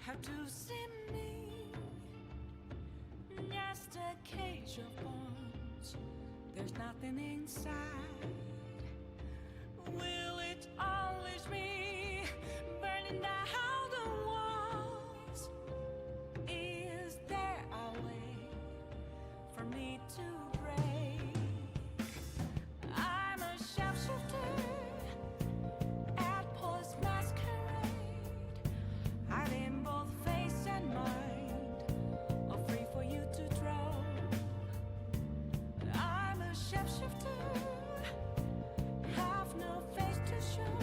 How to see me? Just a cage of bones. There's nothing inside. Will it always be burning down the walls? Is there a way for me to break? I'm a sharpshooter at post masquerade, hiding both face and mind, all free for you to draw. I'm a shapeshifter, have no face to show.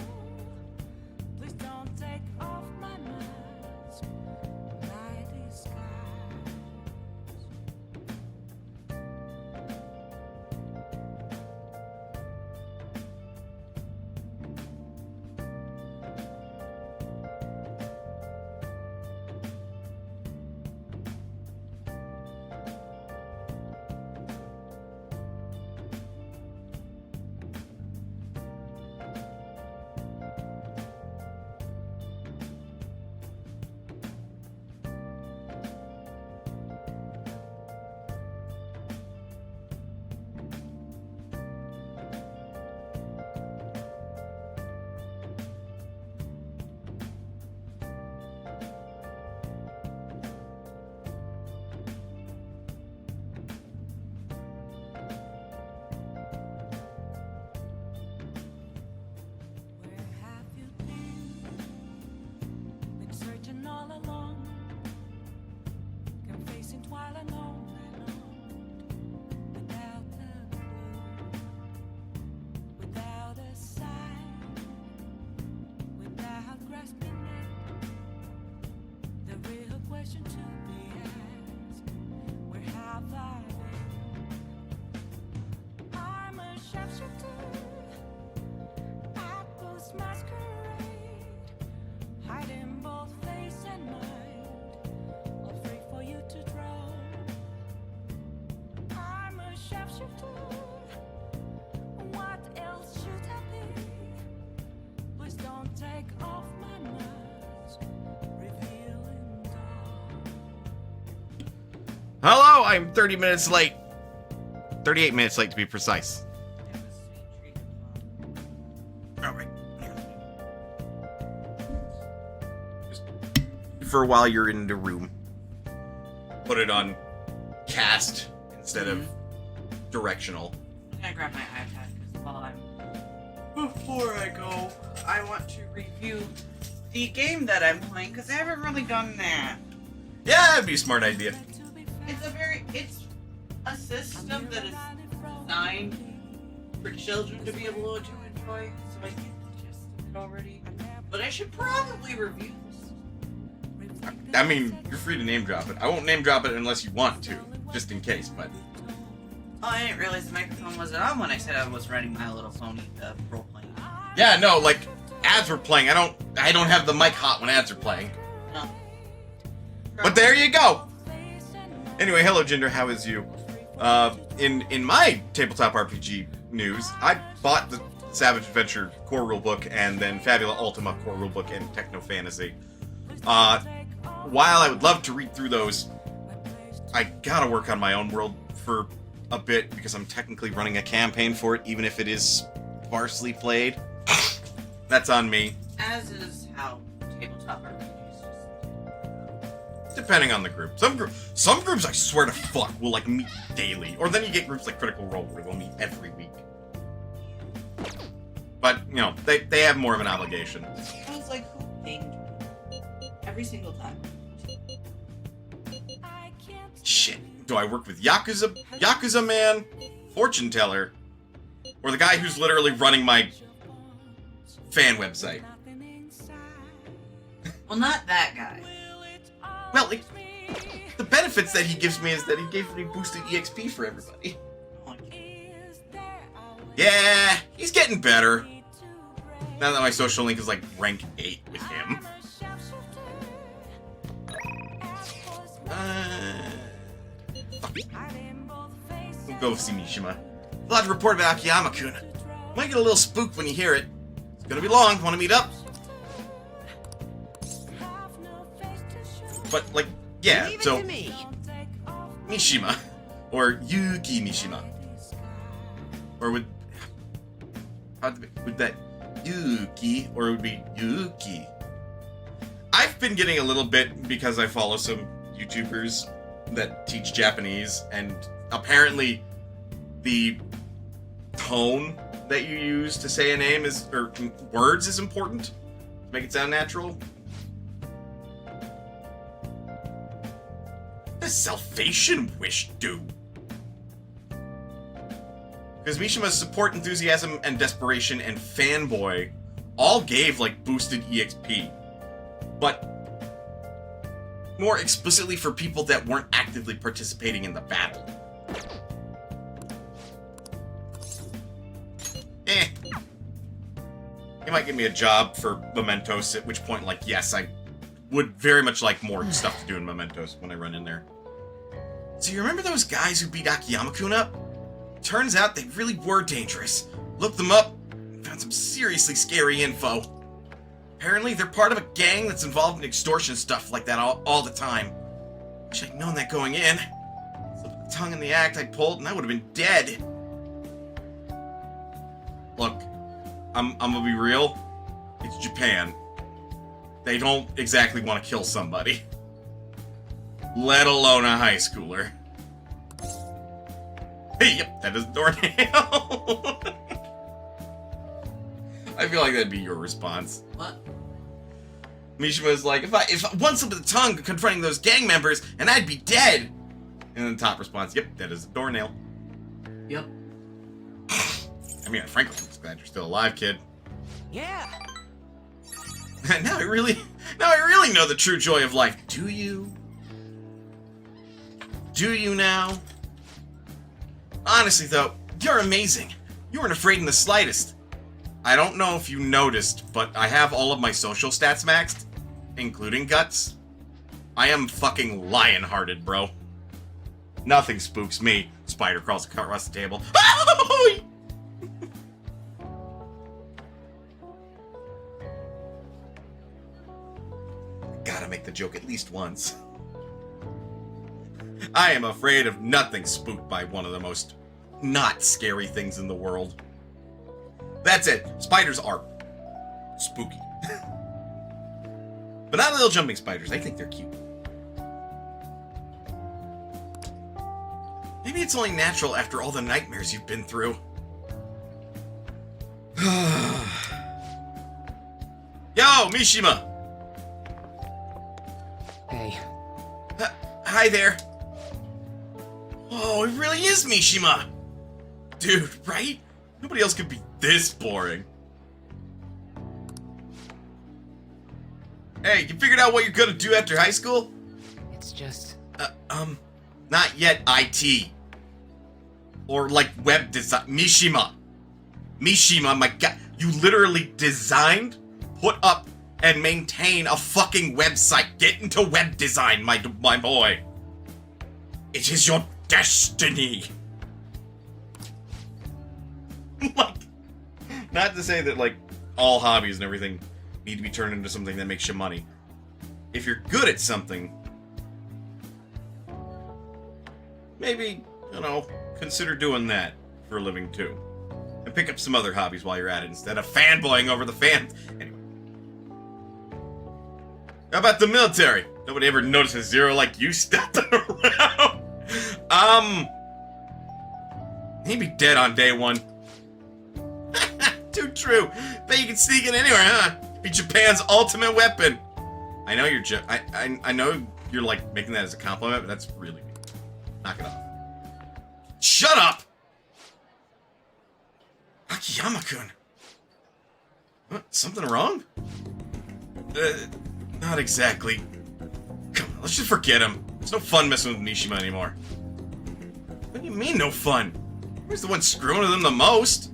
I'm 30 minutes late. 38 minutes late to be precise. All right. Just for a while you're in the room, put it on cast instead of directional. I'm gonna grab my iPad because before I go, I want to review the game that I'm playing because I haven't really done that. Yeah, that'd be a smart idea. It's a system that is designed for children to be able to enjoy, so I can't just do it already. But I should probably review this. I mean, you're free to name drop it. I won't name drop it unless you want to, just in case, but... Oh, I didn't realize the microphone wasn't on when I said I was running My Little Pony role-playing. Yeah, no, like, ads were playing. I don't have the mic hot when ads are playing. No. But there you go! Anyway, hello, Jinder, how is you? In my tabletop RPG news, I bought the Savage Adventure core rulebook and then Fabula Ultima core rulebook and Techno Fantasy. While I would love to read through those, I gotta work on my own world for a bit because I'm technically running a campaign for it, even if it is sparsely played. That's on me. As is how tabletop RPGs Depending on the group. Some groups, I swear to fuck, will like meet daily. Or then you get groups like Critical Role where they'll meet every week. But, you know, they have more of an obligation. I was like, who pinged every single time? Shit. Do I work with Yakuza Man, Fortune Teller, or the guy who's literally running my fan website? Well, not that guy. Well, like, the benefits that he gives me is that he gave me boosted EXP for everybody. Yeah, he's getting better. Now that my social link is like rank 8 with him. We'll go see Mishima. I'll have to report about Akiyama-kun. Might get a little spooked when you hear it. It's gonna be long. Want to meet up? But, like, yeah, so... Mishima. Or Yuki Mishima. Or would that Yuki, or it would be Yuki? I've been getting a little bit because I follow some YouTubers that teach Japanese, and apparently the tone that you use to say a name is, or words is important to make it sound natural. What does Salvation Wish do? Because Mishima's support, enthusiasm, and desperation and fanboy all gave, like, boosted EXP. But more explicitly for people that weren't actively participating in the battle. He might give me a job for Mementos, at which point, like, yes, I would very much like more stuff to do in Mementos when I run in there. So you remember those guys who beat Akiyama-kun up? Turns out they really were dangerous. Looked them up, found some seriously scary info. Apparently they're part of a gang that's involved in extortion stuff like that all the time. Wish I'd known that going in. Slipped the tongue in the act I pulled and I would have been dead. Look, I'm gonna be real. It's Japan. They don't exactly want to kill somebody. Let alone a high schooler. Hey, yep, that is a doornail. I feel like that'd be your response. What? Mishima's like, if I one slip of the tongue confronting those gang members, and I'd be dead. And then the top response, yep, that is a doornail. Yep. I mean, frankly, I'm just glad you're still alive, kid. Yeah. Now I really know the true joy of life. Do you? Do you now? Honestly, though, you're amazing. You weren't afraid in the slightest. I don't know if you noticed, but I have all of my social stats maxed, including guts. I am fucking lion-hearted, bro. Nothing spooks me. Spider crawls across the table. Gotta make the joke at least once. I am afraid of nothing spooked by one of the most not scary things in the world. That's it. Spiders are spooky. But not little jumping spiders. I think they're cute. Maybe it's only natural after all the nightmares you've been through. Yo, Mishima! Hey. Hi there. Oh, it really is Mishima! Dude, right? Nobody else could be this boring. Hey, you figured out what you're gonna do after high school? It's just... Not yet IT. Or like web design. Mishima, my god. You literally designed, put up, and maintain a fucking website. Get into web design, my boy. It is your destiny. Like, not to say that, like, all hobbies and everything need to be turned into something that makes you money. If you're good at something, maybe, you know, consider doing that for a living too. And pick up some other hobbies while you're at it instead of fanboying over the fans. Anyway. How about the military? Nobody ever noticed a zero like you stepping around. He'd be dead on day one. Too true. Bet you can sneak in anywhere, huh? Be Japan's ultimate weapon. I know you're I know you're like making that as a compliment, but that's really mean. Knock it off. Shut up! Akiyama-kun. What? Something wrong? Not exactly. Come on, let's just forget him. It's no fun messing with Mishima anymore. What do you mean, no fun? Who's the one screwing with him the most?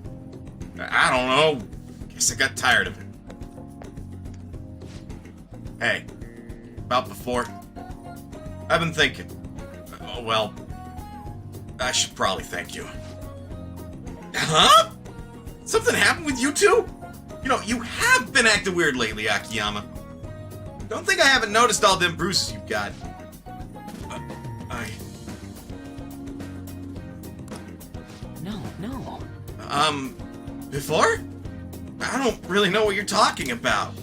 I don't know. Guess I got tired of it. Hey, about before? I've been thinking. Oh, well, I should probably thank you. Huh? Something happened with you two? You know, you have been acting weird lately, Akiyama. Don't think I haven't noticed all them bruises you've got. No. Before? I don't really know what you're talking about.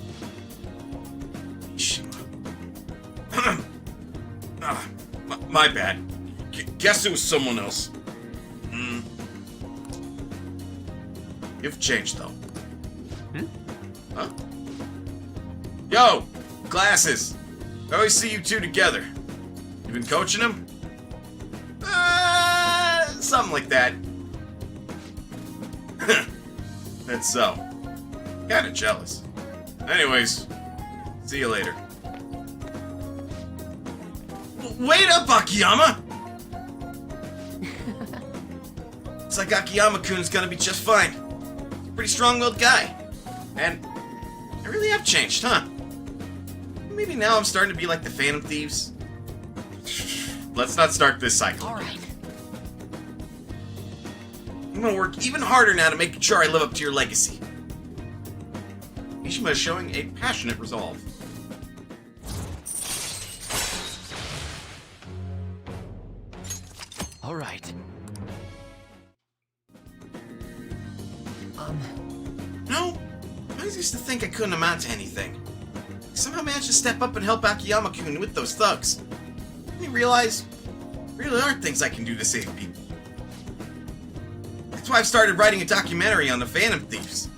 My bad. Guess it was someone else. You've changed, though. Huh? Yo! Glasses! I always see you two together. You been coaching him? Something like that. That's so. Kinda jealous. Anyways, see you later. Wait up, Akiyama! It's like Akiyama-kun is gonna be just fine. He's a pretty strong-willed guy. And I really have changed, huh? Maybe now I'm starting to be like the Phantom Thieves. Let's not start this cycle. Alright. I'm gonna work even harder now to make sure I live up to your legacy. Mishima is showing a passionate resolve. Alright. No, I always used to think I couldn't amount to anything. I somehow managed to step up and help Akiyama-kun with those thugs. Then you realize, there really aren't things I can do to save people. That's why I've started writing a documentary on the Phantom Thieves.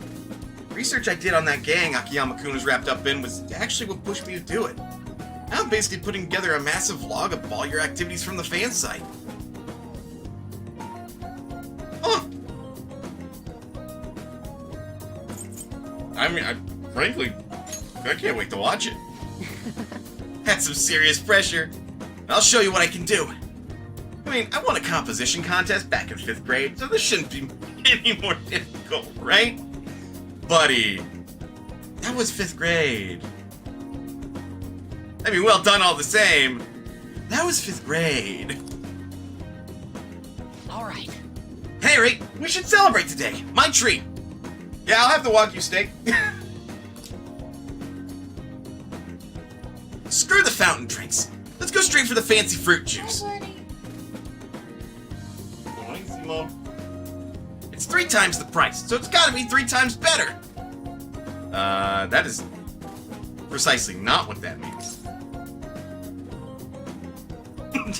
The research I did on that gang Akiyama-kun was wrapped up in was actually what pushed me to do it. Now I'm basically putting together a massive log of all your activities from the fan site. Huh. I mean, frankly, I can't wait to watch it. That's some serious pressure. I'll show you what I can do. I mean, I won a composition contest back in 5th grade, so this shouldn't be any more difficult, right? Buddy, that was 5th grade. I mean, well done all the same. That was 5th grade. Alright. Hey, Ray, we should celebrate today. My treat. Yeah, I'll have the Wagyu steak. Screw the fountain drinks. Let's go straight for the fancy fruit juice. Hi, buddy. Mishima. It's 3 times the price, so it's gotta be 3 times better. That is precisely not what that means.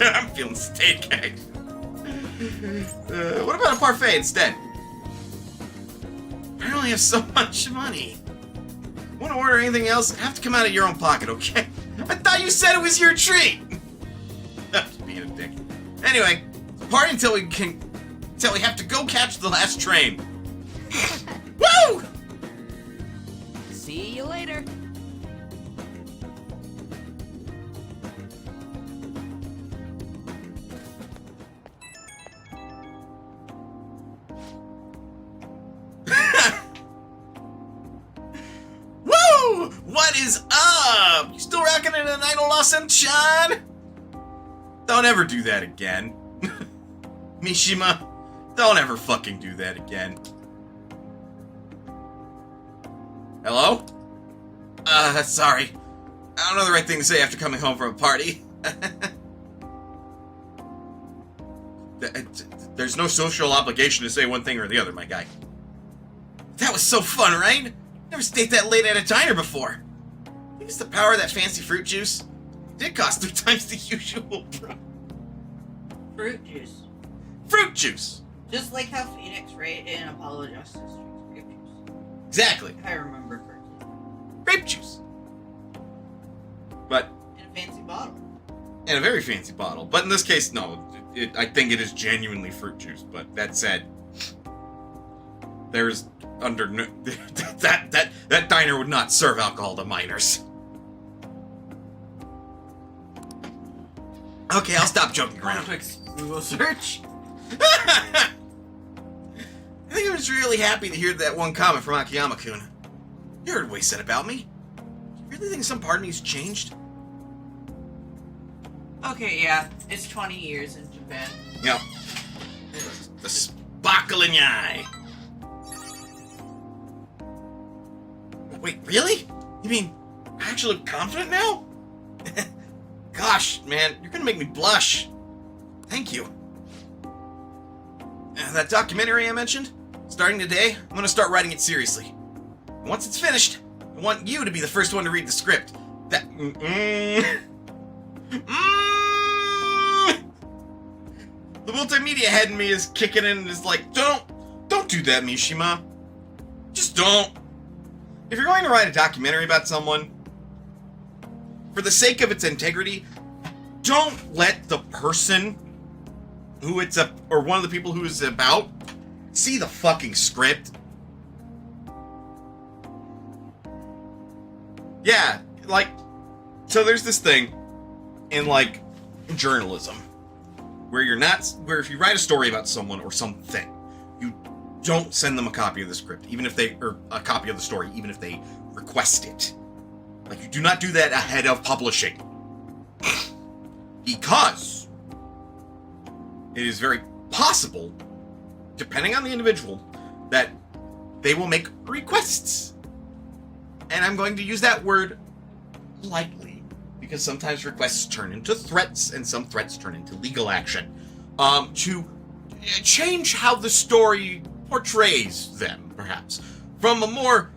I'm feeling steak gagged. What about a parfait instead? I only have so much money. Want to order anything else? Have to come out of your own pocket, okay? I thought you said it was your treat. Just being a dick. Anyway, party until we have to go catch the last train. Woo! See you later. Woo! What is up? You still rocking it in Idol Lost and Shine? Don't ever do that again. Mishima, don't ever fucking do that again. Hello? Sorry. I don't know the right thing to say after coming home from a party. There's no social obligation to say one thing or the other, my guy. That was so fun, right? Never stayed that late at a diner before. I think it's the power of that fancy fruit juice. It did cost 3 times the usual, bro. Fruit juice. Fruit juice! Just like how Phoenix Wright in Apollo Justice drinks grape juice. Exactly. I remember correctly. Grape juice. But In a fancy bottle. in a very fancy bottle. But in this case, no. I think it is genuinely fruit juice. But that said, there's under no, that diner would not serve alcohol to minors. Okay, I'll stop joking around. Quick Google search. I think I was really happy to hear that one comment from Akiyama-kun. You heard what he said about me. Do you really think some part of me's changed? Okay, yeah. It's 20 years in Japan. Yep. The sparkle in your eye. Wait, really? You mean I actually look confident now? Gosh, man, you're gonna make me blush. Thank you. That documentary I mentioned, starting today, I'm gonna start writing it seriously. And once it's finished, I want you to be the first one to read the script. That the multimedia head in me is kicking in and is like, don't do that, Mishima. Just don't. If you're going to write a documentary about someone, for the sake of its integrity, don't let the person who it's or one of the people who it's about see the fucking script. Yeah, like, so there's this thing in, like, journalism where if you write a story about someone or something, you don't send them a copy of the script, or a copy of the story, even if they request it. Like, you do not do that ahead of publishing. Because it is very possible, depending on the individual, that they will make requests. And I'm going to use that word lightly, because sometimes requests turn into threats, and some threats turn into legal action, to change how the story portrays them, perhaps. From a more,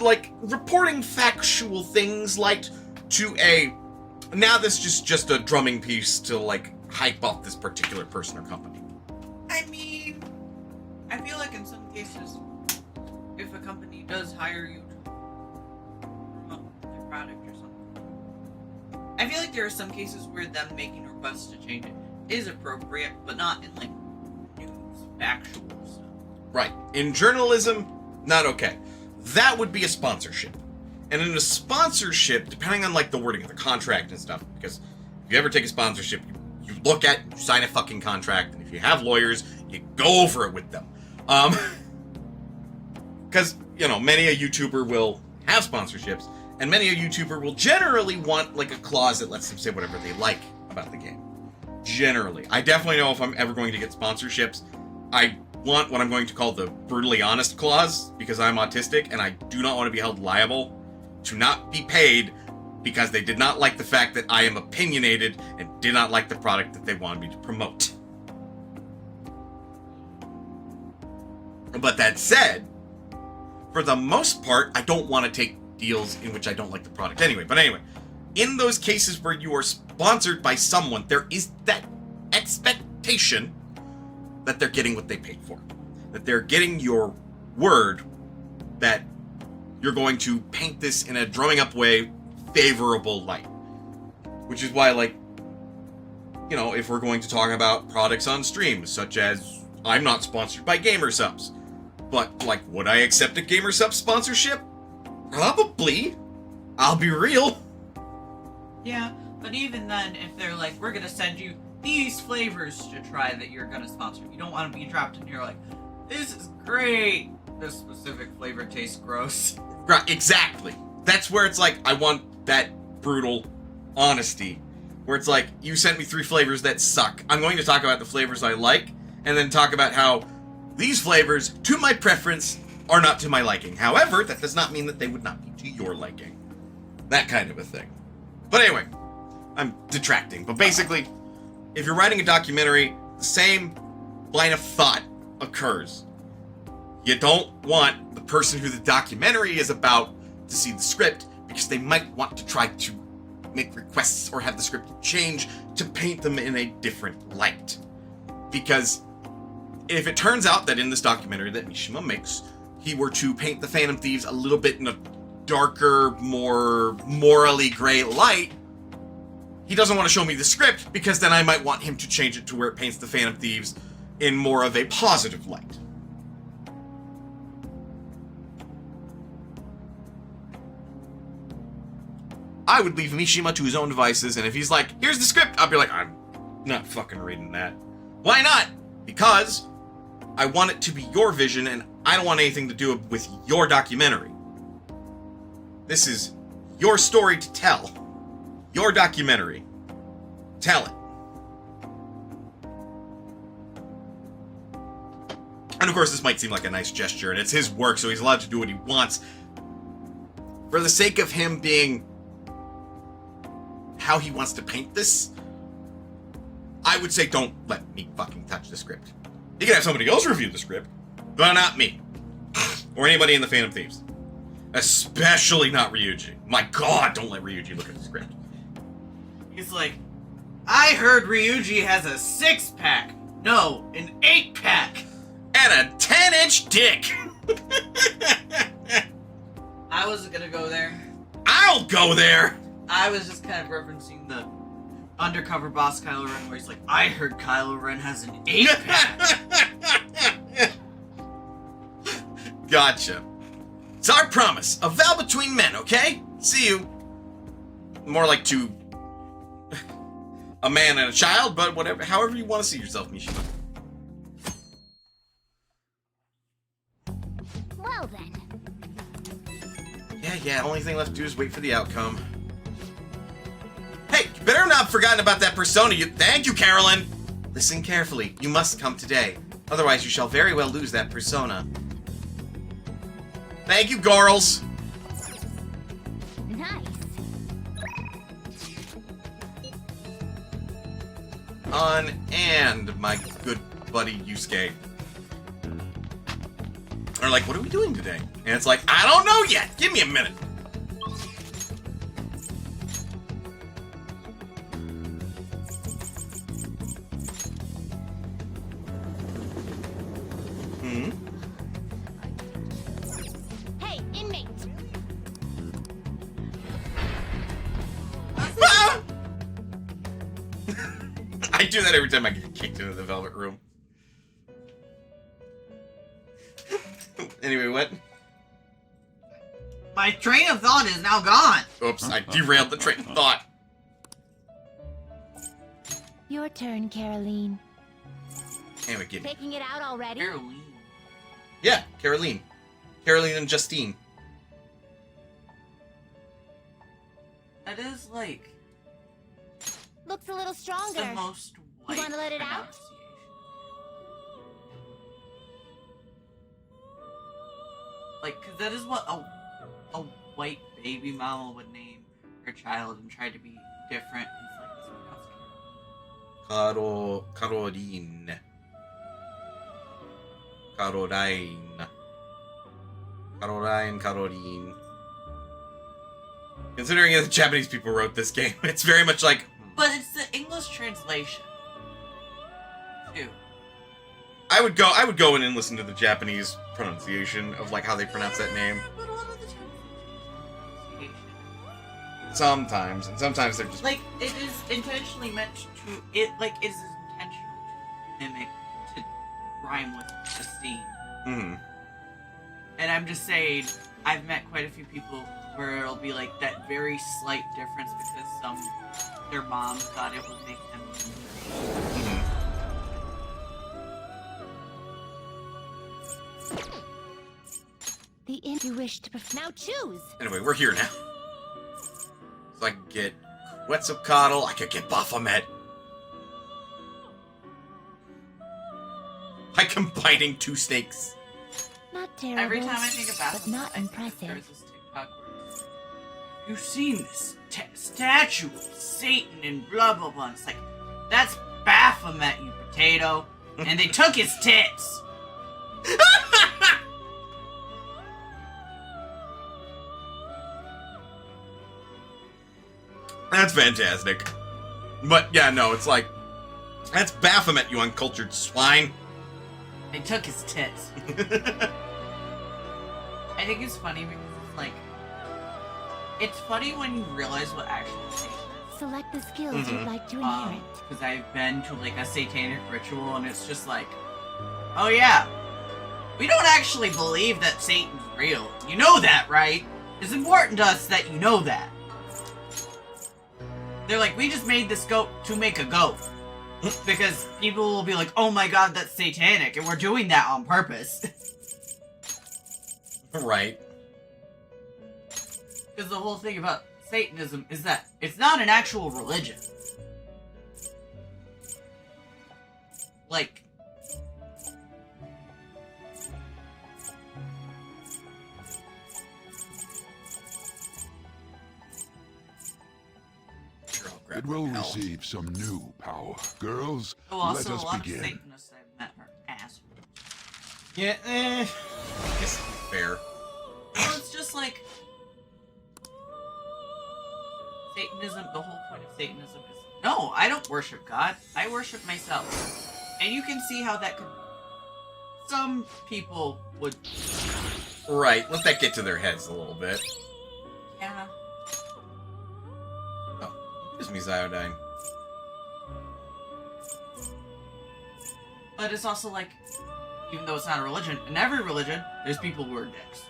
like, reporting factual things, like, to a, now this is just a drumming piece to, like, hype up this particular person or company. I mean, I feel like in some cases, if a company does hire you to promote their product or something, I feel like there are some cases where them making requests to change it is appropriate, but not in, like, news, factual stuff. Right. In journalism, not okay. That would be a sponsorship. And in a sponsorship, depending on, like, the wording of the contract and stuff, because if you ever take a sponsorship, you look at, you sign a fucking contract, and if you have lawyers, you go over it with them. Because, you know, many a YouTuber will have sponsorships, and many a YouTuber will generally want, like, a clause that lets them say whatever they like about the game. Generally. I definitely know if I'm ever going to get sponsorships, I want what I'm going to call the brutally honest clause, because I'm autistic, and I do not want to be held liable to not be paid because they did not like the fact that I am opinionated and did not like the product that they wanted me to promote. But that said, for the most part, I don't want to take deals in which I don't like the product anyway. But anyway, in those cases where you are sponsored by someone, there is that expectation that they're getting what they paid for. That they're getting your word that you're going to paint this in a drumming up way, favorable light. Which is why, like, you know, if we're going to talk about products on stream, such as, I'm not sponsored by GamerSupps, but, like, would I accept a GamerSupps sponsorship? Probably. I'll be real. Yeah, but even then, if they're like, we're gonna send you these flavors to try that you're gonna sponsor, you don't want to be dropped in here like, this is great. This specific flavor tastes gross. Right, exactly. That's where it's like, I want that brutal honesty. Where it's like, you sent me 3 flavors that suck. I'm going to talk about the flavors I like, and then talk about how these flavors, to my preference, are not to my liking. However, that does not mean that they would not be to your liking. That kind of a thing. But anyway, I'm detracting. But basically, if you're writing a documentary, the same line of thought occurs. You don't want the person who the documentary is about to see the script, because they might want to try to make requests or have the script change to paint them in a different light. Because if it turns out that in this documentary that Mishima makes, he were to paint the Phantom Thieves a little bit in a darker, more morally gray light, he doesn't want to show me the script, because then I might want him to change it to where it paints the Phantom Thieves in more of a positive light. I would leave Mishima to his own devices, and if he's like, here's the script, I'll be like, I'm not fucking reading that. Why not? Because I want it to be your vision, and I don't want anything to do with your documentary. This is your story to tell. Your documentary. Tell it. And of course, this might seem like a nice gesture, and it's his work, so he's allowed to do what he wants. For the sake of him being how he wants to paint this, I would say don't let me fucking touch the script. You can have somebody else review the script, but not me. Or anybody in the Phantom Thieves. Especially not Ryuji. My god, don't let Ryuji look at the script. He's like, I heard Ryuji has a 6-pack. No, an 8-pack. And a 10-inch dick. I wasn't gonna go there. I'll go there. I was just kind of referencing the undercover boss Kylo Ren, where he's like, I heard Kylo Ren has an 8-pack. Gotcha. It's our promise. A vow between men, okay? See you. More like to a man and a child, but whatever, however you want to see yourself, Mishima. Well then. Yeah, only thing left to do is wait for the outcome. Hey, you better not have forgotten about that persona you— Thank you, Carolyn! Listen carefully. You must come today. Otherwise, you shall very well lose that persona. Thank you, girls! Nice. And my good buddy Yusuke are like, what are we doing today? And it's like, I don't know yet! Give me a minute! Hey, inmate. I do that every time I get kicked into the Velvet Room. Anyway, what? My train of thought is now gone. Oops, I derailed the train of thought. Your turn, Caroline. Anyway, get me. Taking it out already? Caroline. Yeah, Caroline. Caroline and Justine. That is like Looks a little stronger. the most white wanna let it out? pronunciation. Like, cause that is what a white baby mama would name her child and try to be different. It's like, this one counts. Caroline. Caroline. Caroline. Considering that the Japanese people wrote this game, it's very much like... But it's the English translation, too. I would go in and listen to the Japanese pronunciation of like how they pronounce that name. But a lot of the time, pronunciation. Sometimes, and sometimes they're just Like, it is intentionally meant to, it is intentional to mimic, to rhyme with the scene. Mm-hmm. And I'm just saying, I've met quite a few people where it'll be like that very slight difference because their mom thought it would make them. Mm-hmm. The inn you wish to now choose. Anyway, we're here now. So I can get Quetzalcoatl, I could get Baphomet. By combining two snakes. Not terrible. Every time I think about but it, not I think impressive. there's this TikTok where you've seen this statue of Satan and blah blah blah. It's like, that's Baphomet, you potato. And they took his tits. That's fantastic. But yeah, no, it's like, that's Baphomet, you uncultured swine. They took his tits. I think it's funny because it's like, it's funny when you realize what actually Satan is. Select the skills Mhm. you'd like to inherit. Because I've been to like a satanic ritual and it's just like, oh yeah, we don't actually believe that Satan's real. You know that, right? It's important to us that you know that. They're like, we just made this goat to make a goat. Because people will be like, oh my god, that's satanic, and we're doing that on purpose. Right. Because the whole thing about Satanism is that it's not an actual religion. Like, It will receive some new power. Girls, oh, also let us a lot begin. of Satanists I've met are assholes. Yeah, I guess it's fair. Well, it's just like Satanism. The whole point of Satanism is no, I don't worship God. I worship myself, and you can see how that could. Some people would. Right, let that get to their heads a little bit. Yeah. Gives me Ziodyne. But it's also like, even though it's not a religion, in every religion, there's people who are dicks.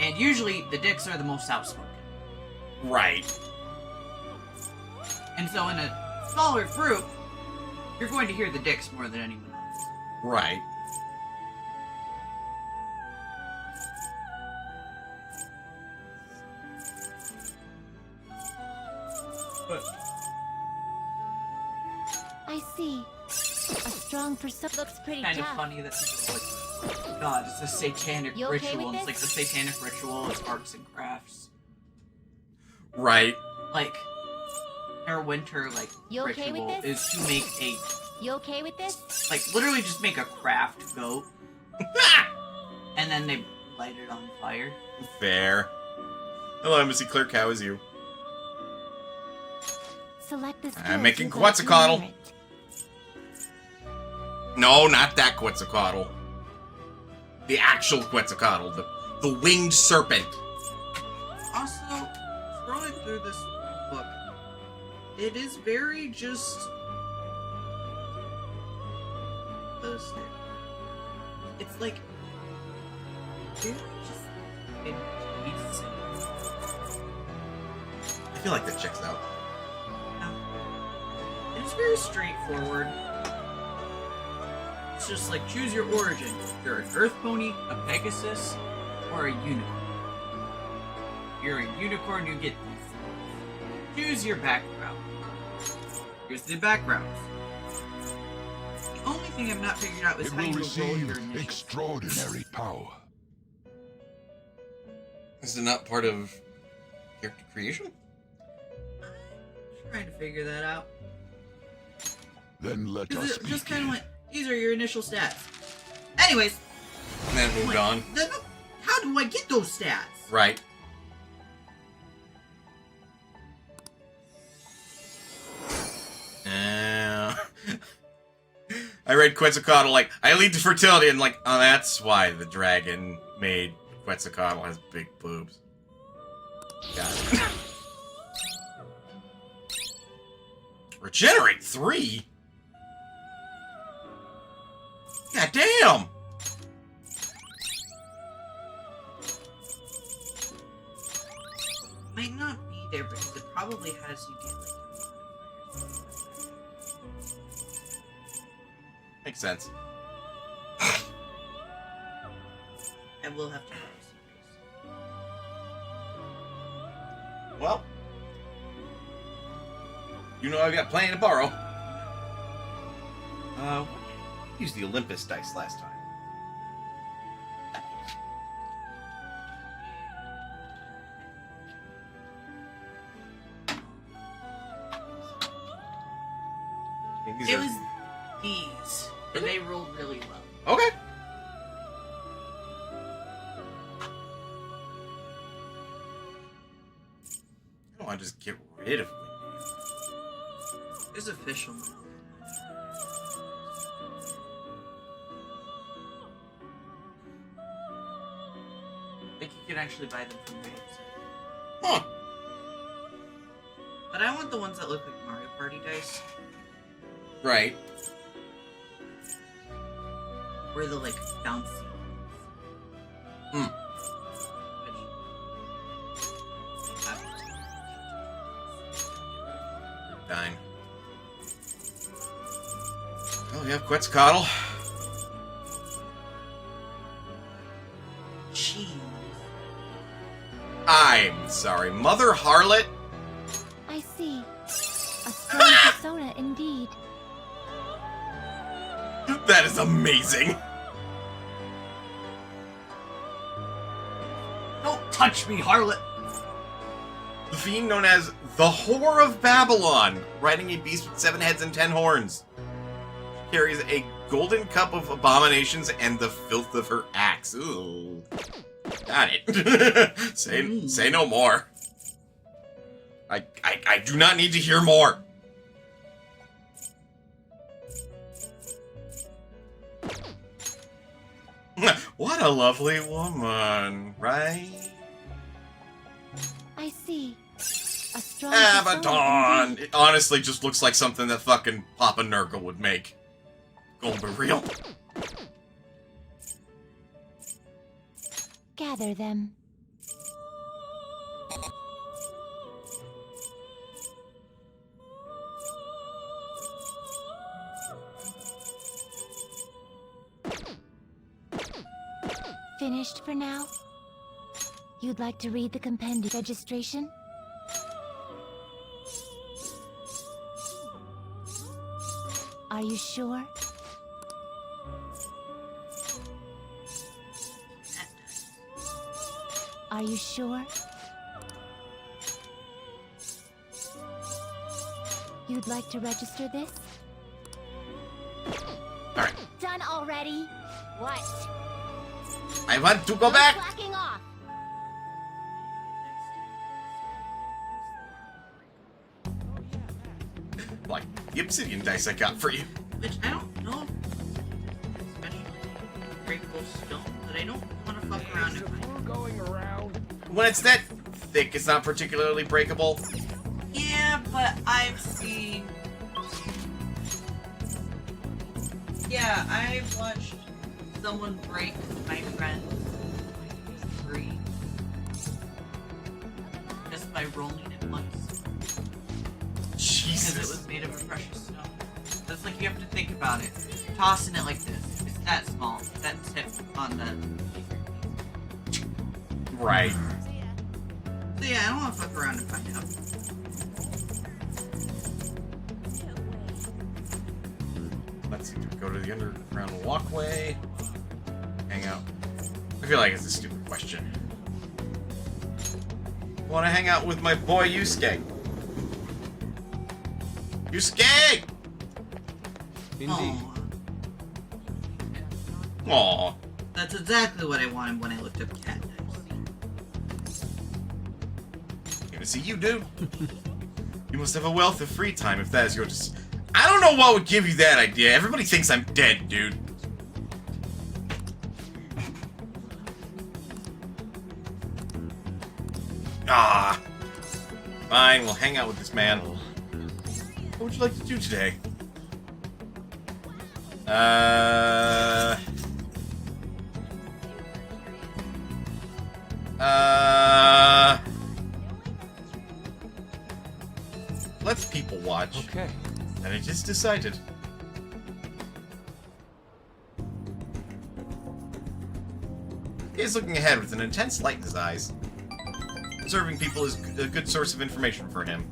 And usually, the dicks are the most outspoken. Right. And so in a smaller group, you're going to hear the dicks more than anyone else. Right. But I see. A strong pursuit looks pretty kind of tough. funny that people are like, God, it's a satanic You okay ritual. with And it's like this? the satanic ritual is arts and crafts. Right. Like, their winter, like, You okay with ritual this? is to make a, You okay with this? like, literally just make a craft goat. And then they light it on fire. Fair. Hello, Embassy Clerk, how is you? Select the skills I'm making you'd like to Quetzalcoatl. inherit. No, not that Quetzalcoatl. The actual Quetzalcoatl, the winged serpent. Also, scrolling through this book, it is very just... It's like... very just... It's... I feel like that checks out. It's very straightforward. It's just like, choose your origin. You're an earth pony, a pegasus, or a unicorn. You're a unicorn, you get these. Choose your background. Here's the backgrounds. The only thing I've not figured out is It how will you roll receive your initiative. extraordinary power. Is it not part of character creation? I'm trying to figure that out. Then let Because us it just kind of begin. went, These are your initial stats. Anyways. And then moved on. How do I get those stats? Right. I read Quetzalcoatl like, I lead to fertility, and like, oh, that's why the dragon made Quetzalcoatl has big boobs. Got it. Regenerate 3? God damn! Might not be there because it probably has you get like your modifiers. Makes sense. I will have to borrow some. Well, you know I've got plenty to borrow. Used the Olympus dice last time. It was these, and they rolled really well. Okay. I don't want to just get rid of Windy. It's official now. I think you can actually buy them from Waves. Huh. But I want the ones that look like Mario Party dice. Right. Or the like bouncy. Hmm. Dying. Oh, we have Quetzalcoatl. Jeez. I'm sorry, Mother Harlot? I see. A strong persona indeed. That is amazing. Don't touch me, harlot! The fiend known as the Whore of Babylon, riding a beast with 7 heads and 10 horns. She carries a golden cup of abominations and the filth of her axe. Ooh. Got it. Say no more. I do not need to hear more. What a lovely woman, right? I see. A strong Abaddon! persona It honestly just looks like something that fucking Papa Nurgle would make. Gonna be real. indeed. Gather them. Finished for now? You'd like to read the compendium registration? Are you sure? Are you sure? You'd like to register this? Alright. Done already? What? I want to go No back! slacking off. Like the obsidian dice I got for you. Which I don't know. Especially breakable stone, but I don't want to fuck around and find. When it's that thick, it's not particularly breakable. Yeah, but I've seen. Yeah, I've watched someone break my friend's tree just by rolling it once. Because it Jesus. was made of a precious stone. That's like you have to think about it. Tossing it like this. It's that small. That tip on the. Right. So yeah, I don't want to fuck around and find out. Let's see. Do we go to the underground walkway? Hang out. I feel like it's a stupid question. I want to hang out with my boy Yusuke. Yusuke! Indeed. Aw. Aw. That's exactly what I wanted when I looked up cat names. Here to see you, dude. You must have a wealth of free time if that is your I don't know what would give you that idea. Everybody thinks I'm dead, dude. Ah. Fine, we'll hang out with this man. What would you like to do today? Let's people watch. Okay. And I just decided. He's looking ahead with an intense light in his eyes. Observing people is a good source of information for him.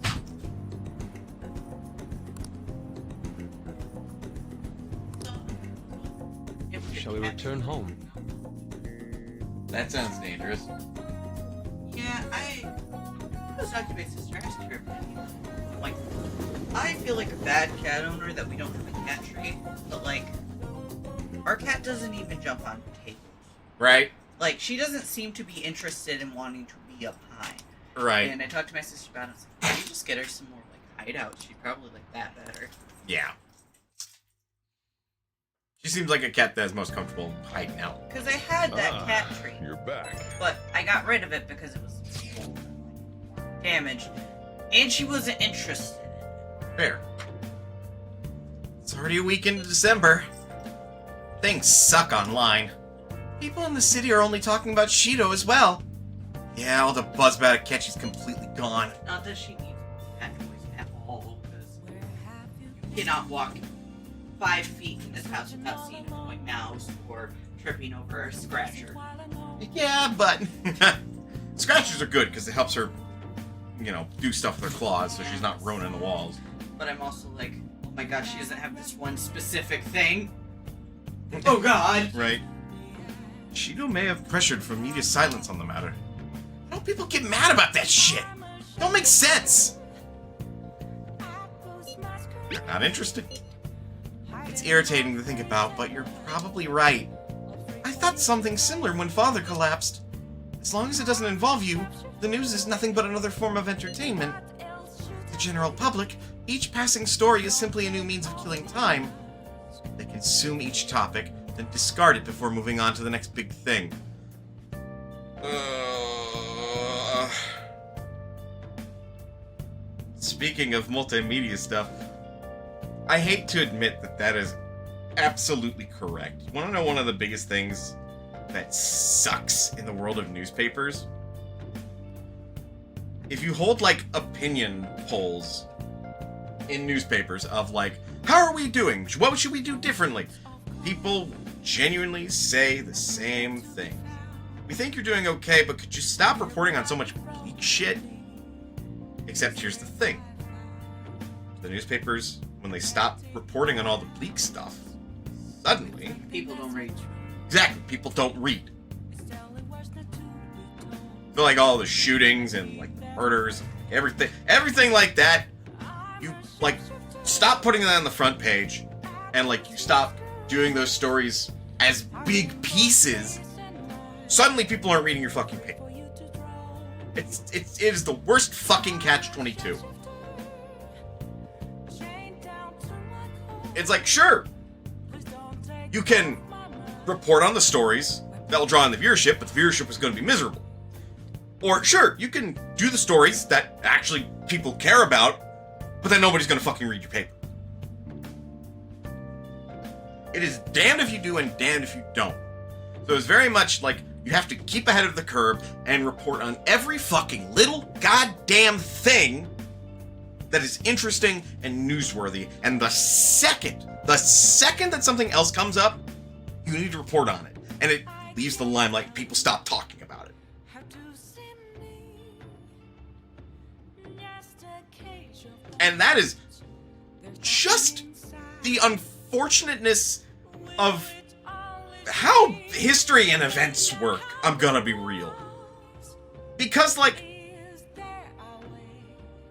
Shall we return home? That sounds dangerous. Yeah, I was talking to my sister. I asked her opinion. Like, I feel like a bad cat owner that we don't have a cat tree, but like, our cat doesn't even jump on tables. Right? Like, she doesn't seem to be interested in wanting to be up high. Right. And I talked to my sister about it. I was like, you just get her some more like hideouts. She'd probably like that better. Yeah. She seems like a cat that is most comfortable hiding out. Because I had that cat tree, You're back. but I got rid of it because it was damaged, and she wasn't interested. Fair. It's already a week into December. Things suck online. People in the city are only talking about Shido as well. Yeah, all the buzz about it catch is completely gone. Not that she needs cat toys at all, because you cannot walk 5 feet in this house without seeing a toy mouse or tripping over a scratcher. Yeah, but scratchers are good because it helps her, you know, do stuff with her claws so she's not ruining the walls. But I'm also like, oh my gosh, she doesn't have this one specific thing. Oh god! Right. Shido may have pressured for media silence on the matter. Why don't people get mad about that shit? Don't make sense. You're not interested. It's irritating to think about, but you're probably right. I thought something similar when Father collapsed. As long as it doesn't involve you, the news is nothing but another form of entertainment. To the general public, each passing story is simply a new means of killing time. They consume each topic, then discard it before moving on to the next big thing. Speaking of multimedia stuff, I hate to admit that that is absolutely correct. You want to know one of the biggest things that sucks in the world of newspapers? If you hold, like, opinion polls in newspapers of, like, how are we doing? What should we do differently? People genuinely say the same thing. We think you're doing okay, but could you stop reporting on so much bleak shit? Except here's the thing. The newspapers, when they stop reporting on all the bleak stuff, suddenly... People don't read. Exactly, people don't read. I feel like all the shootings and, like, murders, everything like that, you, like, stop putting that on the front page, and, like, you stop doing those stories as big pieces, suddenly people aren't reading your fucking paper. It is the worst fucking catch-22. It's like, sure, you can report on the stories that'll draw in the viewership, but the viewership is going to be miserable. Or, sure, you can do the stories that actually people care about, but then nobody's going to fucking read your paper. It is damned if you do and damned if you don't. So it's very much like you have to keep ahead of the curve and report on every fucking little goddamn thing that is interesting and newsworthy. And the second that something else comes up, you need to report on it. And it leaves the limelight. People stop talking about it. And that is just the unfortunateness of how history and events work. I'm gonna be real. Because, like,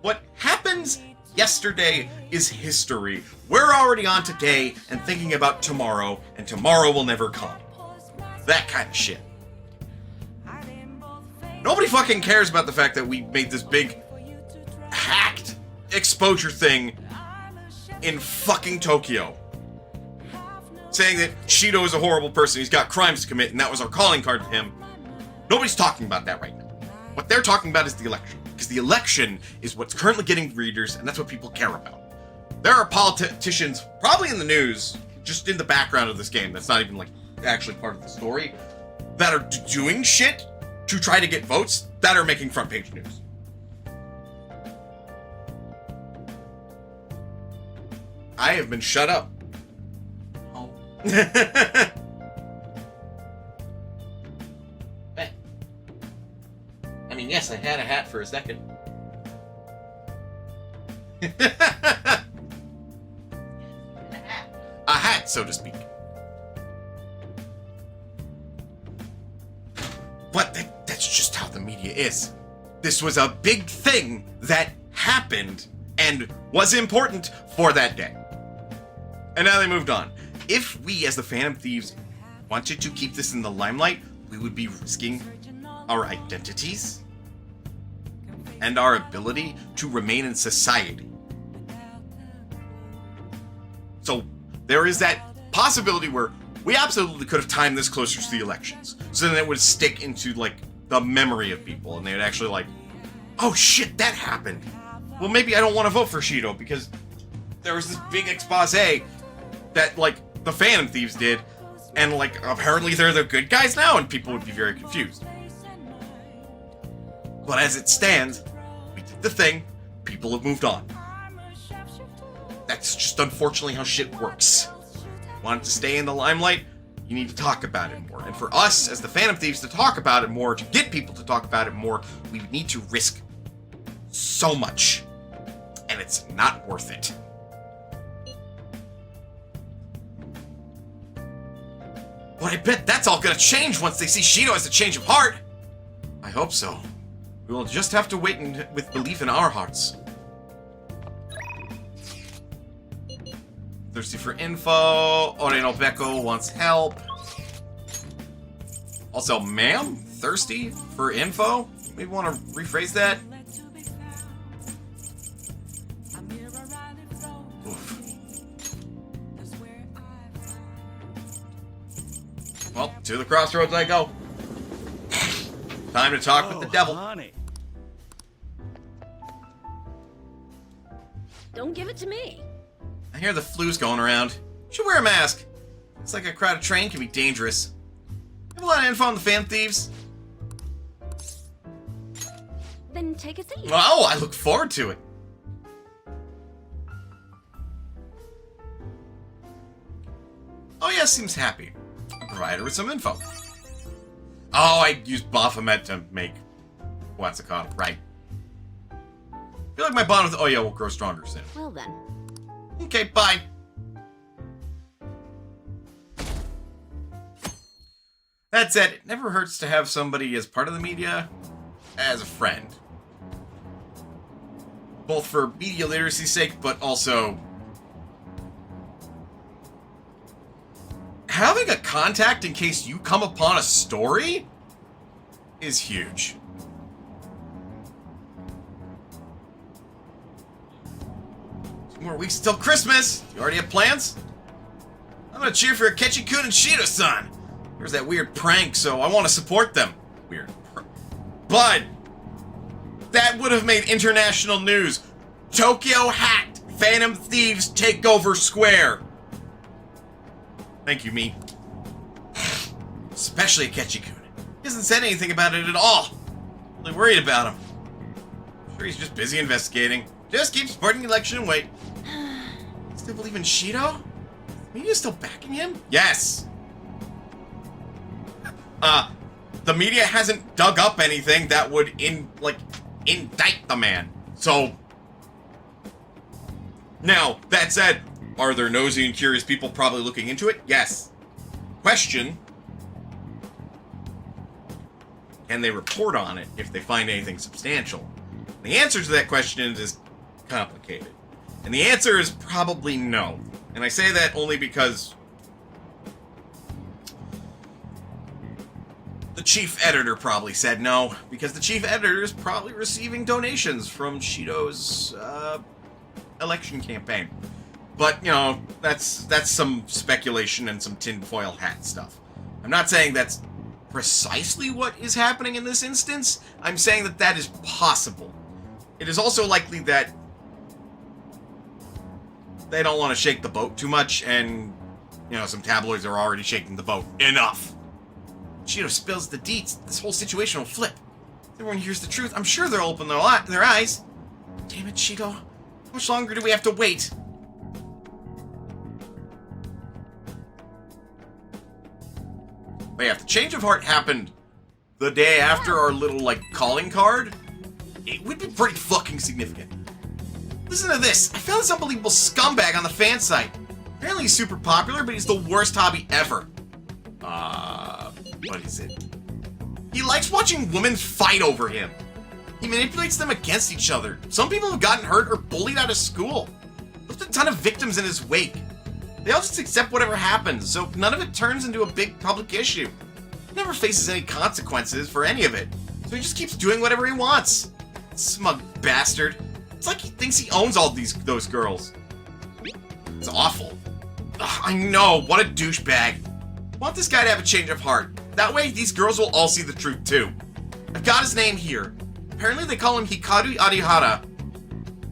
what happens yesterday is history. We're already on today and thinking about tomorrow, and tomorrow will never come. That kind of shit. Nobody fucking cares about the fact that we made this big hacked exposure thing in fucking Tokyo. Saying that Shido is a horrible person, he's got crimes to commit, and that was our calling card to him. Nobody's talking about that right now. What they're talking about is the election. Because the election is what's currently getting readers, and that's what people care about. There are politicians, probably in the news, just in the background of this game, that's not even, like, actually part of the story, that are doing shit to try to get votes that are making front page news. I have been shut up. Oh. I mean, yes, I had a hat for a second. A hat, so to speak. But that's just how the media is. This was a big thing that happened and was important for that day. And now they moved on. If we, as the Phantom Thieves, wanted to keep this in the limelight, we would be risking our identities and our ability to remain in society. So there is that possibility where we absolutely could have timed this closer to the elections, so then it would stick into, like, the memory of people, and they would actually, like, oh shit, that happened. Well, maybe I don't want to vote for Shido because there was this big expose that, like, the Phantom Thieves did, and, like, apparently they're the good guys now, and people would be very confused. But as it stands, we did the thing, people have moved on. That's just unfortunately how shit works. Want it to stay in the limelight? You need to talk about it more. And for us, as the Phantom Thieves, to talk about it more, to get people to talk about it more, we need to risk so much. And it's not worth it. But I bet that's all gonna change once they see Shido has a change of heart. I hope so. We will just have to wait with belief in our hearts. Thirsty for info. Oreno Beko wants help. Also, ma'am, thirsty for info? Maybe want to rephrase that? Oof. Well, to the crossroads I go. Time to talk with the devil. Honey. Don't give it to me. I hear the flu's going around. You should wear a mask. It's like a crowded train can be dangerous. Have a lot of info on the Phantom Thieves. Then take a seat. Oh, I look forward to it. Oh yeah, seems happy. I'll provide her with some info. Oh, I used Baphomet to make what's it called? Right. I feel like my bond with Oya will grow stronger soon. Well then. Okay, bye. That said, it never hurts to have somebody as part of the media as a friend. Both for media literacy's sake, but also having a contact in case you come upon a story is huge. More weeks till Christmas. You already have plans? I'm gonna cheer for Akechi-kun and Shido-san. There's that weird prank, so I want to support them. Weird. But that would have made international news. Tokyo hacked. Phantom Thieves take over Square. Thank you, me. Especially Akechi-kun. He hasn't said anything about it at all. I'm really worried about him. I'm sure he's just busy investigating. Just keep supporting the election and wait. Still believe in Shido? Media still backing him? Yes. The media hasn't dug up anything that would indict the man. So now, that said, are there nosy and curious people probably looking into it? Yes. Question: can they report on it if they find anything substantial? The answer to that question is complicated. And the answer is probably no. And I say that only because The chief editor probably said no, because the chief editor is probably receiving donations from Shido's election campaign. But, you know, that's some speculation and some tinfoil hat stuff. I'm not saying that's precisely what is happening in this instance. I'm saying that that is possible. It is also likely that they don't want to shake the boat too much, and, you know, some tabloids are already shaking the boat. Enough! Shido spills the deets, this whole situation will flip. If everyone hears the truth, I'm sure they'll open their eyes. Damn it, Shido. How much longer do we have to wait? But yeah, if the change of heart happened the day after our little, like, calling card, it would be pretty fucking significant. Listen to this. I found this unbelievable scumbag on the fan site. Apparently he's super popular, but he's the worst hobby ever. What is it? He likes watching women fight over him. He manipulates them against each other. Some people have gotten hurt or bullied out of school. Left a ton of victims in his wake. They all just accept whatever happens, so none of it turns into a big public issue. He never faces any consequences for any of it, so he just keeps doing whatever he wants. Smug bastard. It's like he thinks he owns all those girls. It's awful. Ugh, I know, what a douchebag. I want this guy to have a change of heart. That way, these girls will all see the truth too. I've got his name here. Apparently they call him Hikaru Arihara.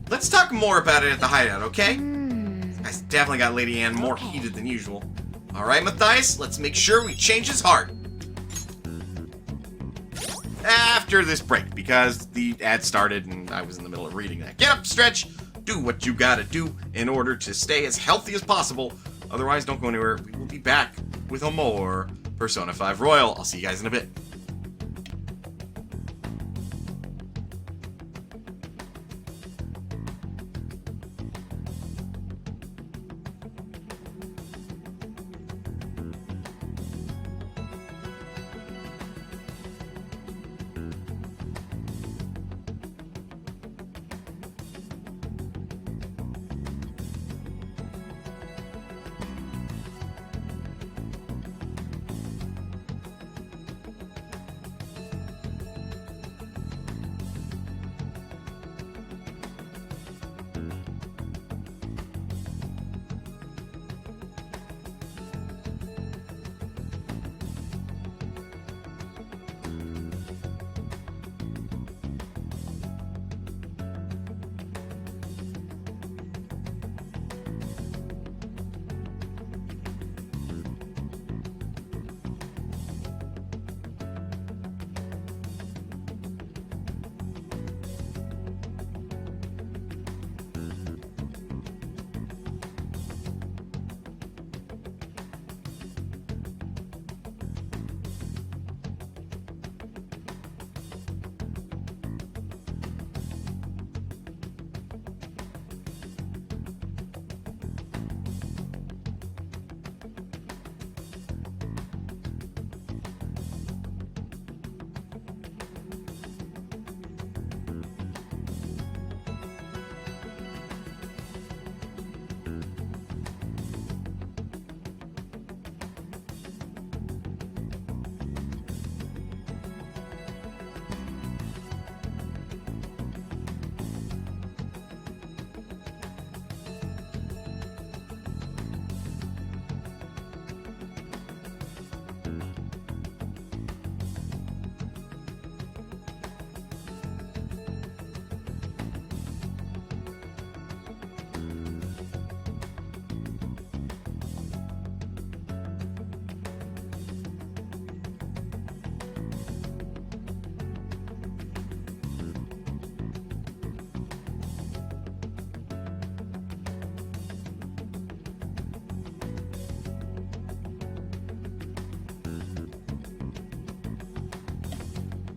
Let's talk more about it at the hideout, okay? This guy's definitely got Lady Anne more heated than usual. Alright, Mathias, let's make sure we change his heart. After this break, because the ad started and I was in the middle of reading that. Get up, stretch! Do what you gotta do in order to stay as healthy as possible. Otherwise, don't go anywhere. We will be back with a more Persona 5 Royal. I'll see you guys in a bit.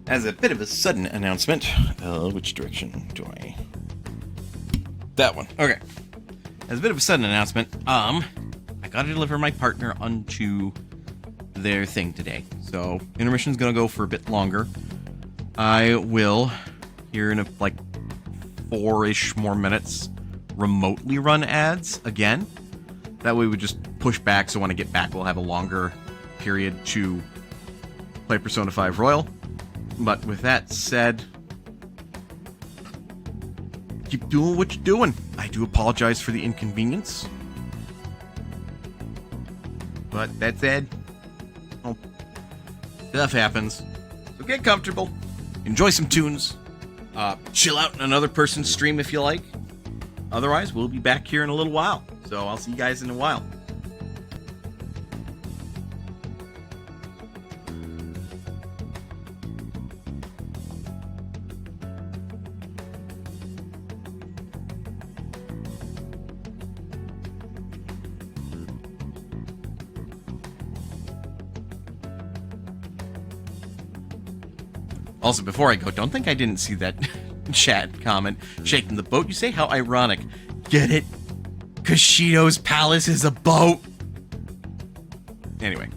As a bit of a sudden announcement, which direction do I? That one. Okay. As a bit of a sudden announcement, I gotta deliver my partner onto their thing today. So intermission's gonna go for a bit longer. I will, here in like 4-ish more minutes, remotely run ads again. That way we just push back, so when I get back, we'll have a longer period to play Persona 5 Royal. But with that said, keep doing what you're doing. I do apologize for the inconvenience. But that said, well, stuff happens. So get comfortable. Enjoy some tunes. Chill out in another person's stream if you like. Otherwise, we'll be back here in a little while. So I'll see you guys in a while. Also, before I go, don't think I didn't see that chat comment. Shaking the boat, you say? How ironic. Get it? Kashido's palace is a boat. Anyway.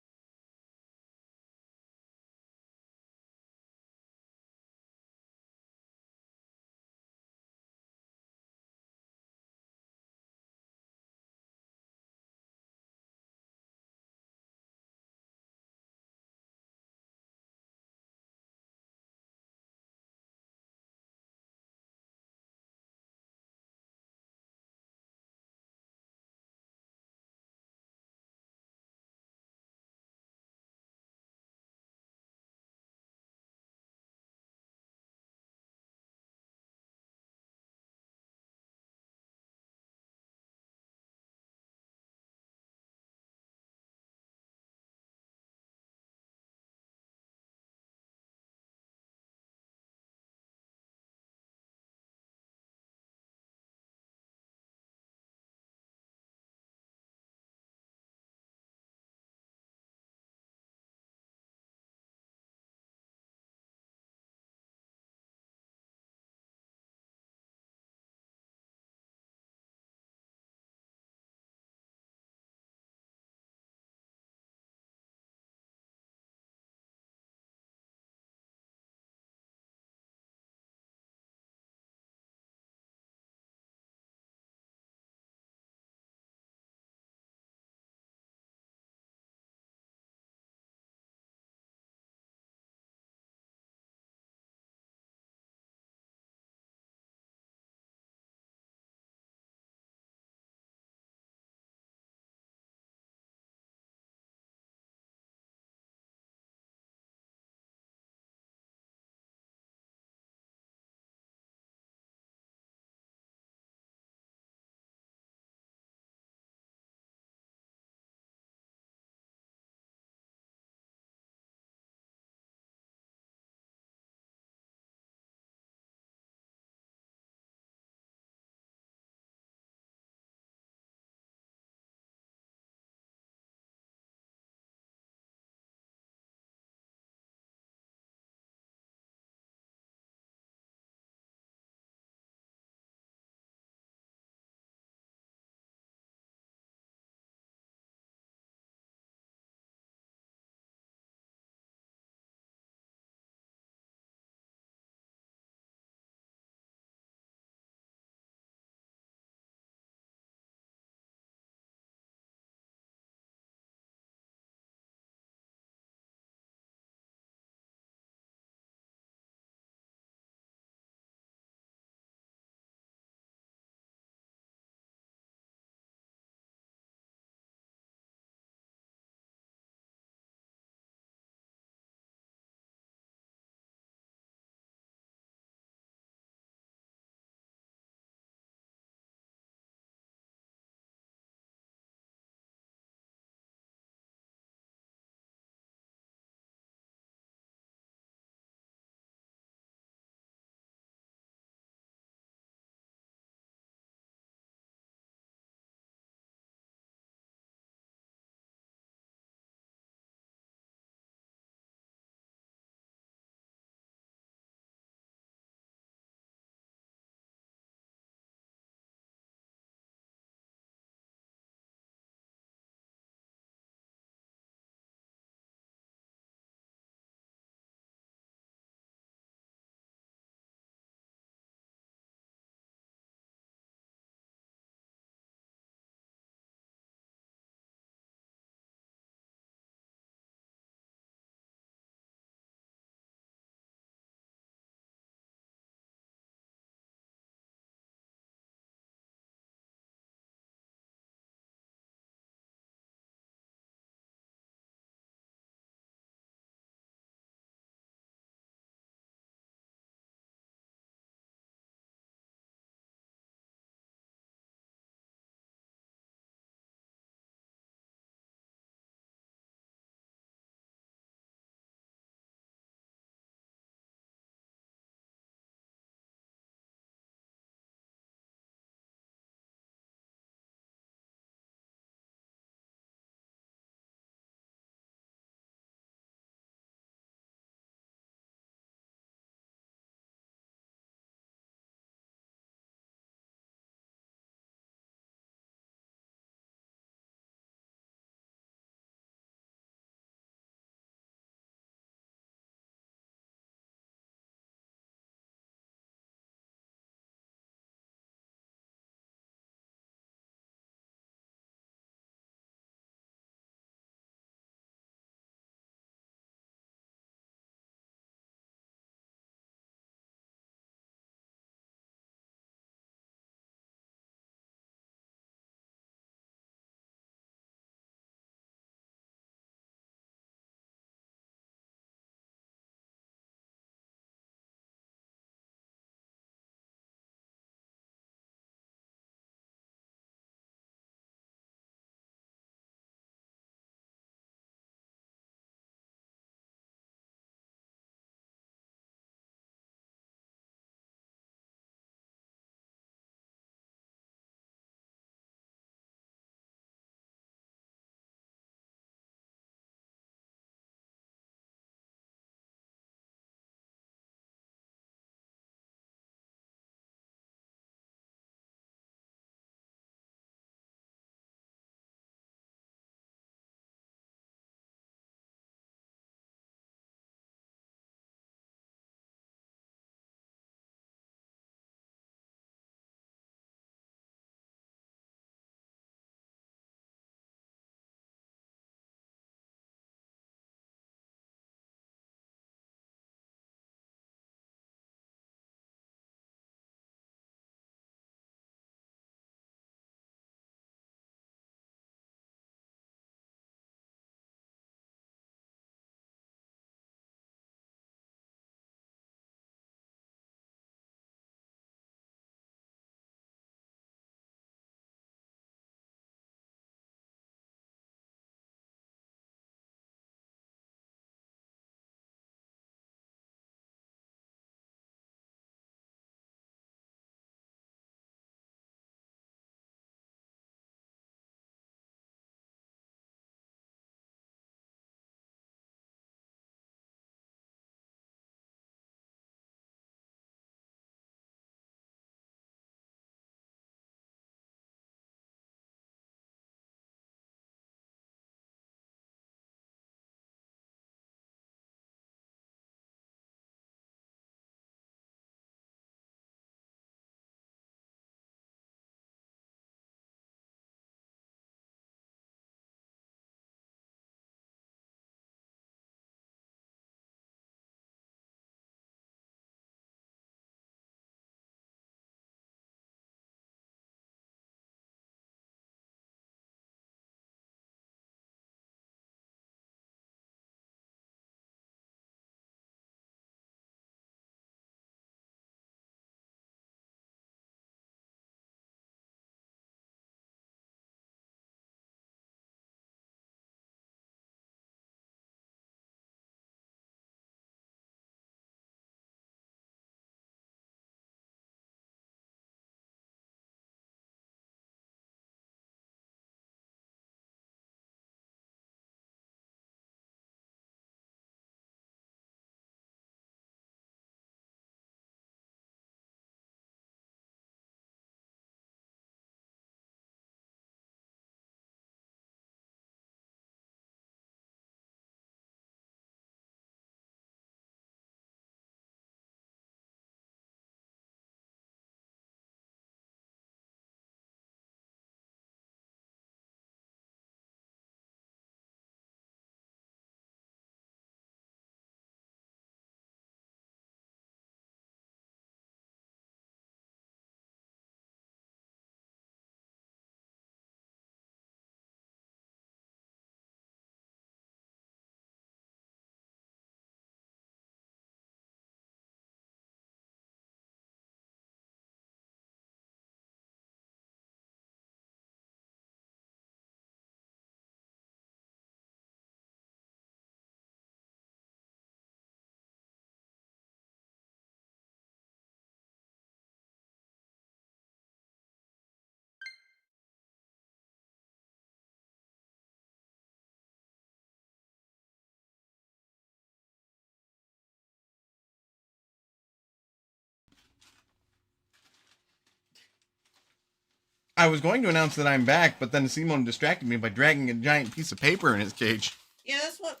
I was going to announce that I'm back, but then Simone distracted me by dragging a giant piece of paper in his cage. Yeah, that's what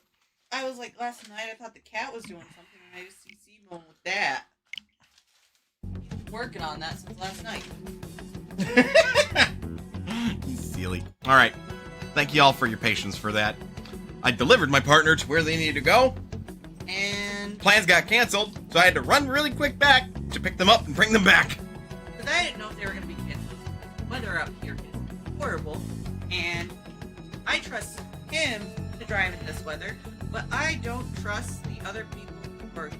I was like last night. I thought the cat was doing something, and I just see Simone with that. He's been working on that since last night. He's silly. Alright. Thank you all for your patience for that. I delivered my partner to where they needed to go. And Plans got canceled, so I had to run really quick back to pick them up and bring them back. because I didn't know if they were going to be canceled. Weather up here is horrible, and I trust him to drive in this weather, but I don't trust the other people who are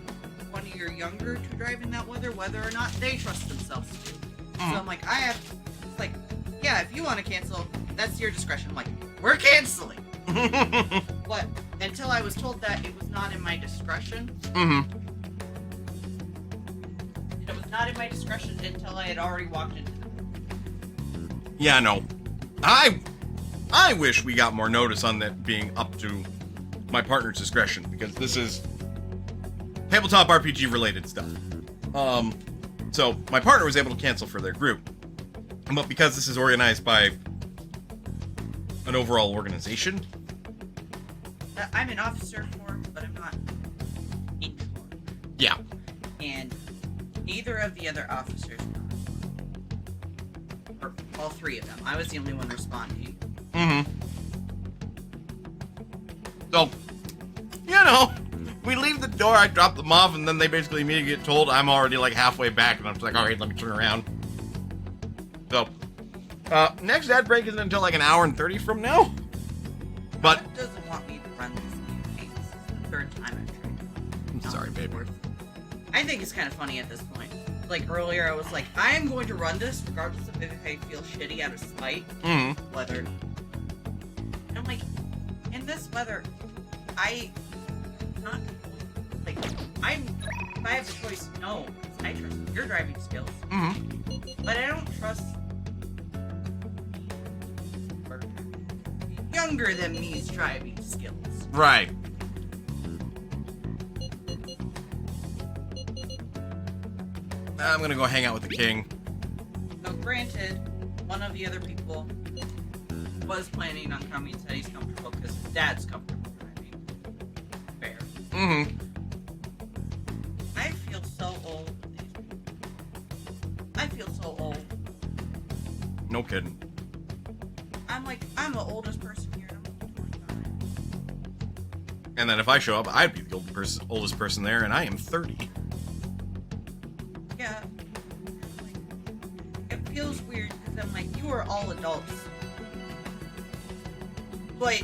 20 or younger to drive in that weather, whether or not they trust themselves to. So I'm like, it's like, yeah, if you want to cancel, that's your discretion. I'm like, we're canceling. But until I was told that it was not in my discretion. It was not in my discretion until I had already walked into the room. Yeah, no. I wish we got more notice on that being up to my partner's discretion, because this is tabletop RPG related stuff. So my partner was able to cancel for their group. But because this is organized by an overall organization. I'm an officer for it, but I'm not in charge. Yeah. And neither of the other officers were. Or all three of them. I was the only one responding. So, you know, we leave the door, I drop them off, and then they basically immediately get told I'm already like halfway back, and I'm just like, alright, let me turn around. So, next ad break isn't until like an hour and 30 from now. But God doesn't want me to run this campaign. This is the third time I've tried. I'm sorry, baby. I think it's kind of funny at this point. Like earlier, I was like, I am going to run this regardless of if I feel shitty out of spite. Weather. And I'm like, in this weather, if I have the choice, no. I trust your driving skills. But I don't trust younger than me's driving skills. Right. I'm gonna go hang out with the king. So granted, one of the other people was planning on coming and said he's comfortable because his dad's comfortable driving. Fair. I feel so old with these people. I feel so old. No kidding. I'm like, I'm the oldest person here, and I'm 25. And then if I show up, I'd be the oldest person there, and I am 30. Yeah. Like, it feels weird because I'm like, you are all adults. But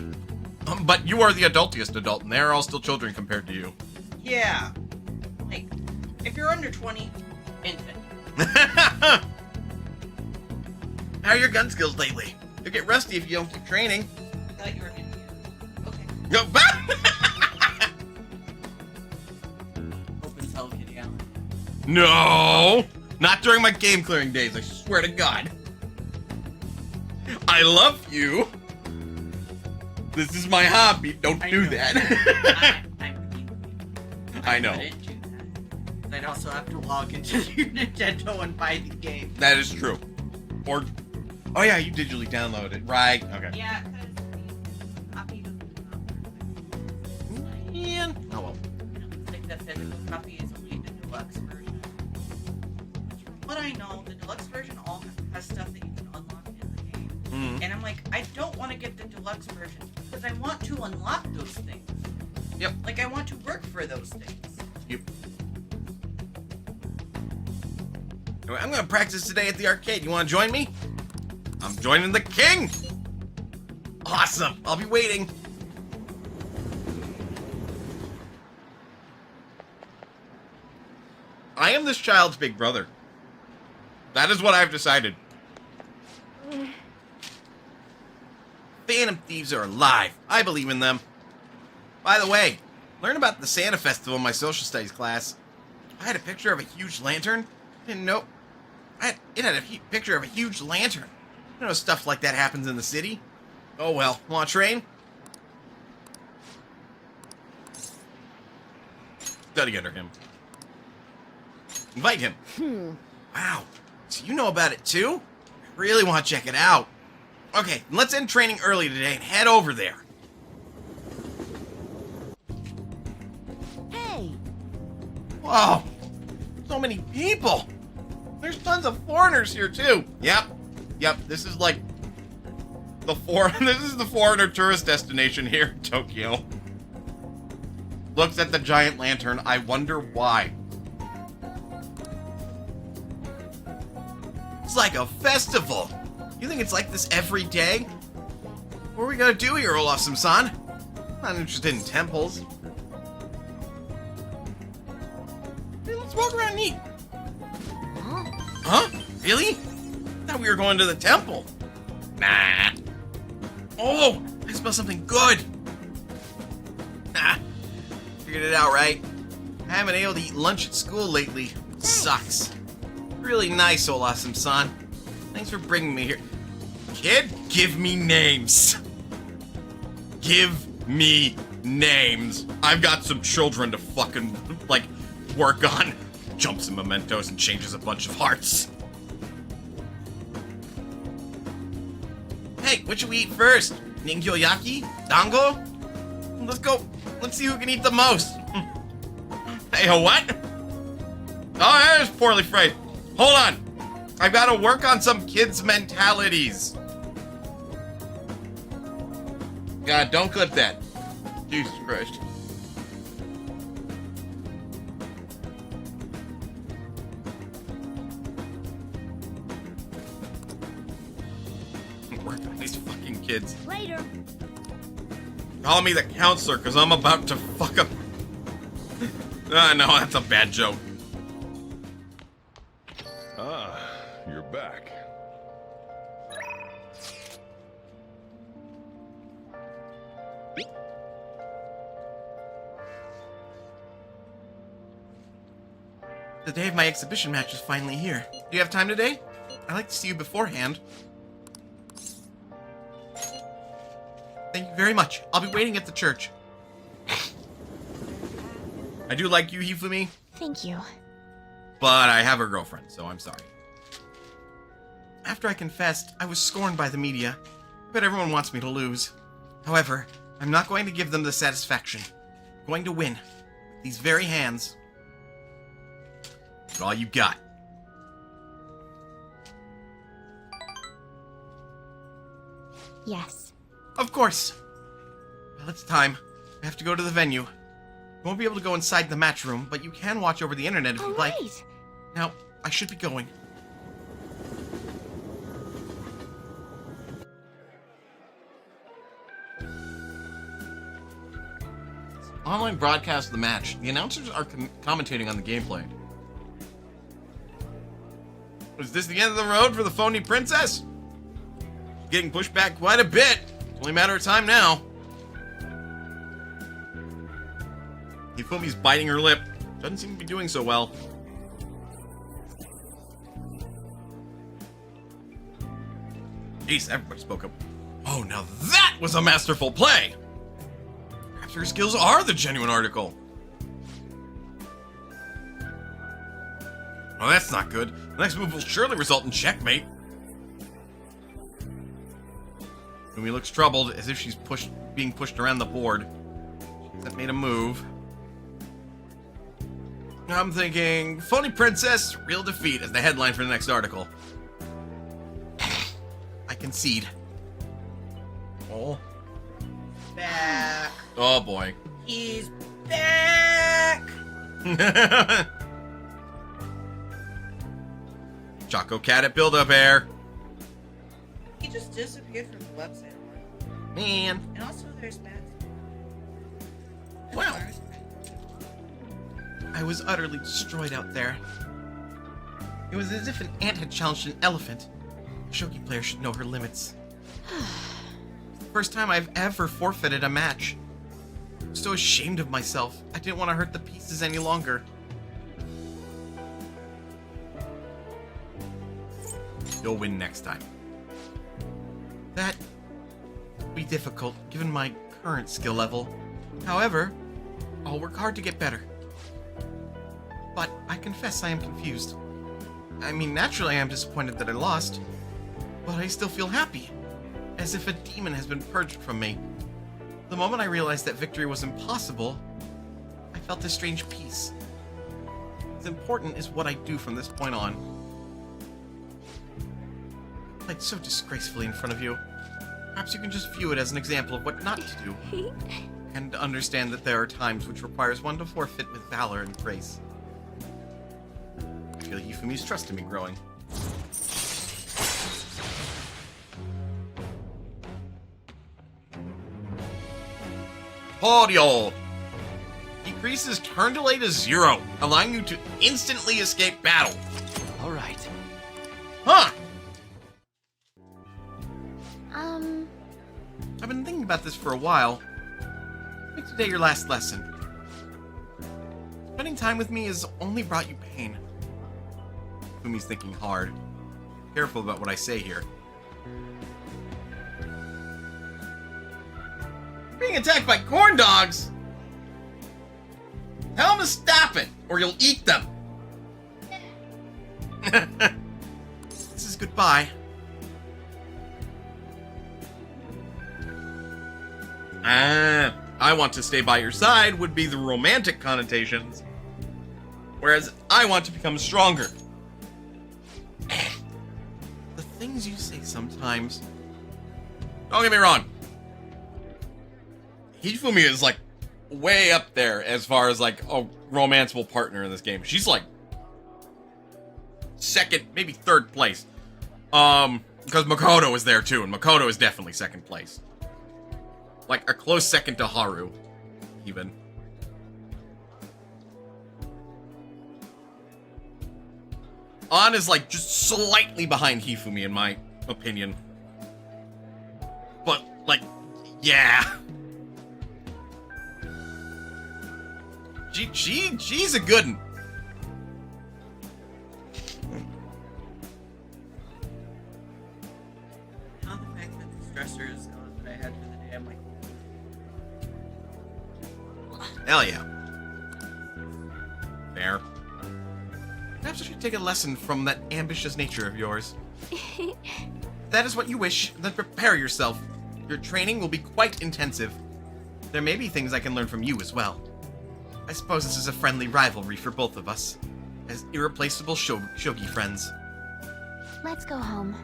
you are the adultiest adult, and they're all still children compared to you. Yeah. Like, if you're under 20, infant. How are your gun skills lately? You'll get rusty if you don't keep training. I thought you were Indian. Okay. Go back! Open cell, Kitty Allen. No! Not during my game clearing days, I swear to God. I love you. This is my hobby. Don't do know. that. I know. couldn't do that. I'd also have to log into your Nintendo and buy the game. That is true. Or, oh yeah, you digitally download it, right? Okay. Yeah, because the copy doesn't Man. Oh well. like the physical copy is only the deluxe version. Which from what I know, the deluxe version all has stuff that you can unlock in the game. And I'm like, I don't want to get the deluxe version because I want to unlock those things. Yep. Like, I want to work for those things. Yep. Anyway, I'm gonna practice today at the arcade. You wanna join me? I'm joining the king! Awesome! I'll be waiting. I am this child's big brother. That is what I've decided. Phantom thieves are alive. I believe in them. By the way, learn about the Santa Festival in my social studies class. I had a picture of a huge lantern. Didn't know. It had a picture of a huge lantern. You know, stuff like that happens in the city. Oh well. Want to train? Study under him. Invite him. Wow. So you know about it too? Really want to check it out. Okay, let's end training early today and head over there. Hey! Whoa, so many people. There's tons of foreigners here too. Yep. This is like this is the foreigner tourist destination here in Tokyo. Looks at the giant lantern. I wonder why. It's like a festival. You think it's like this every day? What are we gonna do here, Olaf-san? I'm not interested in temples. Hey, let's walk around and eat. Huh? Really? I thought we were going to the temple. Nah. Oh, I smell something good. Nah. Figured it out, right? I haven't been able to eat lunch at school lately. Sucks. Really nice, Olaf-san. Thanks for bringing me here. Kid, give me names. Give me names. I've got some children to fucking, work on. Jumps in mementos and changes a bunch of hearts. Hey, what should we eat first? Ningyo-yaki? Dango? Let's go. Let's see who can eat the most. Hey, what? Oh, that was poorly phrased. Hold on. I've got to work on some kids' mentalities. God, don't clip that. Jesus Christ. Work on these fucking kids. Later. Call me the counselor, because I'm about to fuck up. No, that's a bad joke. Ah, you're back. The day of my exhibition match is finally here. Do you have time today? I'd like to see you beforehand. Thank you very much. I'll be waiting at the church. I do like you, Hifumi, Thank you. but I have a girlfriend, so I'm sorry. After I confessed, I was scorned by the media, but everyone wants me to lose. However, I'm not going to give them the satisfaction. I'm going to win with these very hands. But all you got. Yes. Of course. Well, it's time. I have to go to the venue. You won't be able to go inside the match room, but you can watch over the internet if All you'd like. right. Now, I should be going. Online broadcast of the match. The announcers are commentating on the gameplay. Was this the end of the road for the phony princess? She's getting pushed back quite a bit. It's only a matter of time now. Hifumi's biting her lip. Doesn't seem to be doing so well. Jeez, everybody spoke up. Oh, now that was a masterful play! Perhaps her skills are the genuine article. Oh, that's not good. The next move will surely result in checkmate. Yumi looks troubled, as if she's being pushed around the board. That made a move. I'm thinking, phony princess, real defeat as the headline for the next article. I concede. Oh. Back. Oh boy. He's back. Choco Cat at Build-Up Air. He just disappeared from the website. Man. And also, there's Matt. Wow. I was utterly destroyed out there. It was as if an ant had challenged an elephant. A shogi player should know her limits. It's the first time I've ever forfeited a match. I'm so ashamed of myself. I didn't want to hurt the pieces any longer. You'll win next time. That will be difficult given my current skill level. However, I'll work hard to get better. But I confess I am confused. I mean, naturally I am disappointed that I lost. but I still feel happy, as if a demon has been purged from me. The moment I realized that victory was impossible, I felt a strange peace. As important is what I do from this point on. I played so disgracefully in front of you. Perhaps you can just view it as an example of what not to do, and understand that there are times which requires one to forfeit with valor and grace. I feel Hifumi's trust in me growing. Cordial! Decreases turn delay to 0, allowing you to instantly escape battle. All right. Huh! I've been thinking about this for a while. Make today your last lesson. Spending time with me has only brought you pain. Fumi's thinking hard. Careful about what I say here. Being attacked by corn dogs? Tell him to stop it, or you'll eat them. This is goodbye. I want to stay by your side would be the romantic connotations, whereas I want to become stronger. The things you say sometimes. Don't get me wrong. Hifumi is like way up there as far as like a romanceable partner in this game. She's like second, maybe third place. Because Makoto is there too, and Makoto is definitely second place. Like a close second to Haru, even. An is like just slightly behind Hifumi in my opinion. But like, yeah. She's a good one. Now the fact that the stressor is gone that I had for the day, I'm like, Hell yeah. Fair. Perhaps I should take a lesson from that ambitious nature of yours. If that is what you wish, then prepare yourself. Your training will be quite intensive. There may be things I can learn from you as well. I suppose this is a friendly rivalry for both of us, as irreplaceable shogi friends. Let's go home.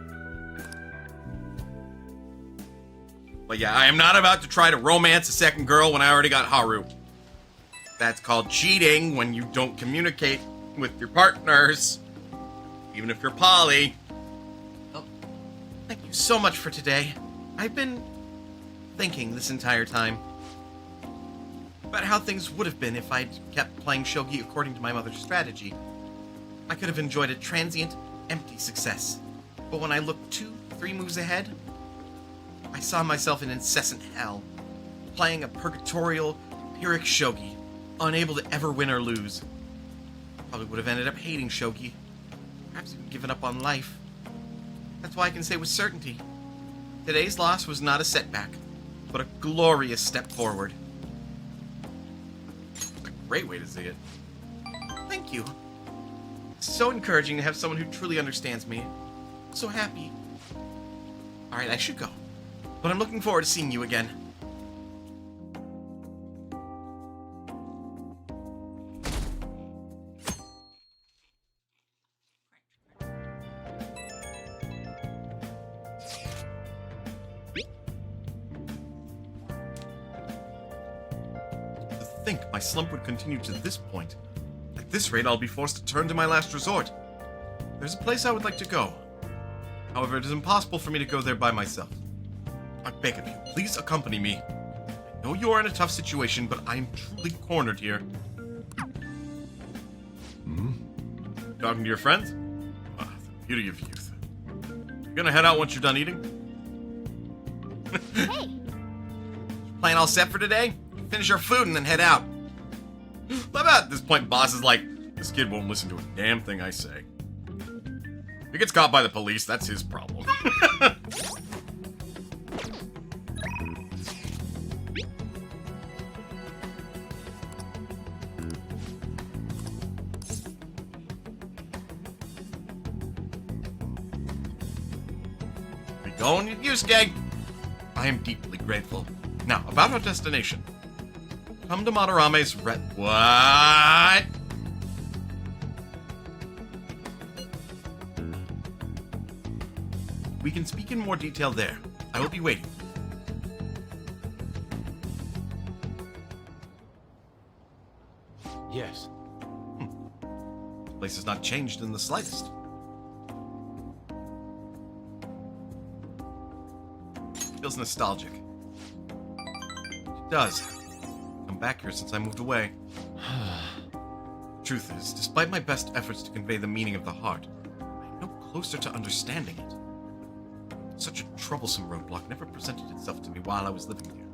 But yeah, I am not about to try to romance a second girl when I already got Haru. That's called cheating when you don't communicate with your partners, even if you're poly. Oh, thank you so much for today. I've been thinking this entire time about how things would have been if I'd kept playing shogi according to my mother's strategy. I could have enjoyed a transient, empty success. But when I looked 2-3 moves ahead, I saw myself in incessant hell, playing a purgatorial, pyrrhic shogi, unable to ever win or lose. Probably would have ended up hating shogi, perhaps even given up on life. That's why I can say with certainty, today's loss was not a setback, but a glorious step forward. Great way to see it. Thank you. It's so encouraging to have someone who truly understands me. I'm so happy. Alright, I should go. But I'm looking forward to seeing you again. To think my slump would continue to this point. At this rate, I'll be forced to turn to my last resort. There's a place I would like to go. However, it is impossible for me to go there by myself. I beg of you, please accompany me. I know you are in a tough situation, but I am truly cornered here. Talking to your friends? Ah, the beauty of youth. You gonna head out once you're done eating? Hey! Plan all set for today? Finish our food and then head out. What about at this point, boss is like, this kid won't listen to a damn thing I say. If he gets caught by the police, that's his problem. Going with you, Skeg. I am deeply grateful. Now, about our destination. Come to Madarame's What? We can speak in more detail there. I will be waiting. Yes. The place has not changed in the slightest. Feels nostalgic. It does. Come back here since I moved away. Truth is, despite my best efforts to convey the meaning of the heart, I'm no closer to understanding it. Such a troublesome roadblock never presented itself to me while I was living here.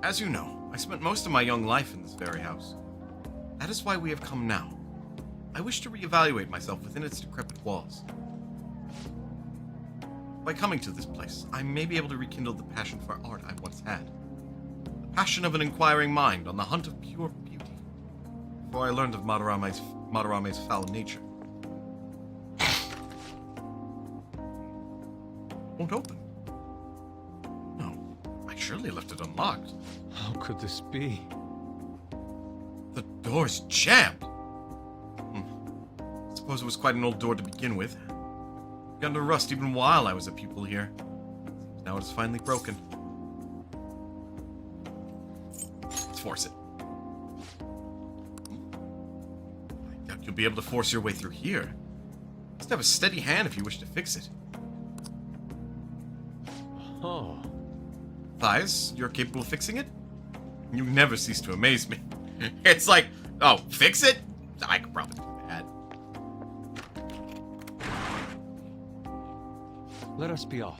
As you know, I spent most of my young life in this very house. That is why we have come now. I wish to reevaluate myself within its decrepit walls. By coming to this place, I may be able to rekindle the passion for art I once had. The passion of an inquiring mind on the hunt of pure beauty. Before I learned of Madarame's foul nature. Won't open. No, I surely left it unlocked. How could this be? The door's jammed. Suppose it was quite an old door to begin with. Begun to rust even while I was a pupil here. Now it is finally broken. Let's force it. I doubt you'll be able to force your way through here. Just have a steady hand if you wish to fix it. Oh. Mathias, you're capable of fixing it? You never cease to amaze me. It's like, oh, fix it? I could probably do that. Let us be off.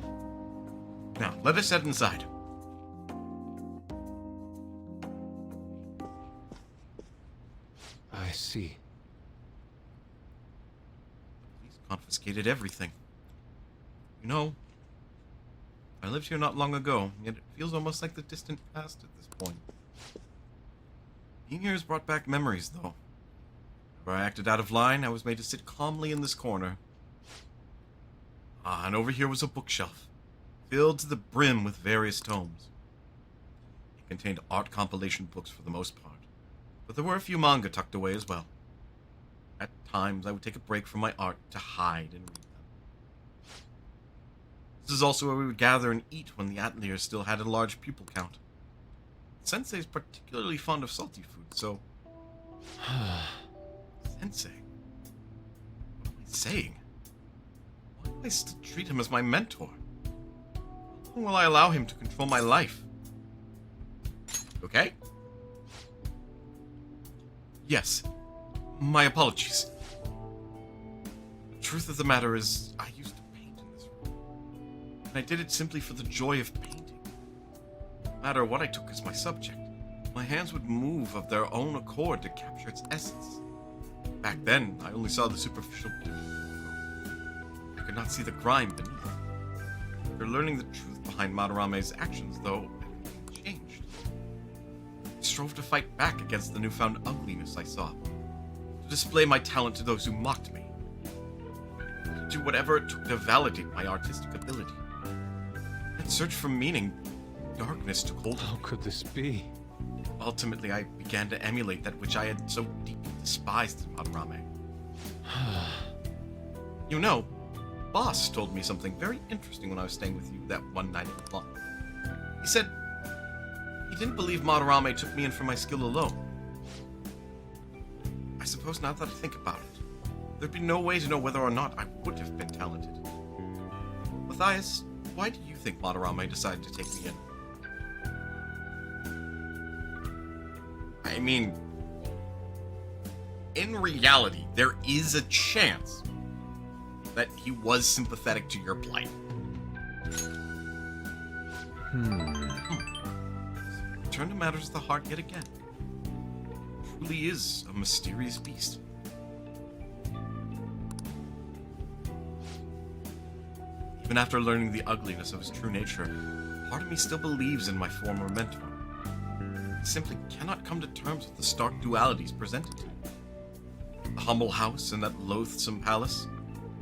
Now, let us head inside. I see. The police confiscated everything. You know, I lived here not long ago, yet it feels almost like the distant past at this point. Being here has brought back memories, though. Whenever I acted out of line, I was made to sit calmly in this corner. And over here was a bookshelf, filled to the brim with various tomes. It contained art compilation books for the most part, but there were a few manga tucked away as well. At times, I would take a break from my art to hide and read them. This is also where we would gather and eat when the Atlus still had a large pupil count. Sensei is particularly fond of salty food, so... Sensei? What am I saying? Why do I still treat him as my mentor? How long will I allow him to control my life? Okay? Yes. My apologies. The truth of the matter is, I used to paint in this room. And I did it simply for the joy of painting. No matter what I took as my subject, my hands would move of their own accord to capture its essence. Back then, I only saw the superficial beauty. I could not see the grime beneath. After learning the truth behind Madarame's actions, though, everything changed. I strove to fight back against the newfound ugliness I saw, to display my talent to those who mocked me, to do whatever it took to validate my artistic ability. In search for meaning, darkness took hold of me. How could this be? Ultimately, I began to emulate that which I had so deeply despised in Madarame. You know, Boss told me something very interesting when I was staying with you that one night at the club. He said he didn't believe Madarame took me in for my skill alone. I suppose now that I think about it, there'd be no way to know whether or not I would have been talented. Mathias, why do you think Madarame decided to take me in? I mean, in reality, there is a chance that he was sympathetic to your plight. Return to matters of the heart yet again. Truly is a mysterious beast. Even after learning the ugliness of his true nature, part of me still believes in my former mentor. I simply cannot come to terms with the stark dualities presented to me. The humble house and that loathsome palace.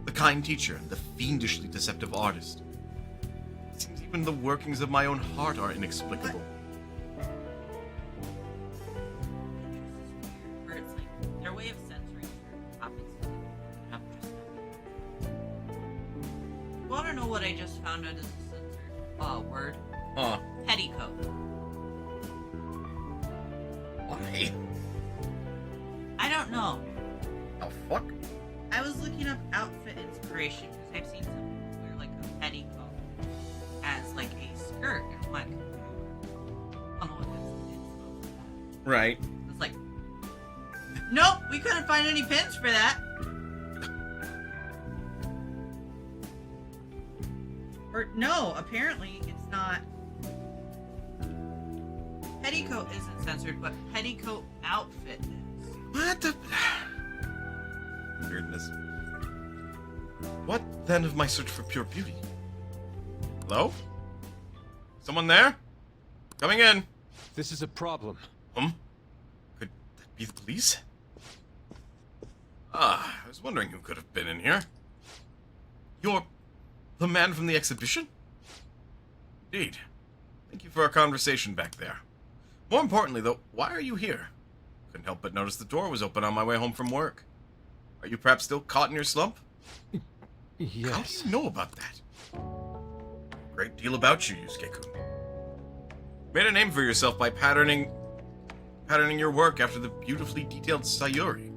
The kind teacher and the fiendishly deceptive artist. It seems even the workings of my own heart are inexplicable. Where it's like their way of censoring certain topics. You want to know what I just found out as a censored word? Huh. Petticoat. Why? I don't know. The fuck? I was looking up outfit inspiration because I've seen some people wear like a petticoat as like a skirt. And I'm like, I don't know what that's supposed to be. Right. It's like, nope, we couldn't find any pins for that. Or no, apparently it's not. Petticoat isn't censored, but petticoat outfit is. What the... Weirdness. What then of my search for pure beauty? Hello? Someone there? Coming in. This is a problem. Could that be the police? Ah, I was wondering who could have been in here. You're the man from the exhibition? Indeed. Thank you for our conversation back there. More importantly, though, why are you here? Couldn't help but notice the door was open on my way home from work. Are you perhaps still caught in your slump? Yes. How do you know about that? A great deal about you, Yusuke-kun. Made a name for yourself by patterning your work after the beautifully detailed Sayuri.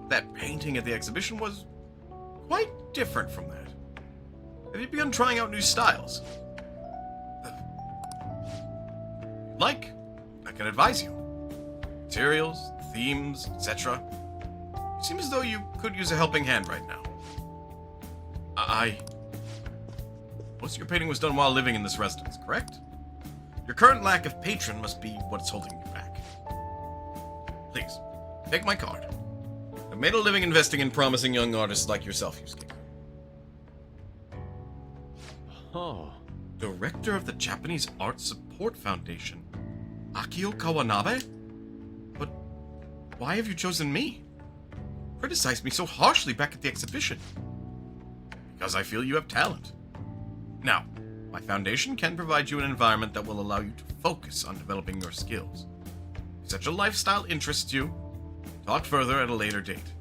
That painting at the exhibition was quite different from that. Have you begun trying out new styles? Like, I can advise you. Materials, themes, etc. You seem as though you could use a helping hand right now. Most of your painting was done while living in this residence, correct? Your current lack of patron must be what's holding you back. Please, take my card. I've made a living investing in promising young artists like yourself, Yusuke. Oh. Director of the Japanese Art Support Foundation, Akio Kawanabe? But why have you chosen me? Criticized me so harshly back at the exhibition. Because I feel you have talent. Now, my foundation can provide you an environment that will allow you to focus on developing your skills. If such a lifestyle interests you, we can talk further at a later date.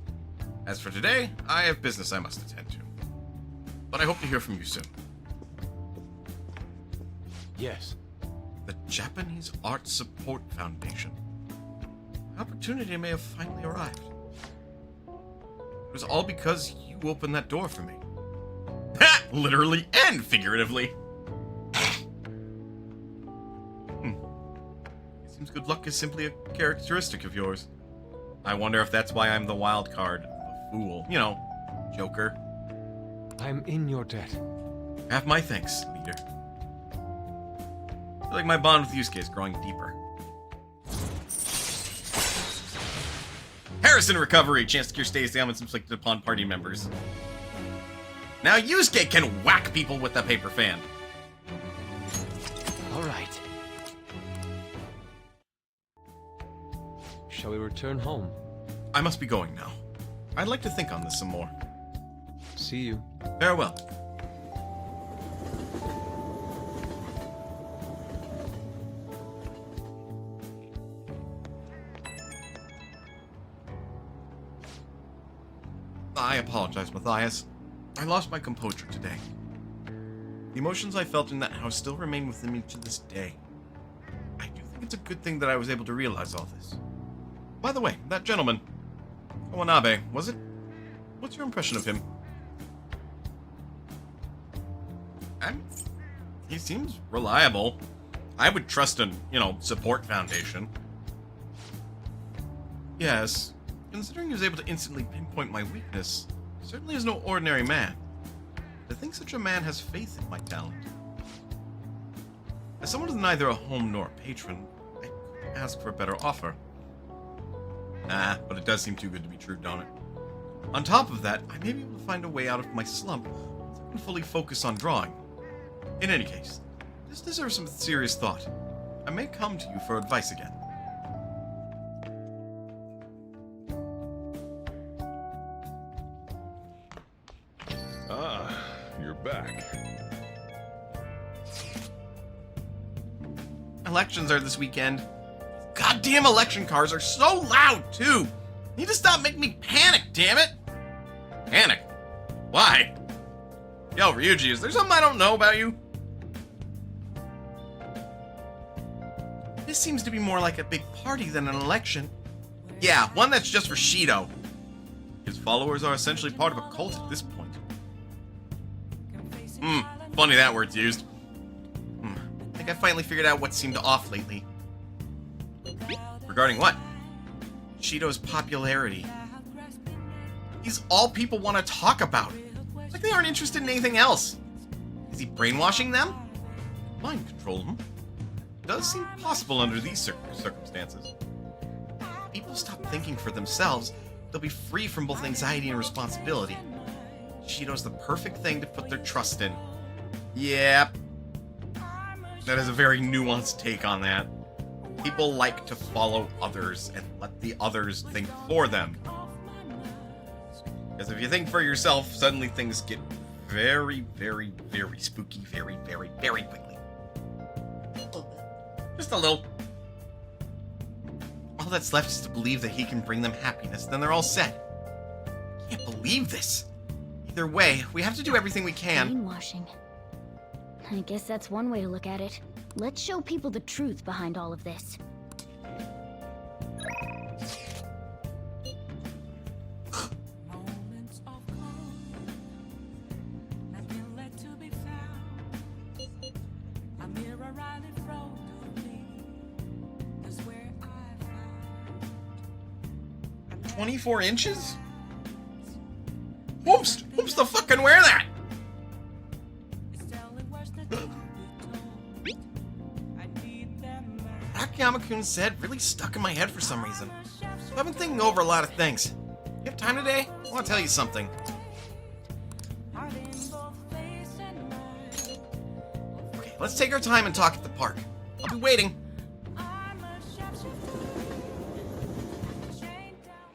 As for today, I have business I must attend to. But I hope to hear from you soon. Yes. The Japanese Art Support Foundation. An opportunity may have finally arrived. It was all because you opened that door for me. Ha! Literally and figuratively. It seems good luck is simply a characteristic of yours. I wonder if that's why I'm the wild card, the fool. You know, Joker. I'm in your debt. Have my thanks, leader. I feel like my bond with Yusuke is growing deeper. Harrison recovery. Chance to cure status ailments inflicted upon party members. Now Yusuke can whack people with the paper fan. All right. Shall we return home? I must be going now. I'd like to think on this some more. See you. Farewell. I apologize, Mathias. I lost my composure today. The emotions I felt in that house still remain within me to this day. I do think it's a good thing that I was able to realize all this. By the way, that gentleman, Kawanabe, was it? What's your impression of him? He seems reliable. I would trust an, support foundation. Yes, considering he was able to instantly pinpoint my weakness, he certainly is no ordinary man. To think such a man has faith in my talent. As someone who's neither a home nor a patron, I couldn't ask for a better offer. But it does seem too good to be true, don't it? On top of that, I may be able to find a way out of my slump so I can fully focus on drawing. In any case, this deserves some serious thought. I may come to you for advice again. Elections are this weekend. Goddamn election cars are so loud, too. Need to stop making me panic, damn it. Panic? Why? Yo, Ryuji, is there something I don't know about you? This seems to be more like a big party than an election. Yeah, one that's just for Shido. His followers are essentially part of a cult at this point. Funny that word's used. I think I finally figured out what seemed off lately. Regarding what? Shido's popularity. He's all people want to talk about. It's like they aren't interested in anything else. Is he brainwashing them? Mind control him? Does seem possible under these circumstances. If people stop thinking for themselves, they'll be free from both anxiety and responsibility. Shido's the perfect thing to put their trust in. Yep. That is a very nuanced take on that. People like to follow others and let the others think for them. Because if you think for yourself, suddenly things get very, very, very spooky very, very, very quickly. Just a little. All that's left is to believe that he can bring them happiness, then they're all set. I can't believe this. Either way, we have to do everything we can. Brainwashing. I guess that's one way to look at it. Let's show people the truth behind all of this. Moments of calm, nothing left to be found. A mirror right in front of me is where I found. 24 inches? Whoops! Whoops the fucking wear that? It's telling words that don't be told. I need them all. Akiyama-kun said really stuck in my head for some reason. So I've been thinking over a lot of things. You have time today? I want to tell you something. Heart in both face and mind. Okay, let's take our time and talk at the park. I'll be waiting. I'm a chef, chained down.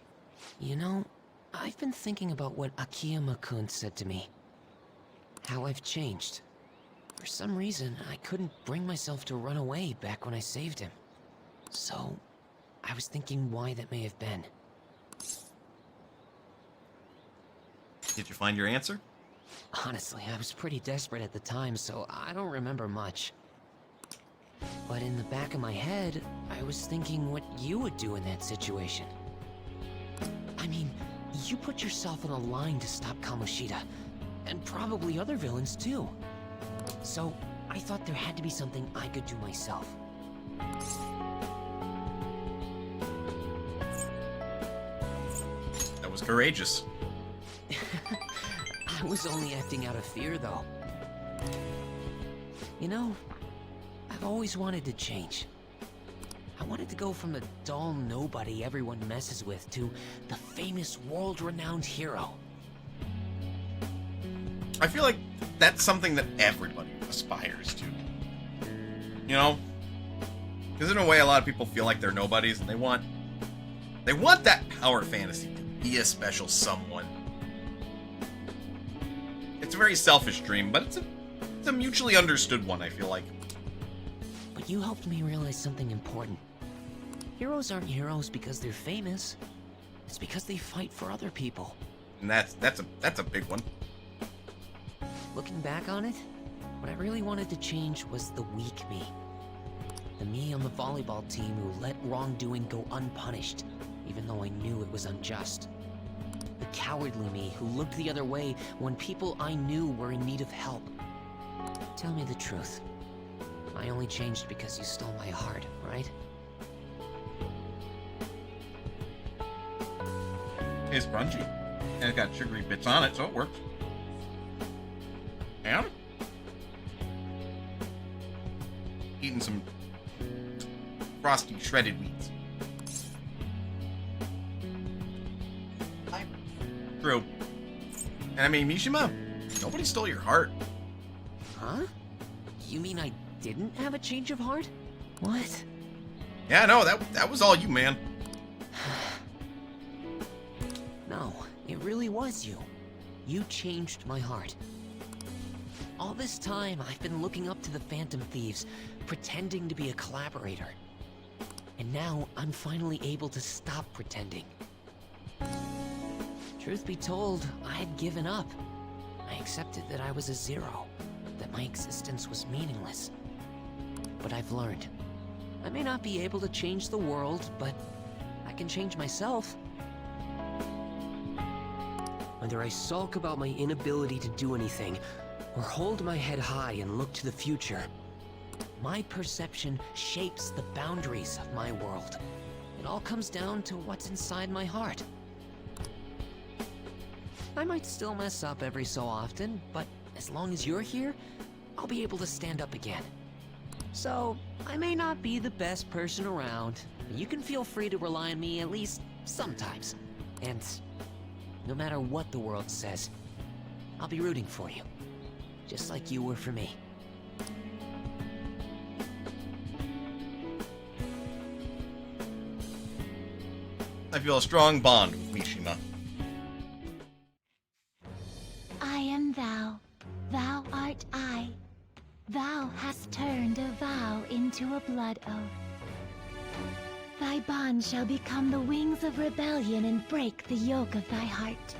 You know, I've been thinking about what Akiyama-kun said to me. How I've changed. For some reason, I couldn't bring myself to run away back when I saved him. So, I was thinking why that may have been. Did you find your answer? Honestly, I was pretty desperate at the time, so I don't remember much. But in the back of my head, I was thinking what you would do in that situation. I mean, you put yourself on a line to stop Kamoshida, and probably other villains too. So, I thought there had to be something I could do myself. That was courageous. I was only acting out of fear, though. You know, I've always wanted to change. I wanted to go from the dull nobody everyone messes with to the famous world-renowned hero. I feel like that's something that everybody aspires to. You know? Because in a way, a lot of people feel like they're nobodies, and they want that power fantasy to be a special someone. It's a very selfish dream, but it's a mutually understood one, I feel like. But you helped me realize something important. Heroes aren't heroes because they're famous. It's because they fight for other people. And that's a big one. Looking back on it, what I really wanted to change was the weak me. The me on the volleyball team who let wrongdoing go unpunished, even though I knew it was unjust. The cowardly me who looked the other way when people I knew were in need of help. Tell me the truth. I only changed because you stole my heart, right? It's spongy. And it's got sugary bits on it, so it works. And eating some frosty shredded wheats. True. And I mean, Mishima, nobody stole your heart. Huh? You mean I didn't have a change of heart? What? Yeah, no, that was all you, man. No, it really was you. You changed my heart. All this time, I've been looking up to the Phantom Thieves, pretending to be a collaborator. And now I'm finally able to stop pretending. Truth be told, I had given up. I accepted that I was a zero, that my existence was meaningless. But I've learned. I may not be able to change the world, but I can change myself. Whether I sulk about my inability to do anything, or hold my head high and look to the future, My perception shapes the boundaries of my world. It all comes down to what's inside my heart. I might still mess up every so often, but as long as you're here, I'll be able to stand up again. So, I may not be the best person around, but you can feel free to rely on me at least sometimes. And no matter what the world says, I'll be rooting for you. Just like you were for me. I feel a strong bond with Mishima. I am thou, thou art I. Thou hast turned a vow into a blood oath. Thy bond shall become the wings of rebellion and break the yoke of thy heart.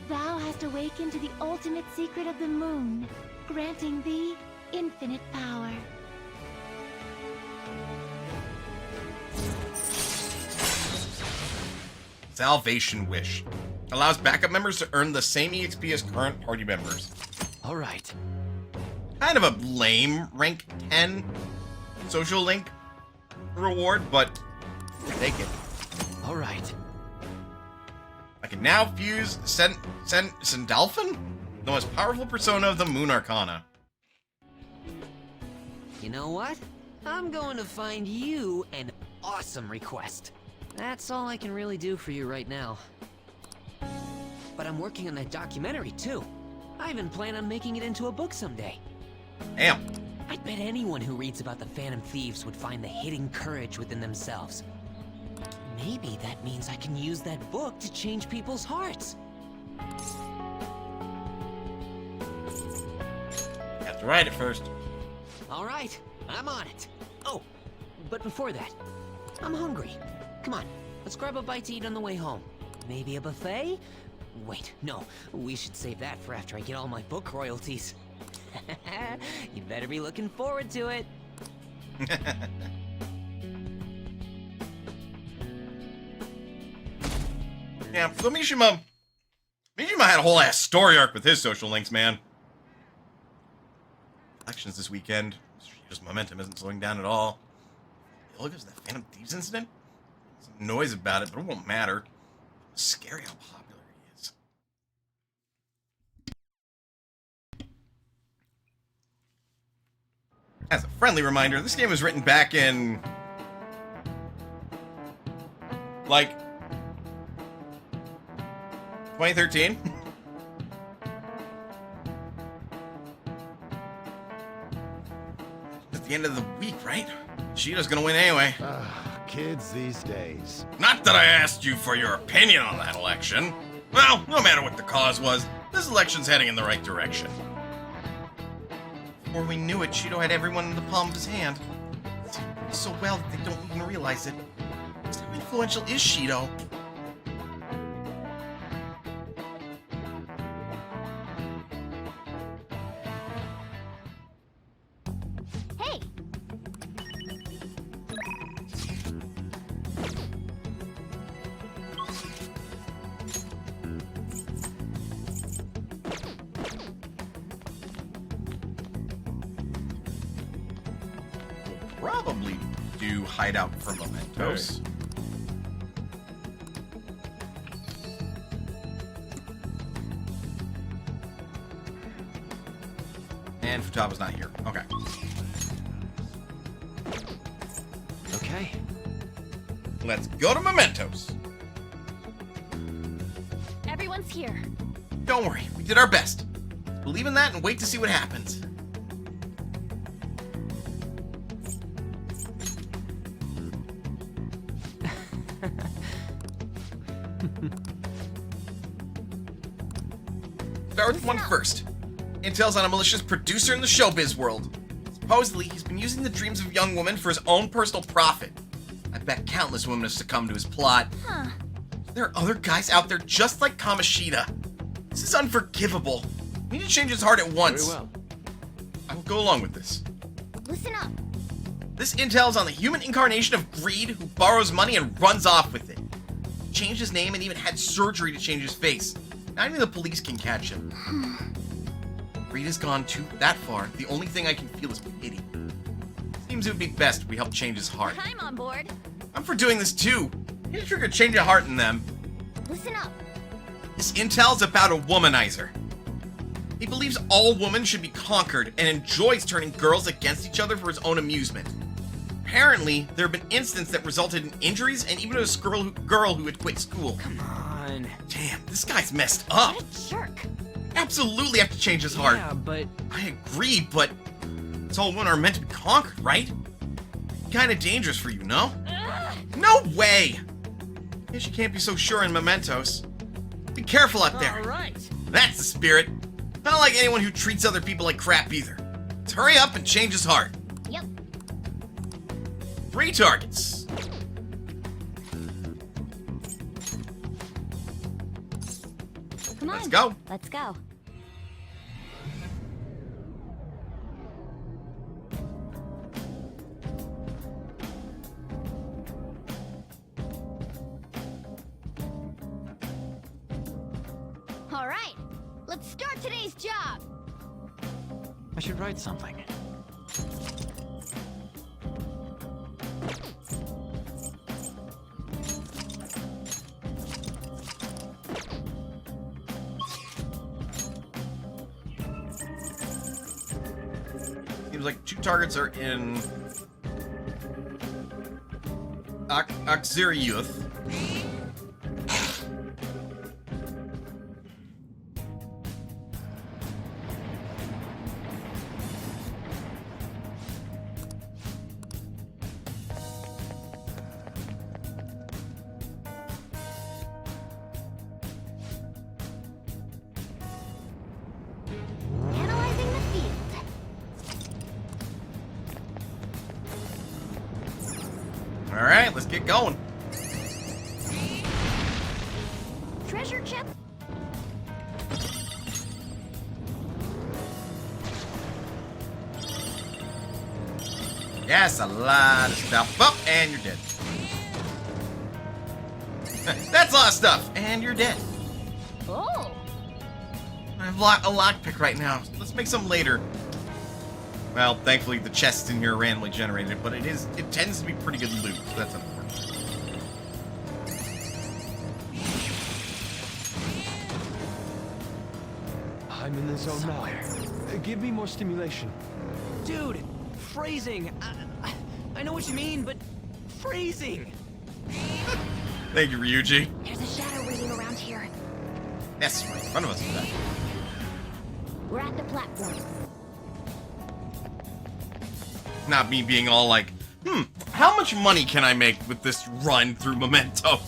Thou hast awakened to the ultimate secret of the moon, granting thee infinite power. Salvation Wish. Allows backup members to earn the same EXP as current party members. Alright. Kind of a lame rank 10 social link reward, but take it. Alright. I can now fuse Sandalphon, the most powerful persona of the Moon Arcana. You know what? I'm going to find you an awesome request. That's all I can really do for you right now. But I'm working on that documentary too. I even plan on making it into a book someday. Damn. I bet anyone who reads about the Phantom Thieves would find the hidden courage within themselves. Maybe that means I can use that book to change people's hearts. Have to write it first. All right, I'm on it. Oh, but before that, I'm hungry. Come on, let's grab a bite to eat on the way home. Maybe a buffet? Wait, no, we should save that for after I get all my book royalties. You better be looking forward to it. Yeah, so Mishima had a whole ass story arc with his social links, man. Elections this weekend. Just momentum isn't slowing down at all. Look at that Phantom Thieves incident. Some noise about it, but it won't matter. It's scary how popular he is. As a friendly reminder, this game was written back in like 2013. At the end of the week, right? Shido's gonna win anyway. Kids these days. Not that I asked you for your opinion on that election. Well, no matter what the cause was, this election's heading in the right direction. Before we knew it, Shido had everyone in the palm of his hand. So well that they don't even realize it. Just how influential is Shido? Hey! Probably do hideout for mementos. And Futaba's not here. Okay. Okay. Let's go to mementos. Everyone's here. Don't worry, we did our best. Believe in that and wait to see what happens. Start with one first. Intel's on a malicious producer in the showbiz world. It's Supposedly, he's been using the dreams of young women for his own personal profit. I bet countless women have succumbed to his plot. Huh. There are other guys out there just like Kamoshida. This is unforgivable. We need to change his heart at once. Very well. I will go along with this. Listen up. This intel is on the human incarnation of greed who borrows money and runs off with it. He changed his name and even had surgery to change his face. Not even the police can catch him. Greed has gone that far. The only thing I can feel is pity. Seems it would be best if we help change his heart. I'm on board. I'm for doing this too. You need to trigger a change of heart in them. Listen up. This intel's about a womanizer. He believes all women should be conquered and enjoys turning girls against each other for his own amusement. Apparently, there have been incidents that resulted in injuries and even a girl who had quit school. Come on. Damn, this guy's messed up. What a jerk. Absolutely have to change his heart. Yeah, but I agree, but it's all women are meant to be conquered, right? Kinda dangerous for you, no? No way! Guess you can't be so sure in mementos. Be careful out there. all right. That's the spirit. I don't like anyone who treats other people like crap either. Let's hurry up and change his heart. Yep. 3 targets. Come on. Let's go. Let's go. All right. Let's start today's job. I should write something. Seems like 2 targets are in Axiriuth. Analyzing the field. All right, let's get going. Treasure chest. Yes, a lot of stuff. Oh, and you're dead. That's a lot of stuff, and you're dead. Oh. I have a lockpick right now. Let's make some later. Well, thankfully the chests in here are randomly generated, but it tends to be pretty good loot, so that's unfortunate. I'm in the zone now. Give me more stimulation. Dude, phrasing. I know what you mean, but phrasing. Thank you, Ryuji. There's a shadow waiting around here. Yes, right in front of us. In fact. We're at the platform. Not me being all like, how much money can I make with this run through Memento?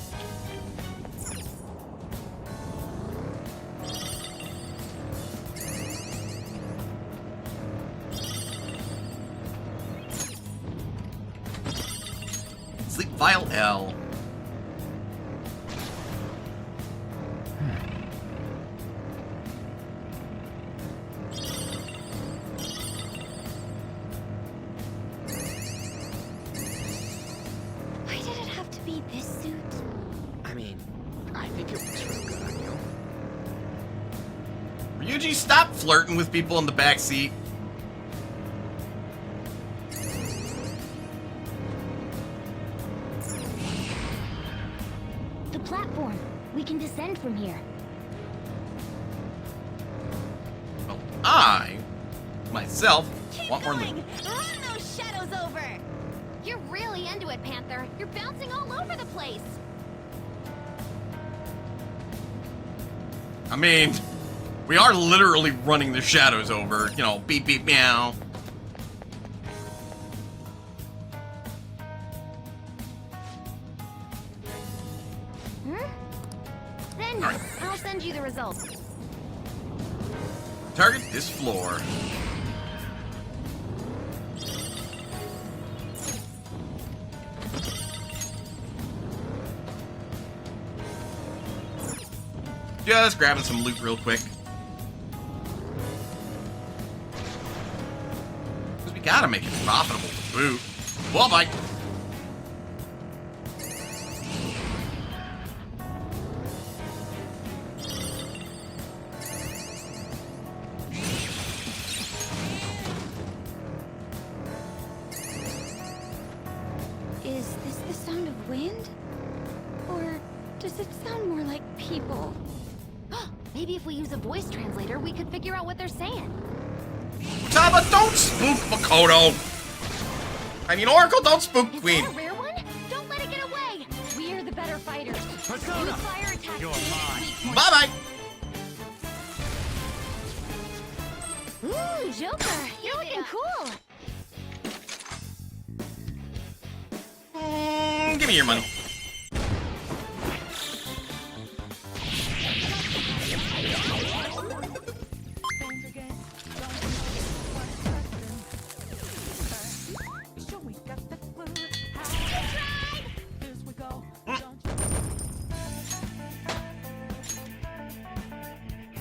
Sleep Vial L. Why did it have to be this suit? I mean, I think it looks real good on you. Ryuji, stop flirting with people in the back seat. The platform. We can descend from here. Well, I, myself, want more loot. Run those shadows over! You're really into it, Panther. You're bouncing all over the place. I mean, we are literally running the shadows over. You know, beep beep meow. Then Alright. I'll send you the results. Target this floor. Just grabbing some loot real quick. Because we gotta make it profitable to boot. Whoa, Mike. Is this the sound of wind? Or does it sound more like people? Maybe if we use a voice translator, we could figure out what they're saying. Taba, don't spook Makoto! I mean, Oracle, don't spook Queen! Is that a rare one? Don't let it get away! We're the better fighters. Persona! Use fire attack. You're mine. Bye-bye! Ooh, Joker, you're looking cool. Give me your money.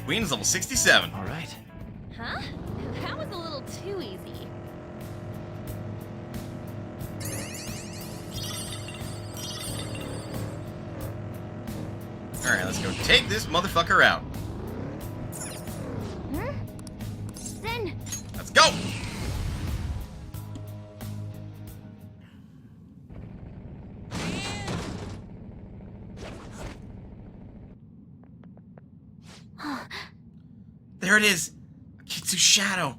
Queen's level 67. All right. Huh? That was a little too easy. Alright, let's go take this motherfucker out. Huh? Then Let's go! There it is! Akitsu's shadow.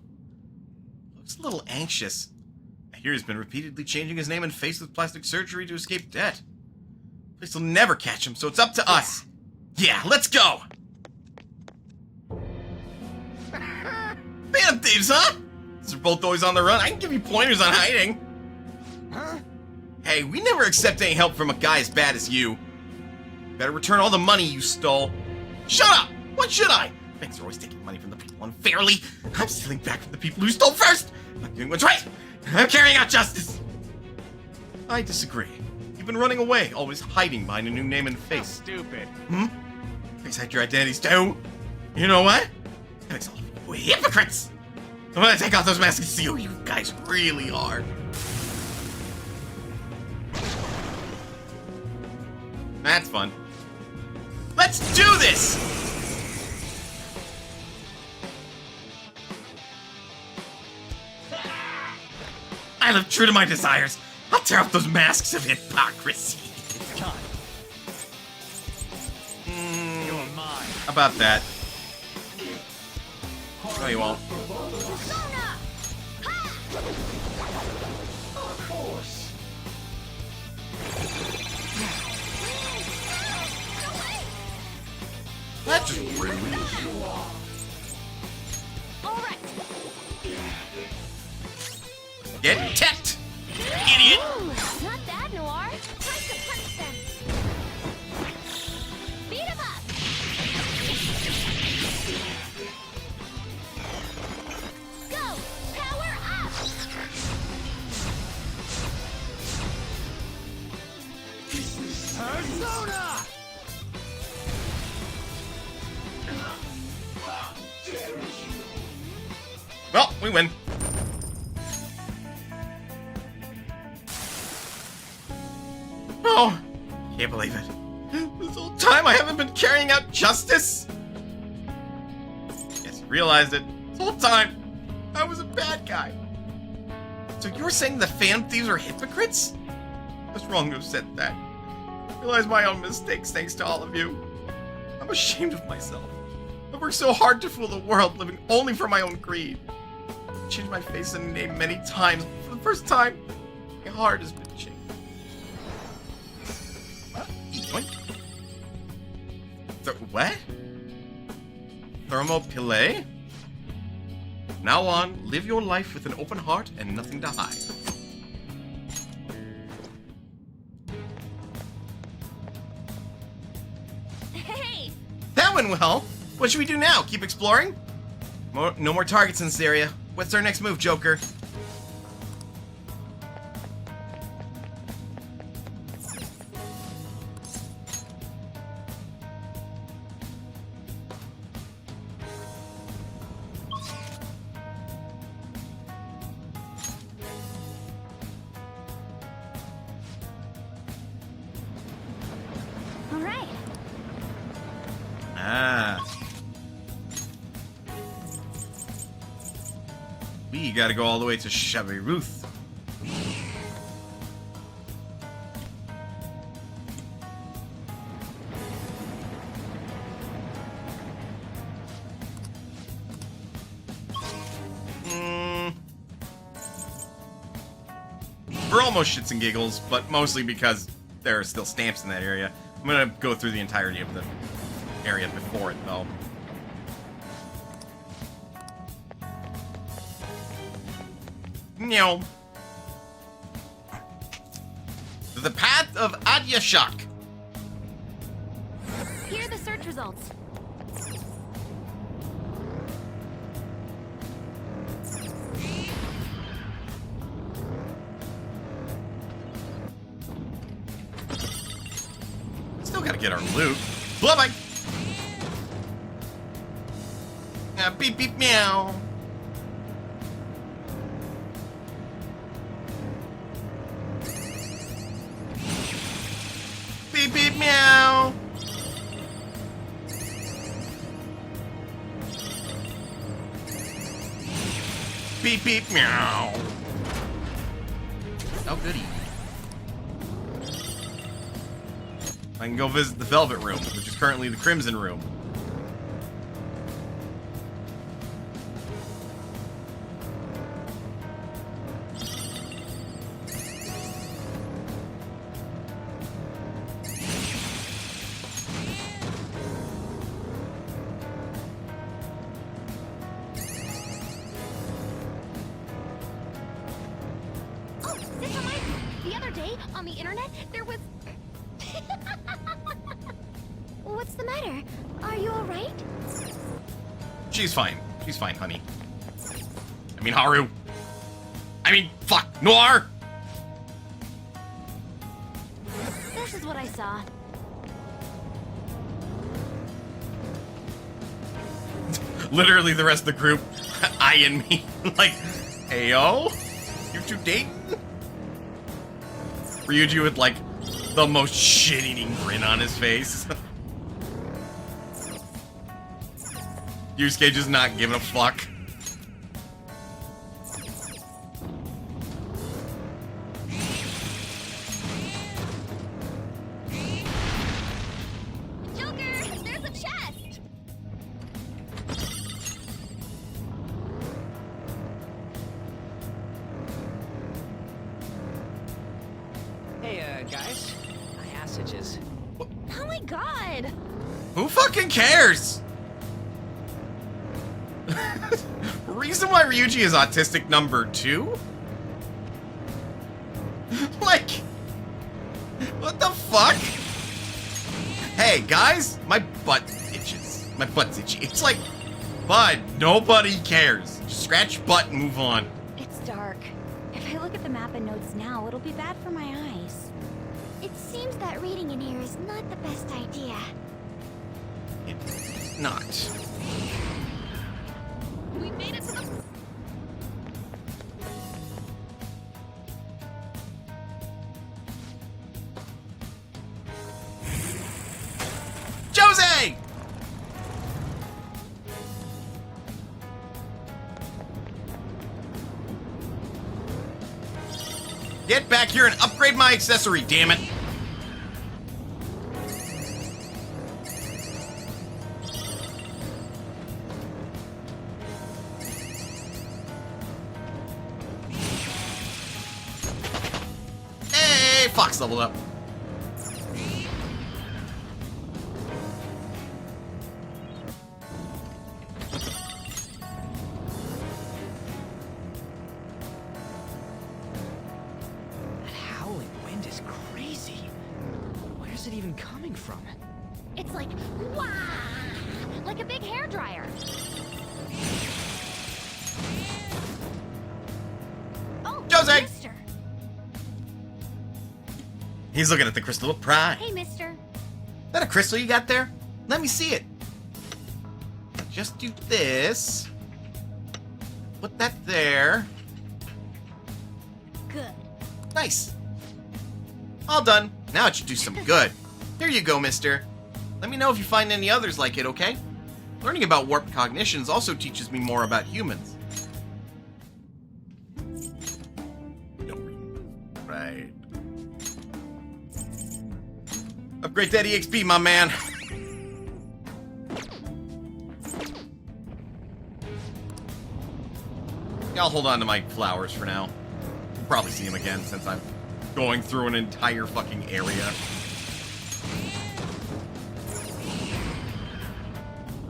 Looks a little anxious. I hear he's been repeatedly changing his name and face with plastic surgery to escape debt. Police will never catch him, so it's up to us. Yeah, let's go! Phantom thieves, huh? Since we're both always on the run, I can give you pointers on hiding. Huh? Hey, we never accept any help from a guy as bad as you. Better return all the money you stole. Shut up! What should I? Banks are always taking money from the people unfairly. I'm stealing back from the people who stole first. I'm doing what's right. I'm carrying out justice. I disagree. You've been running away, always hiding behind a new name and face. Stupid. Please hide your identities too. You know what? That makes all of you hypocrites. I'm gonna take off those masks and see who you guys really are. That's fun. Let's do this! I live true to my desires. I'll tear off those masks of hypocrisy. It's time. You're mine. How about that? No, you won't. That's just rude. all right. Get ticked, idiot! Ooh, not bad, Noir. Time to punch them. Beat 'em up. Go, power up. Persona! Well, we win. Oh, can't believe it. This whole time I haven't been carrying out justice. Yes, you realized it. This whole time, I was a bad guy. So you're saying the Phantom Thieves are hypocrites? I was wrong to have said that. I realize my own mistakes thanks to all of you. I'm ashamed of myself. I worked so hard to fool the world, living only for my own greed. I've changed my face and name many times, but for the first time, my heart has been changed. What? What? Thermopyle? Now on, live your life with an open heart and nothing to hide. Hey, That went well. What should we do now? Keep exploring? No more targets in this area. What's our next move, Joker? All right. Ah. We gotta go all the way to Chevy Ruth. For almost shits and giggles, but mostly because there are still stamps in that area. I'm gonna go through the entirety of the area before it, though. No. The Path of Adyashak. Here are the search results. Still gotta get our loot. Bye-bye. Beep beep meow. Beep beep meow. Beep beep meow. Oh goody. I can go visit the Velvet Room, which is currently the Crimson Room. Oh, this reminds me. The other day, on the internet, there was... What's the matter? Are you alright? She's fine. She's fine, honey. I mean, Haru. I mean, fuck, Noir! This is what I saw. Literally the rest of the group eyeing me like, hey, yo? You two dating? Ryuji with, like, the most shit-eating grin on his face. Yusuke just not giving a fuck. Joker, there's a chest! Hey, guys. My ass itches. Oh my god! Who fucking cares? Reason why Ryuji is autistic number 2? Like, what the fuck? Hey, guys, my butt itches. My butt's itchy. It's like, bud, nobody cares. Just scratch your butt and move on. It's dark. If I look at the map and notes now, it'll be bad for my eyes. It seems that reading in here is not the best idea. It's not. We made it to the... Jose! Get back here and upgrade my accessory, damn it. Hey, Fox leveled up. That howling wind is crazy. Where's it even coming from? It's like, wah! Like a big hairdryer. Oh, Jose! mister. He's looking at the crystal of pride. Hey, mister. Is that a crystal you got there? Let me see it. Just do this. Put that there. Good. Nice. All done. Now it should do some good. Here you go, mister. Let me know if you find any others like it, okay? Learning about warped cognitions also teaches me more about humans. Right. Upgrade that EXP, my man. I'll hold on to my flowers for now. We'll probably see him again since I'm going through an entire fucking area.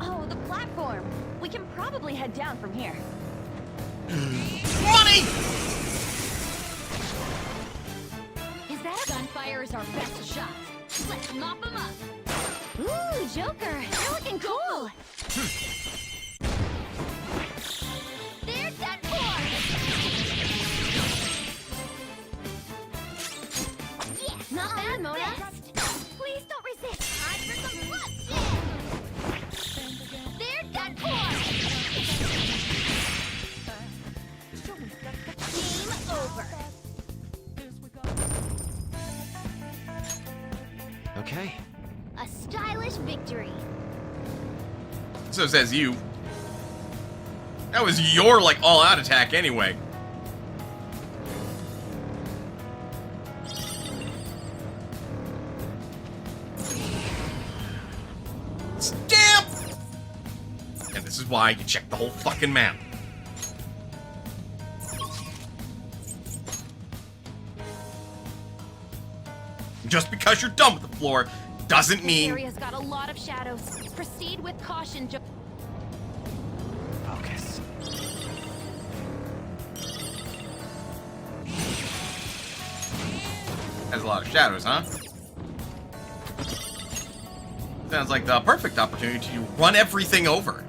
Oh, the platform. We can probably head down from here. Money! Is that gunfire is our best shot? Let's mop them up. Ooh, Joker, you're looking cool. They're done for. Yeah, not bad, Mona. Please don't resist. Time for some bloodshed. They're done for. Game over. Okay. A stylish victory. So says you. That was your, like, all-out attack anyway. Stamp! And this is why you check the whole fucking map. Just because you're done with the floor doesn't This mean... area's got a lot of shadows. Proceed with caution, Focus. Has a lot of shadows, huh? Sounds like the perfect opportunity to run everything over.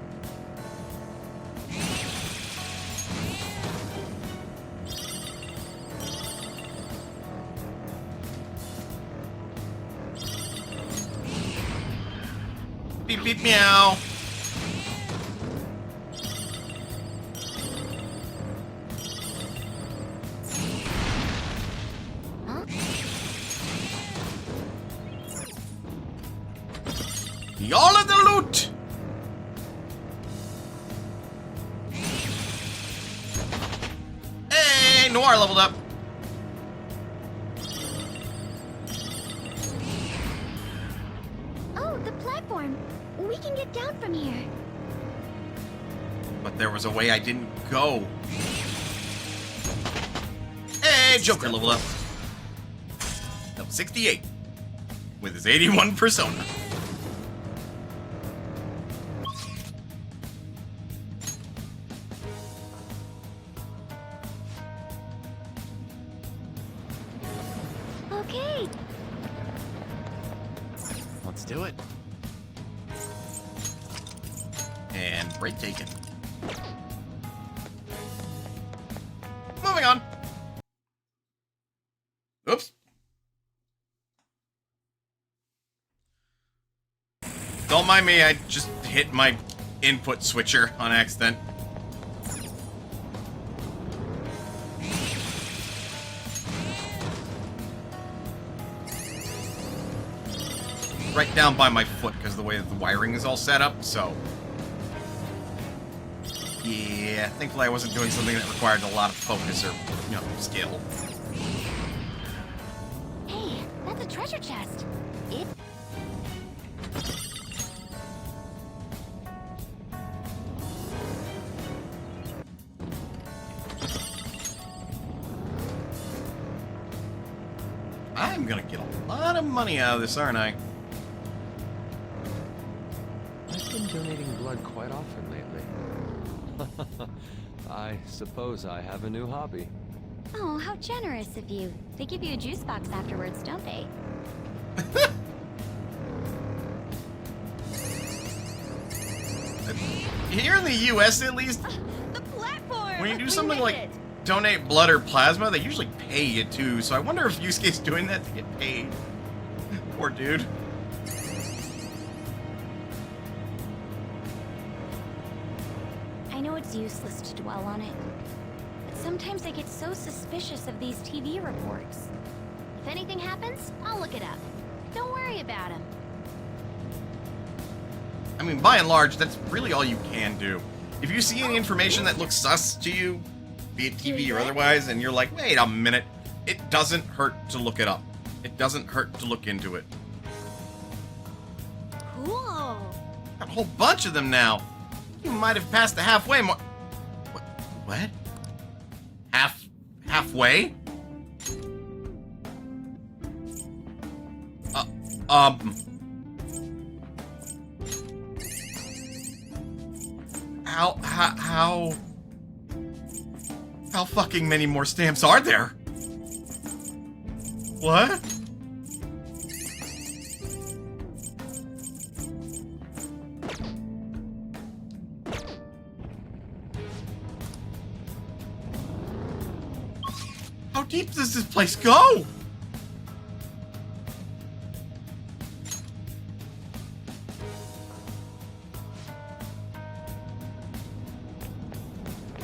Beep beep meow. Huh? All of the loot! Hey, Noir leveled up. Oh, the platform. We can get down from here. But there was a way I didn't go. Hey, Joker leveled up. Level 68. With his 81 persona. Okay. Let's do it. And break taken. Moving on. Oops. Don't mind me, I just hit my input switcher on accident. Right down by my foot because of the way that the wiring is all set up, so... Yeah, thankfully I wasn't doing something that required a lot of focus or, you know, skill. Hey, that's a treasure chest. It... I'm gonna get a lot of money out of this, aren't I? I've been donating blood quite often lately. I suppose I have a new hobby. Oh, how generous of you. They give you a juice box afterwards, don't they? Here in the US, at least, The platform! when you do We something made like it. donate blood or plasma, they usually pay you too. So I wonder if Yusuke's doing that to get paid. Poor dude. I know it's useless to dwell on it, but sometimes I get so suspicious of these TV reports. If anything happens, I'll look it up. Don't worry about him. I mean, by and large, that's really all you can do. If you see any information that looks sus to you, be it TV or otherwise, and you're like, wait a minute, it doesn't hurt to look it up. It doesn't hurt to look into it. Cool. Got a whole bunch of them now. You might have passed the halfway mark. What? Halfway? How fucking many more stamps are there? What? How deep does this place go?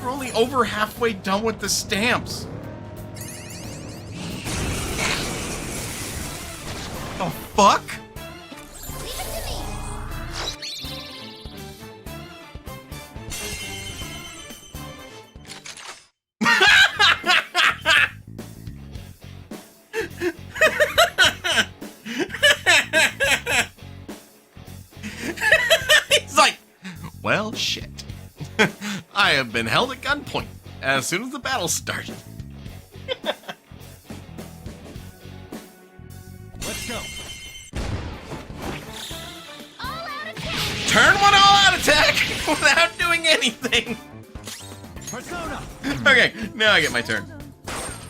We're only over halfway done with the stamps. The fuck? Leave it to me. He's like, well, shit. I have been held at gunpoint as soon as the battle started. Let's go. All out attack. Turn one all-out attack without doing anything. Persona. Okay, now I get my turn.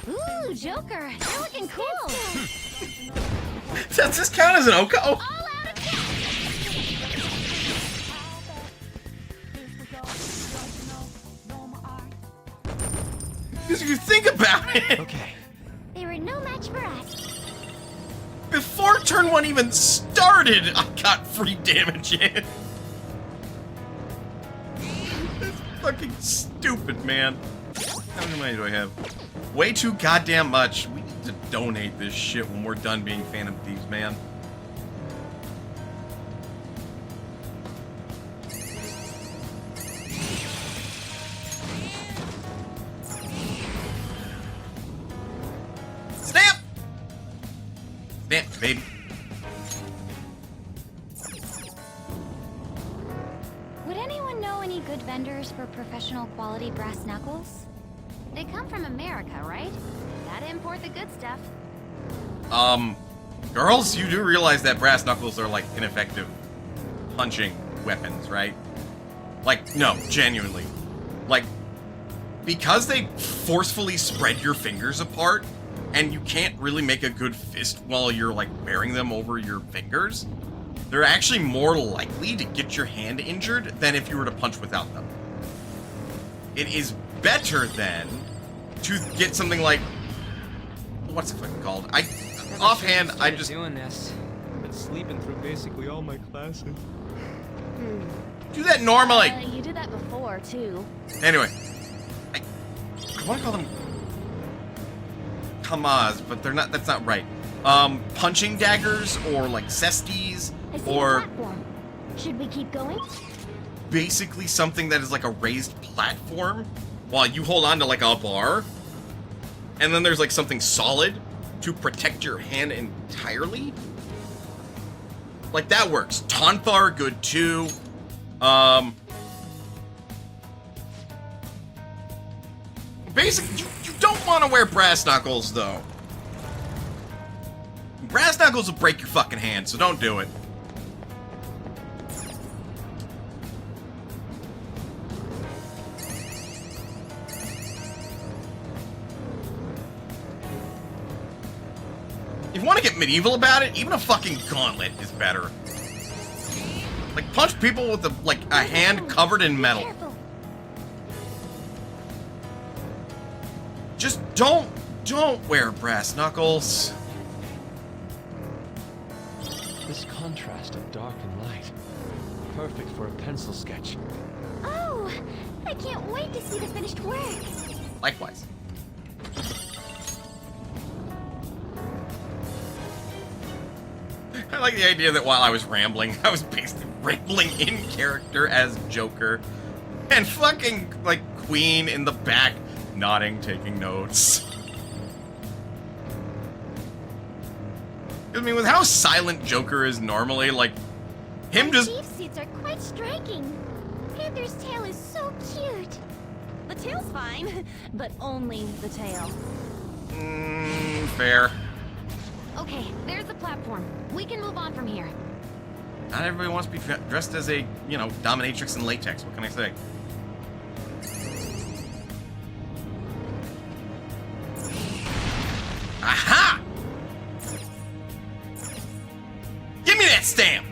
Ooh, Joker, you're looking cool. Does this count as an Oko? All out attack. Because if you think about it, Okay. They were no match for us. before turn one even started, I got free damage in. That's fucking stupid, man. How many money do I have? Way too goddamn much. We need to donate this shit when we're done being Phantom Thieves, man. Snap! Snap, baby. Would anyone know any good vendors for professional quality brass knuckles? They come from America, right? Gotta import the good stuff. Girls, you do realize that brass knuckles are like ineffective punching weapons, right? Like, no, genuinely. Like, because they forcefully spread your fingers apart, and you can't really make a good fist while you're like wearing them over your fingers, they're actually more likely to get your hand injured than if you were to punch without them. It is better then to get something like, what's it fucking called? Offhand, I just doing this. I've been sleeping through basically all my classes. do that normally. You did that before, too. Anyway, I want to call them kamas, but they're not. That's not right. Punching daggers or like cesties I see or a platform. Should we keep going? basically something that is like a raised platform while you hold on to like a bar, and then there's like something solid to protect your hand entirely. Like that works. Tonfa are good too. Basically, you don't want to wear brass knuckles though. Brass knuckles will break your fucking hand, so don't do it. If you want to get medieval about it, even a fucking gauntlet is better. Like, punch people with a hand covered in metal. Careful. Just don't wear brass knuckles. This contrast of dark and light. Perfect for a pencil sketch. Oh, I can't wait to see the finished work. Likewise. I like the idea that while I was rambling, I was basically rambling in character as Joker. And fucking, like, Queen in the back, nodding, taking notes. I mean, with how silent Joker is normally, like, him just... Chief suits are quite striking. Panther's tail is so cute. The tail's fine, but only the tail. Fair. Okay, there's the platform. We can move on from here. Not everybody wants to be dressed as a, you know, dominatrix in latex. What can I say? Aha! Give me that stamp!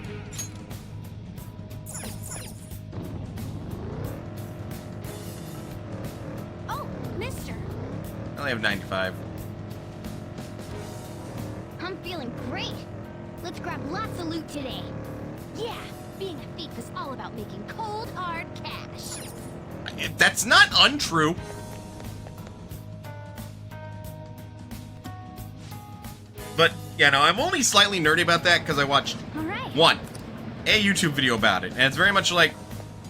Oh, mister. I only have 95. I'm feeling great. Let's grab lots of loot today. Yeah, being a thief is all about making cold, hard cash. That's not untrue. But, yeah, no, I'm only slightly nerdy about that because I watched, All right. one, a YouTube video about it. And it's very much like,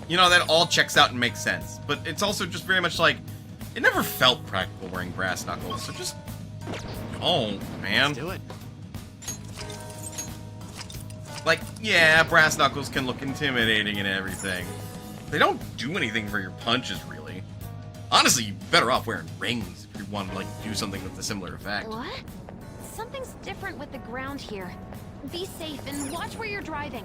you know, that all checks out and makes sense. But it's also just very much like, it never felt practical wearing brass knuckles. So just, oh, man. Do it. Like, yeah, brass knuckles can look intimidating and everything. They don't do anything for your punches, really. Honestly, you're better off wearing rings if you want to, like, do something with a similar effect. What? Something's different with the ground here. Be safe and watch where you're driving.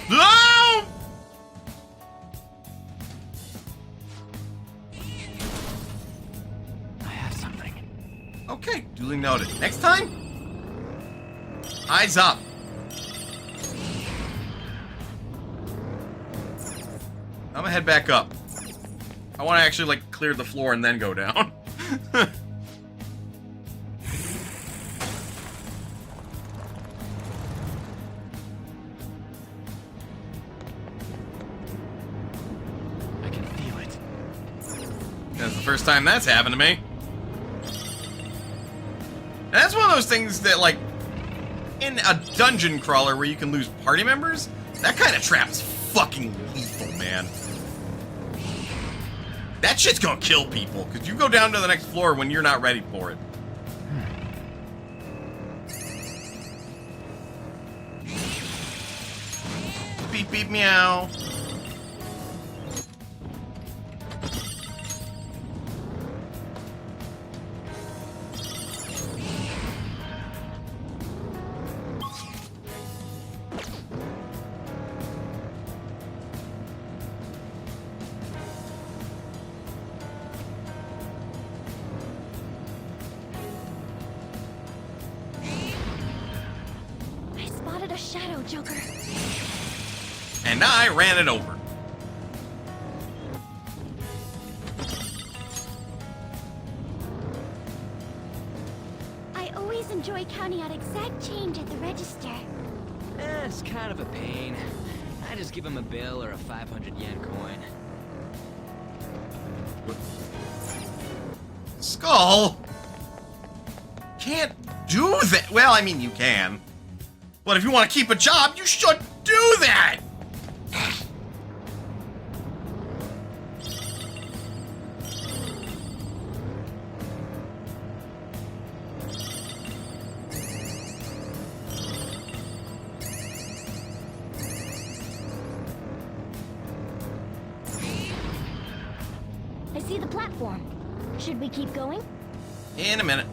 No! I have something. Okay, duly noted. Next time, eyes up. I'm gonna head back up. I want to actually, like, clear the floor and then go down. I can feel it. That's the first time that's happened to me. And that's one of those things that, like, in a dungeon crawler where you can lose party members, that kind of trap is fucking lethal, man. That shit's gonna kill people, because you go down to the next floor when you're not ready for it. Beep, beep, meow. I spotted a shadow, Joker. And I ran it over. I always enjoy counting out exact change at the register. It's kind of a pain. I just give him a bill or a 500 yen coin. Skull? Can't do that. Well, I mean, you can. But if you want to keep a job, you should do that! I see the platform. Should we keep going? In a minute.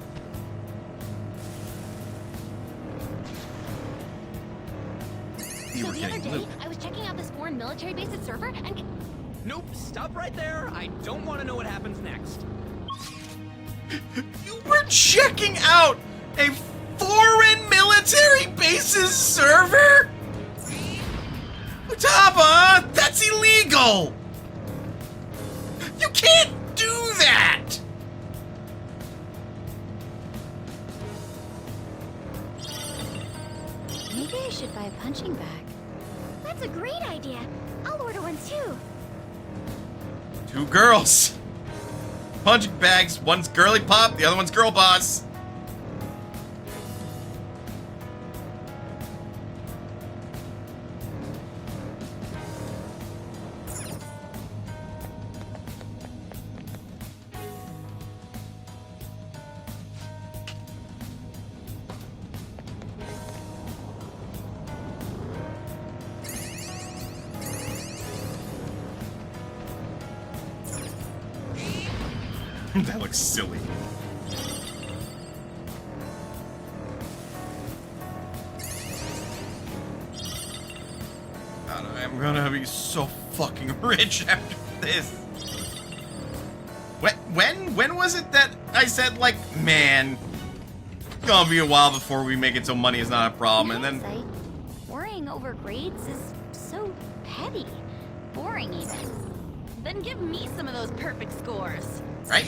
You So were the other getting day, loot. I was checking out this foreign military base at server and... Nope, stop right there. I don't want to know what happens next. You were checking out a foreign military base's server? Utaba, that's illegal! You can't do that! Maybe I should buy a punching bag. That's a great idea. I'll order one too. Two girls. Punching bags. One's girly pop, the other one's girl boss. That looks silly. God, I'm gonna be so fucking rich after this. When was it that I said, like, man, it's gonna be a while before we make it so money is not a problem, and then... Hindsight, worrying over grades is so petty. Boring, even. Then give me some of those perfect scores. Right?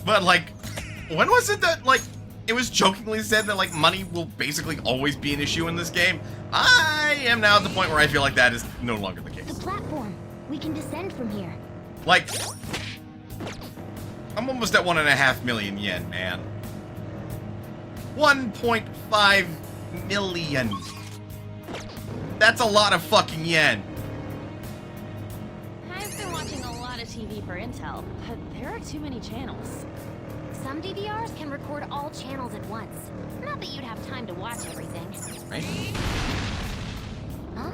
But, like, when was it that, like, it was jokingly said that, like, money will basically always be an issue in this game? I am now at the point where I feel like that is no longer the case. The platform. We can descend from here. Like, I'm almost at 1.5 million yen, man. 1.5 million. That's a lot of fucking yen. I've been watching a lot of TV for intel, but there are too many channels. Some DVRs can record all channels at once. Not that you'd have time to watch everything. Right? Huh?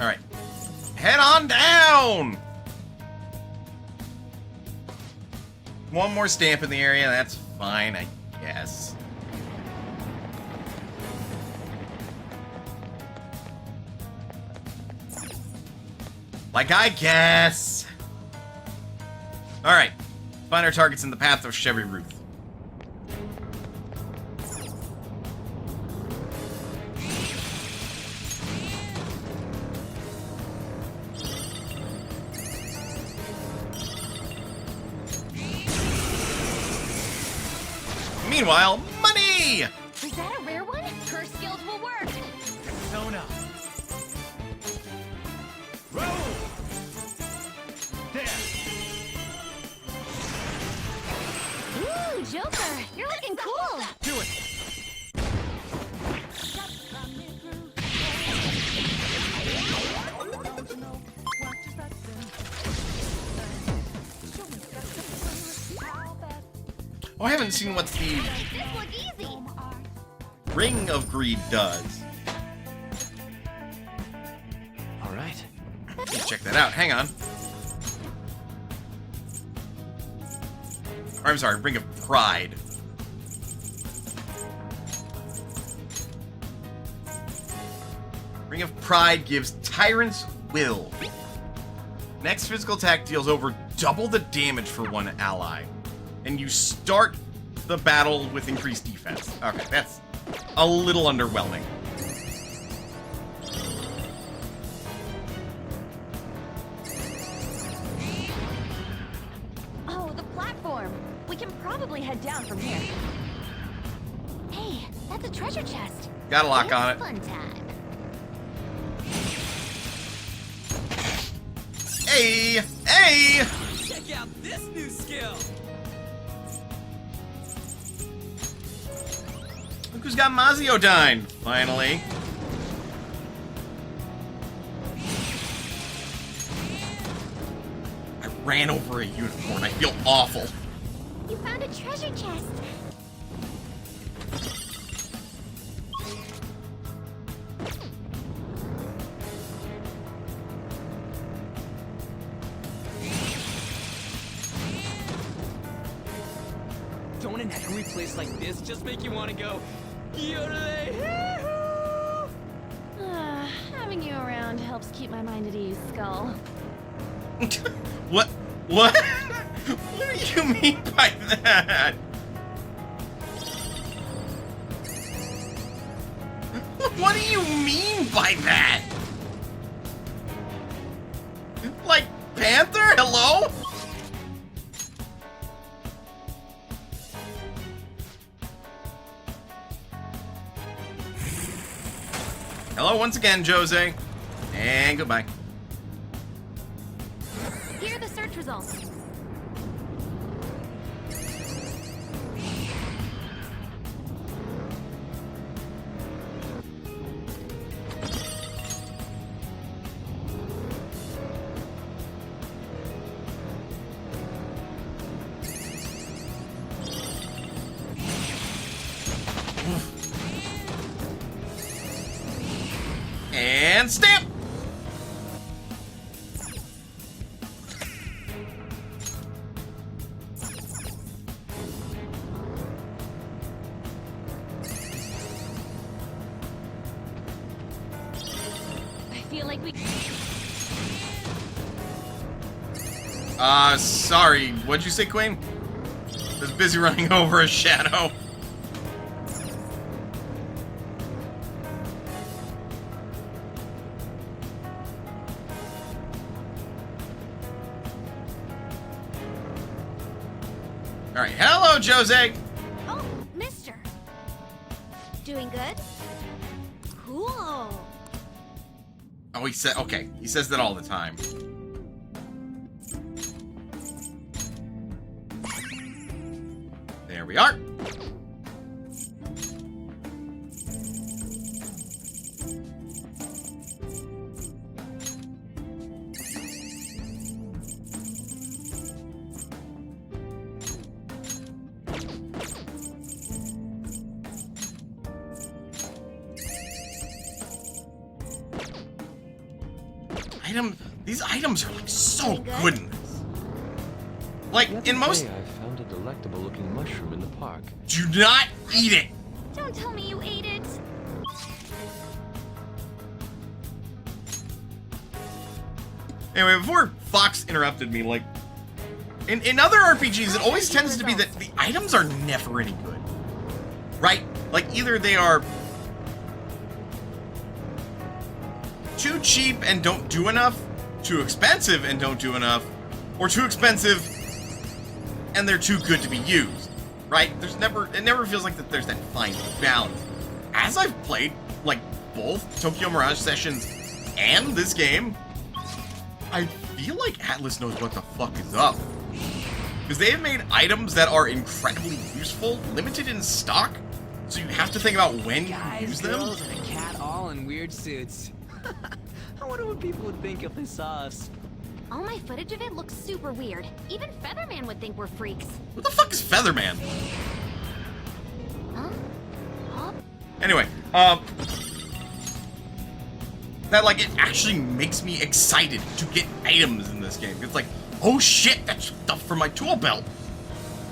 Alright. Head on down! One more stamp in the area, that's fine, I guess. Like, I guess. Alright. Find our targets in the path of Chevy Ruth. Meanwhile, money! Is that a rare one? Her skills will work. Persona. Roll. There. Ooh, Joker, you're looking cool. Do it. Oh, I haven't seen what the This look easy. Ring of Greed does. All right. Let's check that out. Hang on. Or, I'm sorry, Ring of Pride. Ring of Pride gives Tyrant's Will. Next physical attack deals over double the damage for one ally. And you start the battle with increased defense. Okay, that's a little underwhelming. Oh, the platform. We can probably head down from here. Hey, that's a treasure chest. Got a lock on it. Fun time. Hey! Hey! Check out this new skill! Look who's got Maziodyne, finally. I ran over a unicorn. I feel awful. You found a treasure chest. Don't an echoey place like this just make you want to go yodelay? Having you around helps keep my mind at ease, Skull. What? What? What do you mean by that? What do you mean by that? Like Panther? Hello? Hello once again, Jose. And goodbye. Here are the search results. And stamp! I feel like we... Sorry. What'd you say, Queen? I was busy running over a shadow. Alright, hello, Jose! Oh, mister. Doing good? Cool. Oh, he said, okay. He says that all the time. There we are. These items are like so good in this. Like The other in most, day, I found a delectable-looking mushroom in the park. do not eat it. Don't tell me you ate it. Anyway, before Fox interrupted me, like in other RPGs, it always tends to be that the items are never any good, right? Like either they are too cheap and don't do enough, too expensive and don't do enough, or too expensive and they're too good to be used, right? It never feels like that there's that fine balance. As I've played, like, both Tokyo Mirage Sessions and this game, I feel like Atlus knows what the fuck is up. Because they have made items that are incredibly useful, limited in stock, so you have to think about when you use them. Girls, and a cat all in weird suits. I wonder what people would think if they saw us. All my footage of it looks super weird. Even Featherman would think we're freaks. What the fuck is Featherman? Huh? Huh? Anyway, that, like, it actually makes me excited to get items in this game. It's like, oh shit, that's stuff for my tool belt.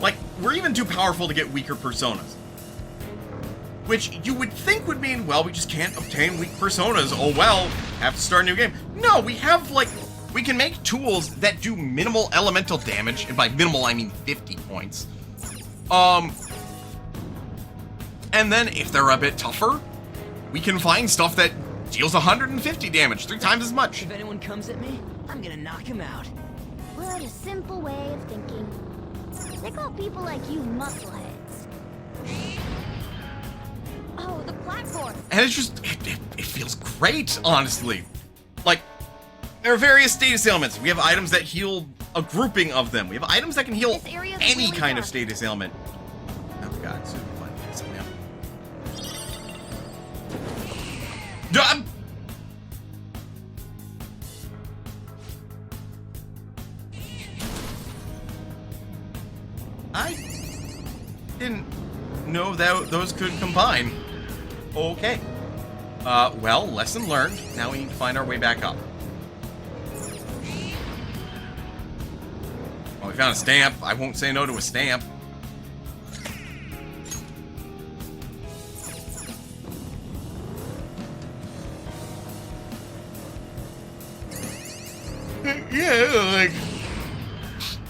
Like, we're even too powerful to get weaker personas. Which you would think would mean, well, we just can't obtain weak personas. Oh well, have to start a new game. No, we have, like, we can make tools that do minimal elemental damage, and by minimal I mean 50 points. And then if they're a bit tougher, we can find stuff that deals 150 damage, 3 times as much. If anyone comes at me, I'm gonna knock him out. What a simple way of thinking. They call people like you muscleheads. Oh, the platform. And it's just, it feels great, honestly. Like, there are various status ailments. We have items that heal a grouping of them. We have items that can heal any really kind of dark. status ailment. Oh god, it's super fun. Done! I didn't know that those could combine. Okay. Well, lesson learned. Now we need to find our way back up. Well, we found a stamp. I won't say no to a stamp. Yeah, like...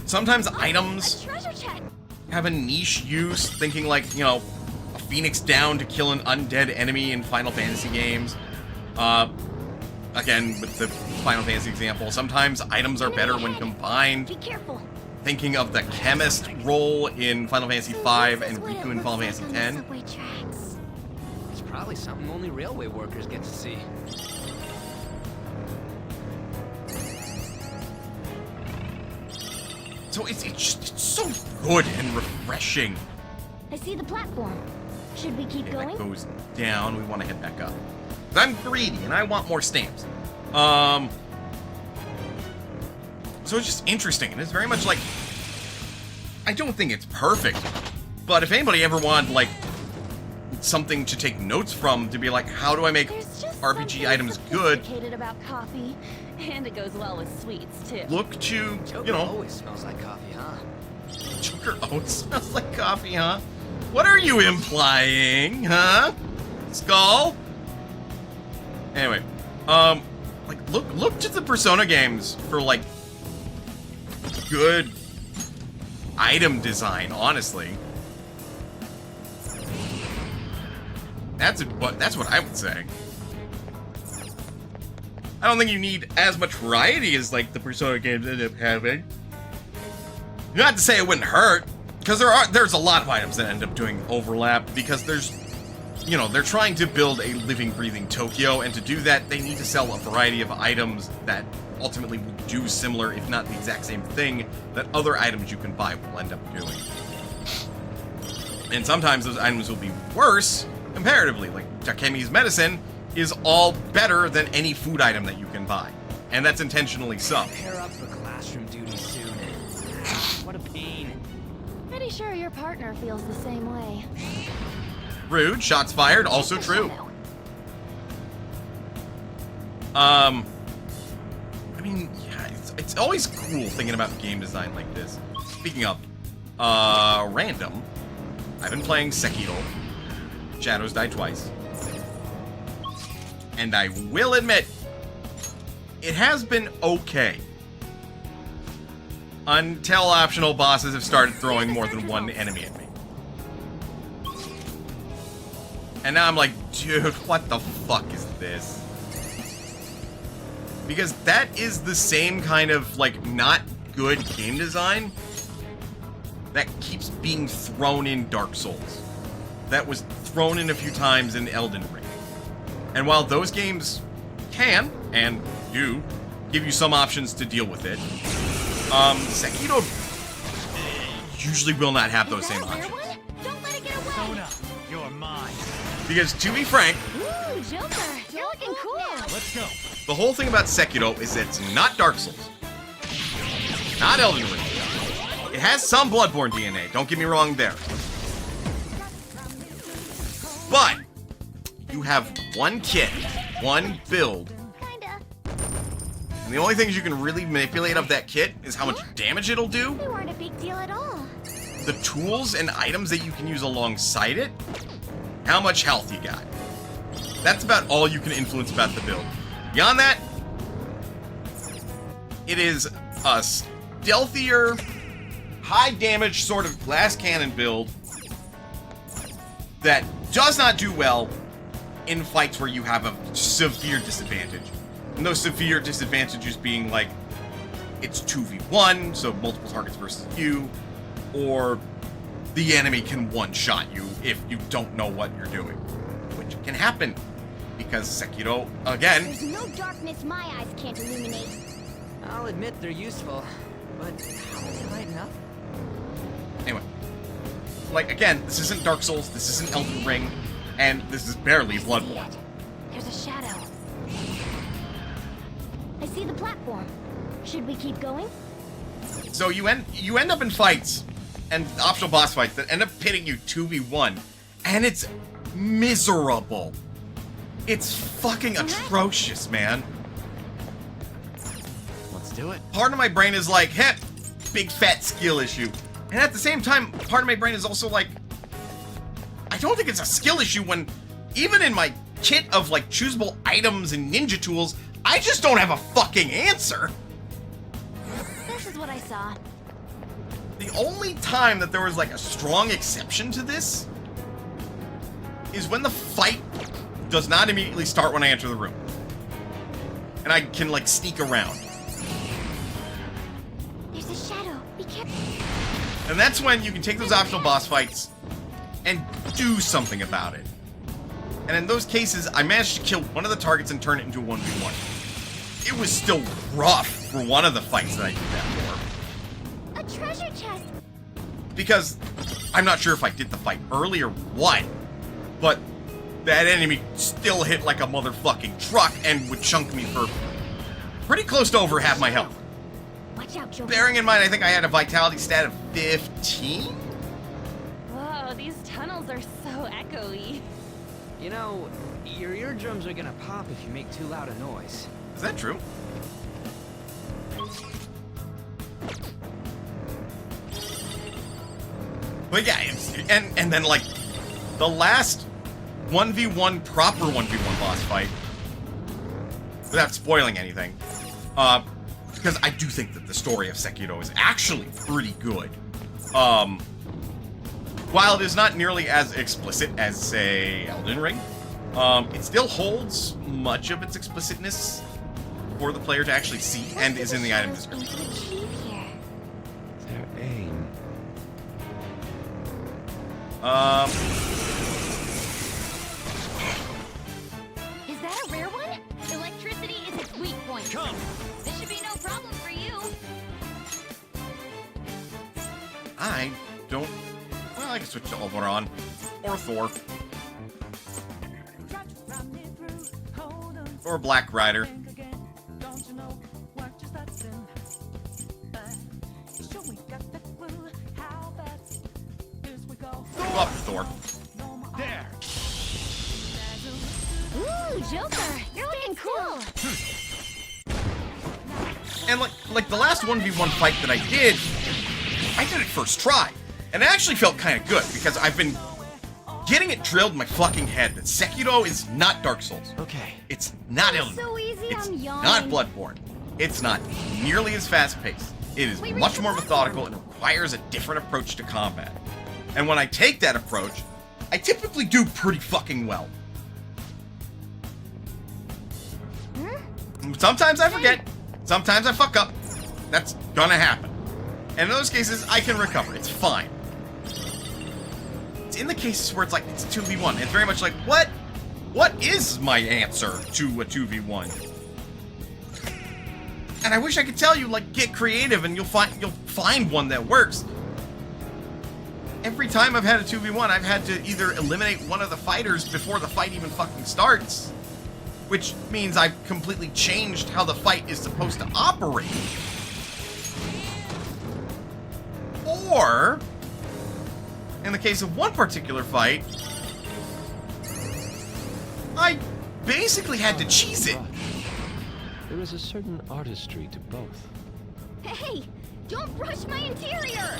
Sometimes items Treasure chest. have a niche use, thinking like, you know, a phoenix down to kill an undead enemy in Final Fantasy games. Again, with the Final Fantasy example, sometimes items are better when combined. Be careful. Thinking of the chemist role in Final Fantasy V and Riku in Final Fantasy X. Probably something only railway workers get to see. So it's so good and refreshing. I see the platform. Should we keep Okay, going? that goes down. We want to head back up. 'Cause I'm greedy and I want more stamps. So it's just interesting, and it's very much like, I don't think it's perfect, but if anybody ever wanted like something to take notes from, to be like, how do I make There's just RPG something items good? sophisticated about coffee, and it goes well with sweets too. Look to, Joker you know, always smells like coffee, huh? Joker oats smells like coffee, huh? What are you implying, huh? Skull? Anyway, like look to the Persona games for like good item design, honestly. That's what I would say. I don't think you need as much variety as like the Persona games end up having. Not to say it wouldn't hurt, because there's a lot of items that end up doing overlap, because there's, you know, they're trying to build a living, breathing Tokyo, and to do that, they need to sell a variety of items that ultimately will do similar, if not the exact same thing, that other items you can buy will end up doing. And sometimes those items will be worse, comparatively, like Takemi's medicine is all better than any food item that you can buy. And that's intentionally so. Pair up for classroom duty soon. What a pain. Pretty sure your partner feels the same way. Rude, shots fired, also Just a true. shadow. I mean, yeah, it's always cool thinking about game design like this. Speaking of, random, I've been playing Sekiro. Shadows Die Twice. And I will admit, it has been okay. Until optional bosses have started throwing more than one enemy at me. And now I'm like, dude, what the fuck is this? Because that is the same kind of, like, not good game design that keeps being thrown in Dark Souls. That was thrown in a few times in Elden Ring. And while those games can, and do, give you some options to deal with it, Sekiro usually will not have those same options. Don't let it get away. Persona, you're mine. Because, to be frank, Ooh, Joker, you're looking cool. Let's go. the whole thing about Sekiro is that it's not Dark Souls. Not Elden Ring. It has some Bloodborne DNA, don't get me wrong there. But, you have one kit, one build, Kinda. and the only things you can really manipulate of that kit is how much damage it'll do, They weren't a big deal at all. the tools and items that you can use alongside it, how much health you got. That's about all you can influence about the build. Beyond that, it is a stealthier, high damage sort of glass cannon build that does not do well in fights where you have a severe disadvantage. And those severe disadvantages being like, it's 2v1, so multiple targets versus you, or the enemy can one-shot you if you don't know what you're doing. Which can happen, because Sekiro, again, There's no darkness my eyes can't illuminate. I'll admit they're useful, but how will they lighten up? anyway. Like, again, this isn't Dark Souls, this isn't Elden Ring, and this is barely Bloodborne. There's a shadow. I see the platform. Should we keep going? So you end up in fights, and optional boss fights that end up pitting you 2v1, and it's miserable. It's fucking atrocious, man. Let's do it. Part of my brain is like, heh, big fat skill issue. And at the same time, part of my brain is also like, I don't think it's a skill issue when, even in my kit of like choosable items and ninja tools, I just don't have a fucking answer. This is what I saw. The only time that there was like a strong exception to this is when the fight does not immediately start when I enter the room. And I can like sneak around. There's a shadow. Be careful. And that's when you can take those optional boss fights and do something about it. And in those cases, I managed to kill one of the targets and turn it into a 1v1. It was still rough for one of the fights that I did that for. A treasure chest. Because I'm not sure if I did the fight early or what, but that enemy still hit like a motherfucking truck and would chunk me for pretty close to over half my health. Watch out, Joker. Bearing in mind, I think I had a vitality stat of 15? Whoa, these tunnels are so echoey. You know, your eardrums are gonna pop if you make too loud a noise. Is that true? But yeah, and then like the last 1v1 proper 1v1 boss fight, without spoiling anything, because I do think that the story of Sekiro is actually pretty good. While it is not nearly as explicit as, say, Elden Ring, it still holds much of its explicitness for the player to actually see and is in the item description. Their aim. Is that a rare one? Electricity is its weak point. Come. This should be no problem for you. I don't... Well, I can switch to Oberon. Or Thor. Or Black Rider. Go up, Thor. There. Ooh, Joker, you're looking cool. And like the last 1v1 fight that I did it first try. And it actually felt kind of good, because I've been getting it drilled in my fucking head that Sekiro is not Dark Souls. Okay. It's not Elden So Ring. easy, It's I'm yawning. not Bloodborne. It's not nearly as fast-paced. It is Wait, much read more the methodical and requires a different approach to combat. And when I take that approach, I typically do pretty fucking well. Sometimes I forget. Sometimes I fuck up. That's gonna happen. And in those cases, I can recover. It's fine. It's in the cases where it's like, it's 2v1. It's very much like, what is my answer to a 2v1? And I wish I could tell you, like, get creative and you'll find one that works. Every time I've had a 2v1, I've had to either eliminate one of the fighters before the fight even fucking starts, which means I've completely changed how the fight is supposed to operate. Or, in the case of one particular fight, I basically had to cheese it. There is a certain artistry to both. Hey, don't brush my interior.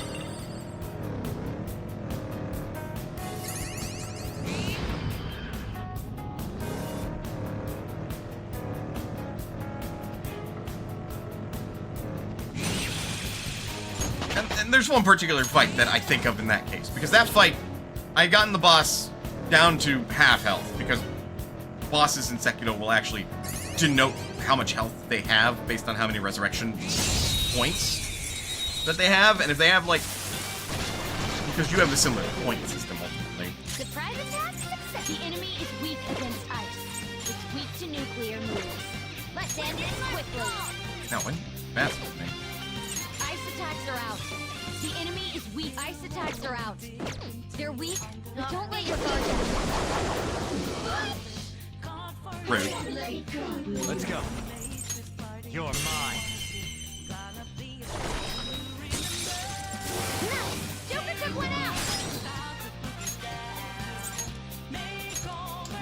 And there's one particular fight that I think of in that case, because that fight, I had gotten the boss down to half health, because bosses in Sekiro will actually denote how much health they have based on how many resurrection points that they have, and if they have, like, because you have a similar point system ultimately. Surprise attack success. The enemy is weak against ice. It's weak to nuclear moves. Let's end it quickly. Now, when fast with me. Ice attacks are out. The enemy is weak. Ice attacks are out. They're weak, but don't let your guard down. Rude. Let's go. You're mine. Nice! Joker took one out!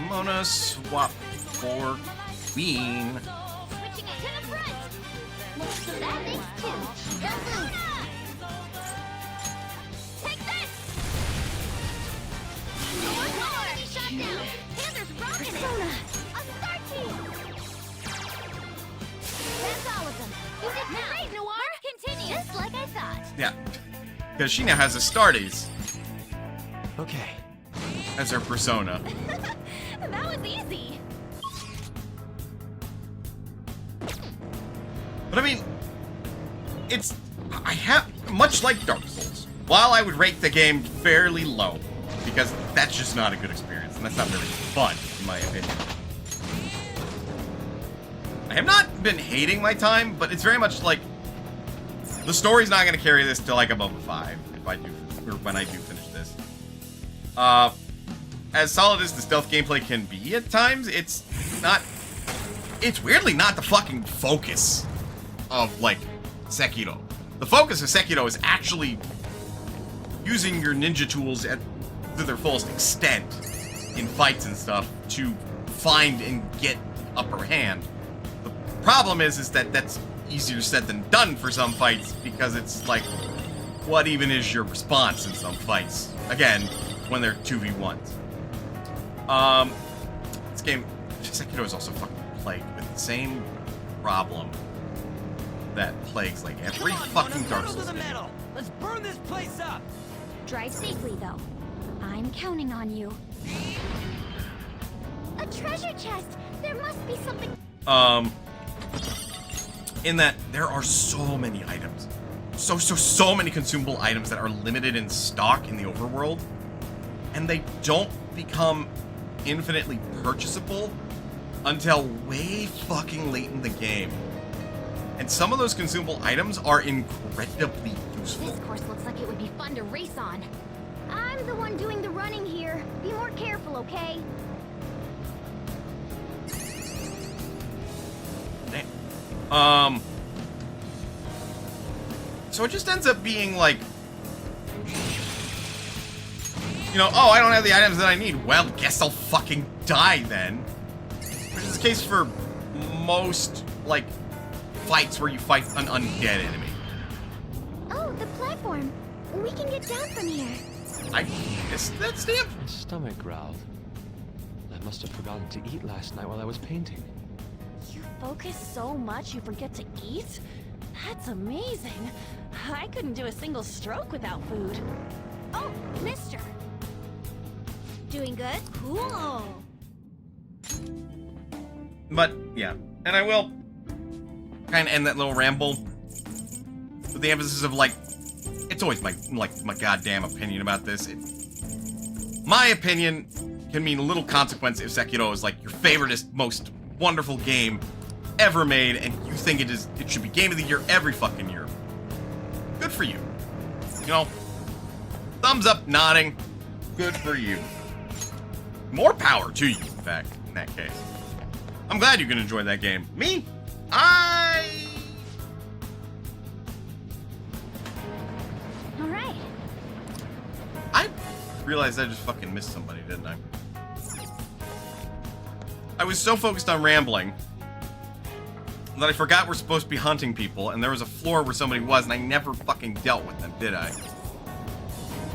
Mona swap for Queen. Switching it to the front! That makes two. Persona! Take this! Enemy shot down! Panther's rocking Persona! That's all of them. You did great, Noir. Let's continue. Just like I thought. Yeah. Because she now has Astartes Okay. as her persona. That was easy. But I mean, I have, much like Dark Souls, while I would rate the game fairly low, because that's just not a good experience, and that's not very fun in in my opinion. I have not been hating my time, but it's very much like the story's not going to carry this to like above a 5 if I do, or when I do finish this. As solid as the stealth gameplay can be at times, it's not. It's weirdly not the fucking focus of like Sekiro. The focus of Sekiro is actually using your ninja tools to their fullest extent in fights and stuff to find and get upper hand. The problem is that that's easier said than done for some fights, because it's like, what even is your response in some fights? Again, when they're 2v1s. This game, Sekiro is also fucking plagued with the same problem that plagues like every fucking Dark Souls game. Let's burn this place up. Drive safely, though. I'm counting on you. A treasure chest! There must be something. In that there are so many items. So many consumable items that are limited in stock in the overworld. And they don't become infinitely purchasable until way fucking late in the game. And some of those consumable items are incredibly useful. This course looks like it would be fun to race on. I'm the one doing the running here. Be more careful, okay? Damn. So it just ends up being like, you know, oh, I don't have the items that I need. Well, guess I'll fucking die then. Which is the case for most, like, fights where you fight an undead enemy. Oh, the platform. We can get down from here. I missed that stamp. My stomach growled. I must have forgotten to eat last night while I was painting. You focus so much you forget to eat? That's amazing. I couldn't do a single stroke without food. Oh, mister. Doing good? Cool. But, yeah. And I will kind of end that little ramble with the emphasis of, like, it's always my goddamn opinion about this. My opinion can mean little consequence if Sekiro is, like, your favoriteest, most wonderful game ever made, and you think it should be game of the year every fucking year. Good for you. You know, thumbs up, nodding. Good for you. More power to you, in fact, in that case. I'm glad you can enjoy that game. Me? Alright. I realized I just fucking missed somebody, didn't I? I was so focused on rambling that I forgot we're supposed to be hunting people, and there was a floor where somebody was, and I never fucking dealt with them, did I?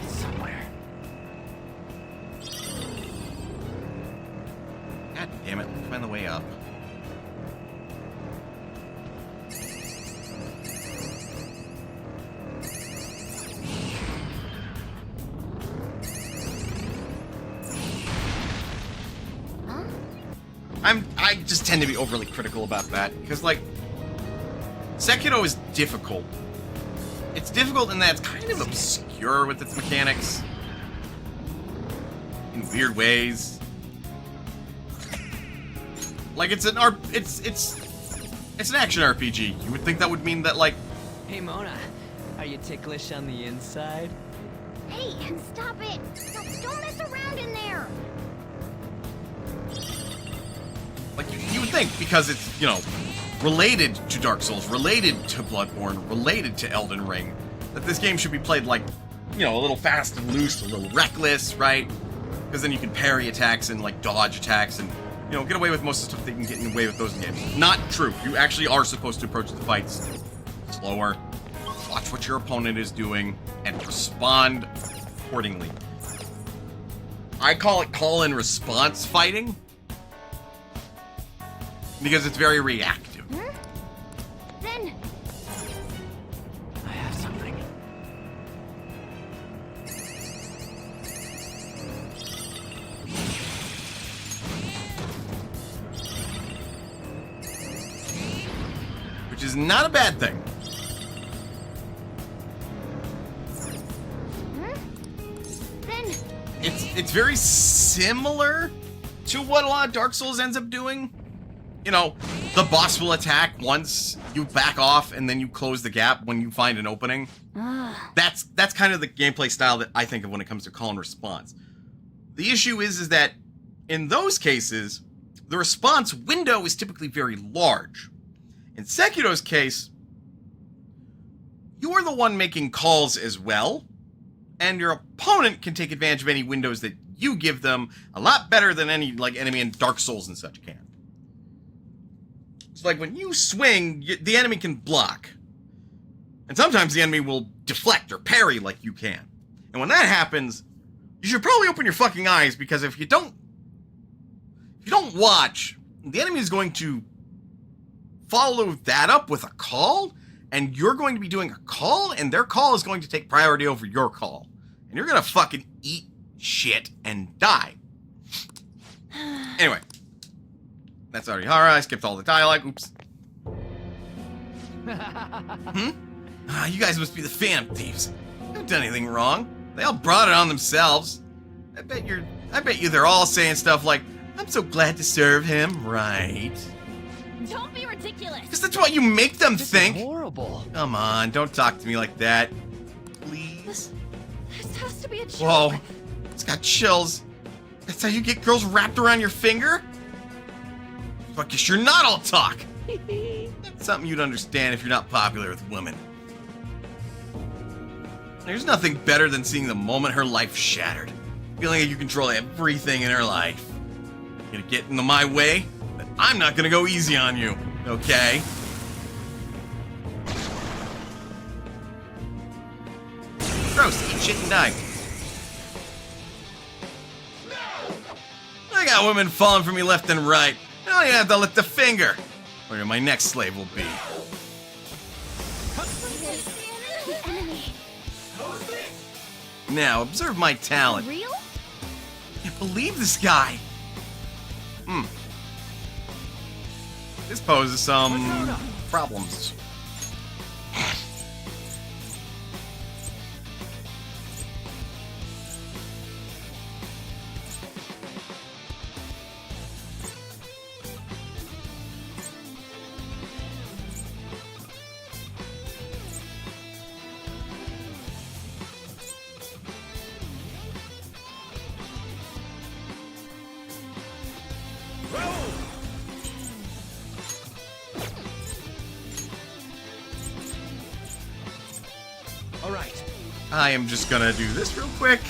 Somewhere. God damn it, let's find the way up. I just tend to be overly critical about that, because, like, Sekiro is difficult. It's difficult in that it's kind of obscure with its mechanics in weird ways. Like, it's an action RPG. You would think that would mean that, like, Hey, Mona. Are you ticklish on the inside? Hey, stop it! Don't mess around in there! like you would think, because it's, you know, related to Dark Souls, related to Bloodborne, related to Elden Ring, that this game should be played like, you know, a little fast and loose, a little reckless, right? Because then you can parry attacks and, like, dodge attacks and, you know, get away with most of the stuff that you can get away with those in games. Not true. You actually are supposed to approach the fights slower, watch what your opponent is doing, and respond accordingly. I call it call and response fighting, because it's very reactive. Then I have something. Which is not a bad thing. Then It's very similar to what a lot of Dark Souls ends up doing. You know, the boss will attack once, you back off, and then you close the gap when you find an opening. That's kind of the gameplay style that I think of when it comes to call and response. The issue is that in those cases, the response window is typically very large. In Sekiro's case, you are the one making calls as well, and your opponent can take advantage of any windows that you give them a lot better than any like enemy in Dark Souls and such can. So like when you swing, the enemy can block. And sometimes the enemy will deflect or parry like you can. And when that happens, you should probably open your fucking eyes, because if you don't watch, the enemy is going to follow that up with a call, and you're going to be doing a call, and their call is going to take priority over your call. And you're going to fucking eat shit and die. Anyway. That's Arihara. I skipped all the dialogue. Oops. You guys must be the Phantom Thieves. You haven't done anything wrong. They all brought it on themselves. I bet you they're all saying stuff like, I'm so glad to serve him, right? Don't be ridiculous. Because that's what you make them think. This is horrible. Come on, don't talk to me like that. Please. This has to be a joke. Whoa. It's got chills. That's how you get girls wrapped around your finger? I guess you're not all talk. That's something you'd understand if you're not popular with women. There's nothing better than seeing the moment her life shattered. Feeling like you control everything in her life. You're gonna get into my way, but I'm not gonna go easy on you, okay? Gross, eat shit and die. I got women falling for me left and right. I don't even have to lift a finger. Where my next slave will be. The enemy. Now, observe my talent. Real? I can't believe this guy. This poses some problems. All right. I am just gonna do this real quick.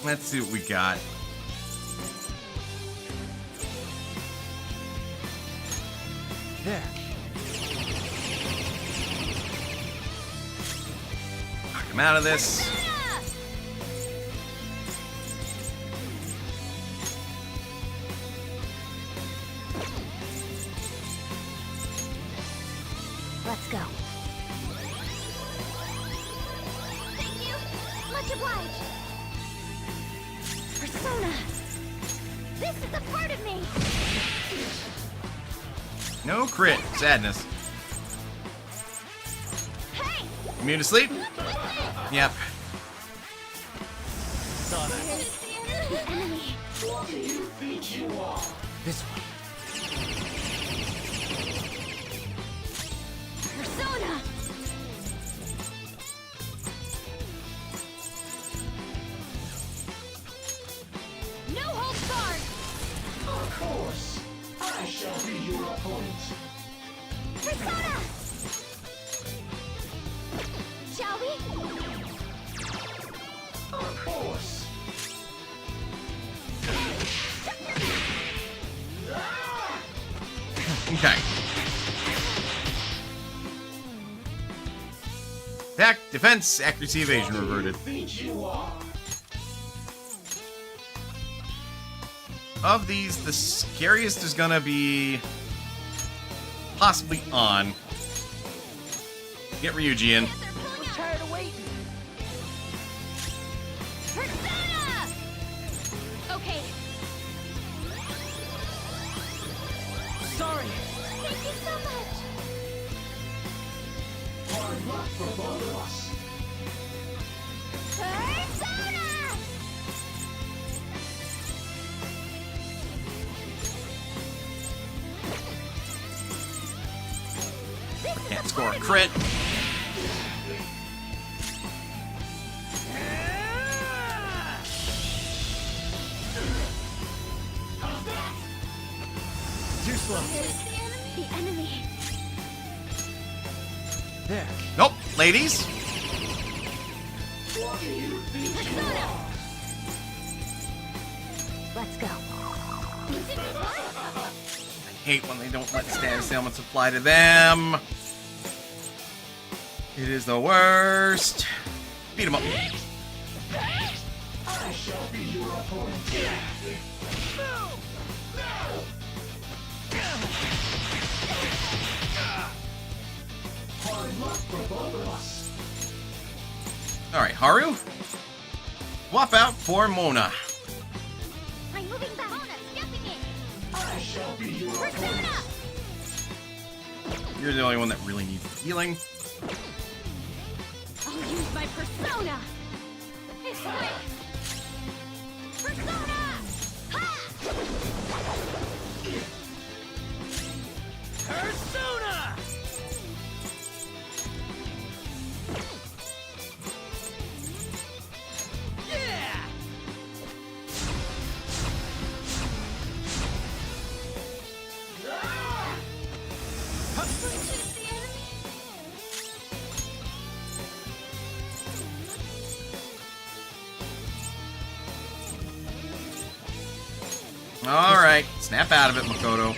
Let's see what we got. There. Knock him out of this. Let's go. Thank you. Much obliged. Persona. This is a part of me. No crit. Sadness. Hey. Immune to sleep? Yep. The enemy. This one. Persona. No holds barred. Of course, I shall be your opponent. Persona. Shall we? Of course. Okay. Attack, defense, accuracy, evasion reverted. Of these, the scariest is gonna be possibly on. Get Ryuji in. I'm tired of waiting. Can't score a crit. Too slow. The enemy. There. Nope, ladies. Let's go. I hate when they don't let status ailments apply to them. It is the worst. Beat him up. Alright, Haru. Swap out for Mona. I'm moving back. Mona, stepping in. I shall be your Persona. You're the only one that really needs healing. I'll use my persona. It's like persona. Persona! Yeah! Alright, snap out of it, Makoto.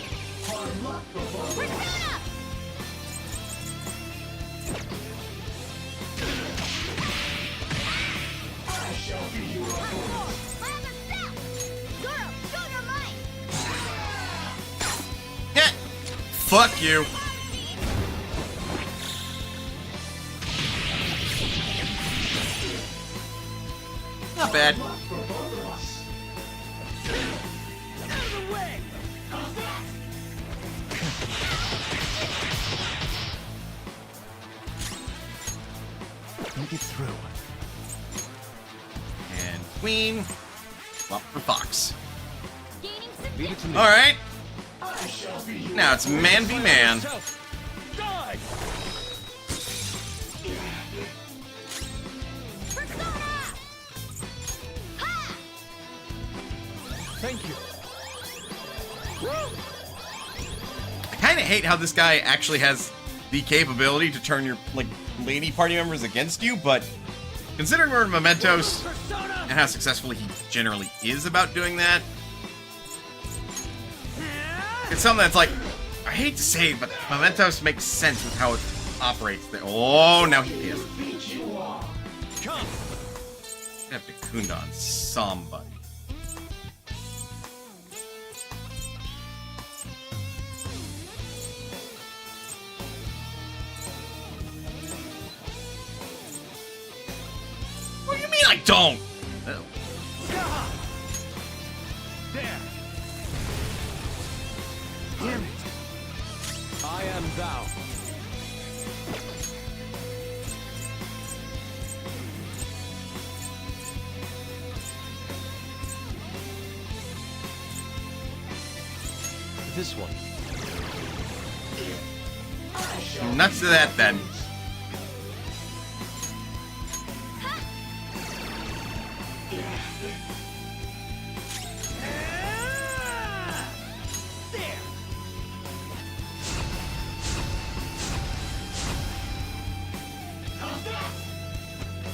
Yeah. Fuck you. Not bad. Make it through. And Queen. Swap for Fox. Leave it to me. Alright. Now it's man v man. Die! Thank you. I kind of hate how this guy actually has the capability to turn your like lady party members against you, but considering we're in Mementos and how successfully he generally is about doing that, it's something that's like, I hate to say it, but Mementos makes sense with how it operates. Oh, now he is. Come. I have to Kunda on somebody. What do you mean I don't? Oh. There. Damn it. I am thou. This one. Nuts to that then.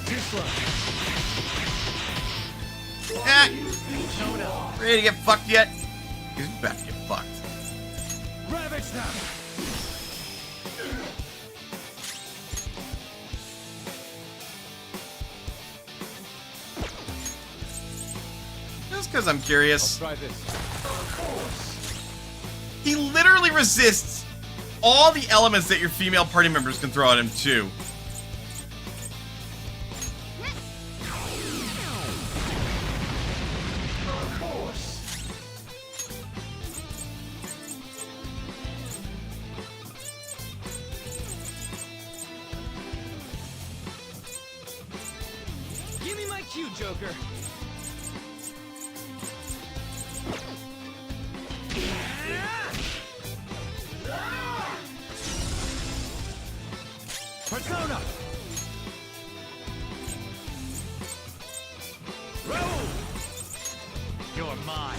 Too slow. Ah. Ready to get fucked yet? He's about to get fucked. Ravage them. Just because I'm curious. Try this. He literally resists all the elements that your female party members can throw at him too. you, Joker. Persona! Roll! You're mine.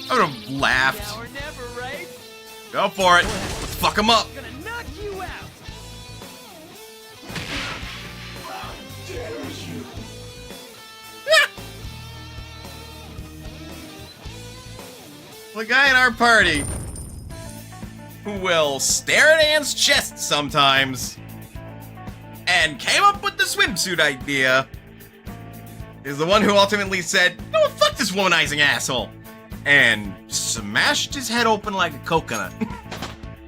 I would have laughed. Now or never, right? Go for it. Let's fuck him up. Gonna knock you out. The guy in our party who will stare at Anne's chest sometimes and came up with the swimsuit idea is the one who ultimately said, "No, fuck this womanizing asshole," and smashed his head open like a coconut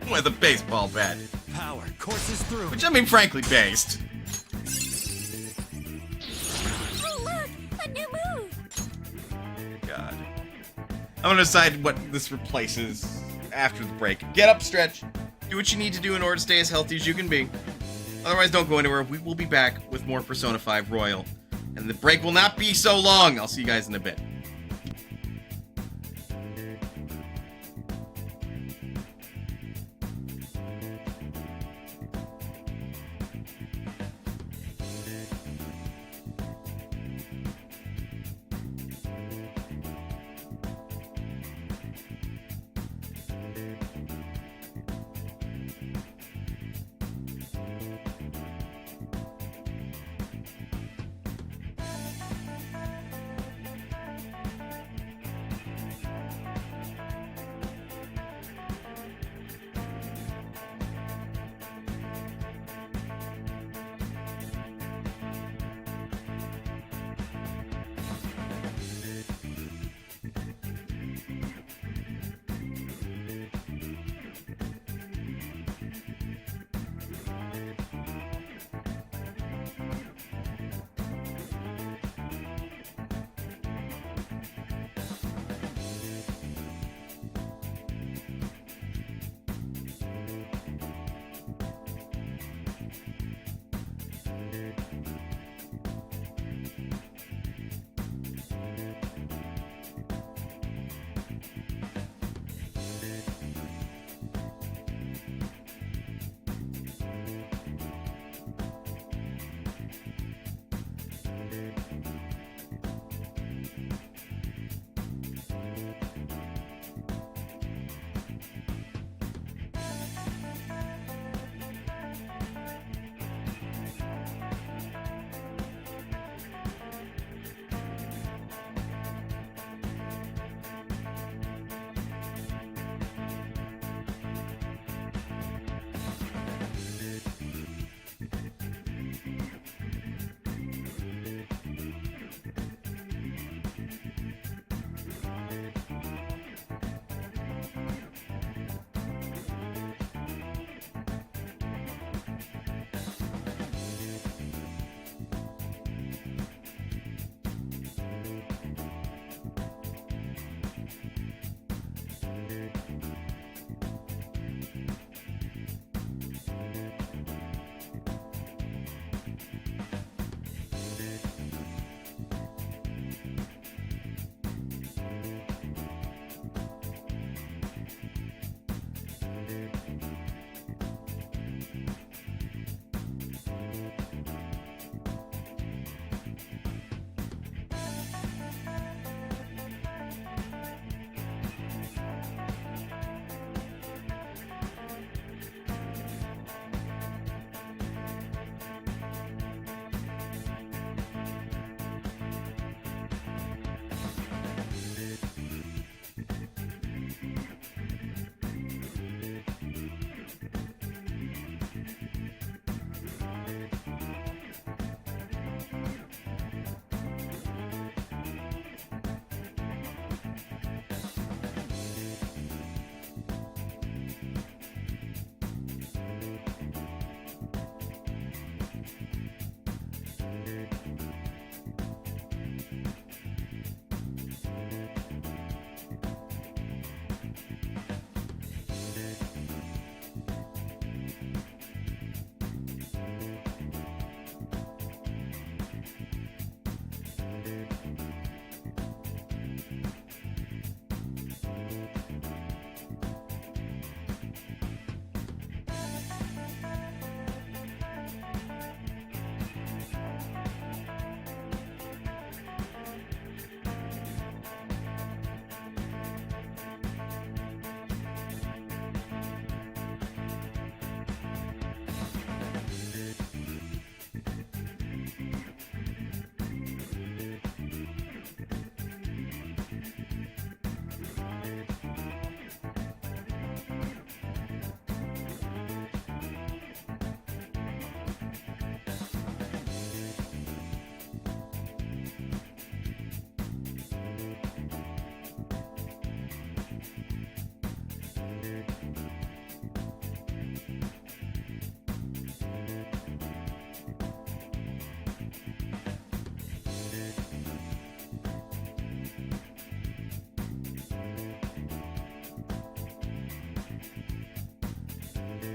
with a baseball bat. Power courses through. Which, I mean, frankly, based. Oh, look! A new move! God. I'm gonna decide what this replaces after the break. Get up, stretch. Do what you need to do in order to stay as healthy as you can be. Otherwise, don't go anywhere. We will be back with more Persona 5 Royal. And the break will not be so long. I'll see you guys in a bit.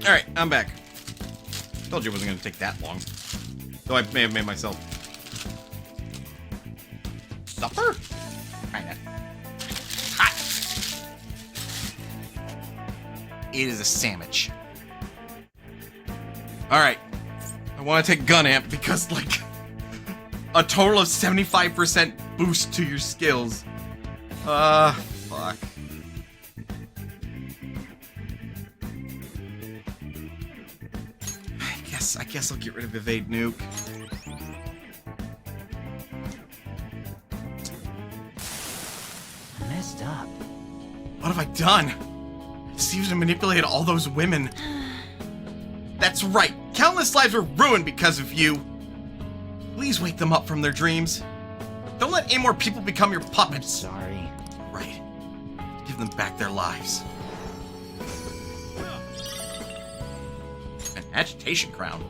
Alright, I'm back. Told you it wasn't gonna take that long. Though I may have made myself supper? Kinda. Hot! It is a sandwich. Alright. I want to take gun amp because, like, a total of 75% boost to your skills. Fuck. I guess I'll get rid of evade nuke. I messed up. What have I done? Deceived and manipulated all those women. That's right. Countless lives were ruined because of you. Please wake them up from their dreams. Don't let any more people become your puppets. Sorry. Right. Give them back their lives. An agitation crown.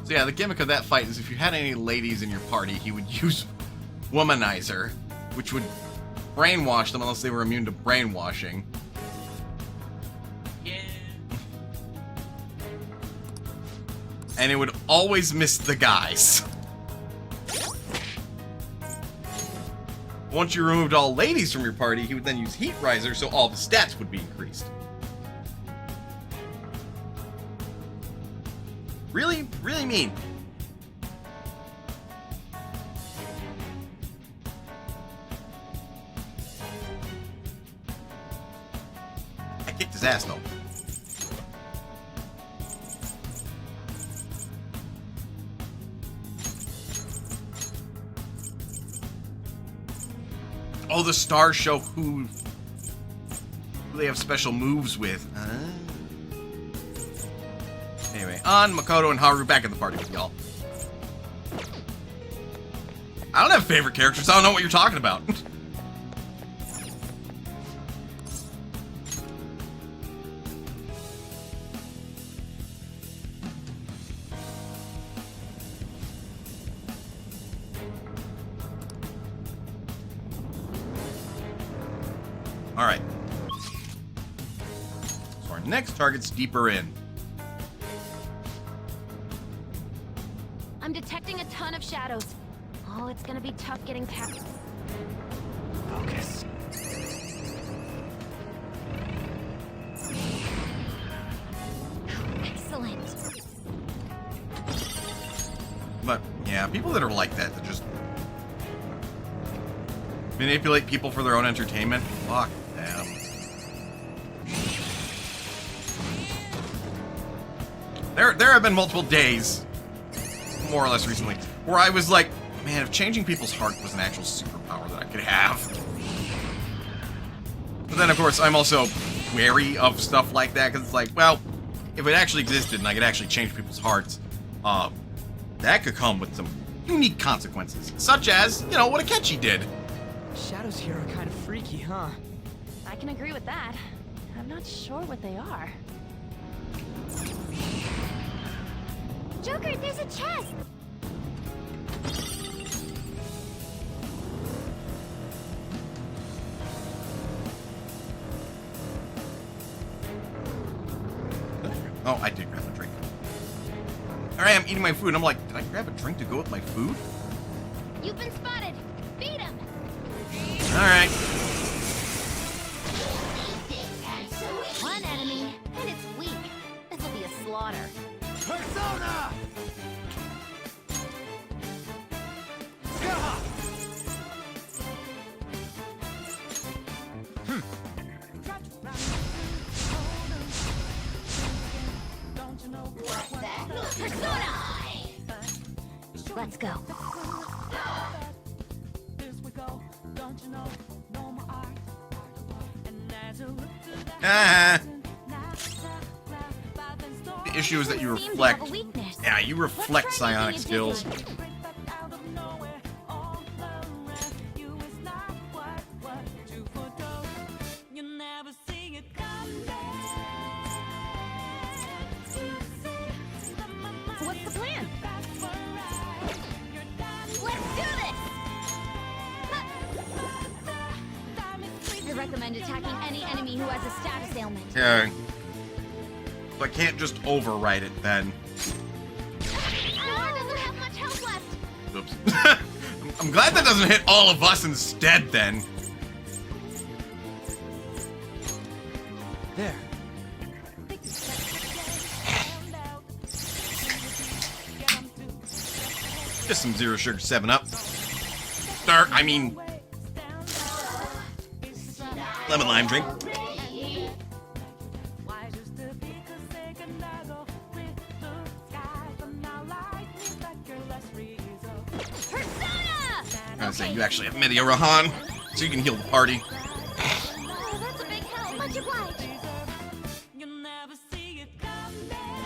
So yeah, the gimmick of that fight is if you had any ladies in your party, he would use Womanizer, which would brainwash them unless they were immune to brainwashing. Yeah. And it would always miss the guys. Once you removed all ladies from your party, he would then use Heat Riser, so all the stats would be increased. Really, really mean. I kicked his ass though. Oh, the stars show who they have special moves with. Anyway, on Makoto and Haru back in the party with y'all. I don't have favorite characters. I don't know what you're talking about. Alright. So our next target's deeper in. I'm detecting a ton of shadows. Oh, it's gonna be tough getting past. Focus. Excellent. But, yeah, people that are like that just manipulate people for their own entertainment, fuck them. There have been multiple days, more or less recently, where I was like, man, if changing people's heart was an actual superpower that I could have. But then, of course, I'm also wary of stuff like that, because it's like, well, if it actually existed and I could actually change people's hearts, that could come with some unique consequences, such as, you know, what Akechi did. Shadows here are kind of freaky, huh? I can agree with that. I'm not sure what they are. Joker, there's a chest! Oh, I did grab a drink. Alright, I'm eating my food. I'm like, did I grab a drink to go with my food? You've been spotted! Beat him! Alright. One enemy, and it's weak. This'll be a slaughter. Persona! Ska! Persona! Let's go. Ah. The issue is that you Seem to reflect. have a weakness. Yeah, you reflect Let's try psionic anything skills. different. What's the plan? Let's do this! attacking any enemy who has a status ailment. Yeah. So I can't just override it then. Noir doesn't have much health left. Oops. I'm glad that doesn't hit all of us instead then. There. Just some zero sugar 7-Up. Dark, I mean... lemon lime drink. I was saying, you actually have Media Rahan, so you can heal the party. Oh, that's a big help. Much obliged.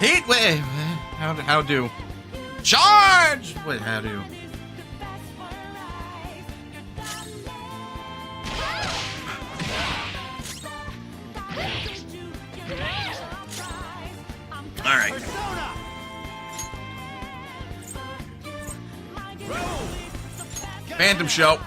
Heat wave! How do? Charge! Wait, how do? Alright. Phantom Show.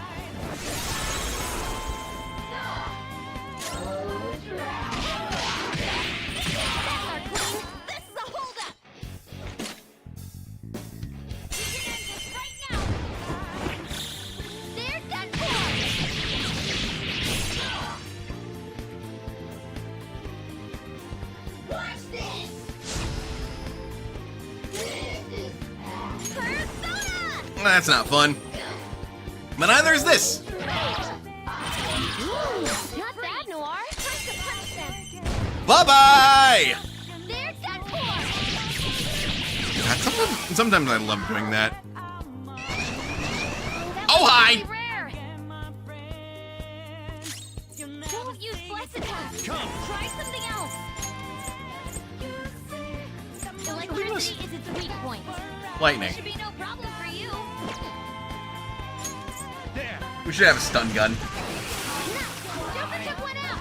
That's not fun. But neither is this. Not bad, Noir. Time to punch them. Bye-bye! They're done for. God, sometimes I love doing that. That's Oh, hi! really rare. Don't use blessed attack. Try something else. Electricity is its weak point. Lightning. Should be no problem for you. We should have a stun gun. Joker took one out.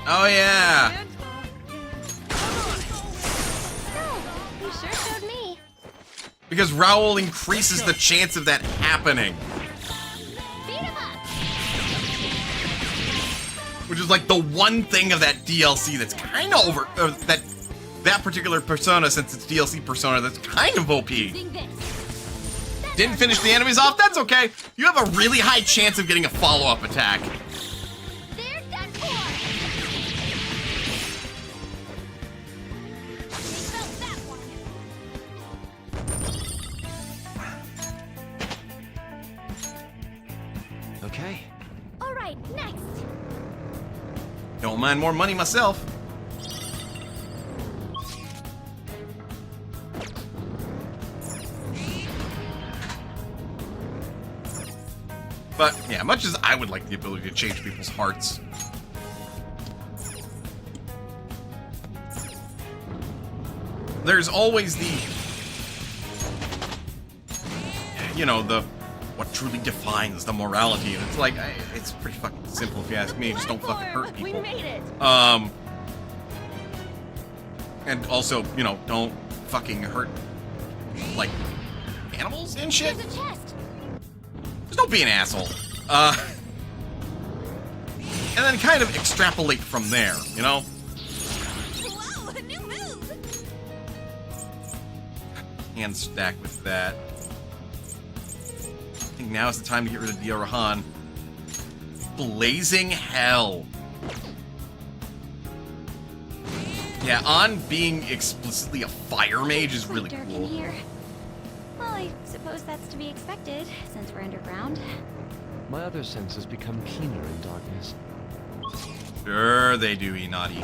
Oh, yeah. No, you sure showed me. Because Raoul increases the chance of that happening. Beat him up. Which is like the one thing of that DLC that's kind of over... that particular persona, since it's DLC persona, that's kind of OP. Using this. Didn't finish the enemies off? That's okay. You have a really high chance of getting a follow-up attack. They're done for. Felt that one. Okay. All right, next. Don't mind more money myself. But, yeah, much as I would like the ability to change people's hearts. There's always the... you know, the... what truly defines the morality. And it's like, it's pretty fucking simple if you ask me. Just don't fucking hurt people. We made it. And also, you know, don't fucking hurt, like, animals and shit. There's a chest. Just don't be an asshole. And then kind of extrapolate from there, you know? Whoa, a new move. Hand stack with that. I think now is the time to get rid of Diorahan. Blazing Hell. Yeah, on being explicitly a fire mage is really Dark in cool. here. Well, I suppose that's to be expected, since we're underground. My other senses become keener in darkness. Sure they do, Inati.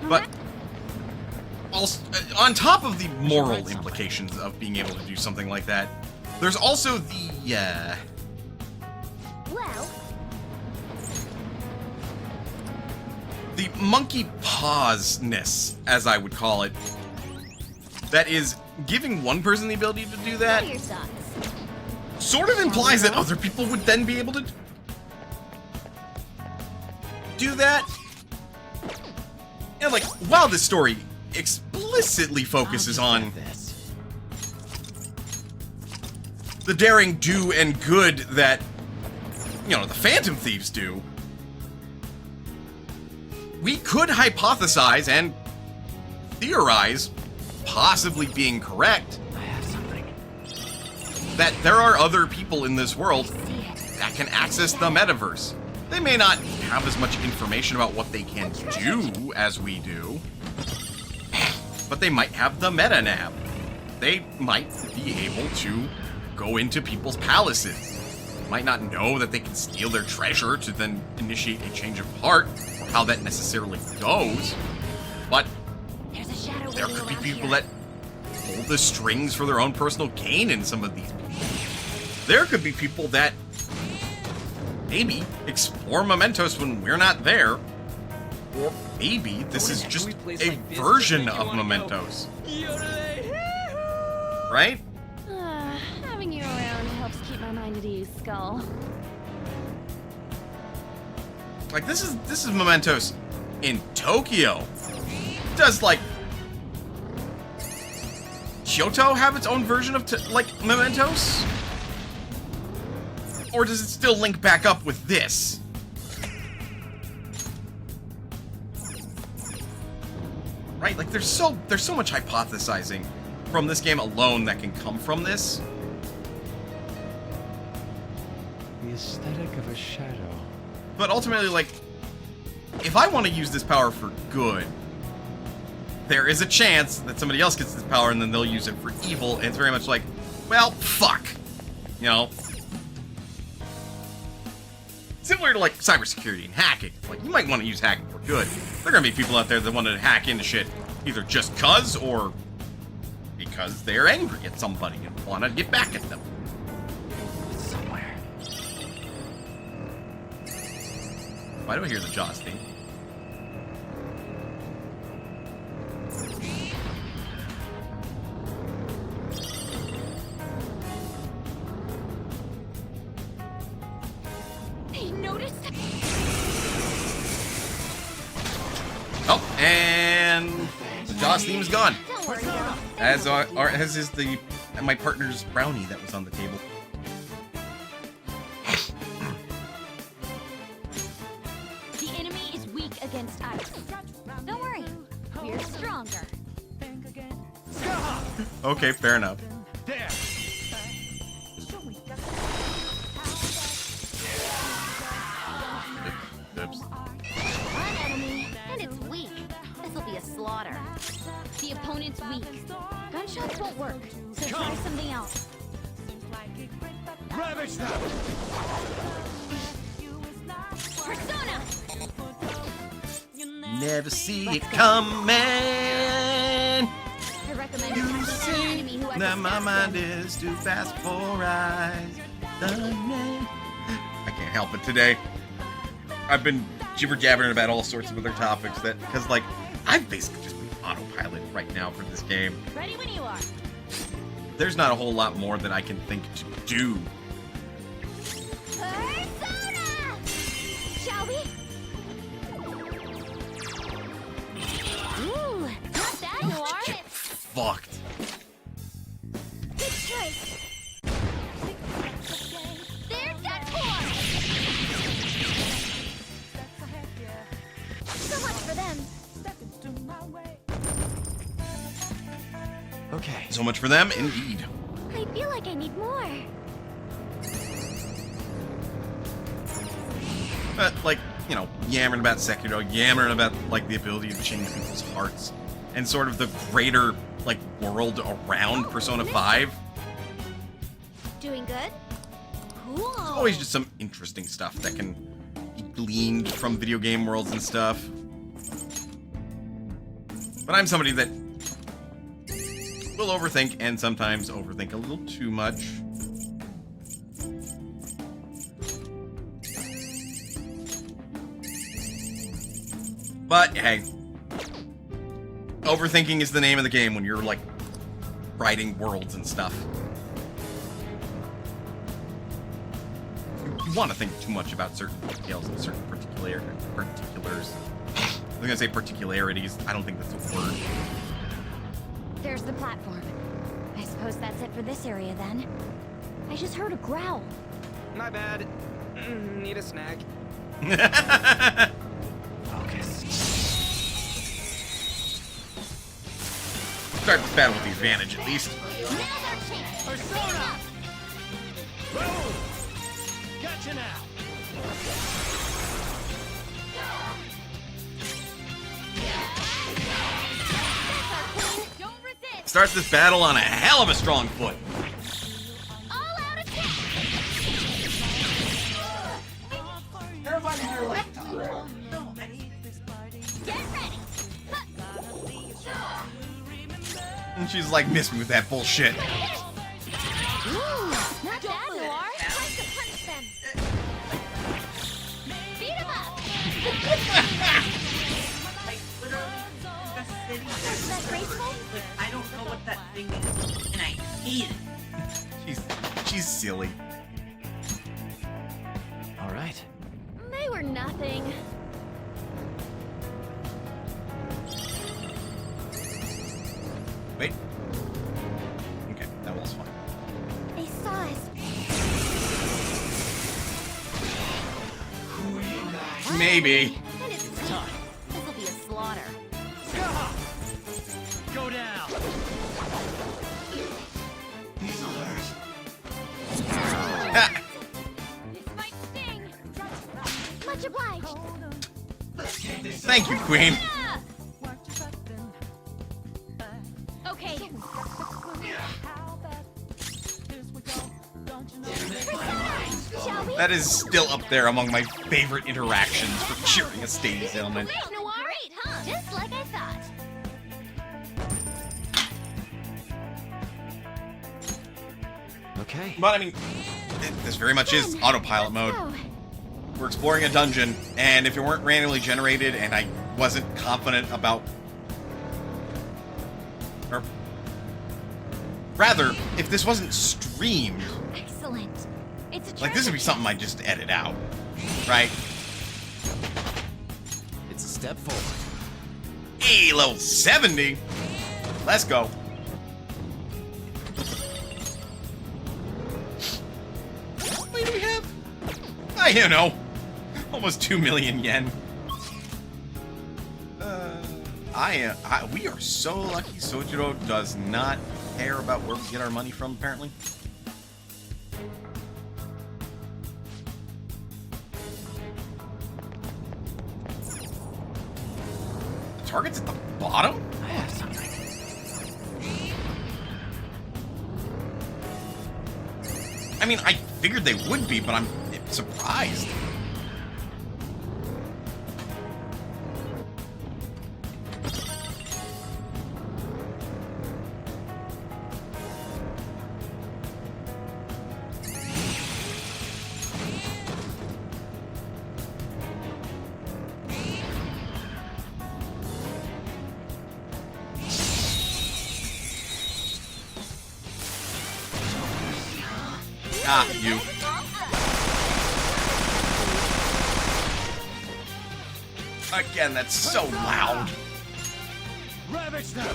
But also, on top of the moral implications of being able to do something like that, there's also the Well, the monkey paws-ness, as I would call it. That is, giving one person the ability to do that what are your thoughts? sort of implies that other people would then be able to do that. And like, while this story explicitly focuses on the daring do and good that, you know, the Phantom Thieves do, we could hypothesize and theorize, possibly being correct, I have something. that there are other people in this world that can access the metaverse. They may not have as much information about what they can do as we do, but they might have the meta nav. They might be able to go into people's palaces. Might not know that they can steal their treasure to then initiate a change of heart, or how that necessarily goes, but There's a shadow there waiting could be around people here. that pull the strings for their own personal gain in some of these people. There could be people that maybe explore Mementos when we're not there, or maybe this is just a version of Mementos. Right? Having you around helps keep my mind at ease, Skull. Like this is Mementos in Tokyo. Does like Kyoto have its own version of like Mementos? Or does it still link back up with this? Right? Like there's so much hypothesizing from this game alone that can come from this. The aesthetic of a shadow. But ultimately, like, if I want to use this power for good, there is a chance that somebody else gets this power and then they'll use it for evil, and it's very much like, well, fuck. You know? Similar to, like, cybersecurity and hacking. Like, you might want to use hacking for good. There are going to be people out there that want to hack into shit, either just cuz, or because they're angry at somebody and want to get back at them. Somewhere. Why do I hear the Jaws theme? He noticed. Oh, and the Jaws theme is gone. Don't worry, though. As is my partner's brownie that was on the table. The enemy is weak against ice. Don't worry, we're stronger. Okay, fair enough. There. Oops. One enemy, and it's weak. This'll be a slaughter. The opponent's weak. Gunshots won't work, so try something else. Ravage them. Persona! Never see Let's it go. coming. I recommend You attacking an see enemy who has that a my staff mind gun. is too fast for eyes. I can't help it today. I've been jibber-jabbering about all sorts of other topics that, because, like, I've basically just been autopilot right now for this game. Ready when you are. There's not a whole lot more that I can think to do. Persona! Shall we? Ooh, not bad, Noir. Get fucked. Good choice. There's that tour. So much for them. Okay. So much for them, indeed. I feel like I need more. But, like, you know, yammering about Sekiro, yammering about, like, the ability to change people's hearts, and sort of the greater, like, world around Persona 5. Doing good? Cool. Always just some interesting stuff that can be gleaned from video game worlds and stuff. But I'm somebody that will overthink, and sometimes overthink a little too much. But, hey, overthinking is the name of the game when you're, like, writing worlds and stuff. You want to think too much about certain details and certain particulars. was gonna say particularities. I don't think that's a word. There's the platform. I suppose that's it for this area then. I just heard a growl. My bad. Need a snack. Focus. Start this battle with the advantage, at least. Persona! Boom! Gotcha now! Don't resist! Starts this battle on a hell of a strong foot. All out attack! Everybody on their laptop. No, Get ready! And she's like, miss me with that bullshit. Ooh, not bad, Noir. Try to punch them. Beat him up! like literally just sitting there. Is that graceful? Like, I don't know what that thing is, and I hate it. She's silly. All right. They were nothing. Wait. Okay, that was fine. They saw us. Maybe. And it's time. This'll be a slaughter. Go down! Ha! This might sting. Much obliged. Thank you, Queen. Ah! Okay. Shall we? That is still up there among my favorite interactions for cheering a stage element. Great, Noir. Great, huh? Just like I thought. Okay. But I mean, this very much is autopilot mode. Go. We're exploring a dungeon, and if it weren't randomly generated and I wasn't confident about... Or... Rather, if this wasn't streamed, Excellent. It's a like this would be something I'd just edit out, right? It's a step forward. Hey, level 70! Let's go. What do we have? You know, almost 2 million yen. We are so lucky Sojiro does not care about where we get our money from, apparently. The target's at the bottom? I have something. I mean, I figured they would be, but I'm surprised. Ah, you. Again, that's so loud. Ravage them!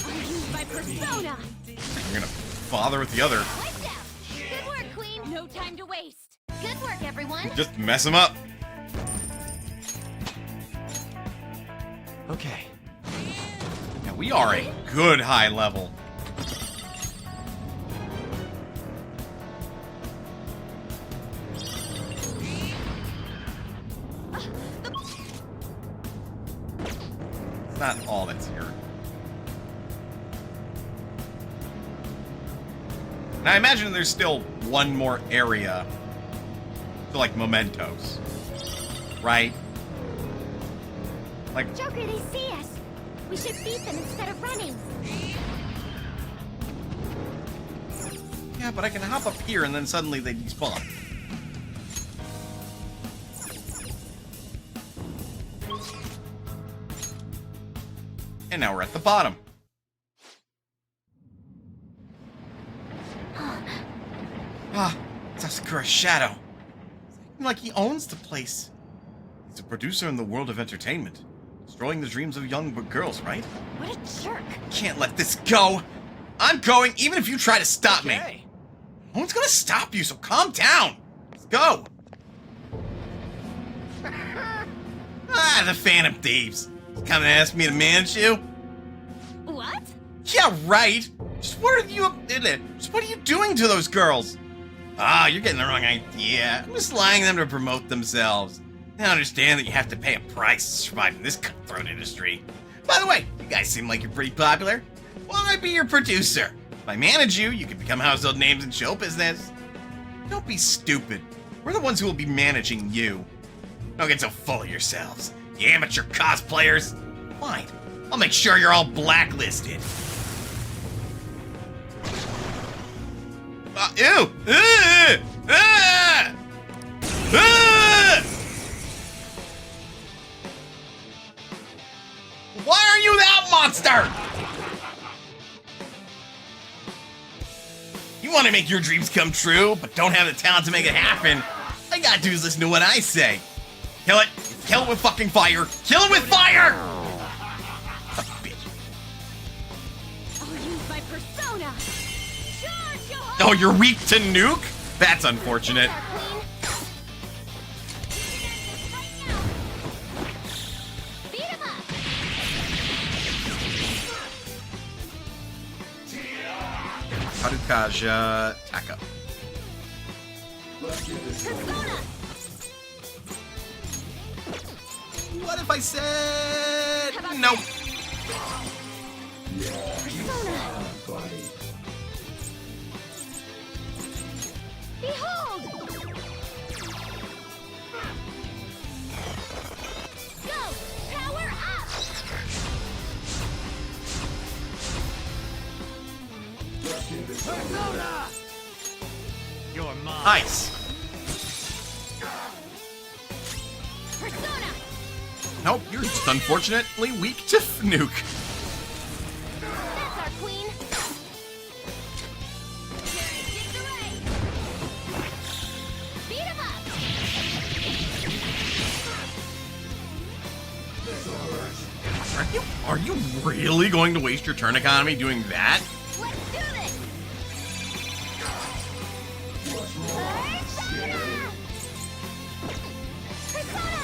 I'll use my persona. You're gonna bother with the other. Lights out. Good work, Queen. No time to waste. Good work, everyone. Just mess him up. Okay. Now, we are a good high level. It's not all that's here. Now, I imagine there's still one more area to, like, mementos. Right? Like, Joker, they see us. We should beat them instead of running. yeah, but I can hop up here and then suddenly they despawn. And now we're at the bottom. Ah, Sasakura's shadow. Like he owns the place. He's a producer in the world of entertainment. Destroying the dreams of young girls, right? What a jerk. Can't let this go. I'm going, even if you try to stop me. Okay. No one's gonna stop you, so calm down. Let's go. The Phantom Thieves. Come and ask me to manage you? What? Yeah, right. Just what are you doing to those girls? Ah, you're getting the wrong idea. I'm just allowing them to promote themselves. I understand that you have to pay a price to survive in this cutthroat industry. By the way, you guys seem like you're pretty popular. Why don't I be your producer? If I manage you, you can become household names in show business. Don't be stupid. We're the ones who will be managing you. Don't get so full of yourselves, you amateur cosplayers. Fine, I'll make sure you're all blacklisted. Ew! Why are you that monster? You want to make your dreams come true, but don't have the talent to make it happen. All you gotta do is listen to what I say. Kill it. Kill it with fucking fire. Kill it with fire! A bitch. I'll use my persona. Charge, you Oh, you're weak to nuke? That's unfortunate. Beat him up. Harukaja Taka. Persona. What if I said How about no? Persona. Behold. Go. Power up. Persona! You're mine. Ice. Persona. Nope, you're just unfortunately weak to nuke. That's our queen. Beat him up. Are you really going to waste your turn economy doing that? Let's do this. Persona. Persona.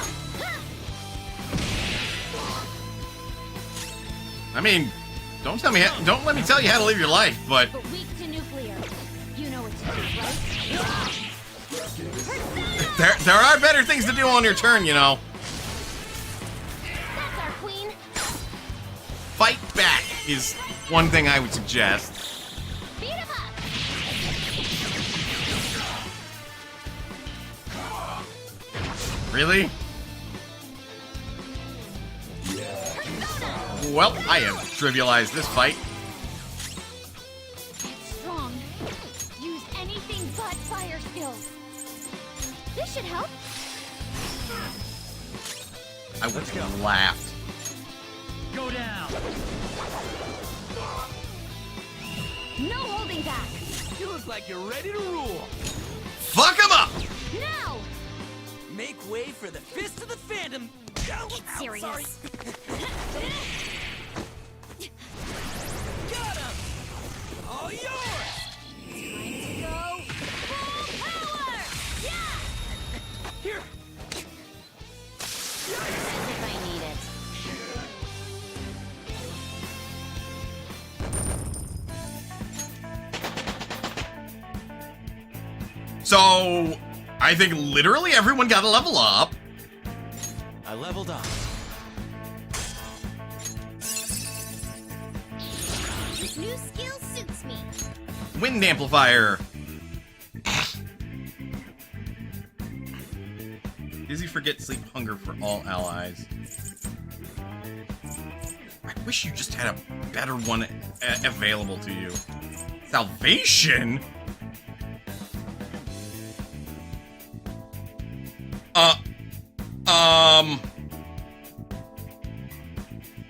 I mean, don't let me tell you how to live your life, but But weak to nuclear. You know what to do, right? there are better things to do on your turn, you know. That's our queen. Fight back is one thing I would suggest. Beat him up. Really? Well, I have trivialized this fight. It's strong. Use anything but fire skills. This should help. I would have laughed. Go down. No holding back. You look like you're ready to rule. Fuck him up! Now. Make way for the fist of the Phantom. Get serious. Sorry. Got him! All yours! Time to go full power. Yeah. Here! As if I need it. So, I think literally everyone got a level up. I leveled up. This new skill suits me. Wind amplifier. Dizzy, forget, sleep, hunger for all allies. I wish you just had a better one available to you. Salvation?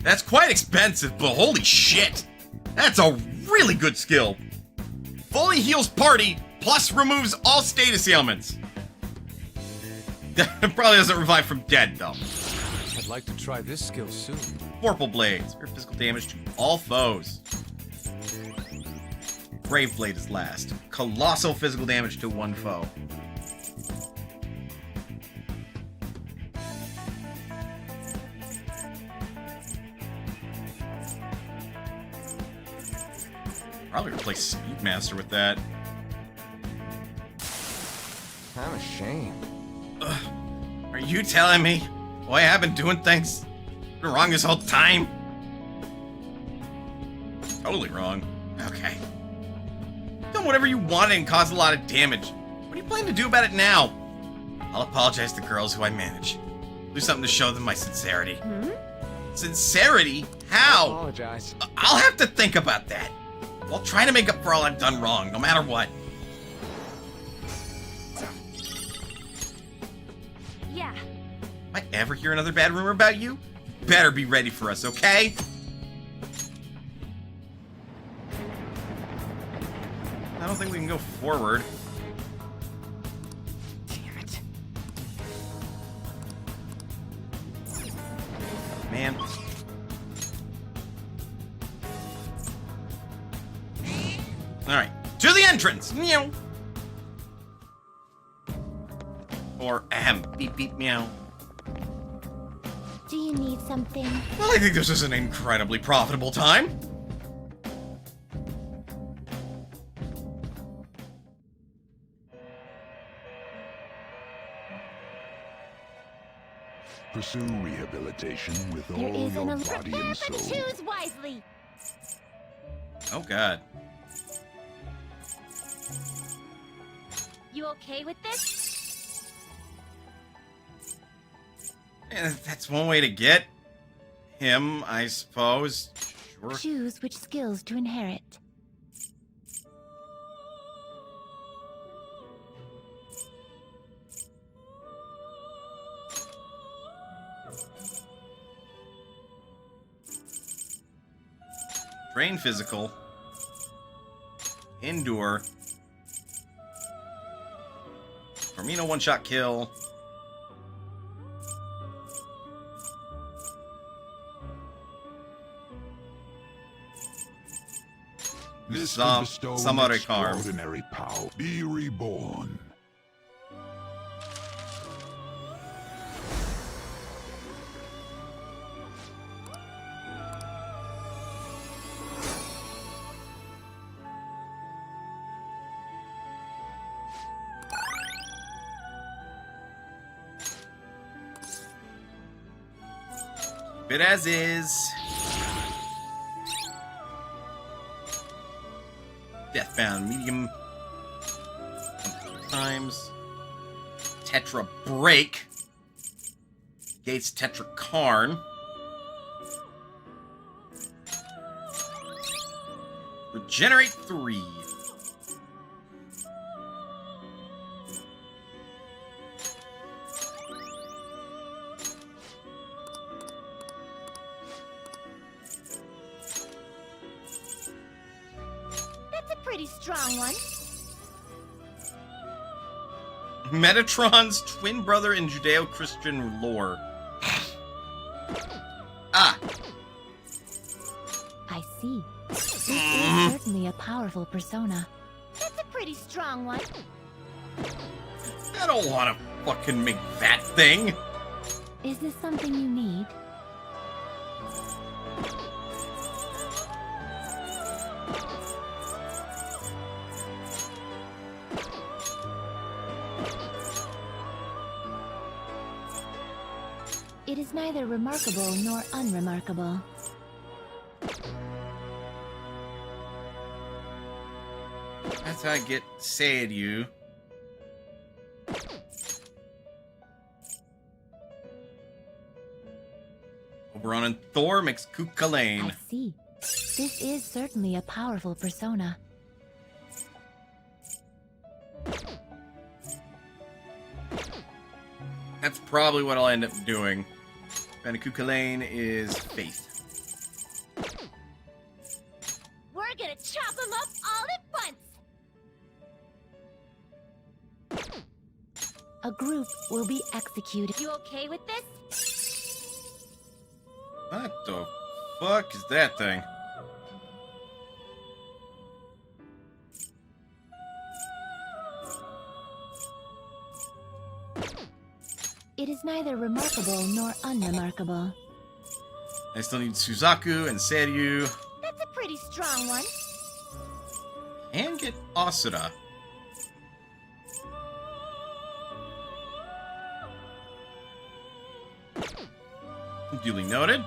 That's quite expensive, but holy shit. That's a really good skill. Fully heals party, plus removes all status ailments. Probably doesn't revive from dead, though. I'd like to try this skill soon. Vorpal Blades. Your physical damage to all foes. Brave Blade is last. Colossal physical damage to one foe. Probably replace Speedmaster with that. I'm ashamed. Are you telling me? Boy, I've been doing things wrong this whole time? Totally wrong. Okay. Done whatever you wanted and caused a lot of damage. What are you planning to do about it now? I'll apologize to girls who I manage. Do something to show them my sincerity. Hmm? Sincerity? How? Apologize. I'll have to think about that. I'll try to make up for all I've done wrong, no matter what. Yeah. If I ever hear another bad rumor about you, better be ready for us, okay? I don't think we can go forward. Damn it. Man. Alright, to the entrance! Meow! Or ahem, beep beep meow. Do you need something? Well, I think this is an incredibly profitable time. Pursue rehabilitation with There all is your an body prepare and for the soul. choose wisely. Oh god. You okay with this? That's one way to get him, I suppose. Sure. Choose which skills to inherit. Drain physical. Endure. Firmino one-shot kill. This Some- can bestow some an other charm. extraordinary power. Be reborn. Keep it as is. Deathbound medium. Times. Tetra break. Gates Tetra Karn. Regenerate 3. That's a pretty strong one. Metatron's twin brother in Judeo-Christian lore. Ah, I see. This is certainly a powerful persona. That's a pretty strong one. I don't want to fucking make that thing. Is this something you need? It is neither remarkable nor unremarkable. That's how I get say to you. Oberon and Thor makes Kuka I Lane. see. This is certainly a powerful persona. That's probably what I'll end up doing. Kuka Lane is Faith. We're gonna chop them up all at once! A group will be executed. You okay with this? What the fuck is that thing? It is neither remarkable nor unremarkable. I still need Suzaku and Seiryu. That's a pretty strong one. And get Asura. Duly noted.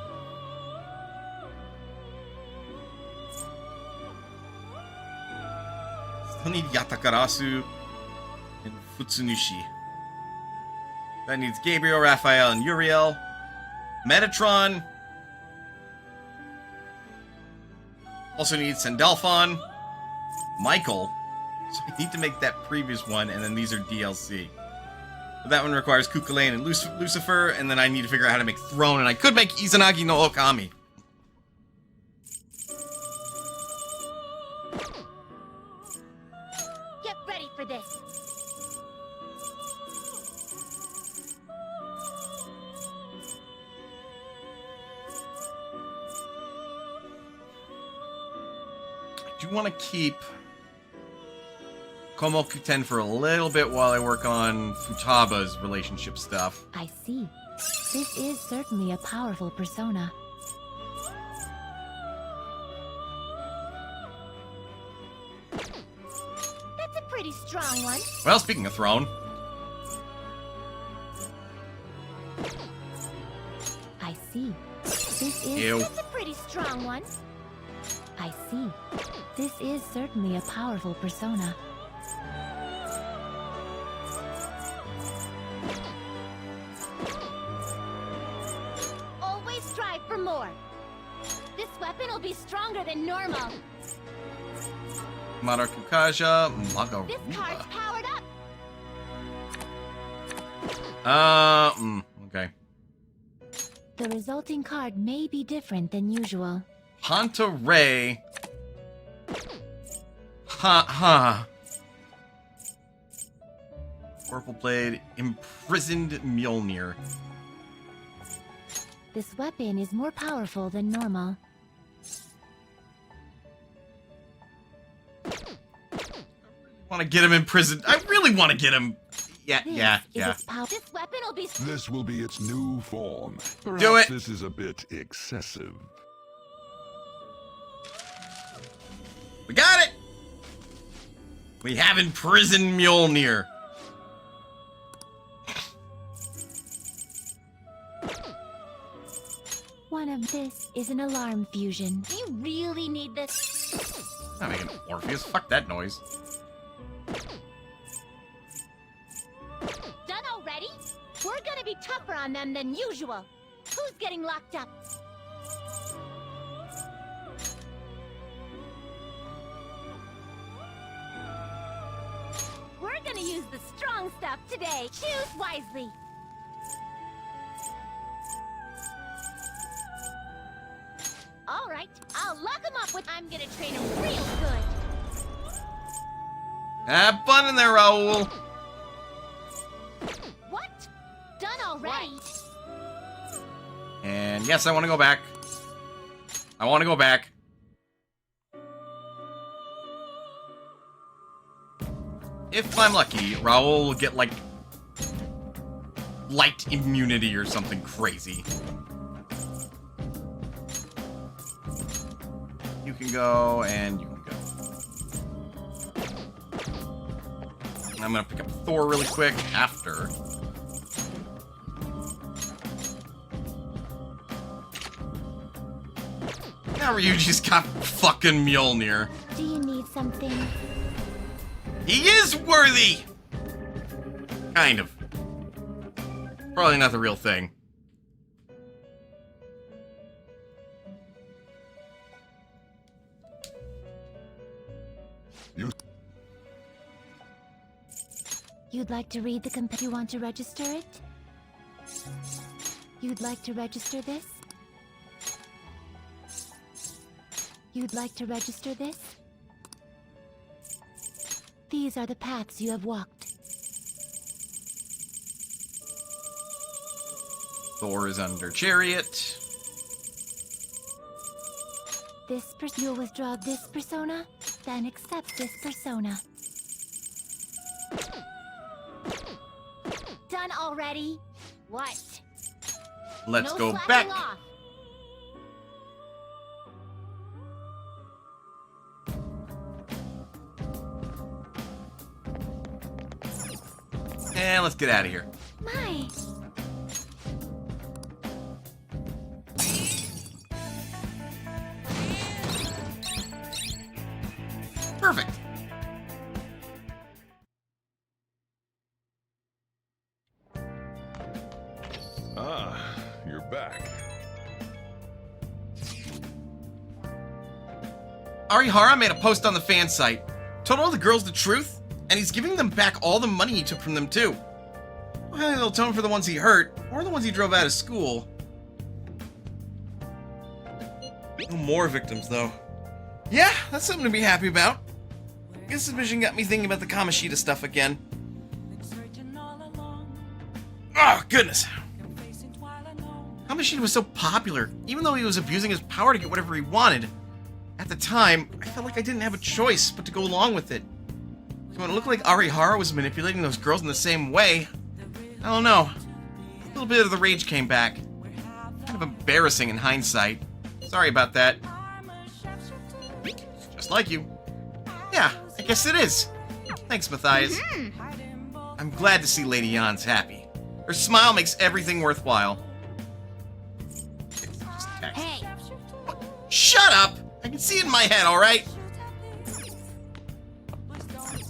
Still need Yatakarasu and Futsunushi. That needs Gabriel, Raphael, and Uriel. Metatron. Also needs Sandalphon. Michael. So I need to make that previous one, and then these are DLC. But that one requires Kukulane and Lucifer, and then I need to figure out how to make Throne, and I could make Izanagi no Okami. Get ready for this. I do want to keep Komokuten for a little bit while I work on Futaba's relationship stuff. I see. This is certainly a powerful persona. That's a pretty strong one. Well, speaking of Throne, I see. This is ew. That's a pretty strong one. I see. This is certainly a powerful persona. Always strive for more. This weapon will be stronger than normal. Marakukaja, This card's Magaruba. powered up. Okay. The resulting card may be different than usual. Hanta Ray. Ha. Purple Blade, Imprisoned Mjolnir. This weapon is more powerful than normal. Want to get him imprisoned? I really want to get him. Yeah. This weapon will be. This will be its new form. Perhaps Do it. this is a bit excessive. We got it. We have imprisoned Mjolnir. One of this is an alarm fusion. Do you really need this? I'm not making Orpheus. Fuck that noise. Done already? We're gonna be tougher on them than usual. Who's getting locked up? We're gonna use the strong stuff today. Choose wisely. All right, I'll lock him up with. I'm gonna train him real good. Have fun in there, Raoul. What? Done already? And yes, I want to go back. I want to go back. If I'm lucky, Raoul will get, like, light immunity or something crazy. You can go, and you can go. I'm gonna pick up Thor really quick after. Now Ryuji's got fucking Mjolnir. Do you need something? He is worthy! Kind of. Probably not the real thing. You'd like to read the you want to register it? You'd like to register this? You'd like to register this? These are the paths you have walked. Thor is under chariot. You'll withdraw this persona, then accept this persona. Done already? What? Let's No go slacking back. off. And let's get out of here. My. Perfect. Ah, you're back. Arihara made a post on the fan site, told all the girls the truth, and he's giving them back all the money he took from them too. Well, he'll atone for the ones he hurt, or the ones he drove out of school. No more victims, though. Yeah, that's something to be happy about. Guess this mission got me thinking about the Kamishita stuff again. Oh, goodness. Kamishita was so popular, even though he was abusing his power to get whatever he wanted. At the time, I felt like I didn't have a choice but to go along with it. So when it looked like Arihara was manipulating those girls in the same way, I don't know. A little bit of the rage came back. Kind of embarrassing in hindsight. Sorry about that. Just like you. Yeah, I guess it is. Thanks, Mathias. I'm glad to see Lady Yan's happy. Her smile makes everything worthwhile. Hey. Shut up! I can see it in my head, alright?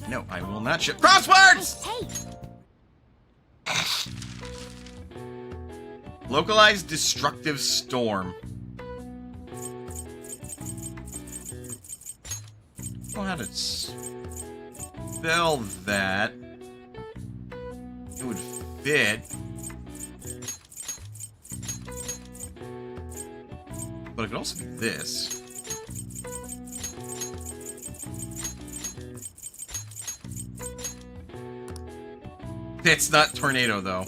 No, I will not shut. Crosswords! Hey. Localized destructive storm. I don't know how to spell that. It would fit. But it could also be this. It's not tornado, though.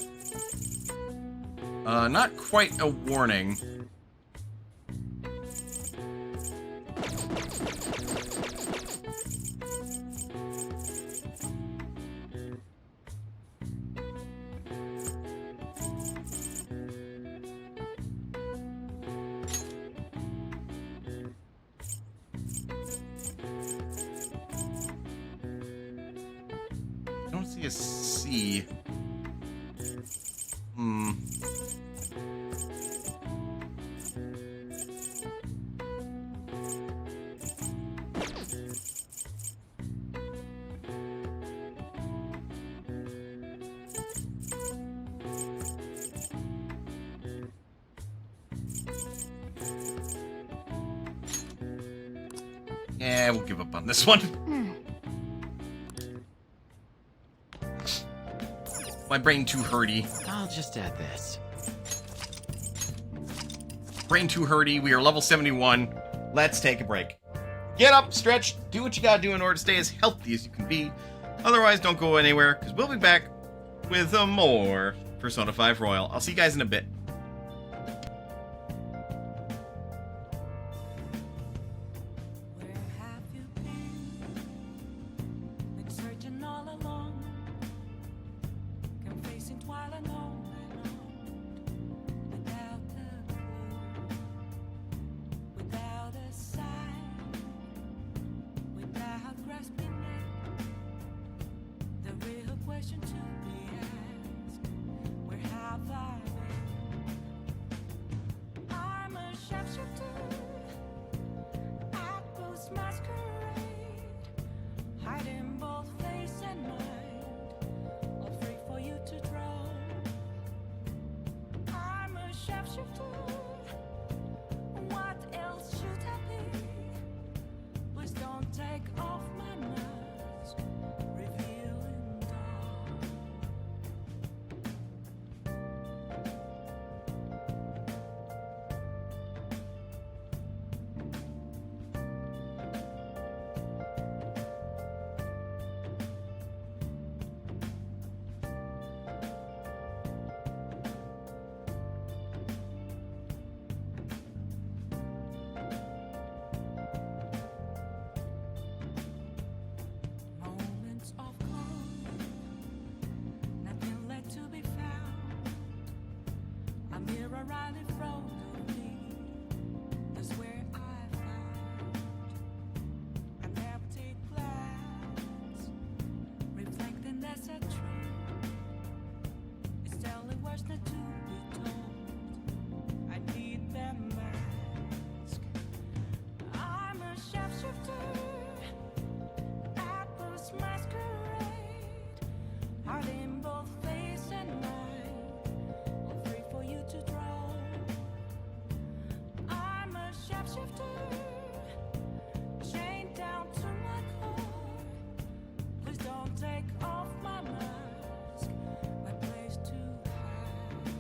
Not quite a warning. I don't see a C. Yeah, we'll give up on this one. My brain too hurty. I'll just add this. Brain too hurty. We are level 71. Let's take a break. Get up, stretch, do what you gotta do in order to stay as healthy as you can be. Otherwise, don't go anywhere, because we'll be back with more Persona 5 Royal. I'll see you guys in a bit. Where have you been searching all along, confessing while alone without a clue, without a sign, without grasping it. The real question to be asked: where have I been? I'm a sharpshooter. Atlus masquerade, hiding both face and mind, all free for you to draw. I'm a sharpshooter. What else should I be? Please don't take off my mask, revealing dawn. mirror right in front of me is where I find an empty glass, reflecting that's a tree. It's telling words not to be told. I need them mask. I'm a shapeshifter at this masquerade, hiding both face and mind, all free for you to draw. I'm a shapeshifter, chained down to my core. Please don't take off my mask, my place to hide.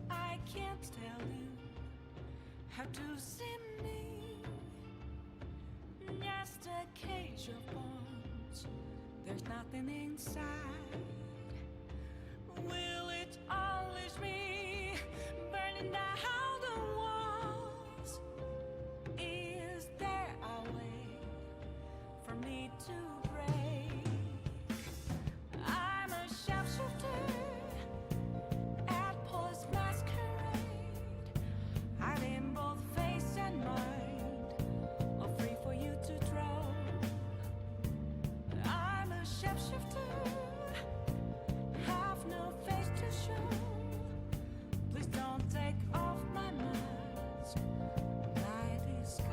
I can't tell you how to see me. Just a cage of bones. There's nothing inside. Will it unleash me, burning down the walls? Is there a way for me to break? I'm a shapeshifter at post masquerade, hiding both face and mind, all free for you to draw. I'm a shapeshifter, have no face to show. Please don't take off my mask, my disguise.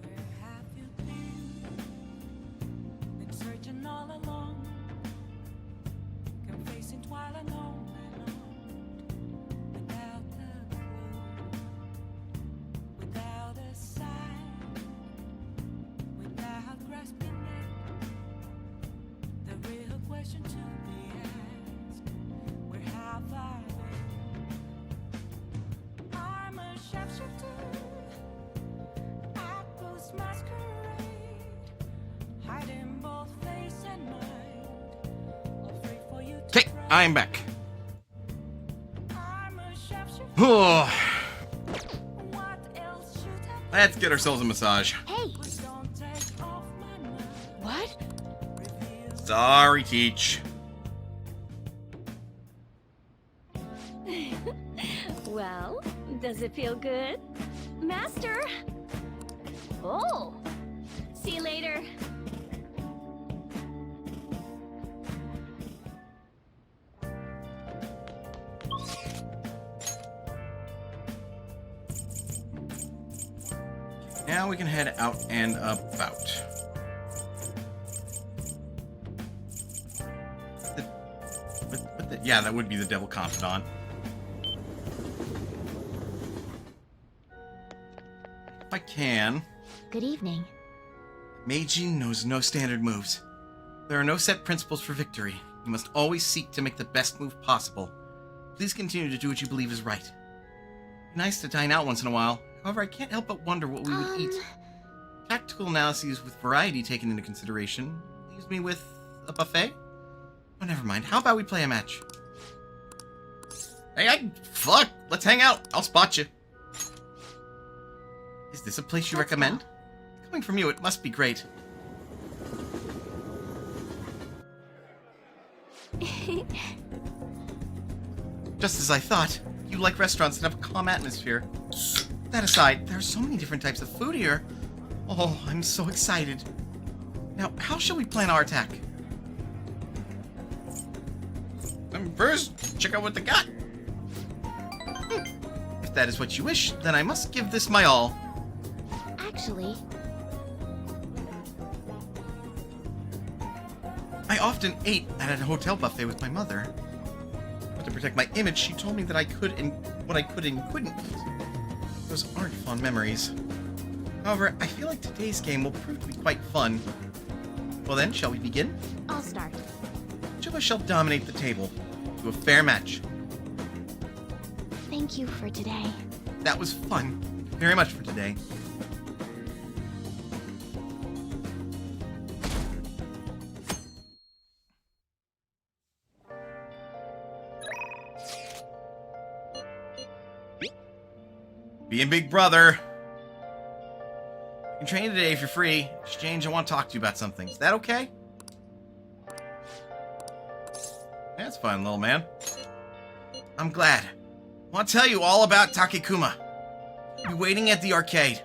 Where have you been? Been searching all along, confessing while alone and on, without a clue, without a sign, without grasping it. The real question to be asked: where have I been? I'm a shapeshifter at post masquerade, hiding both face and mind, all free for you to Okay, I am back. I'm a shapeshifter. Oh, What else should I let's get ourselves a massage. Hey, Please don't take off my mask. what? Sorry, Teach. Well, does it feel good? Master! Oh! See you later. Now we can head out and about. Yeah, that would be the Devil Confidant. If I can. Good evening. Meiji knows no standard moves. There are no set principles for victory. You must always seek to make the best move possible. Please continue to do what you believe is right. Nice to dine out once in a while. However, I can't help but wonder what we would eat. Tactical analyses with variety taken into consideration leaves me with a buffet? Oh, never mind. How about we play a match? Hey, fuck! Let's hang out. I'll spot you. Is this a place you recommend? Coming from you, it must be great. Just as I thought. You like restaurants that have a calm atmosphere. That aside, there are so many different types of food here. Oh, I'm so excited. Now, how shall we plan our attack? First, check out what they got. If that is what you wish, then I must give this my all. Actually, I often ate at a hotel buffet with my mother. But to protect my image, she told me that I could and what I could and couldn't eat. Those aren't fond memories. However, I feel like today's game will prove to be quite fun. Well then, shall we begin? I'll start. Which of us shall dominate the table? To a fair match. Thank you for today. That was fun. Very much for today. Being Big Brother. You can train today if you're free. Exchange, I want to talk to you about something. Is that okay? That's fine, little man. I'm glad. I want to tell you all about Takekuma. I'll be waiting at the arcade.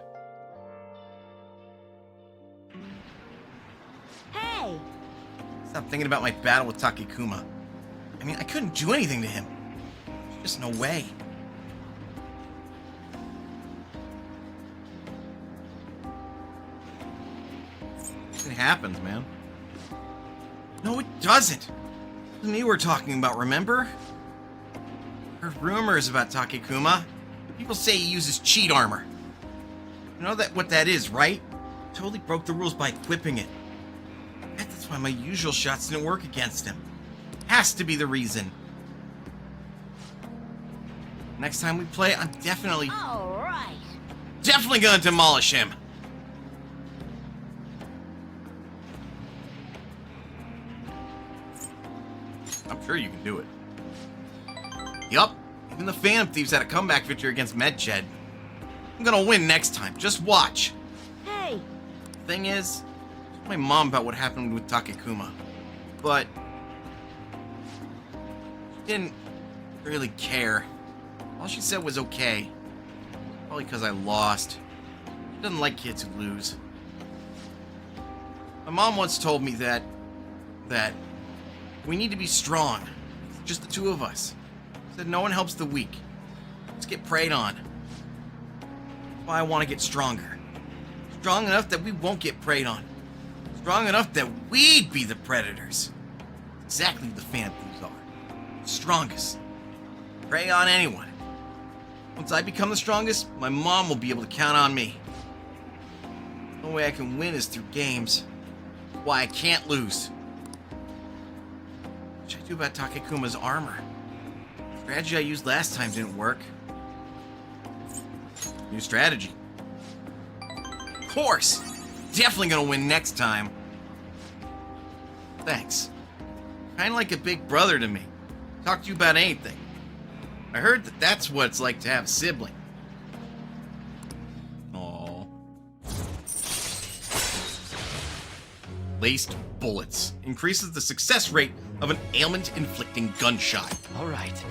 Hey! Stop thinking about my battle with Takekuma. I mean, I couldn't do anything to him. There's just no way. It happens, man. No, it doesn't. It's me we're talking about, remember? Heard rumors about Takekuma. People say he uses cheat armor. You know what that is, right? Totally broke the rules by equipping it. That's why my usual shots didn't work against him. Has to be the reason. Next time we play, I'm definitely gonna demolish him. I'm sure you can do it. Yup, even the Phantom Thieves had a comeback victory against Medched. I'm gonna win next time, just watch. Hey! Thing is, I told my mom about what happened with Takekuma, but she didn't really care. All she said was okay. Probably because I lost. She doesn't like kids who lose. My mom once told me that we need to be strong. It's just the two of us. Said no one helps the weak. Let's get preyed on. That's why I want to get stronger. Strong enough that we won't get preyed on. Strong enough that we'd be the predators. Exactly what the Phantom Thieves are. The strongest. Prey on anyone. Once I become the strongest, my mom will be able to count on me. The only way I can win is through games. That's why I can't lose. What should I do about Takekuma's armor? The strategy I used last time didn't work. New strategy. Of course! Definitely gonna win next time. Thanks. Kinda like a big brother to me. Talk to you about anything. I heard that that's what it's like to have a sibling. Aww. Laced bullets. Increases the success rate of an ailment-inflicting gunshot. All right.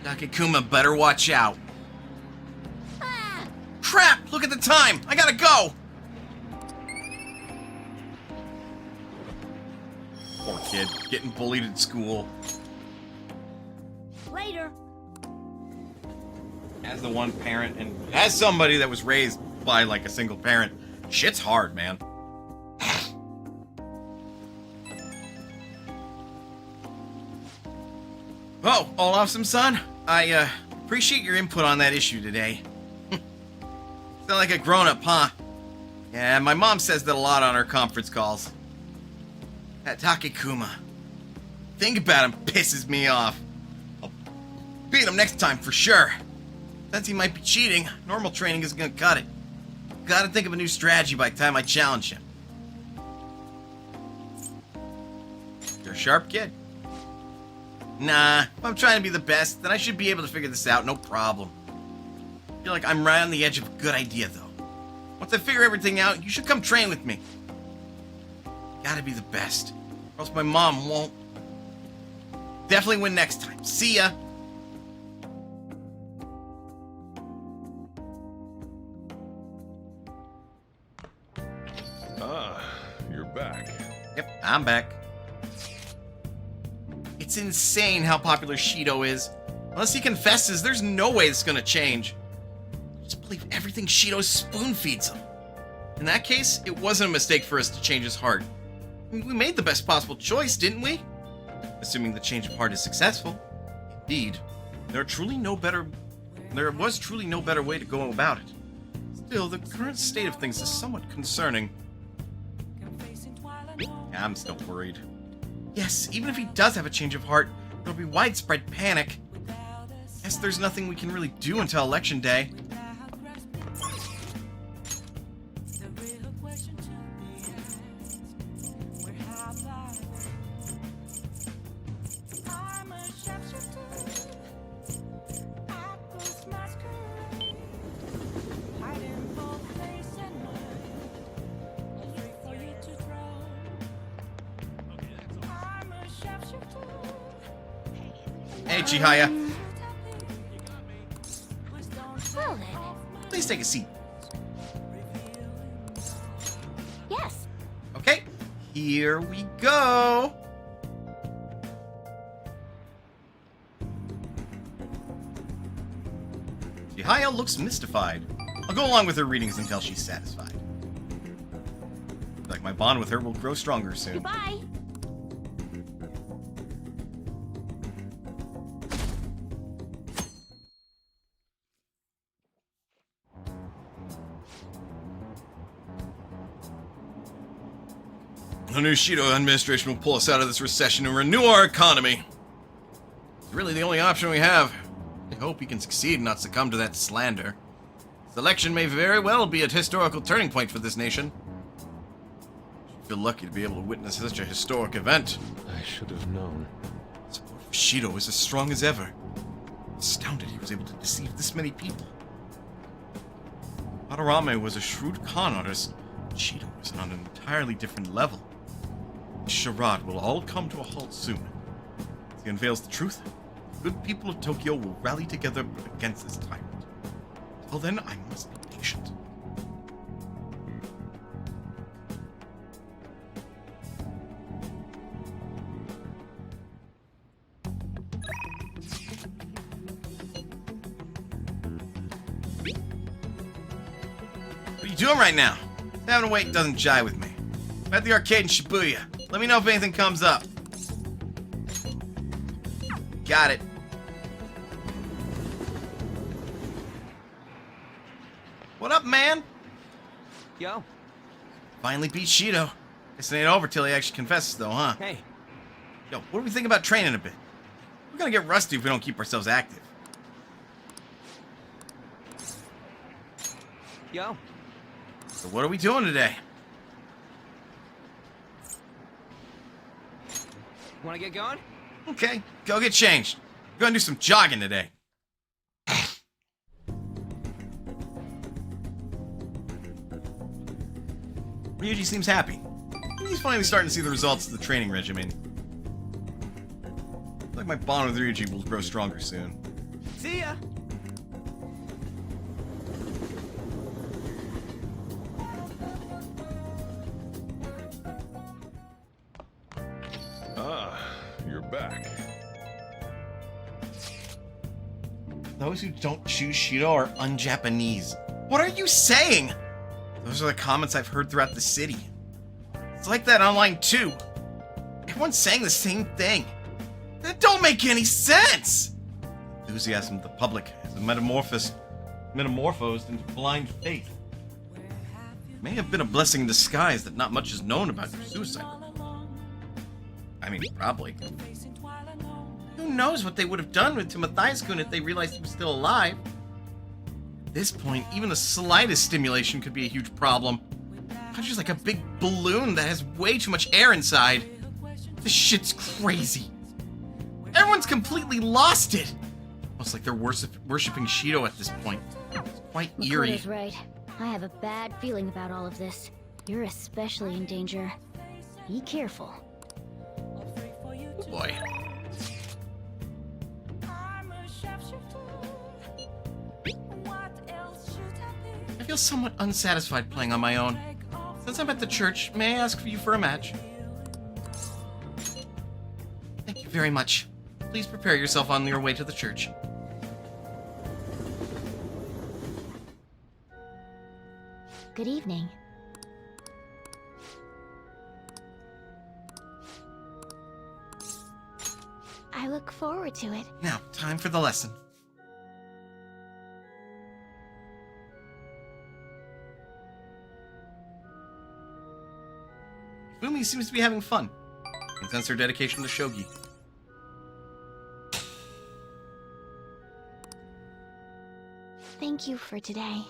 Takekuma better watch out. Crap! Look at the time! I gotta go! Poor kid, getting bullied at school. Later. As the one parent, and as somebody that was raised by like a single parent, shit's hard, man. Oh, all awesome, son. I appreciate your input on that issue today. Sound like a grown-up, huh? Yeah, my mom says that a lot on her conference calls. That Takekuma. Think about him pisses me off. I'll beat him next time for sure. Since he might be cheating, normal training isn't gonna cut it. Gotta think of a new strategy by the time I challenge him. You're a sharp kid. Nah, if I'm trying to be the best, then I should be able to figure this out, no problem. I feel like I'm right on the edge of a good idea, though. Once I figure everything out, you should come train with me. Gotta be the best, or else my mom won't. Definitely win next time. See ya! Ah, you're back. Yep, I'm back. It's insane how popular Shido is. Unless he confesses, there's no way it's gonna change. Just believe everything Shido spoon feeds him. In that case, it wasn't a mistake for us to change his heart. I mean, we made the best possible choice, didn't we? Assuming the change of heart is successful. Indeed, there was truly no better way to go about it. Still, the current state of things is somewhat concerning. I'm still worried. Yes, even if he does have a change of heart, there'll be widespread panic. Guess there's nothing we can really do until election day. Hey, Chihaya. Well then. Please take a seat. Yes. Okay, here we go. Chihaya looks mystified. I'll go along with her readings until she's satisfied. Like my bond with her will grow stronger soon. Goodbye. The new Shido administration will pull us out of this recession and renew our economy. It's really the only option we have. I hope he can succeed and not succumb to that slander. This election may very well be a historical turning point for this nation. I feel lucky to be able to witness such a historic event. I should have known. Support for Shido is as strong as ever. Astounded he was able to deceive this many people. Madarame was a shrewd con artist. Shido was on an entirely different level. This charade will all come to a halt soon. As he unveils the truth, the good people of Tokyo will rally together against this tyrant. Until then, I must be patient. What are you doing right now? Having to wait doesn't jive with me. I'm at the arcade in Shibuya. Let me know if anything comes up. Got it. What up, man? Yo. Finally beat Shido. Guess it ain't over till he actually confesses, though, huh? Hey. Yo, what do we think about training a bit? We're gonna get rusty if we don't keep ourselves active. Yo. So what are we doing today? Wanna get going? Okay, go get changed. We're gonna do some jogging today. Ryuji seems happy. He's finally starting to see the results of the training regimen. I feel like my bond with Ryuji will grow stronger soon. See ya. Ah, you're back. Those who don't choose Shido are un-Japanese. What are you saying? Those are the comments I've heard throughout the city. It's like that online too. Everyone's saying the same thing. That don't make any sense! Enthusiasm of the public has metamorphosed into blind faith. It may have been a blessing in disguise that not much is known about your suicide. I mean, probably. Who knows what they would have done to Mathias-kun if they realized he was still alive? At this point, even the slightest stimulation could be a huge problem. Puncher's like a big balloon that has way too much air inside. This shit's crazy. Everyone's completely lost it. Almost like they're worshipping Shido at this point. It's quite eerie. Makoto's right. I have a bad feeling about all of this. You're especially in danger. Be careful. Oh boy. I feel somewhat unsatisfied playing on my own. Since I'm at the church, may I ask you for a match? Thank you very much. Please prepare yourself on your way to the church. Good evening. I look forward to it. Now, time for the lesson. Fumi seems to be having fun. And sense her dedication to shogi. Thank you for today.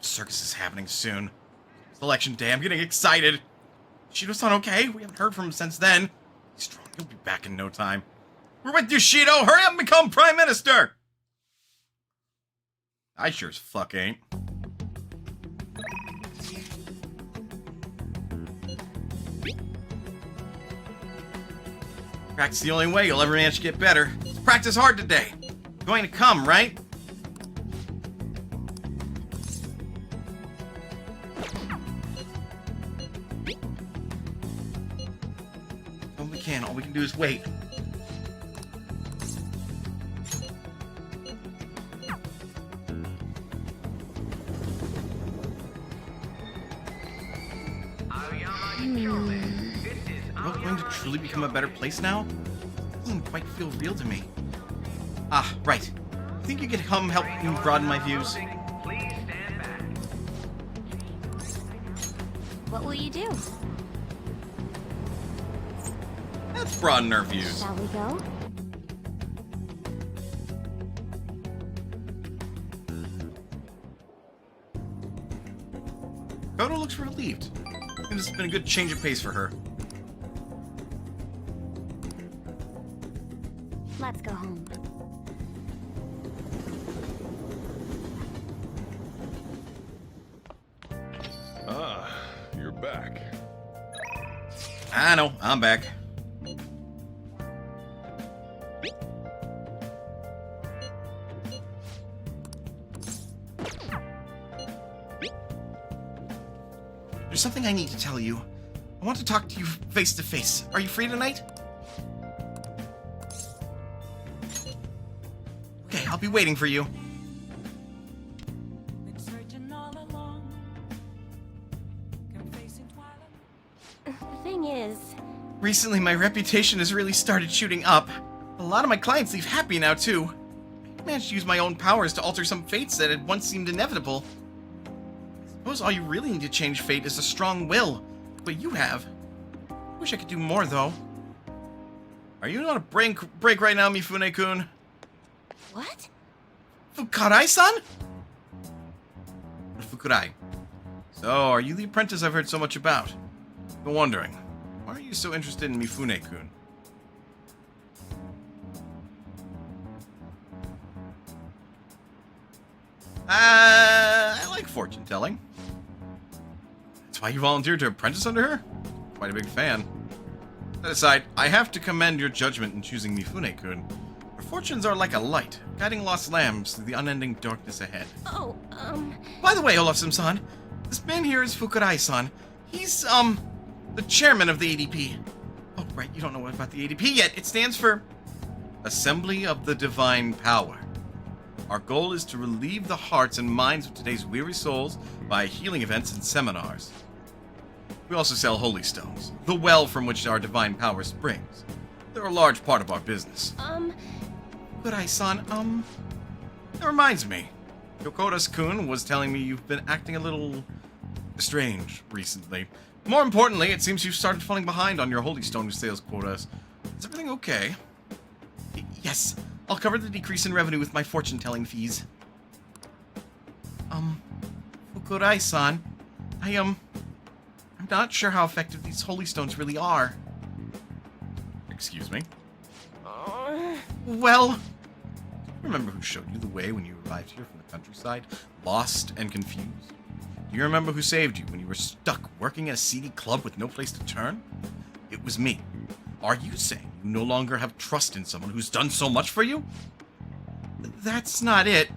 Circus is happening soon. It's election day. I'm getting excited. Shido-san okay? We haven't heard from him since then. He's strong. He'll be back in no time. We're with you, Shido. Hurry up and become Prime Minister. I sure as fuck ain't. Practice the only way you'll ever manage to get better. Practice hard today. Going to come, right? All we can do is wait. Are we going to truly become a better place now? It doesn't quite feel real to me. Ah, right. Think you could come help me broaden my views? What will you do? Let's broaden our views. Shall we go? Koto looks relieved. I think this has been a good change of pace for her. Let's go home. Ah, you're back. I know, I'm back. There's something I need to tell you. I want to talk to you face to face. Are you free tonight? Okay, I'll be waiting for you. The thing is... Recently, my reputation has really started shooting up. A lot of my clients leave happy now, too. I managed to use my own powers to alter some fates that had once seemed inevitable. I suppose all you really need to change fate is a strong will, but you have. I wish I could do more, though. Are you on a break right now, Mifune-kun? What? Fukurai-san? Fukurai. So, are you the apprentice I've heard so much about? I've been wondering, why are you so interested in Mifune-kun? I like fortune-telling. That's why you volunteered to apprentice under her? Quite a big fan. That aside, I have to commend your judgment in choosing Mifune-kun. Her fortunes are like a light, guiding lost lambs through the unending darkness ahead. Oh, By the way, Olaf-san, this man here is Fukurai-san. He's, the chairman of the ADP. Oh, right, you don't know about the ADP yet. It stands for Assembly of the Divine Power. Our goal is to relieve the hearts and minds of today's weary souls by healing events and seminars. We also sell holy stones, the well from which our divine power springs. They're a large part of our business. Fukurai-san, that reminds me. Yokotas-kun was telling me you've been acting a little strange recently. More importantly, it seems you've started falling behind on your holy stone sales quotas. Is everything okay? Yes, I'll cover the decrease in revenue with my fortune-telling fees. Fukurai-san, I'm not sure how effective these holy stones really are. Excuse me. Well, remember who showed you the way when you arrived here from the countryside, lost and confused? Do you remember who saved you when you were stuck working at a seedy club with no place to turn? It was me. Are you saying you no longer have trust in someone who's done so much for you? That's not it.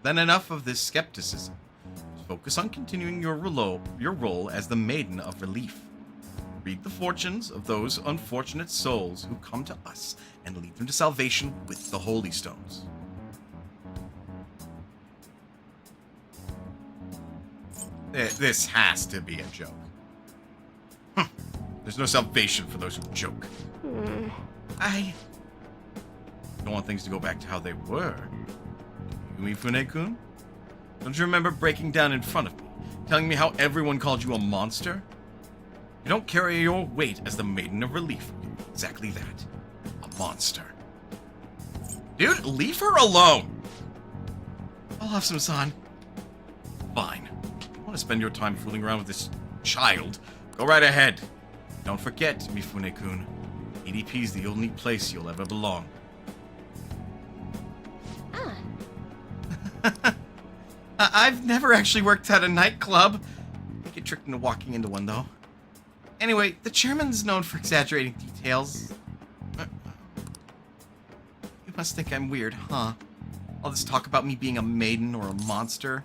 Then enough of this skepticism. Focus on continuing your role as the Maiden of Relief. Read the fortunes of those unfortunate souls who come to us and lead them to salvation with the Holy Stones. This has to be a joke. There's no salvation for those who joke. I don't want things to go back to how they were. You, Mifune-kun? Don't you remember breaking down in front of me, telling me how everyone called you a monster? You don't carry your weight as the Maiden of Relief. Exactly that. A monster. Dude, leave her alone! I'll have some sun. Fine. If you want to spend your time fooling around with this child, go right ahead. Don't forget, Mifune-kun, EDP's the only place you'll ever belong. I've never actually worked at a nightclub. I get tricked into walking into one, though. Anyway, the chairman's known for exaggerating details. You must think I'm weird, huh? All this talk about me being a maiden or a monster.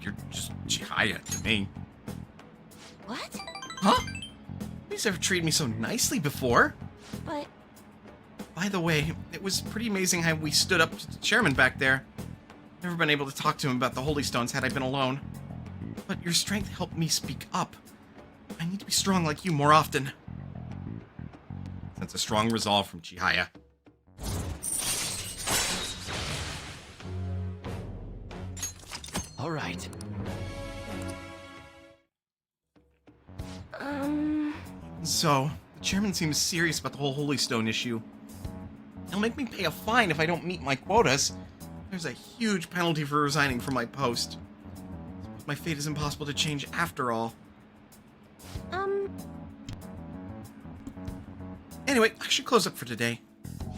You're just Chihaya to me. What? Huh? Nobody's ever treated me so nicely before. But... By the way, it was pretty amazing how we stood up to the chairman back there. Never been able to talk to him about the Holy Stones had I been alone. But your strength helped me speak up. I need to be strong like you more often. Sense a strong resolve from Chihaya. All right. So, the chairman seems serious about the whole Holy Stone issue. He'll make me pay a fine if I don't meet my quotas. There's a huge penalty for resigning from my post. My fate is impossible to change after all. Anyway, I should close up for today.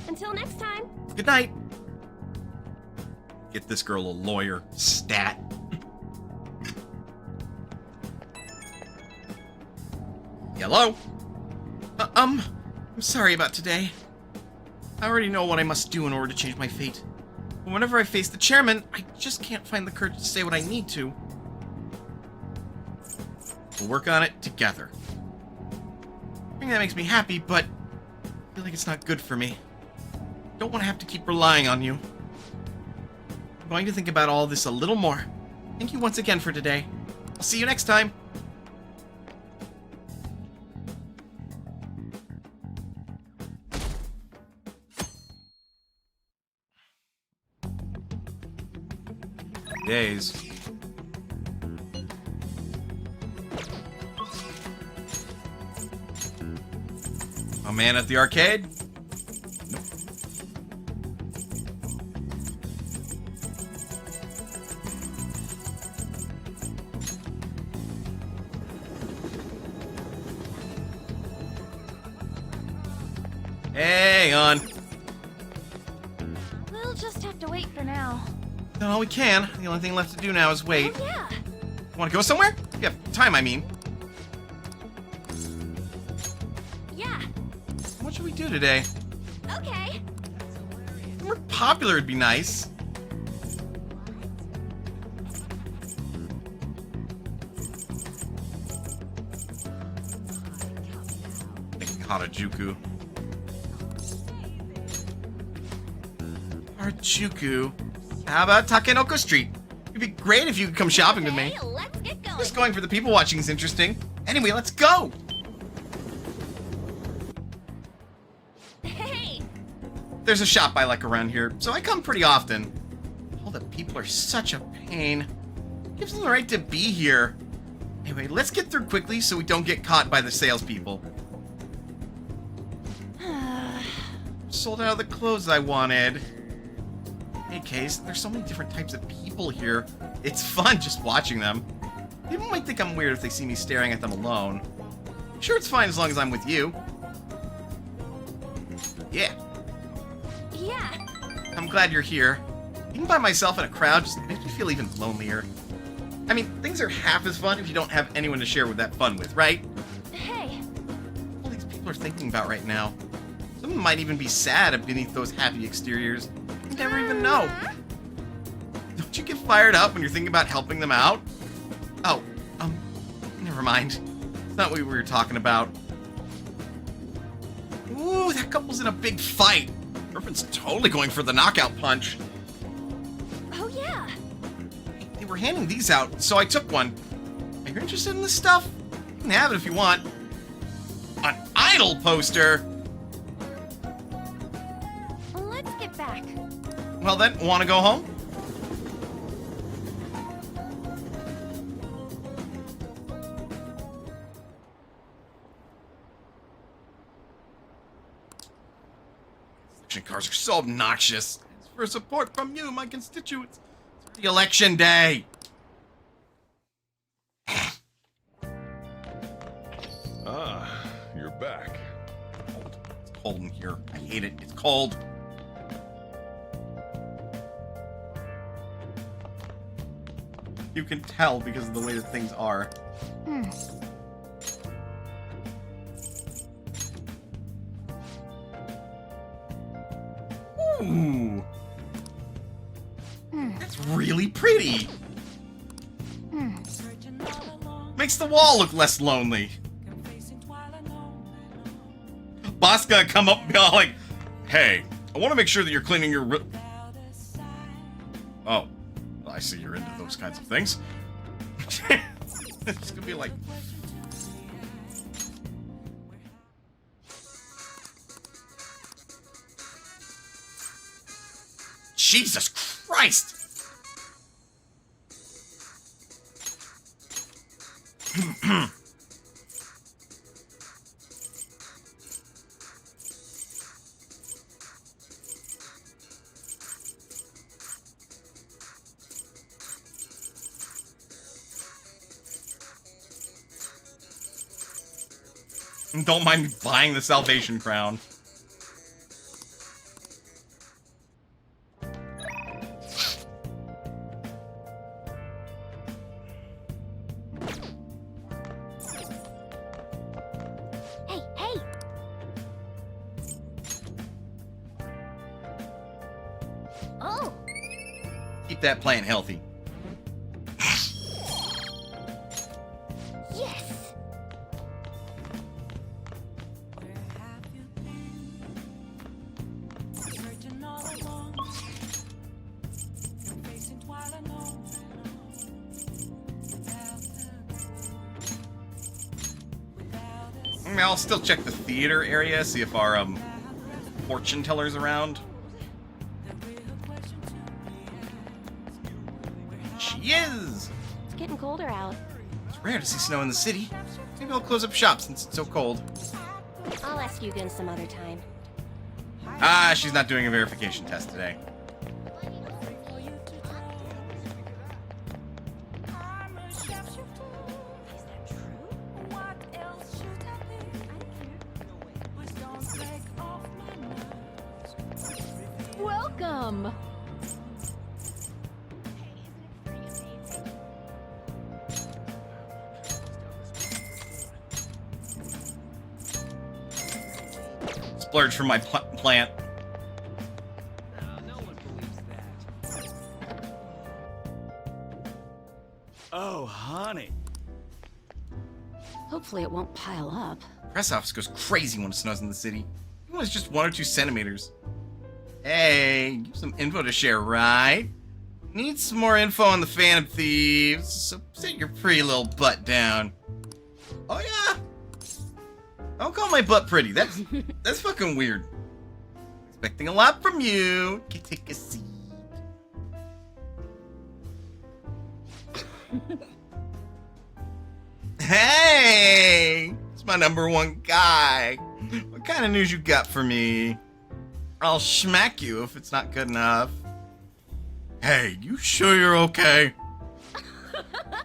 Until next time. Good night. Get this girl a lawyer. Stat. Hello? I'm sorry about today. I already know what I must do in order to change my fate. But whenever I face the chairman, I just can't find the courage to say what I need to. We'll work on it together. I think that makes me happy, but I feel like it's not good for me. Don't want to have to keep relying on you. I'm going to think about all this a little more. Thank you once again for today. I'll see you next time. Days. A man at the arcade? Nope. Hang on. We'll just have to wait for now. No, we can. The only thing left to do now is wait. Oh, yeah. Want to go somewhere? You have time, I mean. Yeah. What should we do today? Okay. More popular would be nice. Harajuku. Harajuku. How about Takenoko Street? It'd be great if you could come shopping with me. Let's get going. Just going for the people watching is interesting. Anyway, let's go! Hey! There's a shop I like around here, so I come pretty often. All the people are such a pain. Gives them the right to be here. Anyway, let's get through quickly so we don't get caught by the salespeople. Sold out of the clothes I wanted. Hey, Case, there's so many different types of people here. It's fun just watching them. People might think I'm weird if they see me staring at them alone. Sure, it's fine as long as I'm with you. Yeah. Yeah. I'm glad you're here. Being by myself in a crowd just makes me feel even lonelier. I mean, things are half as fun if you don't have anyone to share with that fun with, right? Hey. All these people are thinking about right now. Some of them might even be sad beneath those happy exteriors. You never even know. Don't you get fired up when you're thinking about helping them out? Oh, never mind. It's not what we were talking about. Ooh, that couple's in a big fight. Girlfriend's totally going for the knockout punch. Oh, yeah. They were handing these out, so I took one. Are you interested in this stuff? You can have it if you want. An idol poster? Let's get back. Well then, want to go home? Election cars are so obnoxious. It's for support from you, my constituents. It's the election day. Ah, you're back. It's cold in here. I hate it. It's cold. You can tell because of the way that things are. Ooh. That's really pretty. Makes the wall look less lonely. Boss gonna come up and be all like, hey, I want to make sure that you're cleaning your Oh, well, I see you're into those kinds of things. It's gonna be like... Jesus Christ! Don't mind me buying the Salvation Crown. Hey, hey! Oh! Keep that plant healthy. Yes! I mean, I'll still check the theater area, see if our fortune teller's around. She is! It's getting colder out. It's rare to see snow in the city. Maybe I'll close up shop since it's so cold. I'll ask you again some other time. Ah, she's not doing a verification test today. Welcome! Splurge for my plant. No one believes that. Oh, honey. Hopefully it won't pile up. Press office goes crazy when it snows in the city. Even when it's just 1 or 2 centimeters. Hey, you have some info to share, right? Need some more info on the Phantom Thieves, so sit your pretty little butt down. Oh yeah? Don't call my butt pretty. That's fucking weird. Expecting a lot from you. Can take a seat. Hey! It's my #1 guy. What kind of news you got for me? I'll smack you if it's not good enough. Hey, you sure you're okay?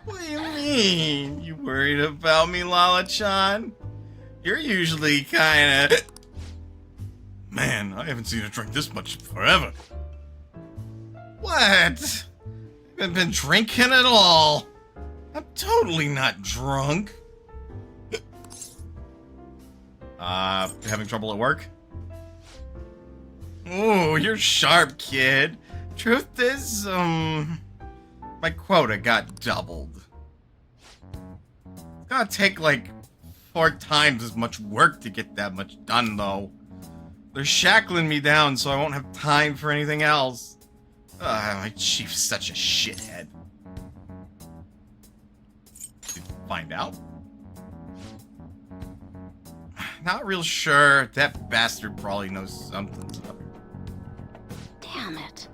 What do you mean? You worried about me, Lala-chan? You're usually kinda... Man, I haven't seen her drink this much forever. What? I haven't been drinking at all. I'm totally not drunk. Having trouble at work? Ooh, you're sharp, kid. Truth is, my quota got doubled. It's gonna take like 4 times as much work to get that much done, though. They're shackling me down so I won't have time for anything else. My chief's such a shithead. Did you find out? Not real sure. That bastard probably knows something's up. Damn it.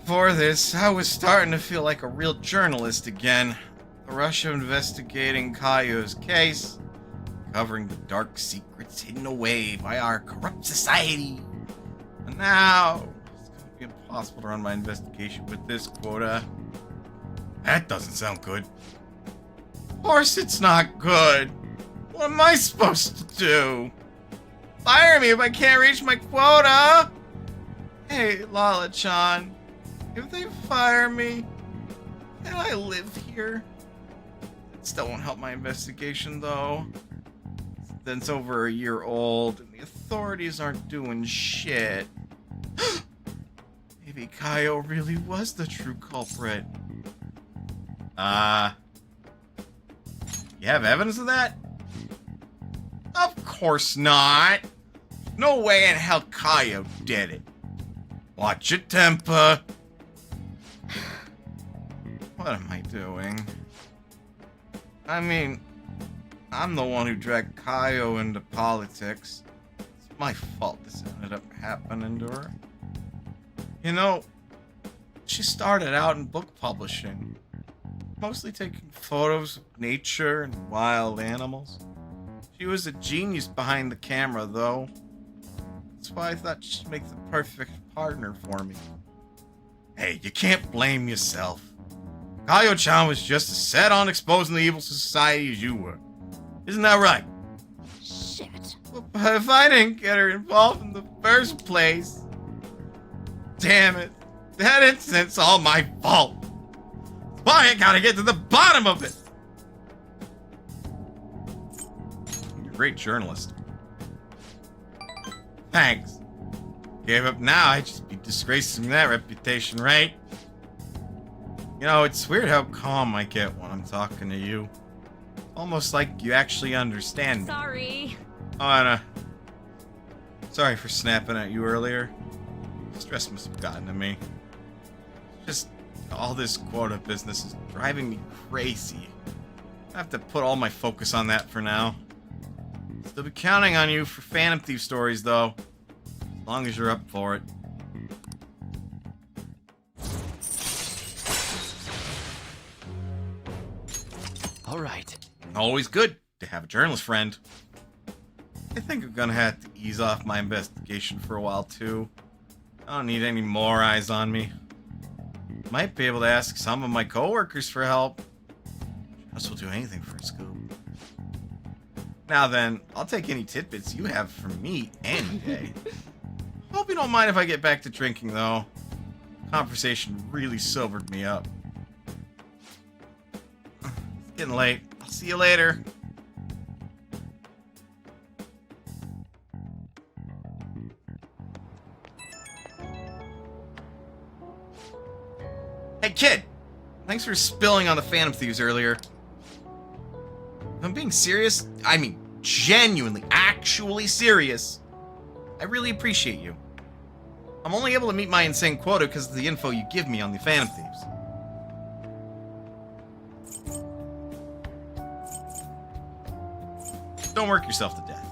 For this, I was starting to feel like a real journalist again. The rush of investigating Kaio's case, covering the dark secrets hidden away by our corrupt society. And now, it's going to be impossible to run my investigation with this quota. That doesn't sound good. Of course it's not good. What am I supposed to do? Fire me if I can't reach my quota? Hey, Lala-chan, if they fire me, can I live here? That still won't help my investigation, though. It's over a year old, and the authorities aren't doing shit. Maybe Kaio really was the true culprit. You have evidence of that? Of course not. No way in hell Kaio did it. Watch your temper. What am I doing? I mean, I'm the one who dragged Kaio into politics. It's my fault this ended up happening to her. You know, she started out in book publishing, mostly taking photos of nature and wild animals. She was a genius behind the camera, though. That's why I thought she'd make the perfect partner for me. Hey, you can't blame yourself. Kaio-chan was just as set on exposing the evil society as you were. Isn't that right? Shit. But if I didn't get her involved in the first place... Damn it. That incident's all my fault. That's why I gotta get to the bottom of it. You're a great journalist. Thanks. Gave up now, I'd just be disgracing that reputation, right? You know, it's weird how calm I get when I'm talking to you. Almost like you actually understand me. Sorry. Oh, Anna. Sorry for snapping at you earlier. Stress must have gotten to me. Just all this quota business is driving me crazy. I have to put all my focus on that for now. Still be counting on you for Phantom Thief stories, though. As long as you're up for it. All right. Always good to have a journalist friend. I think I'm gonna have to ease off my investigation for a while, too. I don't need any more eyes on me. Might be able to ask some of my coworkers for help. Trust will do anything for a scoop. Now then, I'll take any tidbits you have from me any day. Hope you don't mind if I get back to drinking, though. Conversation really sobered me up. It's getting late. I'll see you later. Hey, kid! Thanks for spilling on the Phantom Thieves earlier. If I'm being serious, I mean genuinely, actually serious, I really appreciate you. I'm only able to meet my insane quota because of the info you give me on the Phantom Thieves. Don't work yourself to death.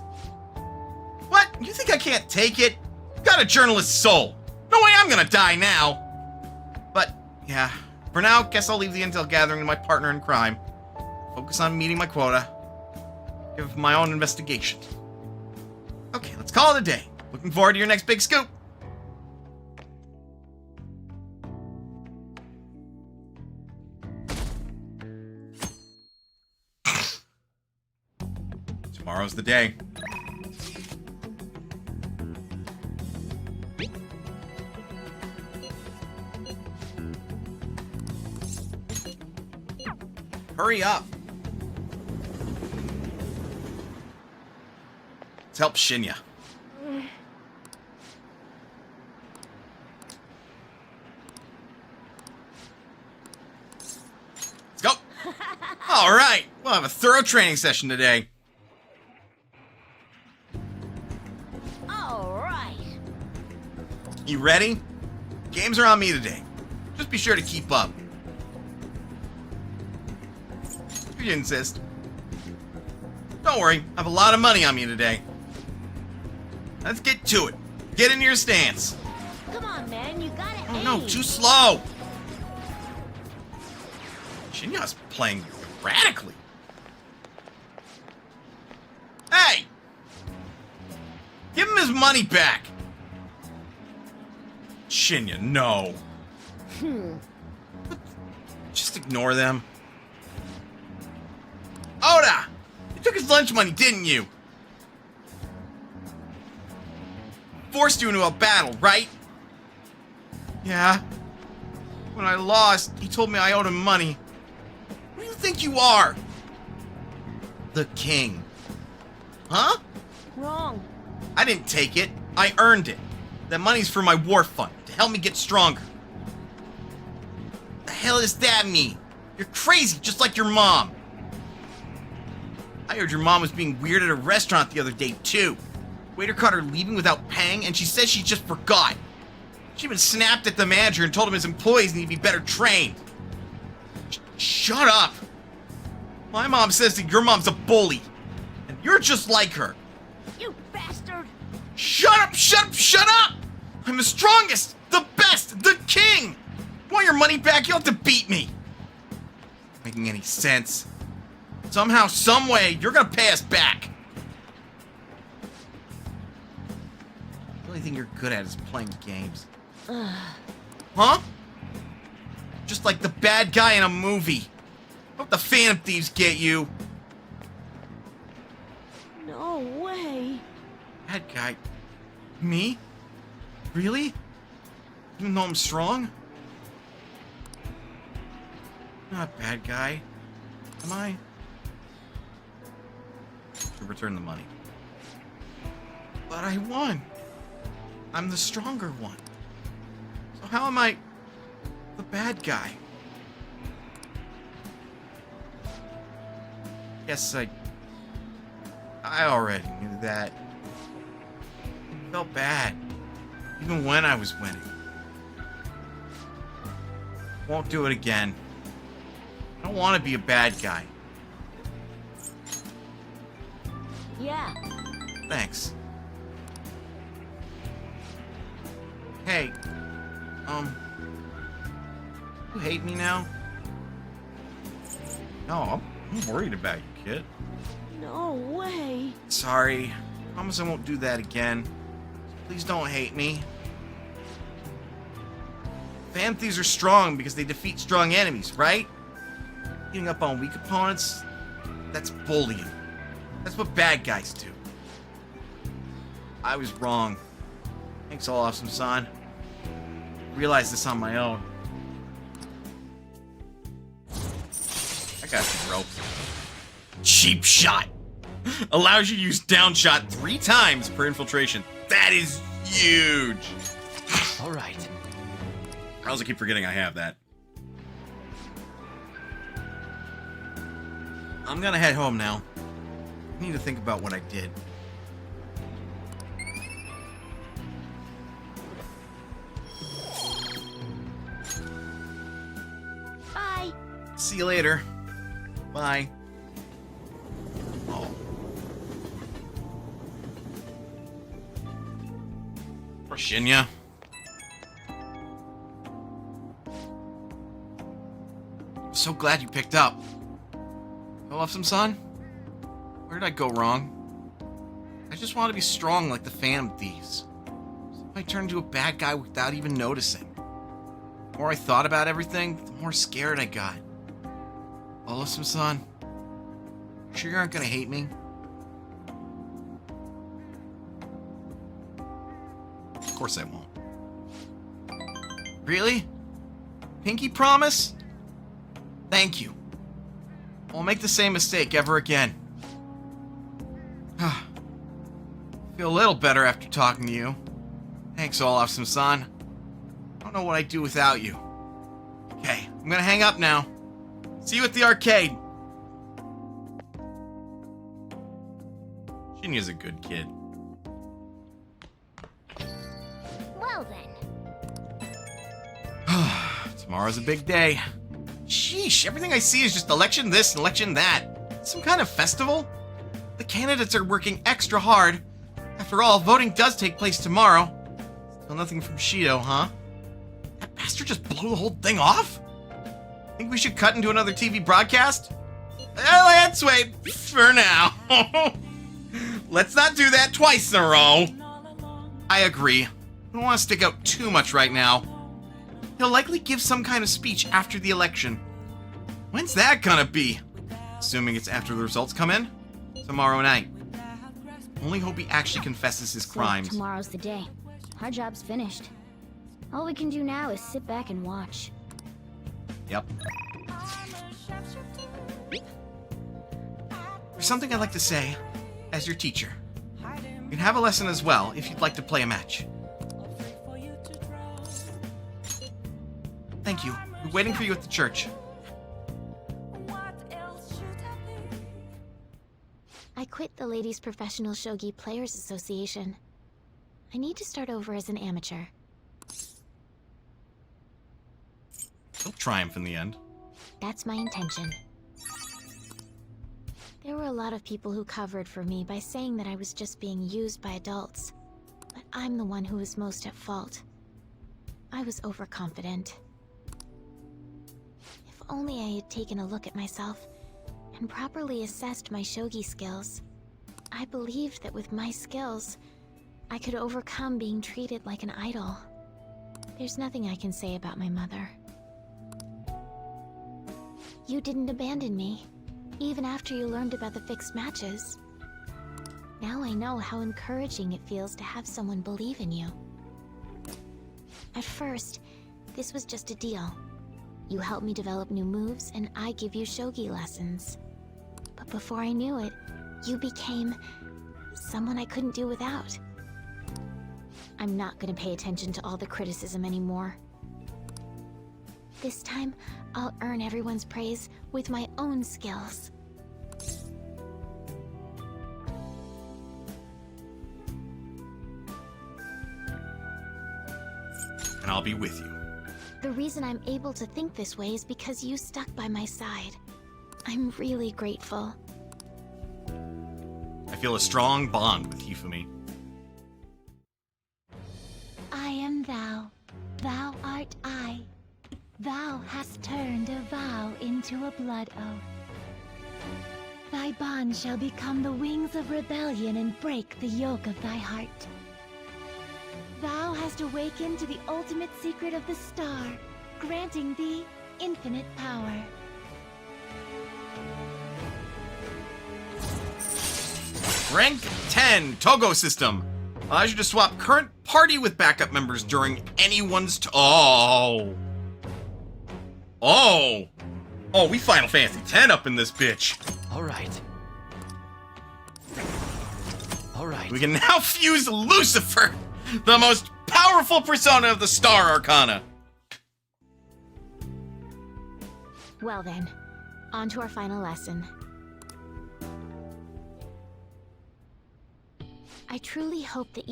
What? You think I can't take it? You've got a journalist's soul. No way I'm gonna die now. But, yeah, for now, guess I'll leave the intel gathering to my partner in crime. Focus on meeting my quota. Give my own investigation. Okay, let's call it a day. Looking forward to your next big scoop. Tomorrow's the day. Hurry up. Let's help Shinya. Let's go. All right. We'll have a thorough training session today. All right. You ready? Games are on me today. Just be sure to keep up. If you insist. Don't worry, I have a lot of money on me today. Let's get to it. Get in your stance. Come on, man. You gotta Oh aim. no, too slow. Shinya's playing erratically. Hey! Give him his money back. Shinya, no. Just ignore them. Oda! You took his lunch money, didn't you? Forced you into a battle, right? Yeah. When I lost, he told me I owed him money. Who do you think you are? The king. Huh? Wrong. I didn't take it. I earned it. That money's for my war fund, to help me get stronger. The hell does that mean? You're crazy, just like your mom. I heard your mom was being weird at a restaurant the other day, too. Waiter caught her leaving without paying, and she says she just forgot. She even snapped at the manager and told him his employees need to be better trained. Shut up. My mom says that your mom's a bully, and you're just like her. You bastard. Shut up, shut up, shut up! I'm the strongest, the best, the king! Want your money back, you'll have to beat me. Making any sense. Somehow, someway, you're gonna pay us back. The only thing you're good at is playing games. Huh? Just like the bad guy in a movie. Hope the Phantom Thieves get you. No way. Bad guy. Me? Really? Even though I'm strong? Not a bad guy. Am I? To return the money. But I won. I'm the stronger one. So how am I the bad guy? Yes, I already knew that. I felt bad. Even when I was winning. Won't do it again. I don't want to be a bad guy. Yeah. Thanks. Hey, you hate me now? No, I'm worried about you, kid. No way. Sorry. Promise I won't do that again. Please don't hate me. Phantom Thieves are strong because they defeat strong enemies, right? Beating up on weak opponents, that's bullying. That's what bad guys do. I was wrong. Thanks, all awesome son. Realized this on my own. I got some rope. Cheap shot. Allows you to use down shot 3 times per infiltration. That is huge. All right. I also keep forgetting I have that. I'm gonna head home now. I need to think about what I did. Bye. See you later. Bye. Oh. Poor Shinya. So glad you picked up. I love some son. Where did I go wrong? I just want to be strong like the Phantom Thieves. So I turned into a bad guy without even noticing. The more I thought about everything, the more scared I got. I love some son. Sure you aren't gonna hate me? course I won't. Really? Pinky promise? Thank you. I won't make the same mistake ever again. Feel a little better after talking to you. Thanks, Olafsson-san. I don't know what I'd do without you. Okay, I'm gonna hang up now. See you at the arcade. Shinya's a good kid. Well then. Tomorrow's a big day. Sheesh, everything I see is just election this and election that. Some kind of festival? The candidates are working extra hard. After all, voting does take place tomorrow. Still nothing from Shido, huh? That bastard just blew the whole thing off? Think we should cut into another TV broadcast? Let's wait for now. Let's not do that twice in a row. I agree. I don't want to stick out too much right now. He'll likely give some kind of speech after the election. When's that gonna be? Assuming it's after the results come in? Tomorrow night. Only hope he actually confesses his crimes. Tomorrow's the day. Our job's finished. All we can do now is sit back and watch. Yep. There's something I'd like to say as your teacher. You can have a lesson as well if you'd like to play a match. Thank you. We're waiting for you at the church. I quit the Ladies Professional Shogi Players Association. I need to start over as an amateur. He'll triumph in the end. That's my intention. There were a lot of people who covered for me by saying that I was just being used by adults. But I'm the one who was most at fault. I was overconfident. If only I had taken a look at myself and properly assessed my shogi skills. I believed that with my skills, I could overcome being treated like an idol. There's nothing I can say about my mother. You didn't abandon me, even after you learned about the fixed matches. Now I know how encouraging it feels to have someone believe in you. At first, this was just a deal. You help me develop new moves, and I give you shogi lessons. But before I knew it, you became someone I couldn't do without. I'm not gonna pay attention to all the criticism anymore. This time, I'll earn everyone's praise with my own skills. And I'll be with you. The reason I'm able to think this way is because you stuck by my side. I'm really grateful. I feel a strong bond with Hifumi. I am thou. Thou art I. Thou hast turned a vow into a blood oath. Thy bond shall become the wings of rebellion and break the yoke of thy heart. Thou hast awakened to the ultimate secret of the star, granting thee infinite power. Rank 10 Togo system. Allows you to swap current party with backup members during anyone's Oh, we Final Fantasy 10 up in this bitch. All right. We can now fuse Lucifer, the most powerful persona of the Star Arcana. Well then, on to our final lesson. I truly hope that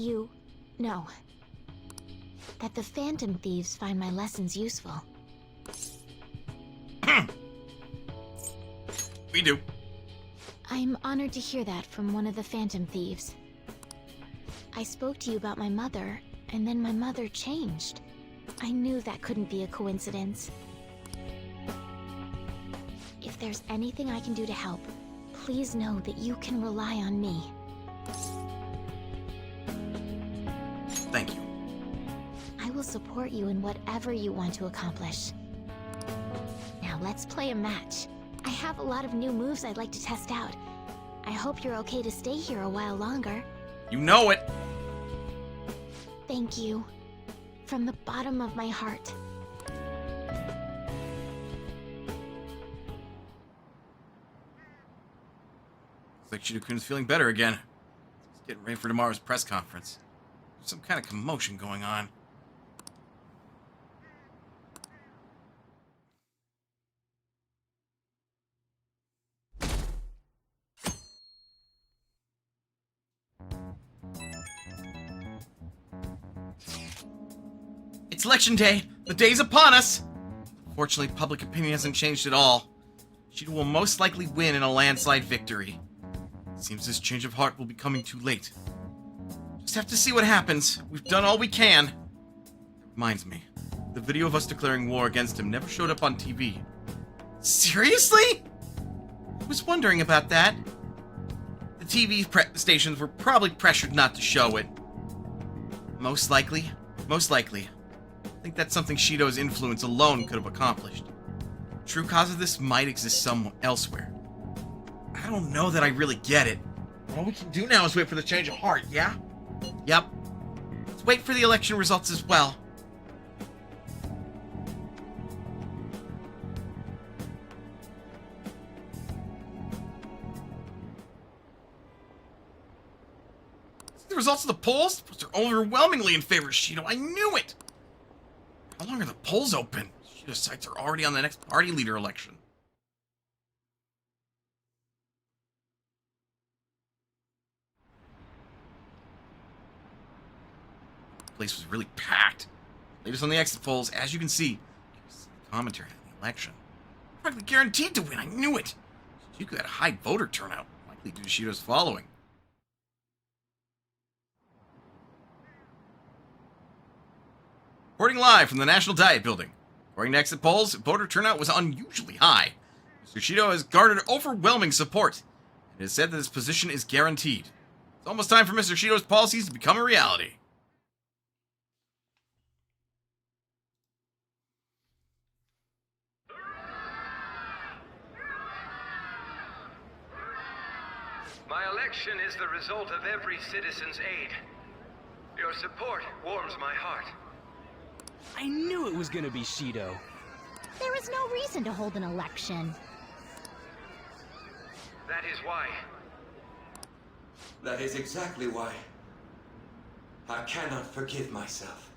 that the Phantom Thieves find my lessons useful. We do. I'm honored to hear that from one of the Phantom Thieves. I spoke to you about my mother, and then my mother changed. I knew that couldn't be a coincidence. If there's anything I can do to help, please know that you can rely on me. Thank you. I will support you in whatever you want to accomplish. Now let's play a match. I have a lot of new moves I'd like to test out. I hope you're okay to stay here a while longer. You know it. Thank thank you. From the bottom of my heart. Looks like Shido-kun's feeling better again. He's getting ready for tomorrow's press conference. There's some kind of commotion going on. It's election day! The day's upon us! Fortunately, public opinion hasn't changed at all. Shido will most likely win in a landslide victory. Seems this change of heart will be coming too late. Just have to see what happens. We've done all we can. Reminds me, the video of us declaring war against him never showed up on TV. Seriously? I was wondering about that. The TV stations were probably pressured not to show it. Most likely. I think that's something Shido's influence alone could have accomplished. True cause of this might exist somewhere elsewhere. I don't know that I really get it. All we can do now is wait for the change of heart, yeah? Yep. Let's wait for the election results as well. The results of the polls? They're overwhelmingly in favor of Shido. I knew it! How long are the polls open? Shido's sights are already on the next party leader election. The place was really packed. Latest on the exit polls, as you can see, commentary on the election. Practically guaranteed to win, I knew it! Shido had a high voter turnout, likely due to Shido's following. Reporting live from the National Diet Building. According to exit polls, voter turnout was unusually high. Mr. Shido has garnered overwhelming support. It is said that his position is guaranteed. It's almost time for Mr. Shido's policies to become a reality. My election is the result of every citizen's aid. Your support warms my heart. I knew it was gonna be Shido. There is no reason to hold an election. That is why. That is exactly why. I cannot forgive myself.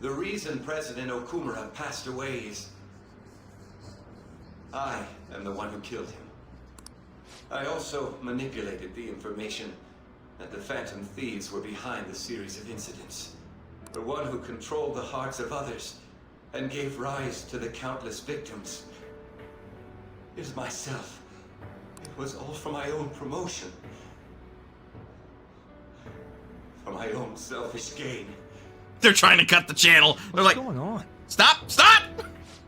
The reason President Okumura passed away is... I am the one who killed him. I also manipulated the information that the Phantom Thieves were behind the series of incidents. The one who controlled the hearts of others and gave rise to the countless victims is myself. It was all for my own promotion. For my own selfish gain. They're trying to cut the channel. They're like, What's going on? Stop! Stop!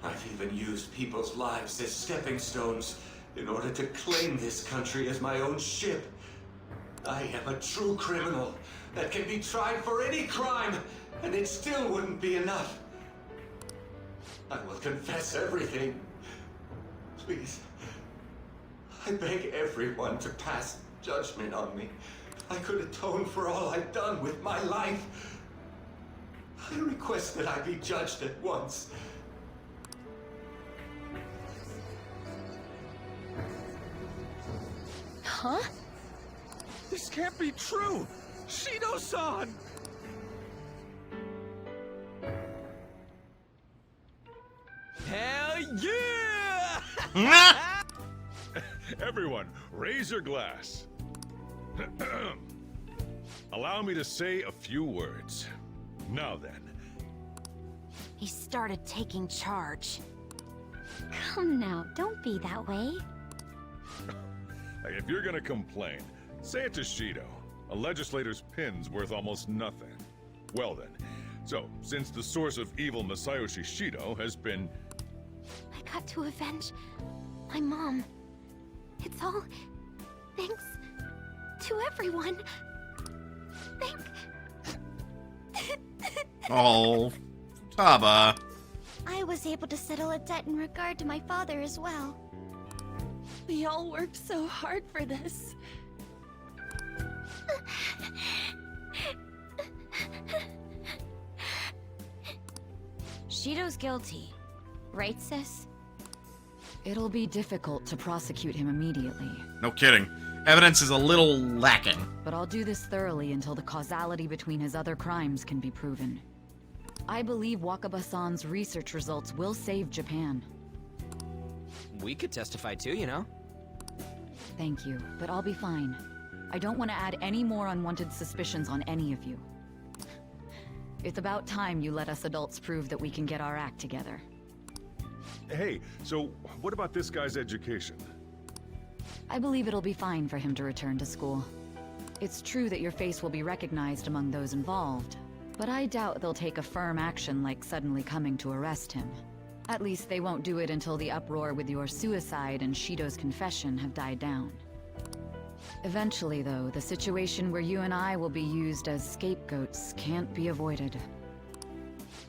I've even used people's lives as stepping stones in order to claim this country as my own ship. I am a true criminal that can be tried for any crime, and it still wouldn't be enough. I will confess everything. Please. I beg everyone to pass judgment on me. I could atone for all I've done with my life. I request that I be judged at once. Huh? This can't be true! Shido-san! Hell yeah! Everyone, raise your glass. Allow me to say a few words. Now then. He started taking charge. Come now, don't be that way. If you're gonna complain, say it to Shido. A legislator's pin's worth almost nothing. Well then, so, since the source of evil Masayoshi Shido has been... I got to avenge my mom. It's all thanks to everyone. Oh, Taba. I was able to settle a debt in regard to my father as well. We all worked so hard for this. Shido's guilty. Right, sis? It'll be difficult to prosecute him immediately. No kidding. Evidence is a little lacking. But I'll do this thoroughly until the causality between his other crimes can be proven. I believe Wakaba-san's research results will save Japan. We could testify too, you know? Thank you, but I'll be fine. I don't want to add any more unwanted suspicions on any of you. It's about time you let us adults prove that we can get our act together. Hey, so what about this guy's education? I believe it'll be fine for him to return to school. It's true that your face will be recognized among those involved, but I doubt they'll take a firm action like suddenly coming to arrest him. At least they won't do it until the uproar with your suicide and Shido's confession have died down. Eventually, though, the situation where you and I will be used as scapegoats can't be avoided.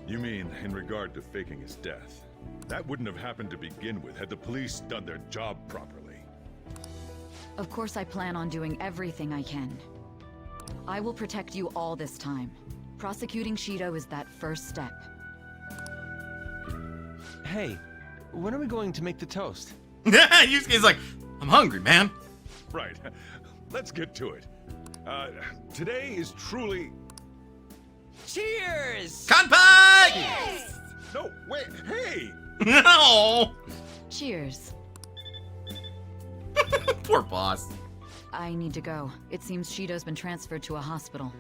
You mean in regard to faking his death? That wouldn't have happened to begin with had the police done their job properly. Of course I plan on doing everything I can. I will protect you all this time. Prosecuting Shido is that first step. Hey, when are we going to make the toast? Yusuke's like, I'm hungry, man. Right. Let's get to it. Today is truly... Cheers! Kanpai! Yes! No, wait, hey! No! Cheers. Poor boss. I need to go. It seems Shido's been transferred to a hospital.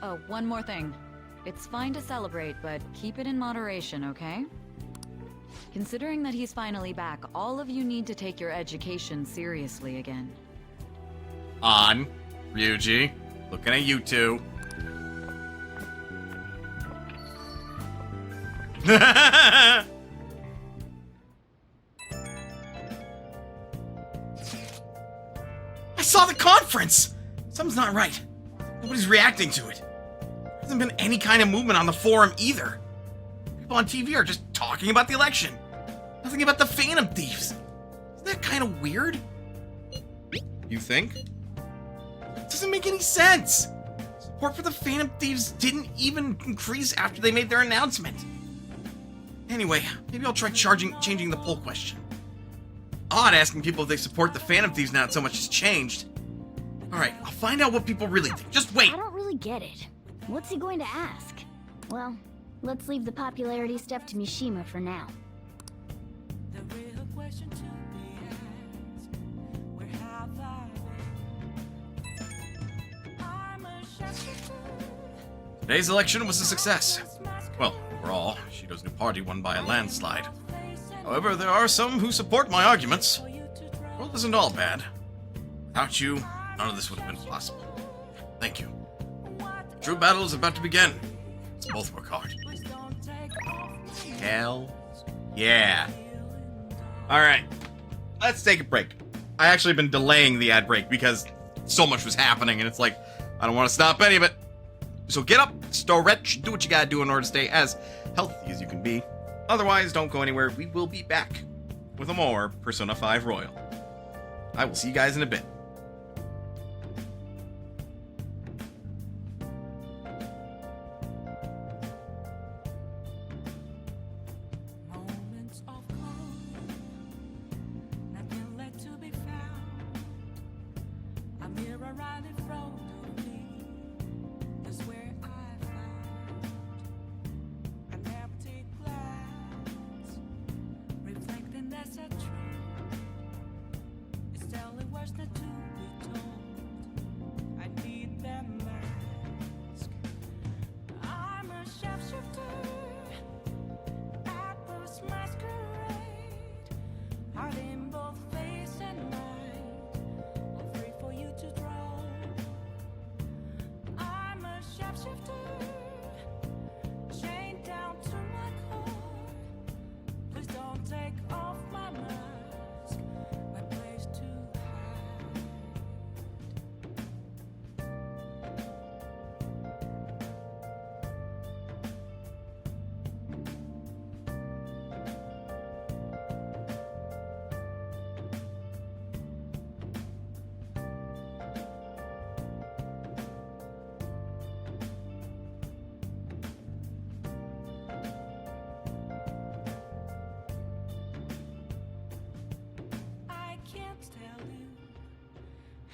Oh, one more thing. It's fine to celebrate, but keep it in moderation, okay? Considering that he's finally back, all of you need to take your education seriously again. On. Ryuji. Looking at you two. I saw the conference! Something's not right. Nobody's reacting to it. There hasn't been any kind of movement on the forum either. People on TV are just talking about the election. Nothing about the Phantom Thieves. Isn't that kind of weird? You think? It doesn't make any sense. Support for the Phantom Thieves didn't even increase after they made their announcement. Anyway, maybe I'll try changing the poll question. Odd asking people if they support the Phantom Thieves now that so much has changed. Alright, I'll find out what people really think. Just wait! I don't really get it. What's he going to ask? Well, let's leave the popularity stuff to Mishima for now. The real question to be asked, where have I been? I'm a shepherd. Today's election was a success. Well, overall, Shido's new party won by a landslide. However, there are some who support my arguments. The world isn't all bad. Without you, none of this would have been possible. Thank you. The true battle is about to begin. Let's both work hard. Hell yeah. Alright, let's take a break. I actually been delaying the ad break because so much was happening and it's like, I don't want to stop any of it. So get up, stretch, do what you gotta do in order to stay as healthy as you can be. Otherwise, don't go anywhere. We will be back with a more Persona 5 Royal. I will see you guys in a bit. Moments of calm, nothing left to be found. A mirror right in front of me is where I found an empty glass, reflecting that's a truth. It's telling words not to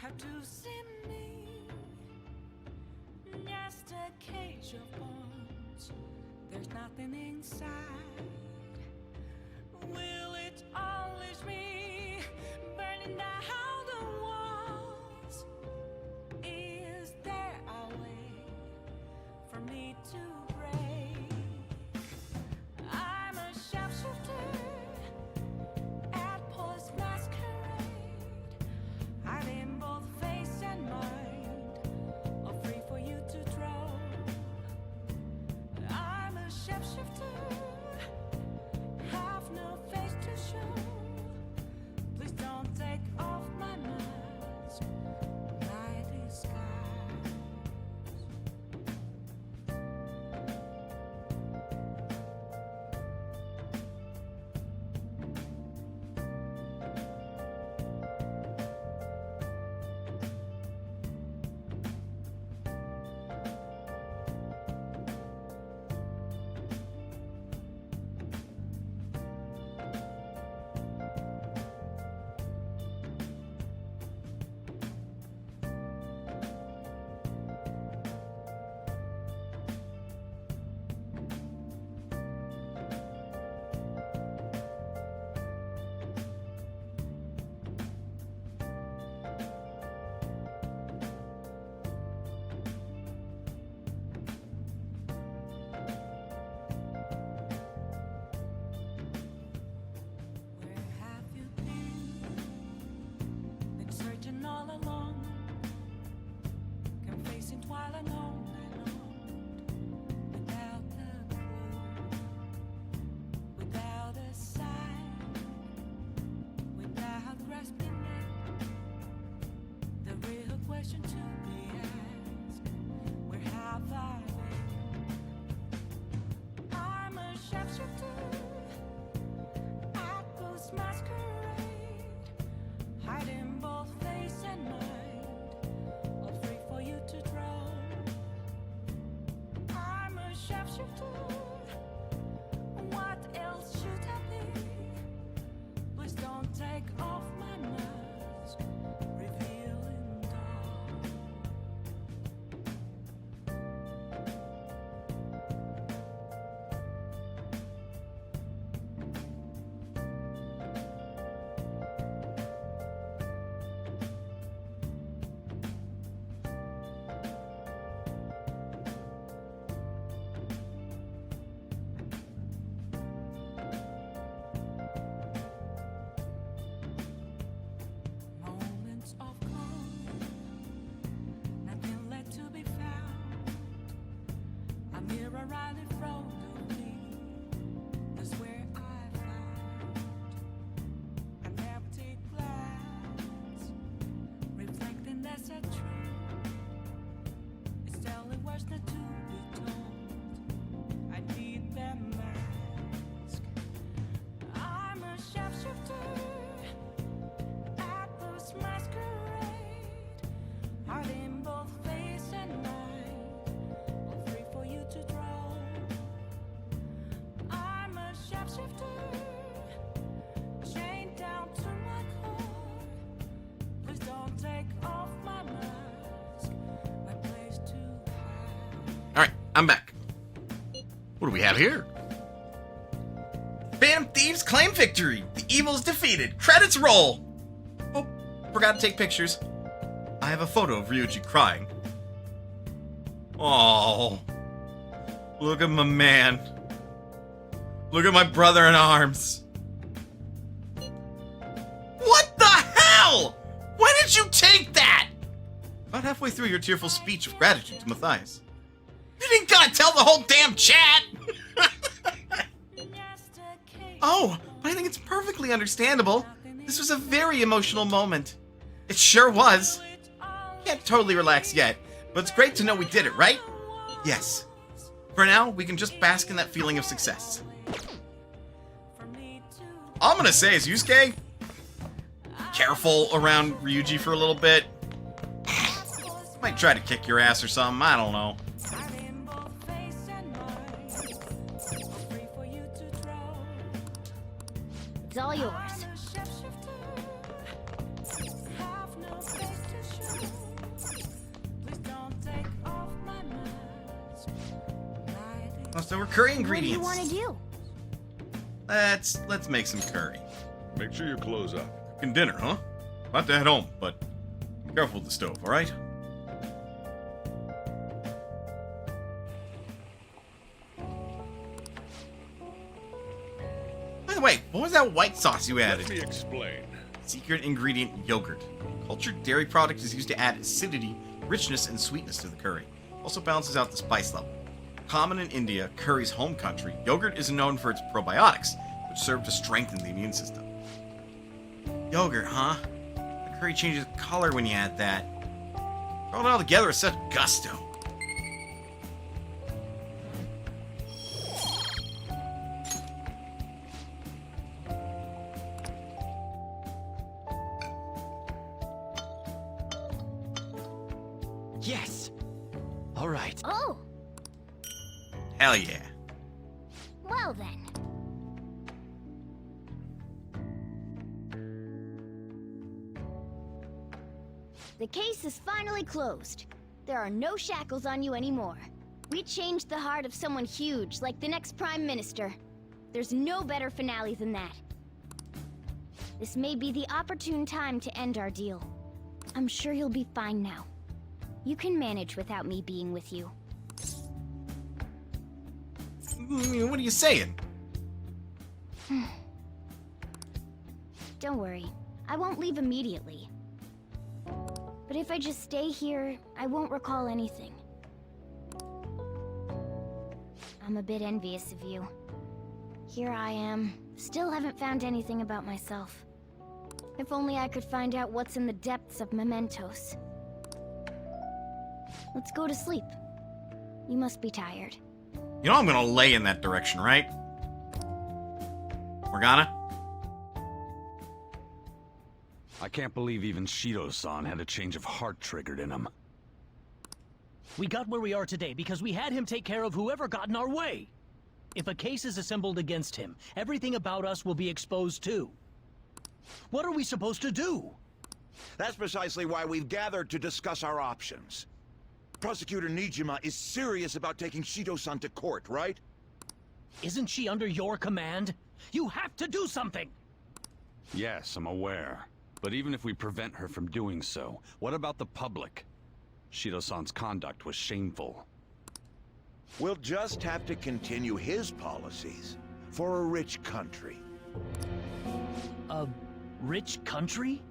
have to see me, just a cage of bones. There's nothing inside. Will it always be burning down the walls? Is there a way for me to break? I'm a sharpshooter at post masquerade, hiding both face and mind, all free for you to draw. I'm a sharpshooter, have no face to show. Please don't take off my mask, my disguise. Where have you been searching all along, confessing while alone, without a clue, without a sign, without grasping it. The real question to be asked: where have I been? I'm a sharpshooter at post masquerade, hiding both face and mind, all free for you to draw. I'm a sharpshooter, what else should I be? Please don't take off my mask, revealing dawn. Moments of calm, nothing left to be found. A mirror right in front of me, that's where I found an empty glass, reflecting that's a truth. It's telling words not to be told. I need that mask. I'm a sharpshooter at post masquerade, hiding both face and mind, all free for you to draw. I'm a sharpshooter, chained down to my core. Please don't take off my mask, my place to hide. Alright, I'm back. What do we have here? Phantom Thieves claim victory. The evil's defeated. Credits roll. Oh, forgot to take pictures. I have a photo of Ryuji crying. Oh, look at my man. Look at my brother in arms. What the hell? When did you take that? About halfway through your tearful speech of gratitude to Mathias. You didn't gotta tell the whole damn chat. Oh, but I think it's perfectly understandable. This was a very emotional moment. It sure was. Can't totally relax yet, but it's great to know we did it, right? Yes. For now, we can just bask in that feeling of success. All I'm gonna say is, Yusuke, careful around Ryuji for a little bit. Might try to kick your ass or something, I don't know. It's all yours. Leftover curry What do you ingredients. want to do? Let's make some curry. Make sure you close up. Cooking dinner, huh? About to head home, but careful with the stove, all right? By the way, what was that white sauce you added? Let me explain. Secret ingredient yogurt. Cultured dairy product is used to add acidity, richness, and sweetness to the curry. Also balances out the spice level. Common in India, curry's home country, yogurt is known for its probiotics, which serve to strengthen the immune system. Yogurt, huh? The curry changes color when you add that. Throw it all together with such gusto. Yes! Alright. Oh, Hell yeah. well then. The case is finally closed. There are no shackles on you anymore. We changed the heart of someone huge, like the next Prime Minister. There's no better finale than that. This may be the opportune time to end our deal. I'm sure you'll be fine now. You can manage without me being with you. What are you saying? Don't worry, I won't leave immediately. But if I just stay here, I won't recall anything. I'm a bit envious of you. Here I am, still haven't found anything about myself. If only I could find out what's in the depths of mementos. Let's go to sleep. You must be tired. You know I'm gonna lay in that direction, right? Morgana? I can't believe even Shido-san had a change of heart triggered in him. We got where we are today because we had him take care of whoever got in our way. If a case is assembled against him, everything about us will be exposed too. What are we supposed to do? That's precisely why we've gathered to discuss our options. Prosecutor Nijima is serious about taking Shido-san to court, right? Isn't she under your command? You have to do something! Yes, I'm aware. But even if we prevent her from doing so, what about the public? Shido-san's conduct was shameful. We'll just have to continue his policies for a rich country. A rich country?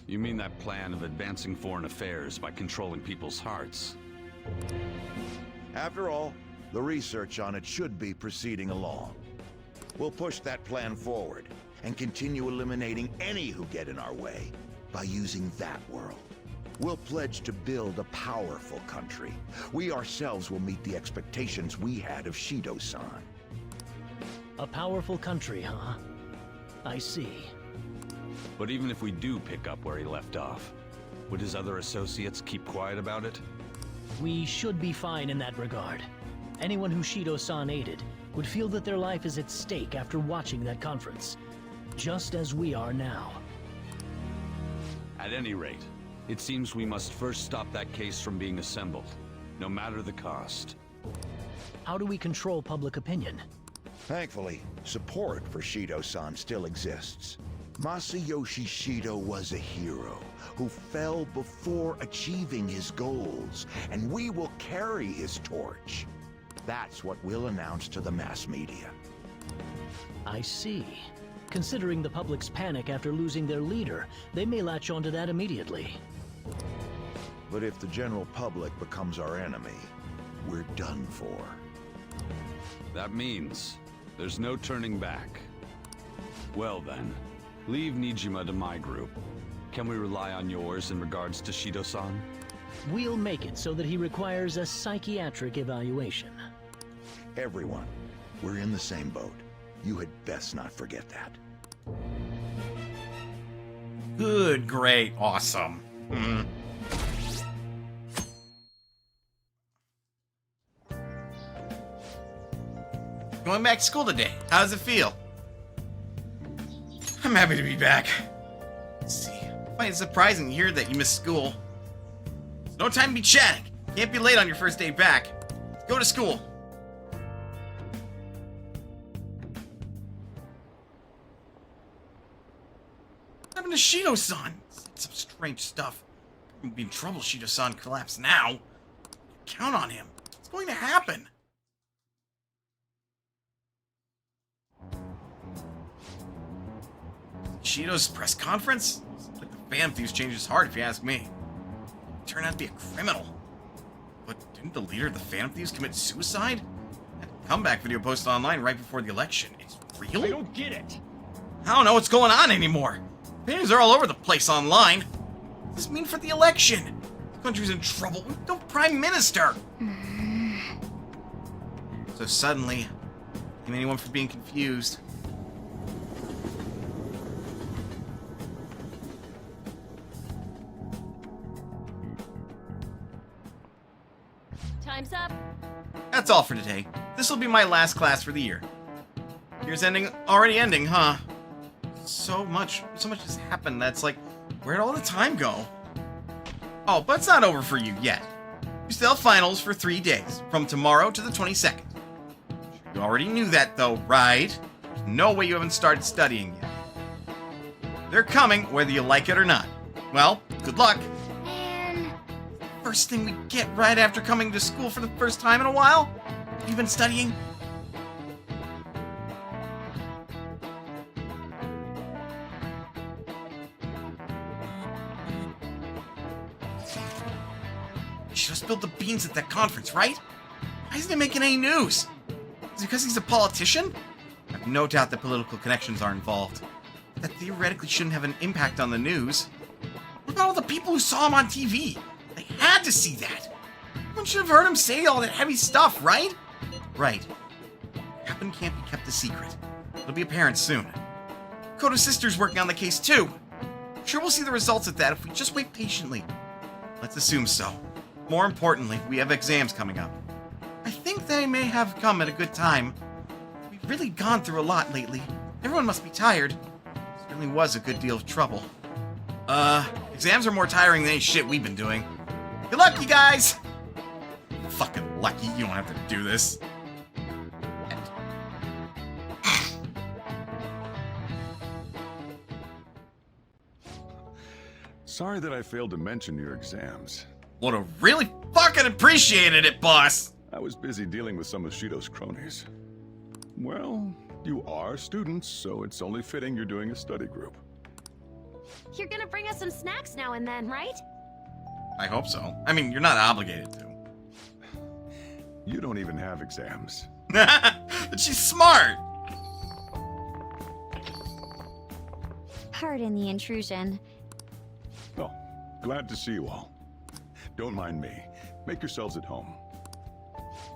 You mean that plan of advancing foreign affairs by controlling people's hearts? After all, the research on it should be proceeding along. We'll push that plan forward and continue eliminating any who get in our way by using that world. We'll pledge to build a powerful country. We ourselves will meet the expectations we had of Shido-san. A powerful country, huh? I see. But even if we do pick up where he left off, would his other associates keep quiet about it? We should be fine in that regard. Anyone who Shido-san aided would feel that their life is at stake after watching that conference. Just as we are now. At any rate, it seems we must first stop that case from being assembled, no matter the cost. How do we control public opinion? Thankfully, support for Shido-san still exists. Masayoshi Shido was a hero who fell before achieving his goals, and we will carry his torch. That's what we'll announce to the mass media. I see. Considering the public's panic after losing their leader, they may latch onto that immediately. But if the general public becomes our enemy, we're done for. That means there's no turning back. Well then, leave Nijima to my group. Can we rely on yours in regards to Shido-san? We'll make it so that he requires a psychiatric evaluation. Everyone, we're in the same boat. You had best not forget that. Good, great, awesome. Going back to school today. How does it feel? I'm happy to be back. Let's see. I find it surprising to hear that you missed school. There's no time to be chatting. Can't be late on your first day back. Go to school. happened to Shido-san? Some strange stuff. We'll be in trouble. Shido-san collapse now. Count on him. What's going to happen? Shido's press conference? It's like the Phantom Thieves changed his heart, if you ask me. He turned out to be a criminal. But didn't the leader of the Phantom Thieves commit suicide? That comeback video posted online right before the election. It's real? I don't get it. I don't know what's going on anymore. Opinions are all over the place online. What does this mean for the election? The country's in trouble with no prime minister. So suddenly, blame anyone for being confused. Time's up. That's all for today. This will be my last class for the year. Year's already ending, huh? So much has happened that's like, where'd all the time go? Oh, but it's not over for you yet. You still have finals for 3 days, from tomorrow to the 22nd. You already knew that though, right? There's no way you haven't started studying yet. They're coming, whether you like it or not. Well, good luck. Man. First thing we get right after coming to school for the first time in a while? You've been studying? She just spilled the beans at that conference, right? Why isn't he making any news? Is it because he's a politician? I have no doubt that political connections are involved. That theoretically shouldn't have an impact on the news. What about all the people who saw him on TV? They had to see that. Everyone should have heard him say all that heavy stuff, right? Right. What happened can't be kept a secret. It'll be apparent soon. Kota's sister's working on the case too. I'm sure we'll see the results of that if we just wait patiently. Let's assume so. More importantly, we have exams coming up. I think they may have come at a good time. We've really gone through a lot lately. Everyone must be tired. Certainly was a good deal of trouble. Exams are more tiring than any shit we've been doing. Good luck, you guys! Fucking lucky, you don't have to do this. Sorry that I failed to mention your exams. Would have really fucking appreciated it, boss! I was busy dealing with some of Shido's cronies. Well, you are students, so it's only fitting you're doing a study group. You're gonna bring us some snacks now and then, right? I hope so. I mean, you're not obligated to. You don't even have exams. But she's smart! Pardon the intrusion. Oh, glad to see you all. Don't mind me. Make yourselves at home.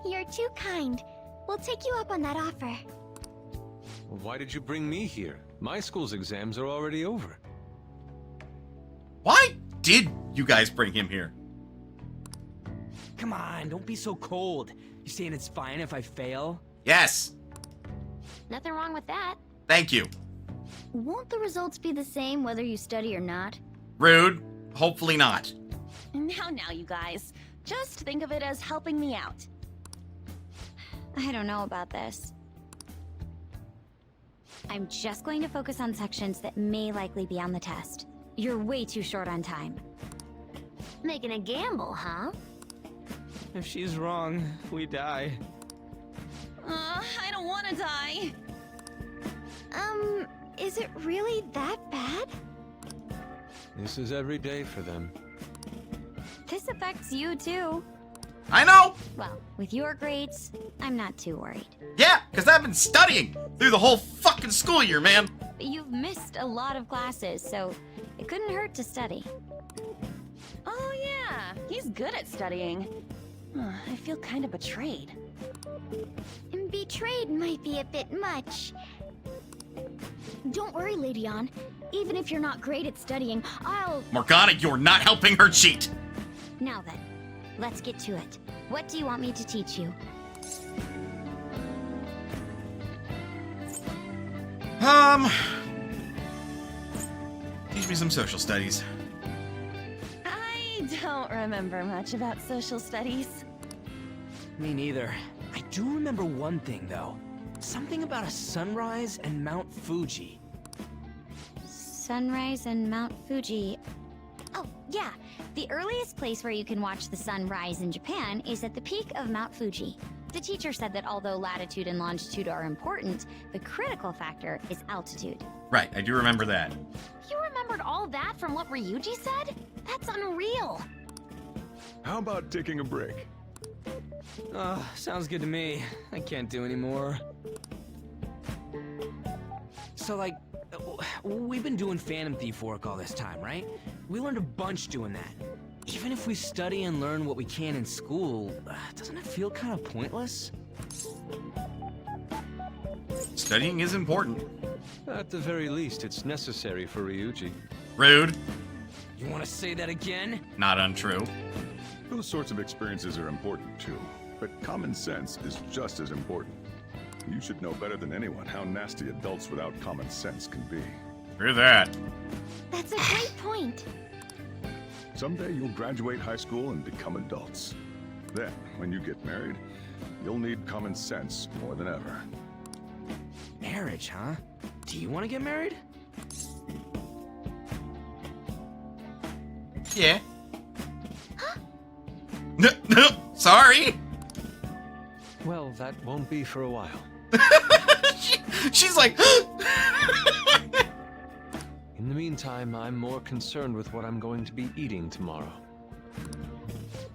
You're too kind. We'll take you up on that offer. Well, why did you bring me here? My school's exams are already over. Why did you guys bring him here? Come on, don't be so cold. You saying it's fine if I fail? Yes. Nothing wrong with that. Thank you. Won't the results be the same whether you study or not? Rude. Hopefully not. Now, you guys. Just think of it as helping me out. I don't know about this. I'm just going to focus on sections that may likely be on the test. You're way too short on time. Making a gamble, huh? If she's wrong, we die. I don't want to die. Is it really that bad? This is every day for them. This affects you too. I know! Well, with your grades, I'm not too worried. Yeah, because I've been studying through the whole fucking school year, man. But you've missed a lot of classes, so it couldn't hurt to study. Oh yeah, he's good at studying. I feel kind of betrayed. Betrayed might be a bit much. Don't worry, Lady Ann. Even if you're not great at studying, I'll... Morgana, you're not helping her cheat. Now then, let's get to it. What do you want me to teach you? Teach me some social studies. I don't remember much about social studies. Me neither. I do remember one thing, though. Something about a sunrise and Mount Fuji. sunrise and Mount Fuji. Oh, yeah. The earliest place where you can watch the sun rise in Japan is at the peak of Mount Fuji. The teacher said that although latitude and longitude are important, the critical factor is altitude. Right, I do remember that. You remembered all that from what Ryuji said? That's unreal. How about taking a break? Sounds good to me. I can't do any more. So, like, we've been doing Phantom Thief work all this time, right? We learned a bunch doing that. Even if we study and learn what we can in school, doesn't it feel kind of pointless? Studying is important. At the very least, it's necessary for Ryuji. Rude. You want to say that again? Not untrue. Those sorts of experiences are important too, but common sense is just as important. You should know better than anyone how nasty adults without common sense can be. Hear that. That's a great point. Someday you'll graduate high school and become adults. Then, when you get married, you'll need common sense more than ever. Marriage, huh? Do you want to get married? Yeah. Sorry. Well, that won't be for a while. She's like... In the meantime, I'm more concerned with what I'm going to be eating tomorrow.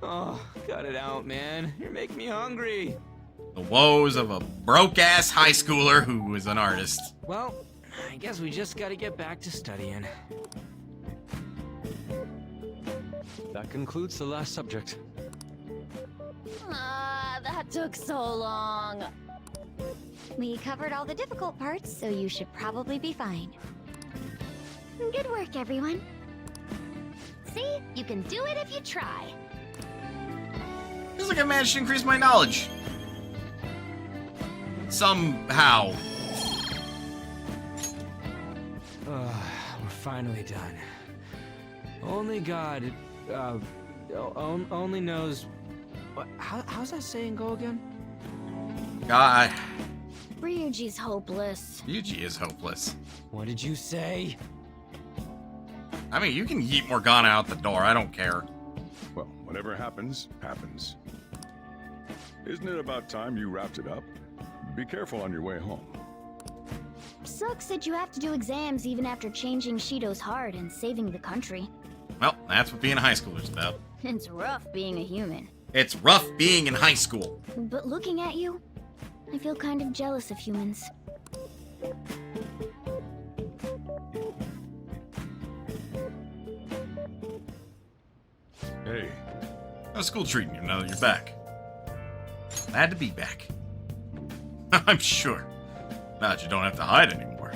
Oh, cut it out, man. You're making me hungry. The woes of a broke-ass high schooler who is an artist. Well, I guess we just gotta get back to studying. That concludes the last subject. That took so long. We covered all the difficult parts, so you should probably be fine. Good work, everyone. See? You can do it if you try. Feels like I managed to increase my knowledge. Somehow. We're finally done. Only God, only knows... How's that saying go again? God. Ryuji's hopeless. Ryuji is hopeless. What did you say? I mean, you can yeet Morgana out the door. I don't care. Well, whatever happens, happens. Isn't it about time you wrapped it up? Be careful on your way home. Sucks that you have to do exams even after changing Shido's heart and saving the country. Well, that's what being a high schooler's about. It's rough being a human. It's rough being in high school. But looking at you, I feel kind of jealous of humans. Hey. How's school treating you now that you're back? Glad to be back. I'm sure. Now that you don't have to hide anymore.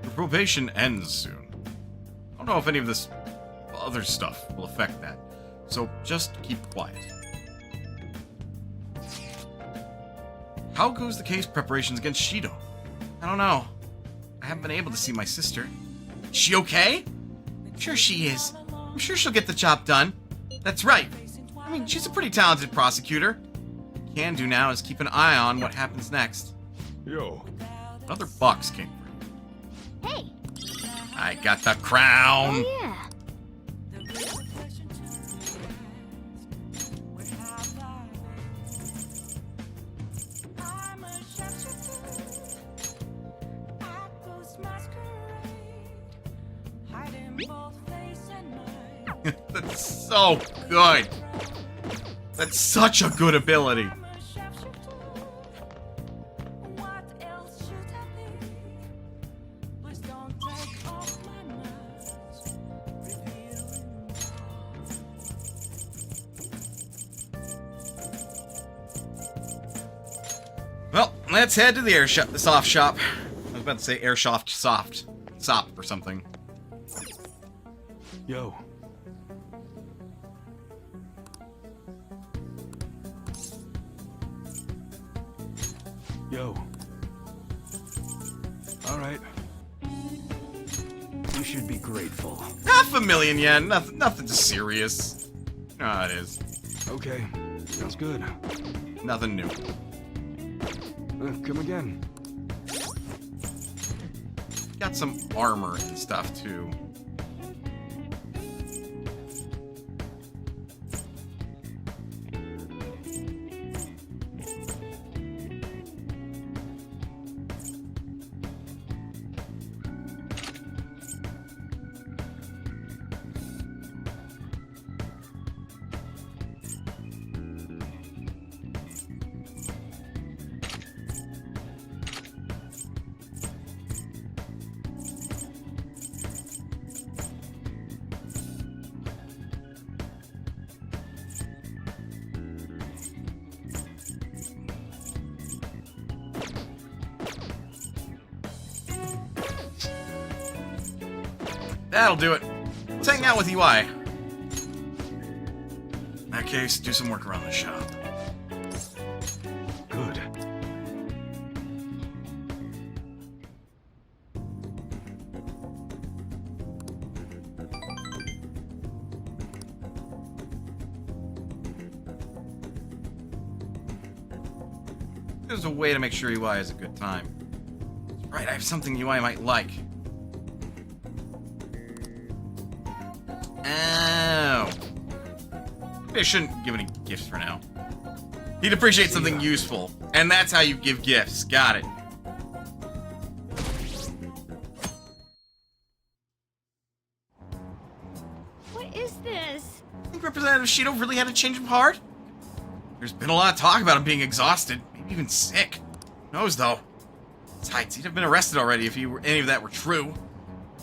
Your probation ends soon. I don't know if any of this other stuff will affect that, so just keep quiet. How goes the case preparations against Shido? I don't know. I haven't been able to see my sister. Is she okay? I'm sure she is. I'm sure she'll get the job done. That's right. I mean, she's a pretty talented prosecutor. What we can do now is keep an eye on what happens next. Yo. Another box came through. Hey. I got the crown. Oh, yeah. That's so good. That's such a good ability. Well, let's head to the airshop, the soft shop. I was about to say airsoft soft, sop or something. Yo. Yo. All right. You should be grateful. $500,000 yen. Nothing serious. Ah, it is. Okay. Sounds good. Nothing new. Come again. got some armor and stuff too. That'll do it. Let's hang out with UI. In that case, do some work around the shop. Good. There's a way to make sure UI has a good time. Right, I have something UI might like. Oh. Maybe I shouldn't give any gifts for now. He'd appreciate something useful. And that's how you give gifts. Got it. What is this? I think Representative Shido really had a change of heart. There's been a lot of talk about him being exhausted, maybe even sick. Who knows, though? Besides, he'd have been arrested already if any of that were true.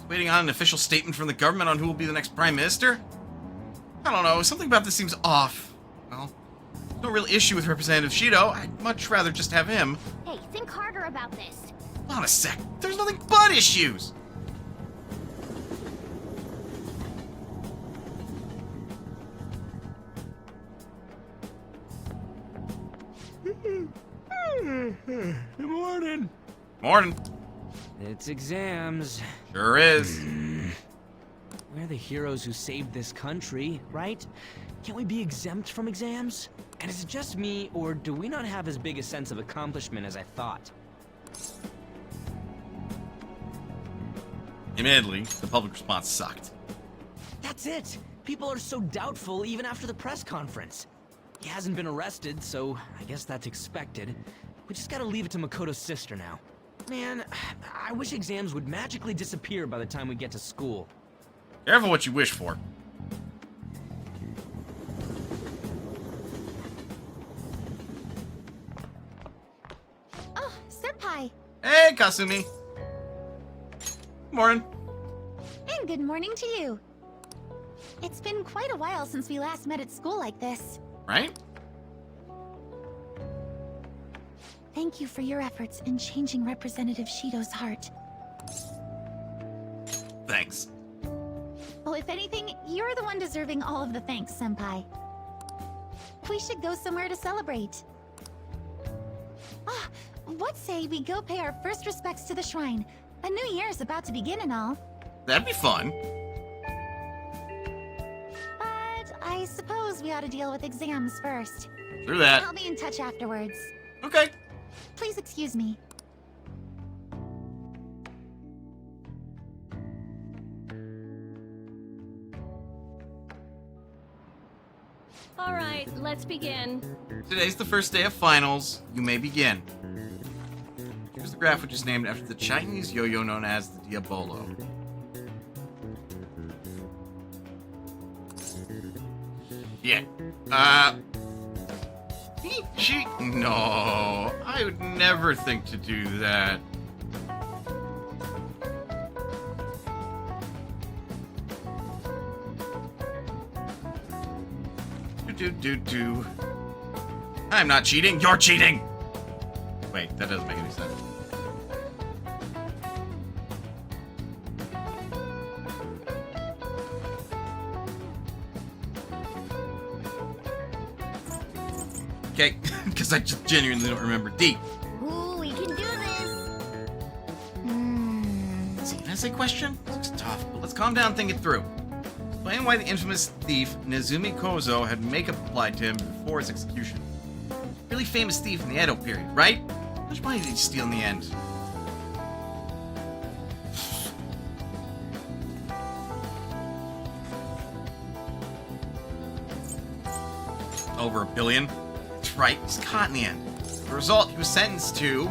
Waiting on an official statement from the government on who will be the next prime minister? I don't know, something about this seems off. Well, there's no real issue with Representative Shido. I'd much rather just have him. Hey, think harder about this. Hold on a sec. There's nothing but issues. Good morning. Morning. It's exams. Sure is. We're the heroes who saved this country, right? Can't we be exempt from exams? And is it just me, or do we not have as big a sense of accomplishment as I thought? Admittedly, the public response sucked. That's it! People are so doubtful even after the press conference. He hasn't been arrested, so I guess that's expected. We just gotta leave it to Makoto's sister now. Man, I wish exams would magically disappear by the time we get to school. Careful what you wish for. Oh, Senpai! Hey, Kasumi. Morning. And good morning to you. It's been quite a while since we last met at school like this. Right? Thank you for your efforts in changing Representative Shido's heart. Thanks. Well, if anything, you're the one deserving all of the thanks, Senpai. We should go somewhere to celebrate. Ah, what say we go pay our first respects to the shrine? A new year is about to begin and all. That'd be fun. But I suppose we ought to deal with exams first. Through that. I'll be in touch afterwards. Okay. Please excuse me. All right, let's begin. Today's the first day of finals. You may begin. Here's the graph, which is named after the Chinese yo-yo known as the Diabolo. Yeah. No, I would never think to do that. Do. I'm not cheating, you're cheating! Wait, that doesn't make any sense. Okay, because I just genuinely don't remember. D. Ooh, we can do this. Is it an essay question? It's tough, but let's calm down and think it through. Explain why the infamous thief Nezumi Kozo had makeup applied to him before his execution. Really famous thief in the Edo period, right? How much money did he steal in the end? Over 1 billion? That's right, he's caught in the end. The result, he was sentenced to...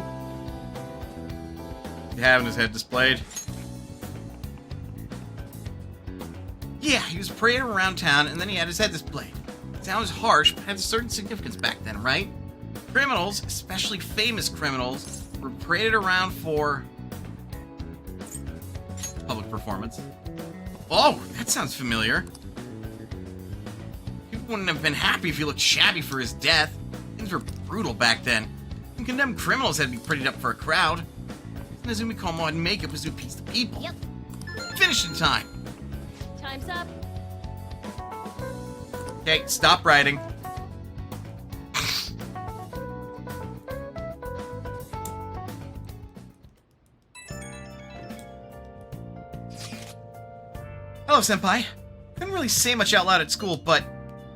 having his head displayed. Yeah, he was paraded around town and then he had his head displayed. It sounds harsh, but had a certain significance back then, right? Criminals, especially famous criminals, were paraded around for public performance. Oh, that sounds familiar. People wouldn't have been happy if he looked shabby for his death. Things were brutal back then. And condemned criminals had to be prettied up for a crowd. Nezumi Como and makeup was to appease the people. Yep. Finish in time. Time's up. Okay, stop writing. Hello, Senpai. Couldn't really say much out loud at school, but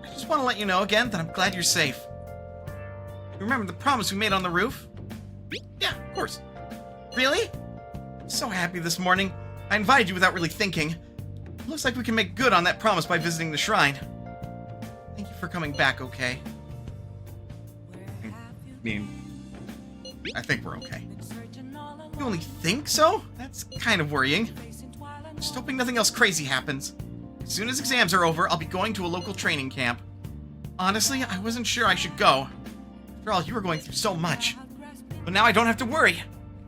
I just want to let you know again that I'm glad you're safe. You remember the promise we made on the roof? Yeah, of course. Really? So happy this morning. I invited you without really thinking. Looks like we can make good on that promise by visiting the shrine. Thank you for coming back, okay? I mean, I think we're okay. You only think so? That's kind of worrying. Just hoping nothing else crazy happens. As soon as exams are over, I'll be going to a local training camp. Honestly, I wasn't sure I should go. After all, you were going through so much. But now I don't have to worry.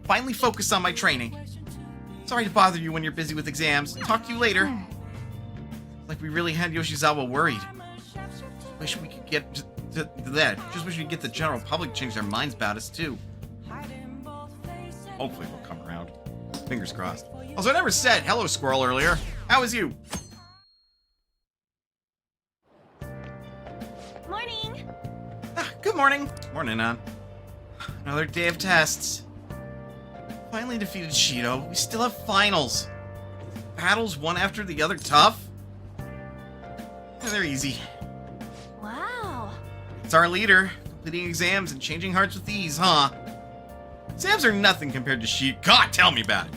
Finally focus on my training. Sorry to bother you when you're busy with exams. Talk to you later. Like we really had Yoshizawa worried. Wish we could get to that. Just wish we could get the general public to change their minds about us too. Hopefully they'll come around. Fingers crossed. Also, I never said hello, squirrel, earlier. How is you? Morning. Good morning. Morning, on. Another day of tests. Finally defeated Shido, but we still have finals. Battles one after the other tough? They're easy. Wow. It's our leader, completing exams and changing hearts with ease, huh? Exams are nothing compared to Shido. God, tell me about it.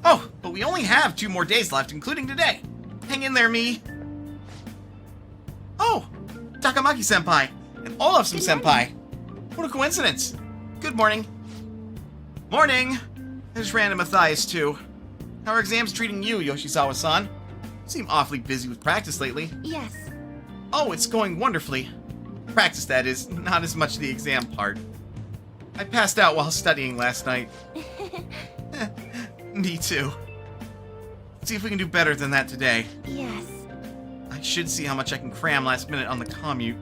Oh, but we only have 2 more days left, including today. Hang in there, me. Oh, Takamaki-senpai and Olafsen-senpai. What a coincidence. Good morning. Morning. I just ran into Mathias, too. How are exams treating you, Yoshizawa-san? You seem awfully busy with practice lately. Yes. Oh, it's going wonderfully. Practice, that is, not as much the exam part. I passed out while studying last night. Me too. Let's see if we can do better than that today. Yes. I should see how much I can cram last minute on the commute.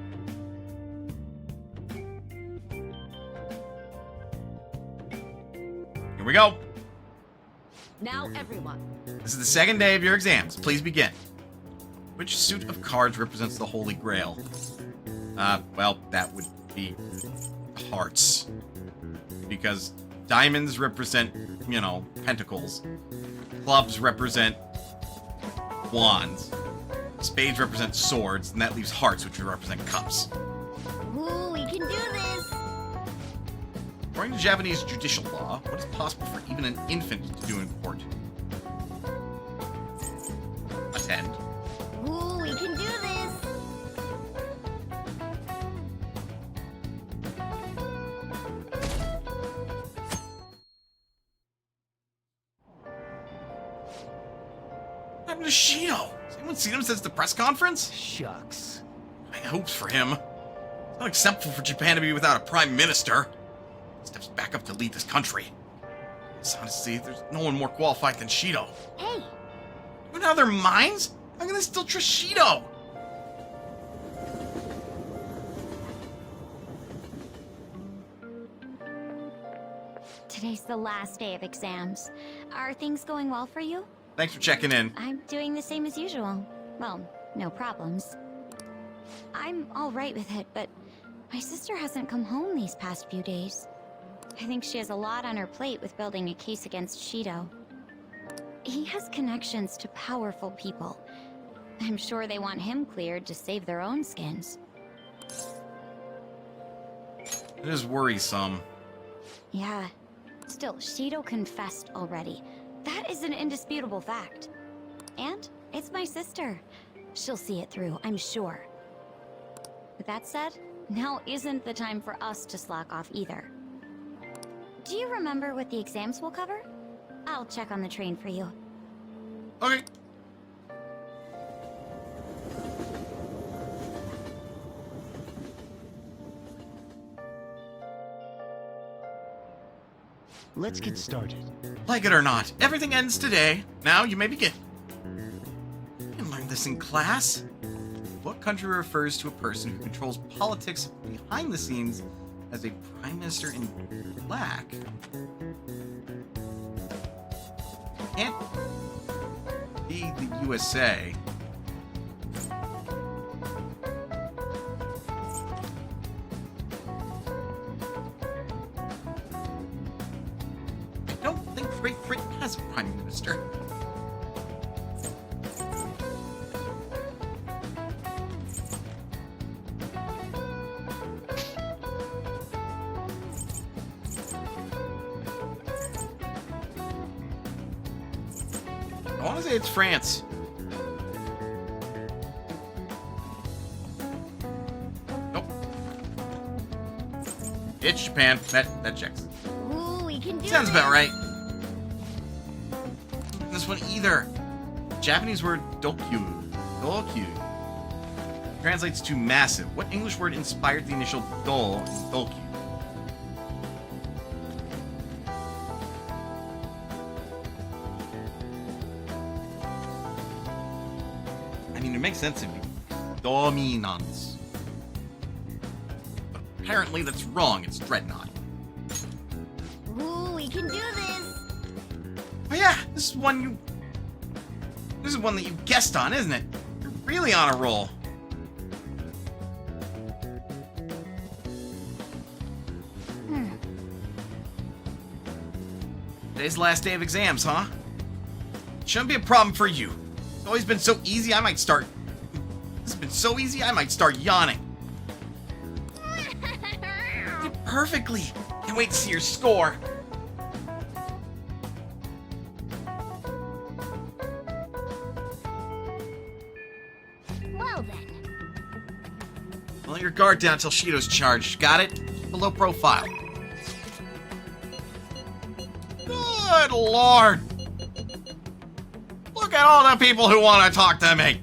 Here we go. Now everyone. This is the second day of your exams. Please begin. Which suit of cards represents the Holy Grail? Well, that would be hearts. Because diamonds represent, you know, pentacles. Clubs represent wands. Spades represent swords, and that leaves hearts, which would represent cups. Ooh, we can do this. According to Japanese judicial law, what is possible for even an infant to do in court? Attend. Ooh, we can do this. What happened to Shido? Has anyone seen him since the press conference? Shucks. I had hopes for him. It's not acceptable for Japan to be without a prime minister. He steps back up to lead this country. Yes, honestly, there's no one more qualified than Shido. Hey. Even out of their minds? How can they still trust Shido? Today's the last day of exams. Are things going well for you? Thanks for checking in. I'm doing the same as usual. Well, no problems. I'm all right with it, but my sister hasn't come home these past few days. I think she has a lot on her plate with building a case against Shido. He has connections to powerful people. I'm sure they want him cleared to save their own skins. It is worrisome. Yeah. Still, Shido confessed already. That is an indisputable fact. And it's my sister. She'll see it through, I'm sure. that said, now isn't the time for us to slack off either. Do you remember what the exams will cover? I'll check on the train for you. Okay. Let's get started. Like it or not, everything ends today. Now you may begin. You learned this in class? What country refers to a person who controls politics behind the scenes as a prime minister in black? Can't be the USA. I don't think Great Britain has a prime minister. I want to say it's France. Nope. It's Japan. That checks. Ooh, we can do Sounds this. about right. This one either. Japanese word dokyu. Dokyu. Translates to massive. What English word inspired the initial do in dokyu? I mean, it makes sense to me. Dominance. But apparently that's wrong. It's dreadnought. Ooh, we can do this. Oh yeah, this is one that you guessed on, isn't it? You're really on a roll. Today's the last day of exams, huh? Shouldn't be a problem for you. It's always been so easy, I might start... It's been so easy, I might start yawning. You did perfectly. Can't wait to see your score. Well then. Let your guard down until Shido's charged. Got it? Keep a low profile. Good lord! Look at all the people who want to talk to me!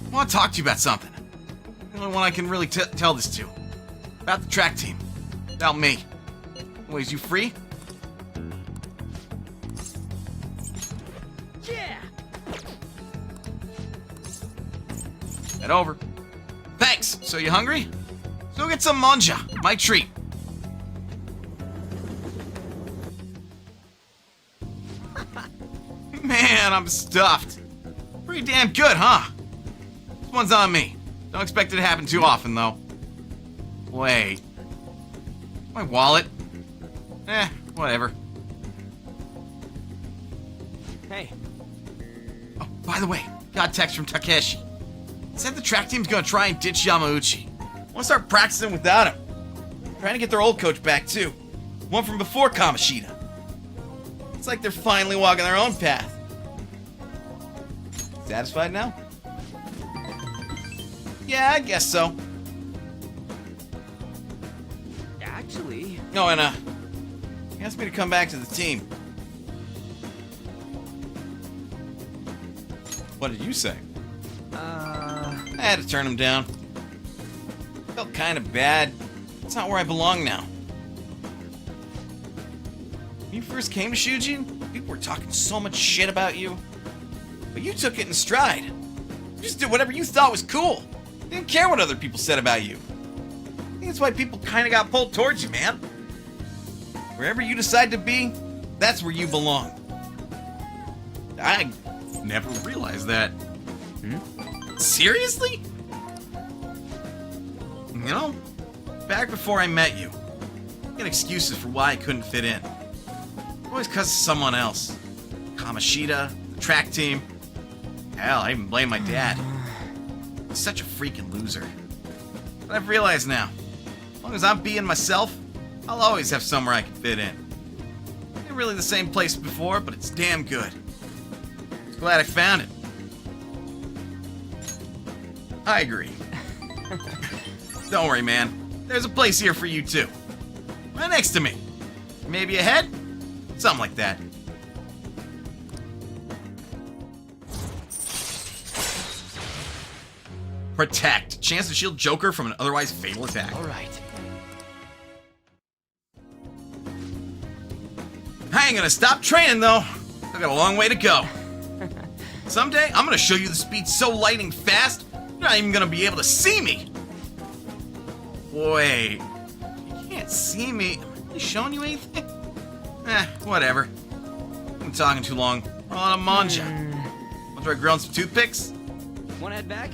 I want to talk to you about something. The only one I can really tell this to. About the track team. About me. Anyways, you free? Yeah! Head over. Thanks! So you hungry? Go get some manja. My treat. Man, I'm stuffed. Pretty damn good, huh? This one's on me. Don't expect it to happen too often, though. Wait. My wallet? Whatever. Hey. Oh, by the way, got a text from Takeshi. Said the track team's gonna try and ditch Yamauchi. Want to start practicing without him. Trying to get their old coach back, too. One from before Kamoshida. It's like they're finally walking their own path. Satisfied now? Yeah, I guess so. Actually... No, and he asked me to come back to the team. What did you say? I had to turn him down. Felt kind of bad. It's not where I belong now. When you first came to Shujin, people were talking so much shit about you. But you took it in stride. You just did whatever you thought was cool. Didn't care what other people said about you. I think that's why people kind of got pulled towards you, man. Wherever you decide to be, that's where you belong. I never realized that. Seriously? You know, back before I met you, I had excuses for why I couldn't fit in. Always because of someone else. Kamoshida, the track team. Hell, I even blame my dad. He's such a freaking loser. But I've realized now, as long as I'm being myself, I'll always have somewhere I can fit in. Ain't really the same place before, but it's damn good. Glad I found it. I agree. Don't worry, man. There's a place here for you, too. Right next to me. Maybe ahead? Something like that. Protect. Chance to shield Joker from an otherwise fatal attack. All right. I ain't gonna stop training, though. I got a long way to go. Someday, I'm gonna show you the speed so lightning fast, you're not even gonna be able to see me. Wait. You can't see me. Am I showing you anything? Whatever. I'm talking too long. We're on a manja. Want to try grilling some toothpicks? Wanna head back?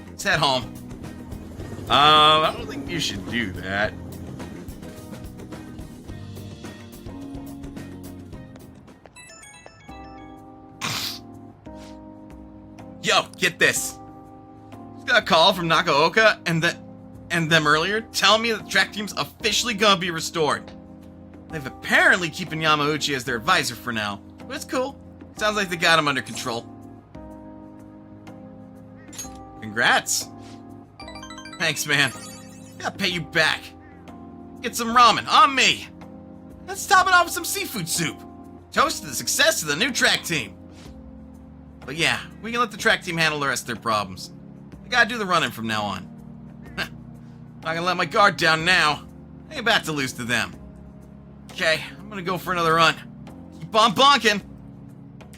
Let's head home. I don't think you should do that. Yo, get this. Just got a call from Nakaoka and them earlier telling me that the track team's officially gonna be restored. They've apparently keeping Yamauchi as their advisor for now, but it's cool. Sounds like they got him under control. Congrats. Thanks, man. Gotta pay you back. Get some ramen on me. Let's top it off with some seafood soup. Toast to the success of the new track team. But yeah, we can let the track team handle the rest of their problems. I gotta do the running from now on. Not gonna let my guard down now. I ain't about to lose to them. Okay, I'm gonna go for another run. Keep on bonking.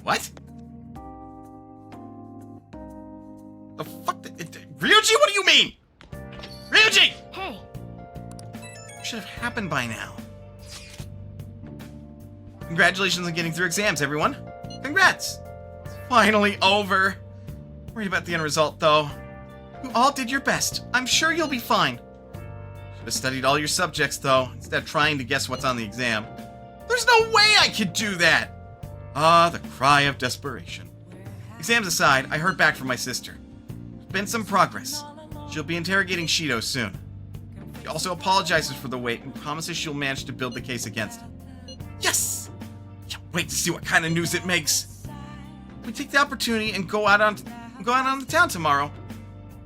What? The fuck? Ryuji, what do you mean? Ryuji! Hey. Should have happened by now. Congratulations on getting through exams, everyone. Congrats. It's finally over. Worried about the end result, though. You all did your best. I'm sure you'll be fine. Should have studied all your subjects, though, instead of trying to guess what's on the exam. There's no way I could do that! Ah, the cry of desperation. Exams aside, I heard back from my sister. There's been some progress. She'll be interrogating Shido soon. She also apologizes for the wait and promises she'll manage to build the case against him. Yes! Can't wait to see what kind of news it makes. We take the opportunity and go out on the town tomorrow.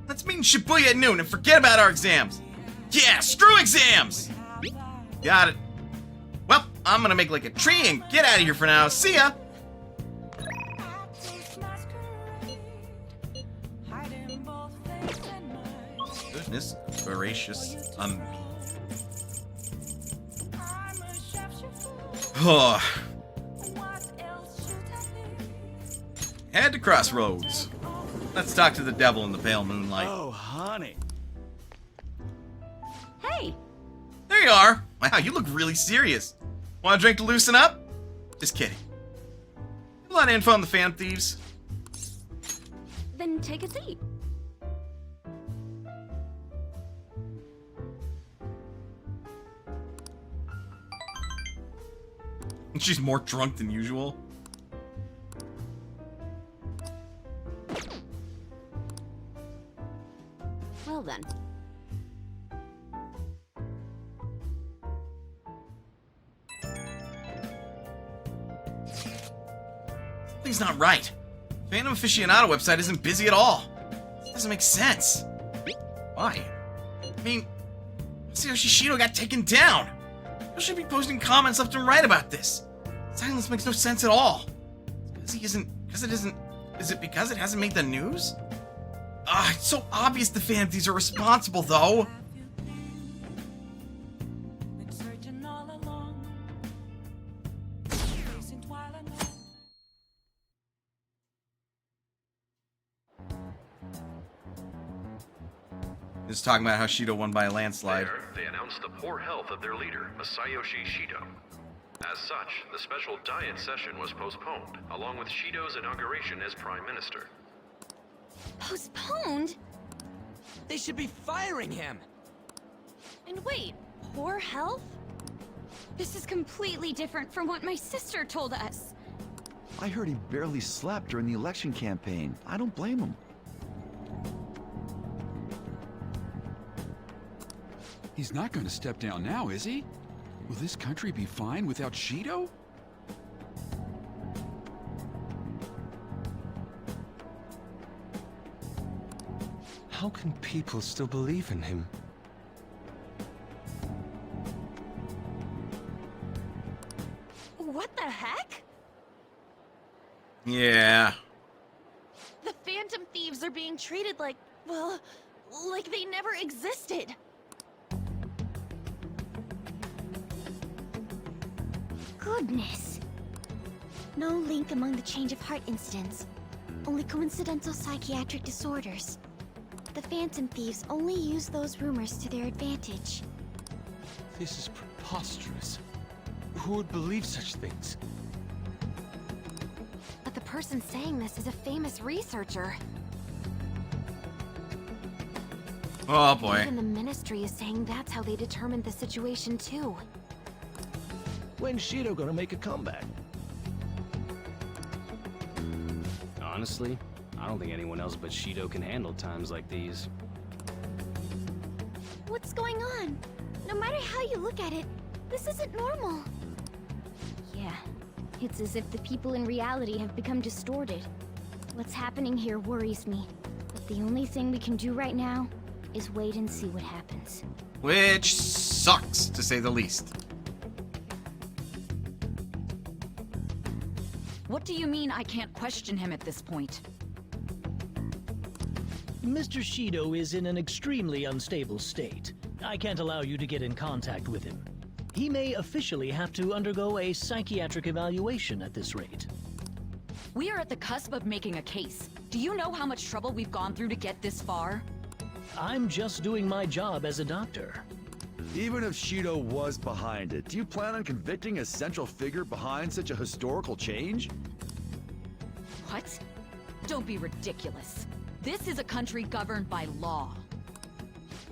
Let's meet in Shibuya at noon and forget about our exams. Yeah, screw exams! Got it. Well, I'm gonna make like a tree and get out of here for now. See ya! Goodness gracious on me. Oh. Head to Crossroads. Let's talk to the devil in the pale moonlight. Oh, honey. Hey. There you are. Wow, you look really serious. Want a drink to loosen up? Just kidding. A lot of info on the Phantom Thieves. Then take a seat. She's more drunk than usual. Well then. Something's not right. Phantom Aficionado website isn't busy at all. This doesn't make sense. Why? I mean, Masayoshi Shido got taken down. You should be posting comments left and right about this. Silence makes no sense at all. Is it because it hasn't made the news? It's so obvious the Phantom Thieves are responsible, though. Just talking about how Shido won by a landslide. There, they announced the poor health of their leader, Masayoshi Shido. As such, the special diet session was postponed, along with Shido's inauguration as Prime Minister. Postponed? They should be firing him! And wait, poor health? This is completely different from what my sister told us. I heard he barely slept during the election campaign. I don't blame him. He's not going to step down now, is he? Will this country be fine without Shido? How can people still believe in him? What the heck? Yeah. The Phantom Thieves are being treated like, well, like they never existed. Goodness. No link among the change of heart incidents. Only coincidental psychiatric disorders. The Phantom Thieves only use those rumors to their advantage. This is preposterous. Who would believe such things? But the person saying this is a famous researcher. Oh boy. Even the Ministry is saying that's how they determined the situation too. When's Shido gonna make a comeback? Honestly, I don't think anyone else but Shido can handle times like these. What's going on? No matter how you look at it, this isn't normal. Yeah, it's as if the people in reality have become distorted. What's happening here worries me. But the only thing we can do right now is wait and see what happens. Which sucks, to say the least. What do you mean I can't question him at this point? Mr. Shido is in an extremely unstable state. I can't allow you to get in contact with him. He may officially have to undergo a psychiatric evaluation at this rate. We are at the cusp of making a case. Do you know how much trouble we've gone through to get this far? I'm just doing my job as a doctor. Even if Shido was behind it, do you plan on convicting a central figure behind such a historical change? What? Don't be ridiculous. This is a country governed by law.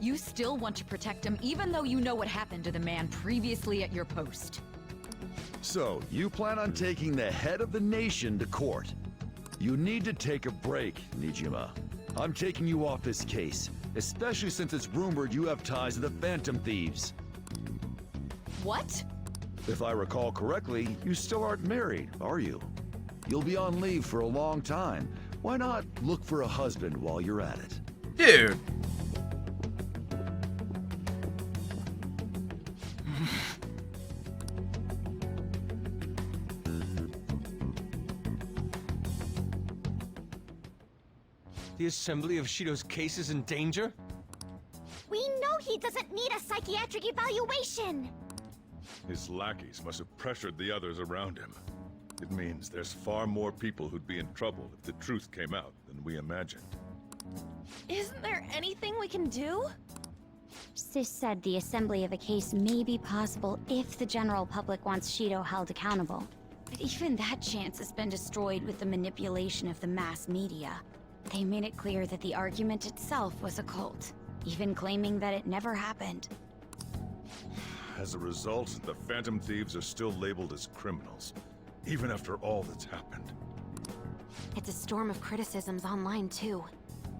You still want to protect him even though you know what happened to the man previously at your post. So, you plan on taking the head of the nation to court. You need to take a break, Nijima. I'm taking you off this case, especially since it's rumored you have ties to the Phantom Thieves. What? If I recall correctly, you still aren't married, are you? You'll be on leave for a long time. Why not look for a husband while you're at it? Dude. The assembly of Shido's case is in danger? We know he doesn't need a psychiatric evaluation! His lackeys must have pressured the others around him. It means there's far more people who'd be in trouble if the truth came out than we imagined. Isn't there anything we can do? Sis said the assembly of a case may be possible if the general public wants Shido held accountable. But even that chance has been destroyed with the manipulation of the mass media. They made it clear that the argument itself was a cult, even claiming that it never happened. As a result, the Phantom Thieves are still labeled as criminals, even after all that's happened. It's a storm of criticisms online too.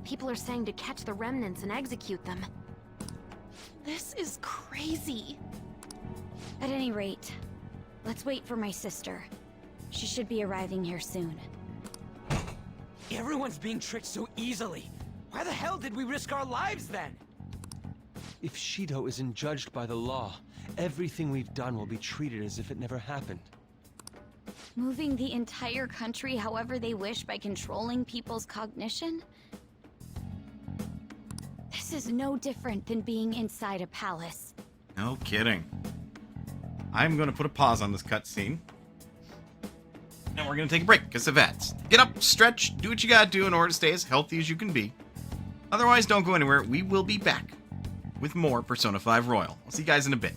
People are saying to catch the remnants and execute them. This is crazy. At any rate, let's wait for my sister. She should be arriving here soon. Everyone's being tricked so easily. Why the hell did we risk our lives then? If Shido isn't judged by the law, everything we've done will be treated as if it never happened. Moving the entire country however they wish by controlling people's cognition? This is no different than being inside a palace. No kidding. I'm going to put a pause on this cutscene. And we're going to take a break because of ads. Get up, stretch, do what you got to do in order to stay as healthy as you can be. Otherwise, don't go anywhere. We will be back with more Persona 5 Royal. I'll see you guys in a bit.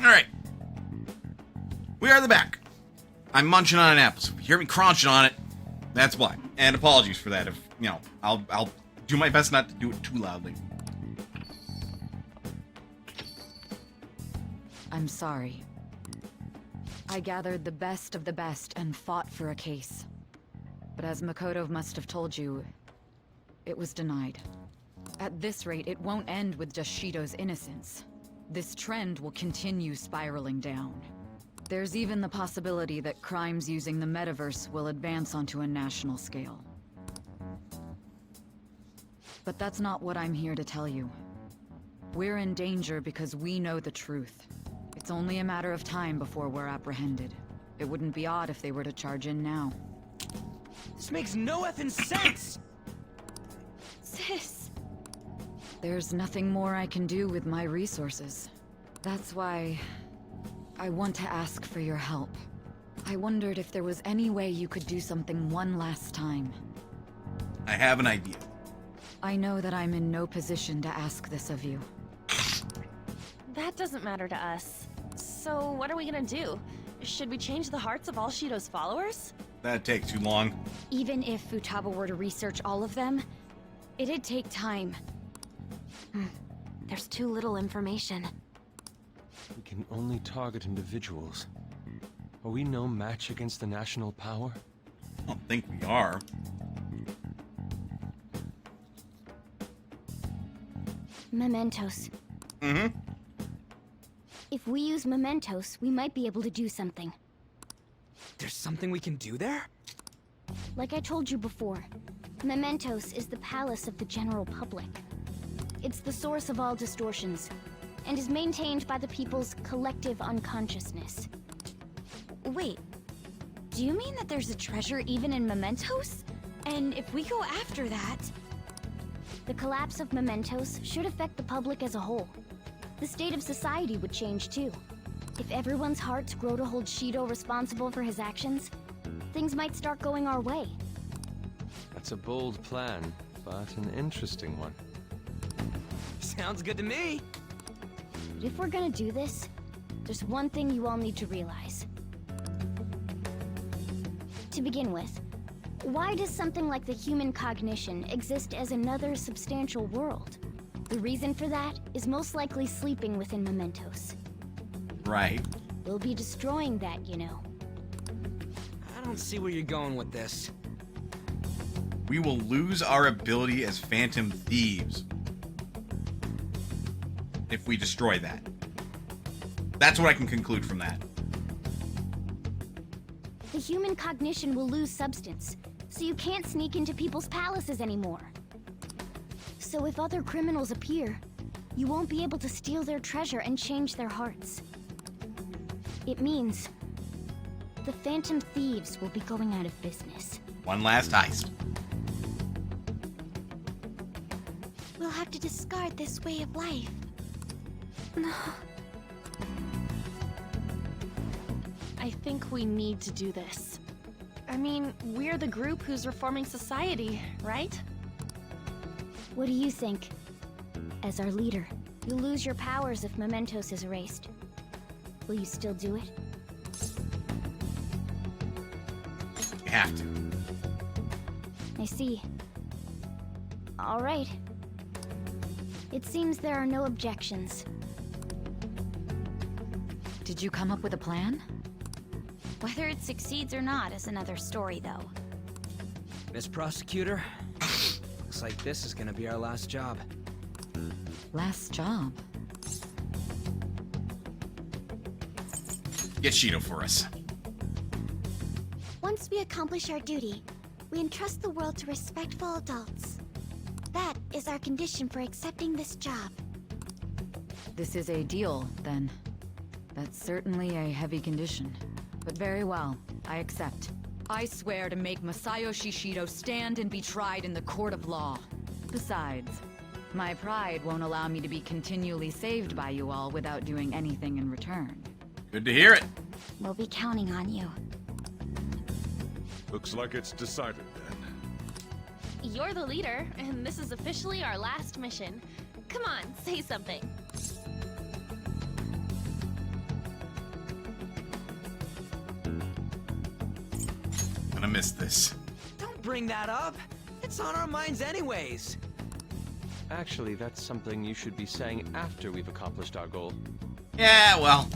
Alright. We are the back. I'm munching on an apple, so if you hear me crunching on it, that's why. And apologies for that. If, you know, I'll do my best not to do it too loudly. I'm sorry. I gathered the best of the best and fought for a case. But as Makoto must have told you, it was denied. At this rate, it won't end with just Shido's innocence. This trend will continue spiraling down. There's even the possibility that crimes using the metaverse will advance onto a national scale. But that's not what I'm here to tell you. We're in danger because we know the truth. It's only a matter of time before we're apprehended. It wouldn't be odd if they were to charge in now. This makes no effing sense! Sis! There's nothing more I can do with my resources. That's why I want to ask for your help. I wondered if there was any way you could do something one last time. I have an idea. I know that I'm in no position to ask this of you. That doesn't matter to us. So what are we gonna do? Should we change the hearts of all Shido's followers? That'd take too long. Even if Futaba were to research all of them, it'd take time. There's too little information. We can only target individuals. Are we no match against the national power? I don't think we are. Mementos. Mm-hmm. If we use mementos, we might be able to do something. There's something we can do there? Like I told you before, mementos is the palace of the general public. It's the source of all distortions, and is maintained by the people's collective unconsciousness. Wait, do you mean that there's a treasure even in mementos? And if we go after that... The collapse of mementos should affect the public as a whole. The state of society would change too. If everyone's hearts grow to hold Shido responsible for his actions, things might start going our way. That's a bold plan, but an interesting one. Sounds good to me. But if we're gonna do this, there's one thing you all need to realize. To begin with, why does something like the human cognition exist as another substantial world? The reason for that is most likely sleeping within mementos. Right. We'll be destroying that, you know. I don't see where you're going with this. We will lose our ability as phantom thieves if we destroy that. That's what I can conclude from that. The human cognition will lose substance, so you can't sneak into people's palaces anymore. So if other criminals appear, you won't be able to steal their treasure and change their hearts. It means the phantom thieves will be going out of business. One last heist. We'll have to discard this way of life. No. I think we need to do this. I mean, we're the group who's reforming society, right? What do you think? As our leader, you'll lose your powers if mementos is erased. Will you still do it? You have to. I see. All right. It seems there are no objections. Did you come up with a plan? Whether it succeeds or not is another story, though. Miss Prosecutor, looks like this is gonna be our last job. Last job? Get Shido for us. Once we accomplish our duty, we entrust the world to respectful adults. That is our condition for accepting this job. This is a deal, then. That's certainly a heavy condition. But very well, I accept. I swear to make Masayoshi Shido stand and be tried in the court of law. Besides, my pride won't allow me to be continually saved by you all without doing anything in return. Good to hear it. We'll be counting on you. Looks like it's decided then. You're the leader, and this is officially our last mission. Come on, say something. gonna miss this. Don't bring that up. It's on our minds anyways. Actually, that's something you should be saying after we've accomplished our goal. Yeah, well.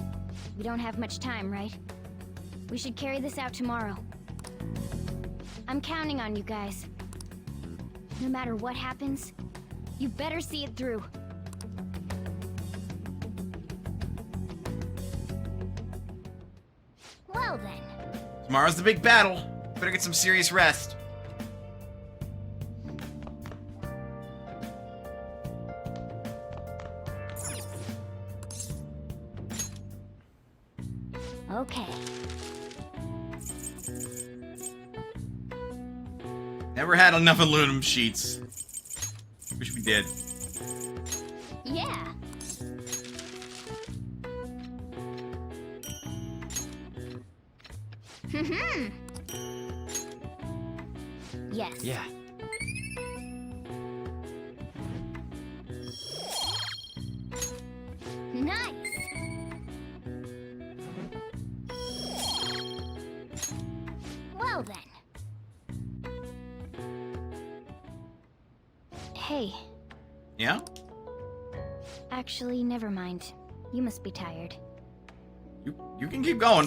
We don't have much time, right? We should carry this out tomorrow. I'm counting on you guys. No matter what happens, you better see it through. Well then. Tomorrow's the big battle. Better get some serious rest. Okay. Never had enough aluminum sheets. Wish we did. Yeah. Yes. Yeah. Nice. Well then. Hey, Yeah? actually, never mind. You must be tired. You can keep going.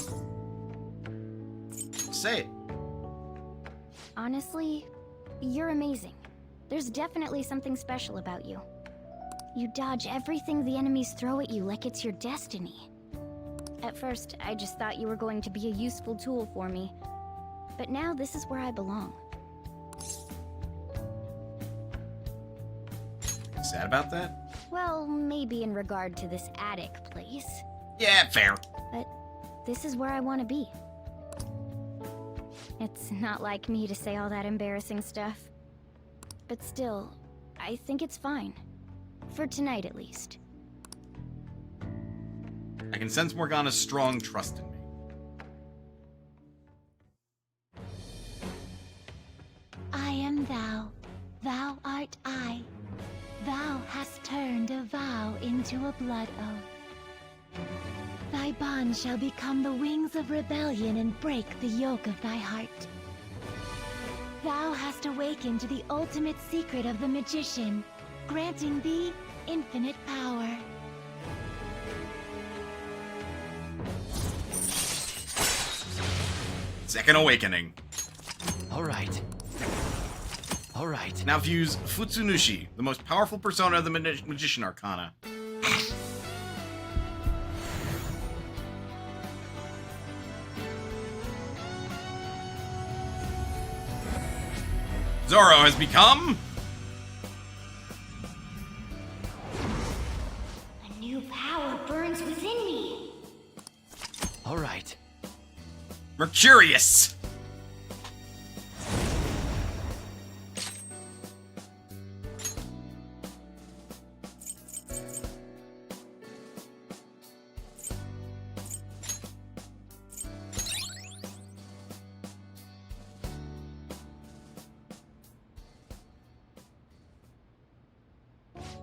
Say it. Honestly, you're amazing. There's definitely something special about you. You dodge everything the enemies throw at you like it's your destiny. At first, I just thought you were going to be a useful tool for me. But now this is where I belong. Sad about that? Well, maybe in regard to this attic place. Yeah, fair. But this is where I want to be. It's not like me to say all that embarrassing stuff. But still, I think it's fine. For tonight, at least. I can sense Morgana's strong trust in me. I am thou, thou art I. Thou hast turned a vow into a blood oath. Thy bond shall become the wings of rebellion and break the yoke of thy heart. Thou hast awakened to the ultimate secret of the magician, granting thee infinite power. Second awakening. All right. All right. Now fuse Futsunushi, the most powerful persona of the Magician Arcana. Zoro has become... A new power burns within me. All right. Mercurius!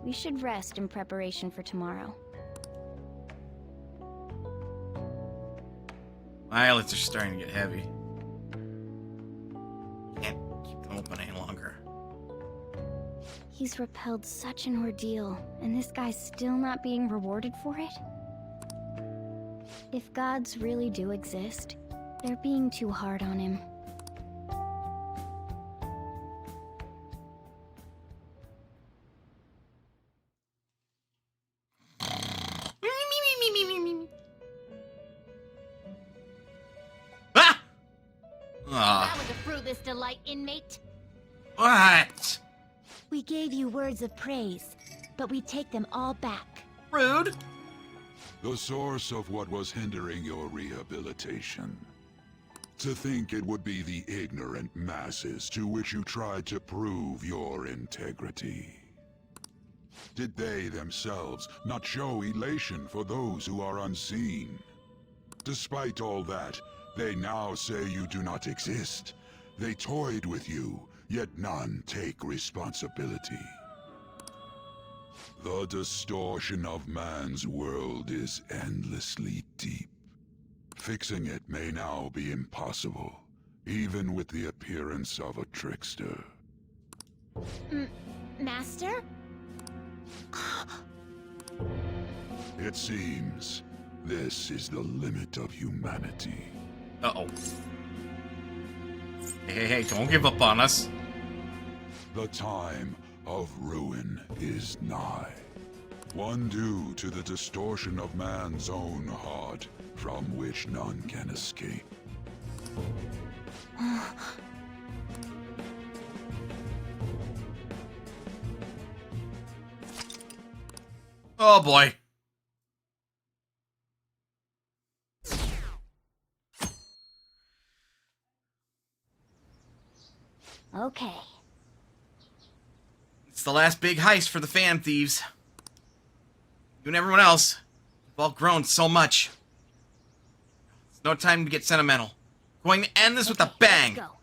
We should rest in preparation for tomorrow. My eyelids are starting to get heavy. Can't keep them open any longer. He's repelled such an ordeal, and this guy's still not being rewarded for it? If gods really do exist, they're being too hard on him. That was a fruitless delight, inmate. What? We gave you words of praise, but we take them all back. Rude. The source of what was hindering your rehabilitation. To think it would be the ignorant masses to which you tried to prove your integrity. Did they themselves not show elation for those who are unseen? Despite all that, they now say you do not exist. They toyed with you, yet none take responsibility. The distortion of man's world is endlessly deep. Fixing it may now be impossible, even with the appearance of a trickster. Master? It seems this is the limit of humanity. Uh-oh. Hey, don't give up on us. The time of ruin is nigh. One due to the distortion of man's own heart, from which none can escape. Oh boy. Okay. It's the last big heist for the fan thieves. You and everyone else, you've all grown so much. It's no time to get sentimental. Going to end this with a bang. Let's go.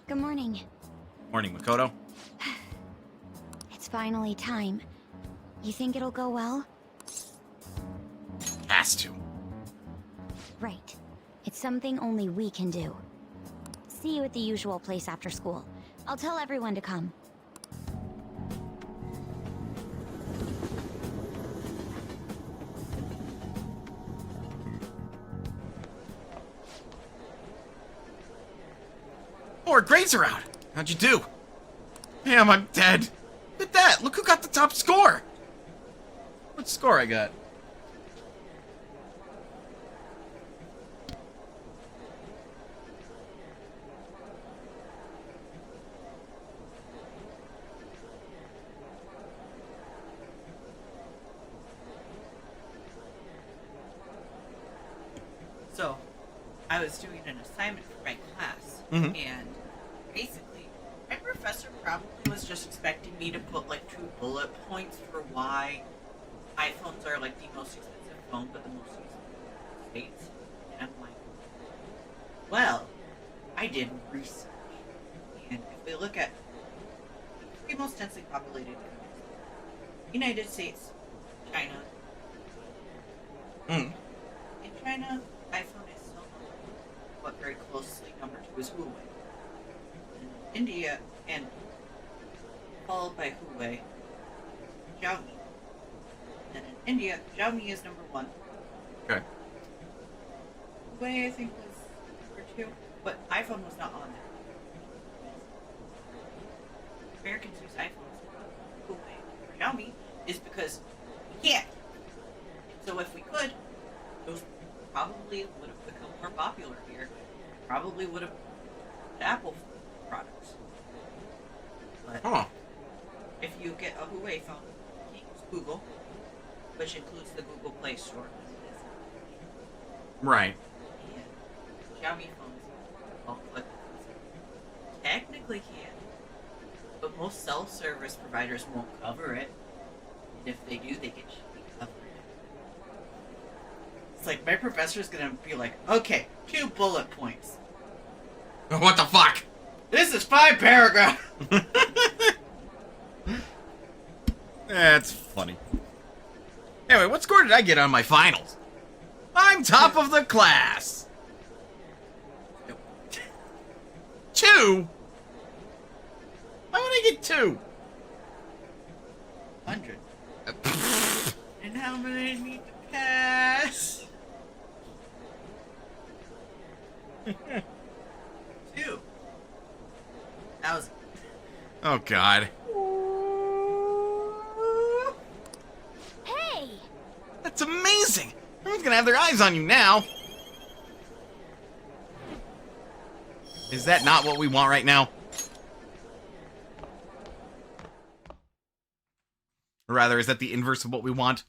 Good morning. Morning, Makoto. It's finally time. You think it'll go well? Has to. Right. It's something only we can do. See you at the usual place after school. I'll tell everyone to come. Oh, our grades are out. How'd you do? Damn, I'm dead. Look at that. Look who got the top score. What score I got? So, I was doing an assignment for my class, Mhm. and basically, my professor probably was just expecting me to put like 2 bullet points for why iPhones are like the most expensive phone, but the most used in the States. And I'm like, well, I did research, and if we look at the 3 most densely populated countries, United States, China. Mm. In China, iPhone is still but very closely number 2 is Huawei. In India, and followed by Huawei, Xiaomi. And in India, Xiaomi is number 1. Okay. Huawei, I think, was number 2, but iPhone was not on there. Americans use iPhones, Huawei, or Xiaomi, is because we can't. So if we could, those probably would have become more popular here. Probably would have Apple products. But if you get a Huawei phone, you can't use Google, which includes the Google Play Store. Right. And Xiaomi phones all technically can, but most self-service providers won't cover it. And if they do, they get covered. It's like my professor's gonna be like, okay, 2 bullet points. What the fuck? This is 5 paragraphs. That's funny. Anyway, what score did I get on my finals? I'm top of the class. 2? Why would I get 2? 100. And how many I need to pass? 2,000. Oh, God. Hey! That's amazing! Everyone's gonna have their eyes on you now. Is that not what we want right now? Or rather, is that the inverse of what we want?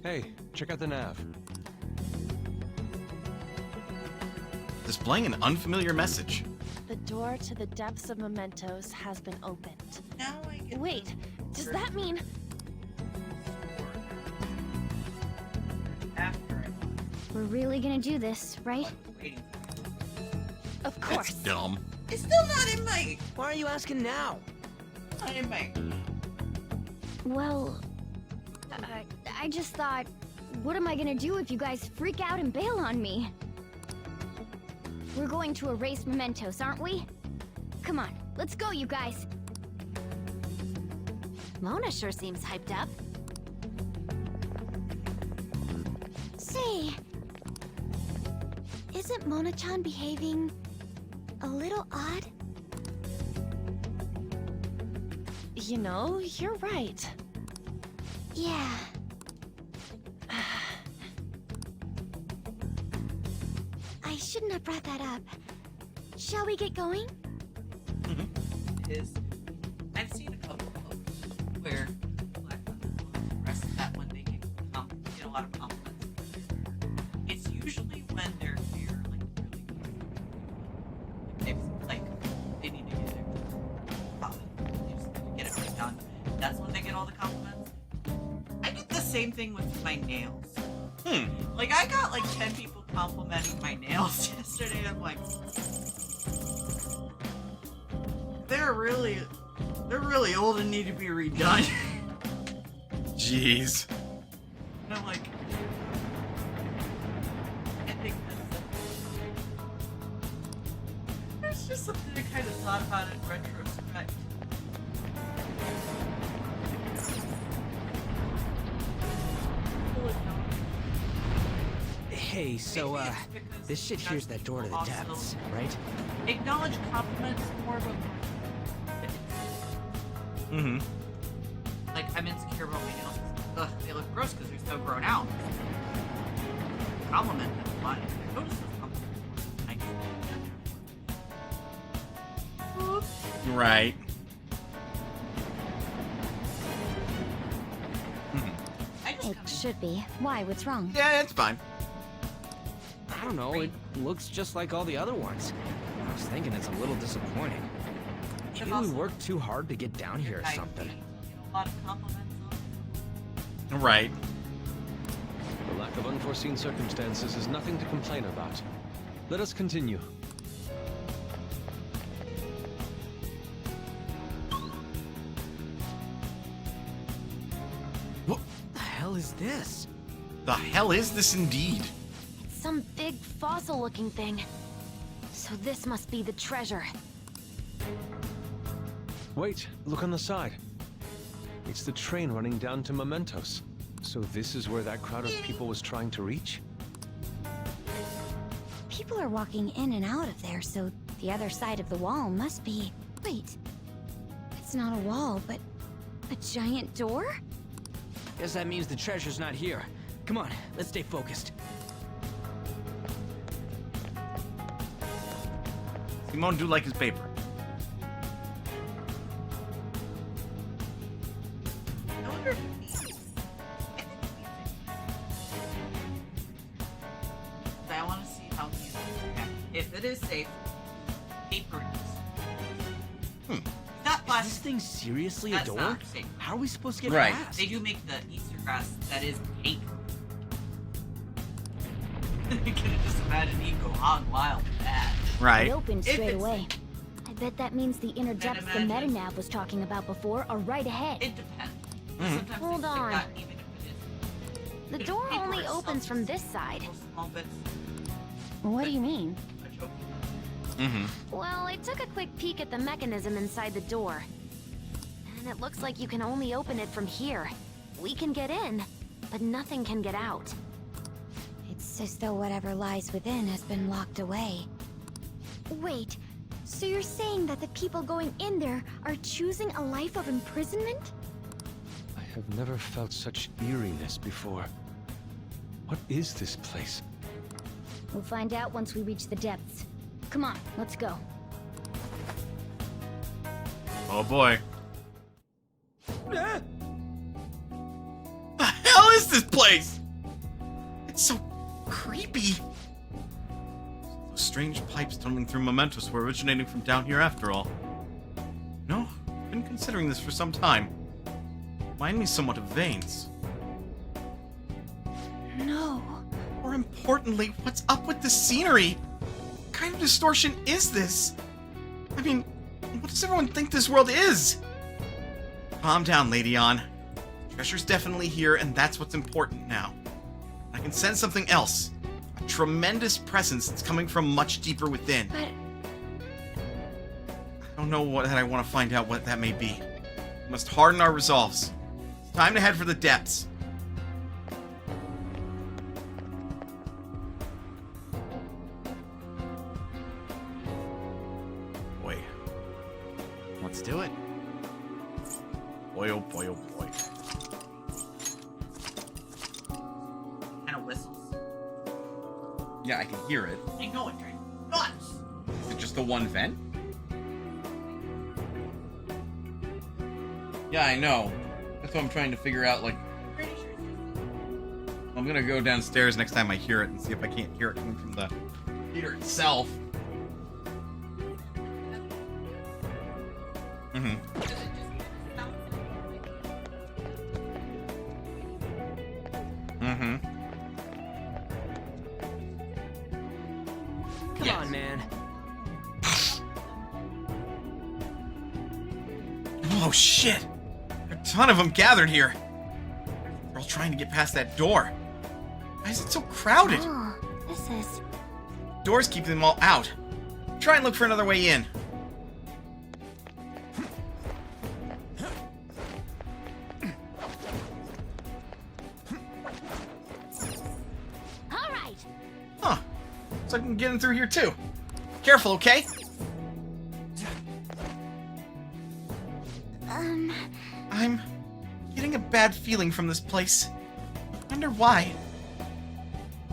Hey, check out the nav. Displaying an unfamiliar message. The door to the depths of mementos has been opened. Now I get Wait, does that mean... after it. We're really gonna do this, right? Of course. That's dumb. It's still not in my... Why are you asking now? Not in my... Well, I just thought, what am I gonna do if you guys freak out and bail on me? We're going to erase mementos, aren't we? Come on, let's go, you guys. Mona sure seems hyped up. Say, isn't Mona-chan behaving a little odd? You know, you're right. Yeah. I shouldn't have brought that up. Shall we get going? Is I've seen a couple of posts where black women express that when they get a lot of compliments. It's usually when they're here, like they need to get their they just need to get everything done. That's when they get all the compliments. I did the same thing with my nails. Like I got like 10 people complimenting my nails yesterday. I'm like, they're really old and need to be redone. Jeez. And I'm like, I think there's just something I kind of thought about in retrospect. Hey, so, this shit here's that door to the depths, right? Acknowledge compliments more, but like I'm insecure about my nails. Ugh, they look gross because they're so grown out. Compliment them, fine. I notice those compliments. Right. It should be. Why? What's wrong? Yeah, it's fine. I don't know, it looks just like all the other ones. I was thinking it's a little disappointing. Maybe we worked too hard to get down here or something. A lot of compliments. Right. The lack of unforeseen circumstances is nothing to complain about. Let us continue. What the hell is this? The hell is this indeed? Some big fossil-looking thing. So this must be the treasure. Wait, look on the side. It's the train running down to Mementos. So this is where that crowd of people was trying to reach? People are walking in and out of there, so the other side of the wall must be... Wait. It's not a wall, but a giant door? Guess that means the treasure's not here. Come on, let's stay focused. Simone do like his paper. I wonder if I want to see how he's react. If it is safe, paper is. Not Is plastic. this thing seriously That's a door? not safe. How are we supposed to get Right. past? They do make the Easter grass that is paper. I can just imagine he'd go hog wild with that. Right. It opened If straight it's- away. I bet that means the inner depths the imagine. meta-nav was talking about before are right ahead. It depends. Mhm. Sometimes Hold things like on. that, even if it is The If door paper only is opens some from this side. small bits, What do you mean? a joke. Well, I took a quick peek at the mechanism inside the door. And it looks like you can only open it from here. We can get in, but nothing can get out. It's as though whatever lies within has been locked away. Wait, so you're saying that the people going in there are choosing a life of imprisonment? I have never felt such eeriness before. What is this place? We'll find out once we reach the depths. Come on, let's go. Oh boy. The hell is this place? It's so creepy. Those strange pipes tunneling through Mementos were originating from down here after all. No, I've been considering this for some time. Remind me somewhat of veins. No. More importantly, what's up with the scenery? kind of distortion is this? I mean, what does everyone think this world is? Calm down, Lady On. Treasure's definitely here, and that's what's important now. I can sense something else. A tremendous presence that's coming from much deeper within. But I don't know what I want to find out what that may be. We must harden our resolves. It's time to head for the depths. Boy. Let's do it. Boy, oh boy, oh boy. Kind of whistles. Yeah, I can hear it. I know it, right? Nuts! Is it just the one vent? Yeah, I know. That's what I'm trying to figure out, like... I'm gonna go downstairs next time I hear it and see if I can't hear it coming from the theater itself. Mm-hmm. Mm-hmm. Come on, man. Oh, shit! There are a ton of them gathered here. They're all trying to get past that door. Why is it so crowded? Oh, this is... Doors keep them all out. Try and look for another way in. All right. Huh. So I can get in through here too. Careful, okay? I'm getting a bad feeling from this place. Wonder why.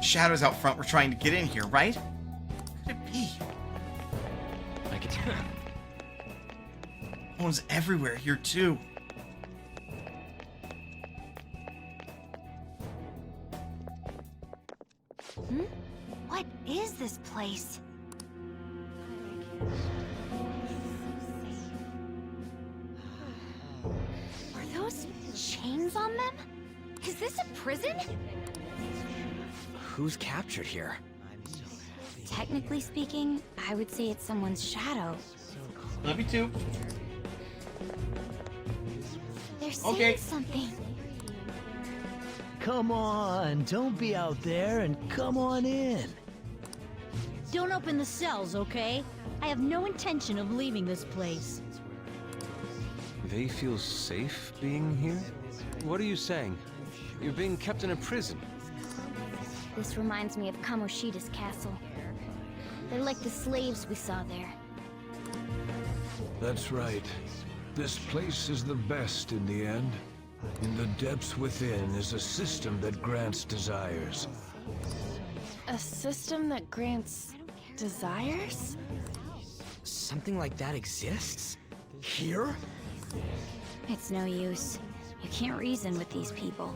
Shadows out front were trying to get in here, right? What could it be? I could. Phones everywhere here too. What is this place? Are those chains on them? Is this a prison? Who's captured here? Technically speaking, I would say it's someone's shadow. Love you too. They're saying Okay. something. Come on, don't be out there and come on in. Don't open the cells, okay? I have no intention of leaving this place. They feel safe being here? What are you saying? You're being kept in a prison. This reminds me of Kamoshida's castle. They're like the slaves we saw there. That's right. This place is the best in the end. In the depths within is a system that grants desires. A system that grants desires? Something like that exists? Here? It's no use. You can't reason with these people.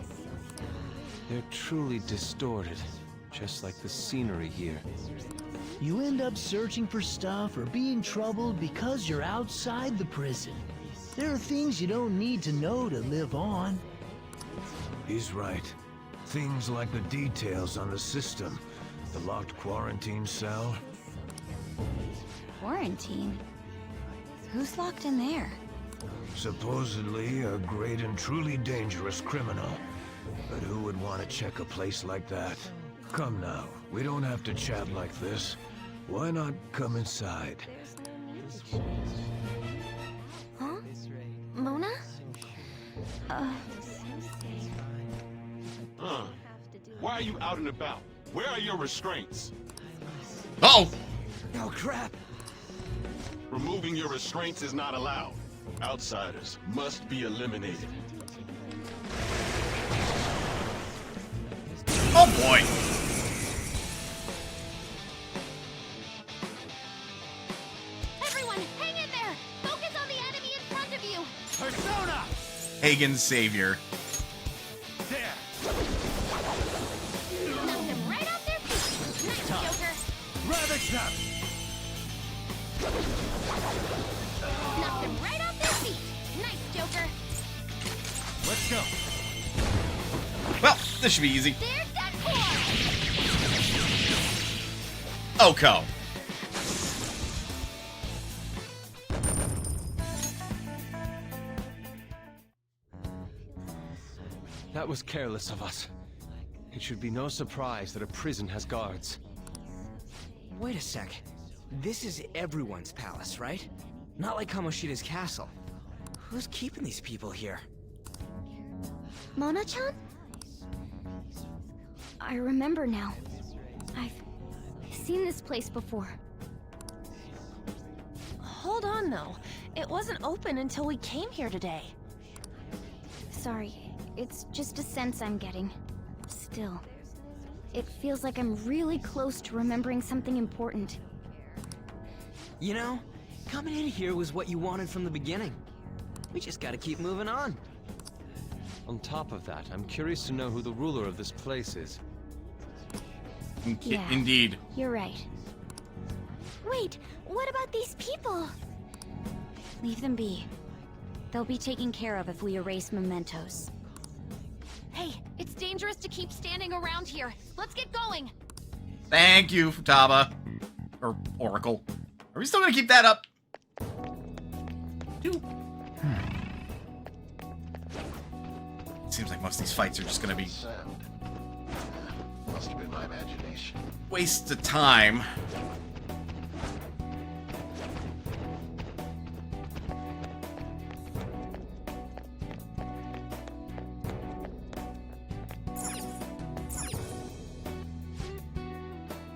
They're truly distorted, just like the scenery here. You end up searching for stuff or being troubled because you're outside the prison. There are things you don't need to know to live on. He's right. Things like the details on the system. The locked quarantine cell. Quarantine? Who's locked in there? Supposedly a great and truly dangerous criminal. But who would want to check a place like that? Come now, we don't have to chat like this. Why not come inside? Huh? Mona? Why are you out and about? Where are your restraints? Oh! Oh, crap! Removing your restraints is not allowed. Outsiders must be eliminated. Oh boy! Everyone, hang in there! Focus on the enemy in front of you! Persona! Hagen's savior. There! Knocked them right off their feet! Nice, Joker! Ravage them! Knocked them right off their feet! Nice, Joker! Let's go! Well, this should be easy. There's that core! Oko. That was careless of us. It should be no surprise that a prison has guards. Wait a sec. This is everyone's palace, right? Not like Kamoshida's castle. Who's keeping these people here? Mona-chan? I remember now. I've seen this place before. Hold on, though. It wasn't open until we came here today. Sorry, it's just a sense I'm getting. Still, it feels like I'm really close to remembering something important. You know, coming in here was what you wanted from the beginning. We just gotta keep moving on. On top of that, I'm curious to know who the ruler of this place is. Yeah, Indeed. You're right. Wait, what about these people? Leave them be. They'll be taken care of if we erase mementos. Hey, it's dangerous to keep standing around here. Let's get going. Thank you, Futaba. Or Oracle. Are we still gonna keep that up? Seems like most of these fights are just gonna be Must have been my imagination. waste of time.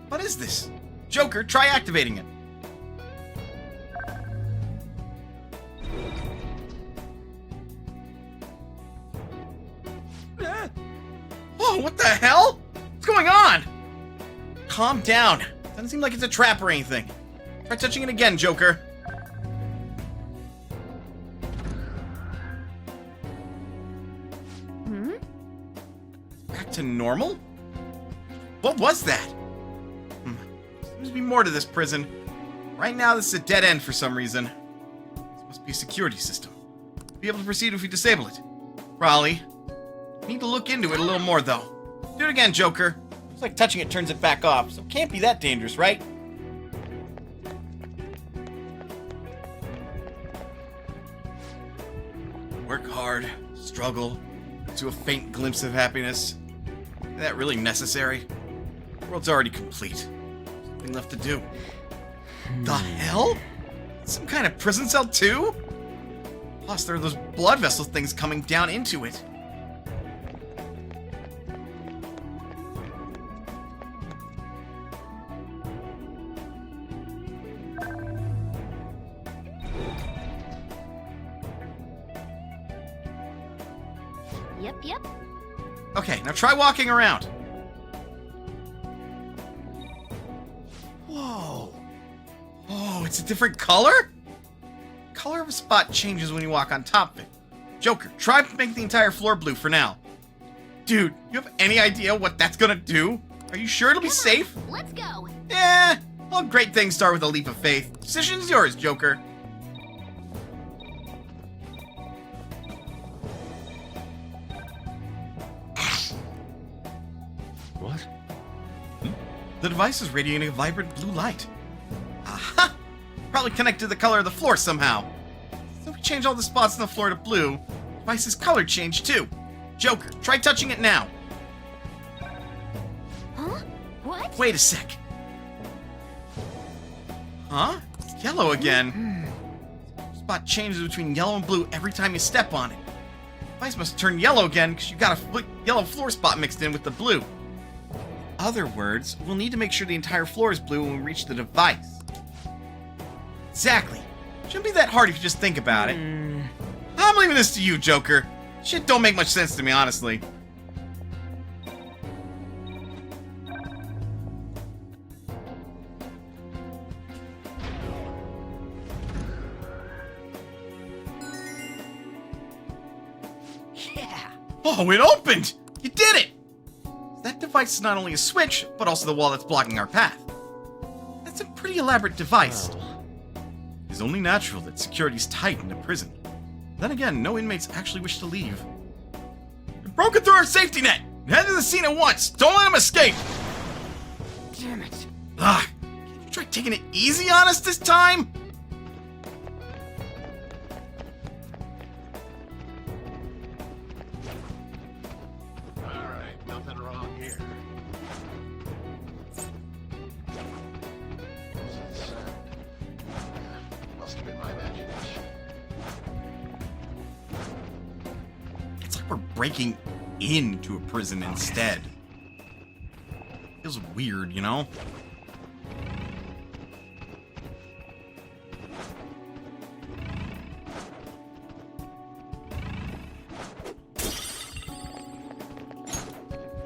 What is this? Joker, try activating it. Oh, what the hell? What's going on? Calm down. Doesn't seem like it's a trap or anything. Try touching it again, Joker. Back to normal? What was that? Seems to be more to this prison. Right now, this is a dead end for some reason. This must be a security system. Be able to proceed if we disable it. Probably. Need to look into it a little more, though. Do it again, Joker. Looks like touching it turns it back off, so it can't be that dangerous, right? Work hard, struggle, to a faint glimpse of happiness. Is that really necessary? The world's already complete. There's nothing left to do. The hell? Some kind of prison cell, too? Plus, there are those blood vessel things coming down into it. Yep. Okay, now try walking around. Whoa. Oh, it's a different color? Color of a spot changes when you walk on top of it. Joker, try making the entire floor blue for now. Dude, you have any idea what that's gonna do? Are you sure it'll be safe? Let's go. All great things start with a leap of faith. Decision's yours, Joker. What? The device is radiating a vibrant blue light. Aha! Probably connected to the color of the floor somehow. So if we change all the spots on the floor to blue, the device's color changed too. Joker, try touching it now. Huh? What? Wait a sec. Huh? It's yellow again. Spot changes between yellow and blue every time you step on it. The device must turn yellow again because you got a yellow floor spot mixed in with the blue. Other words, we'll need to make sure the entire floor is blue when we reach the device. Exactly. Shouldn't be that hard if you just think about it. I'm leaving this to you, Joker. Shit don't make much sense to me, honestly. Yeah! Oh, it opened! You did it! That device is not only a switch, but also the wall that's blocking our path. That's a pretty elaborate device. It's only natural that security's tight in a prison. Then again, no inmates actually wish to leave. You've broken through our safety net! Head to the scene at once! Don't let him escape! Damn it. Can't you try taking it easy on us this time? breaking into a prison instead. Feels weird, you know?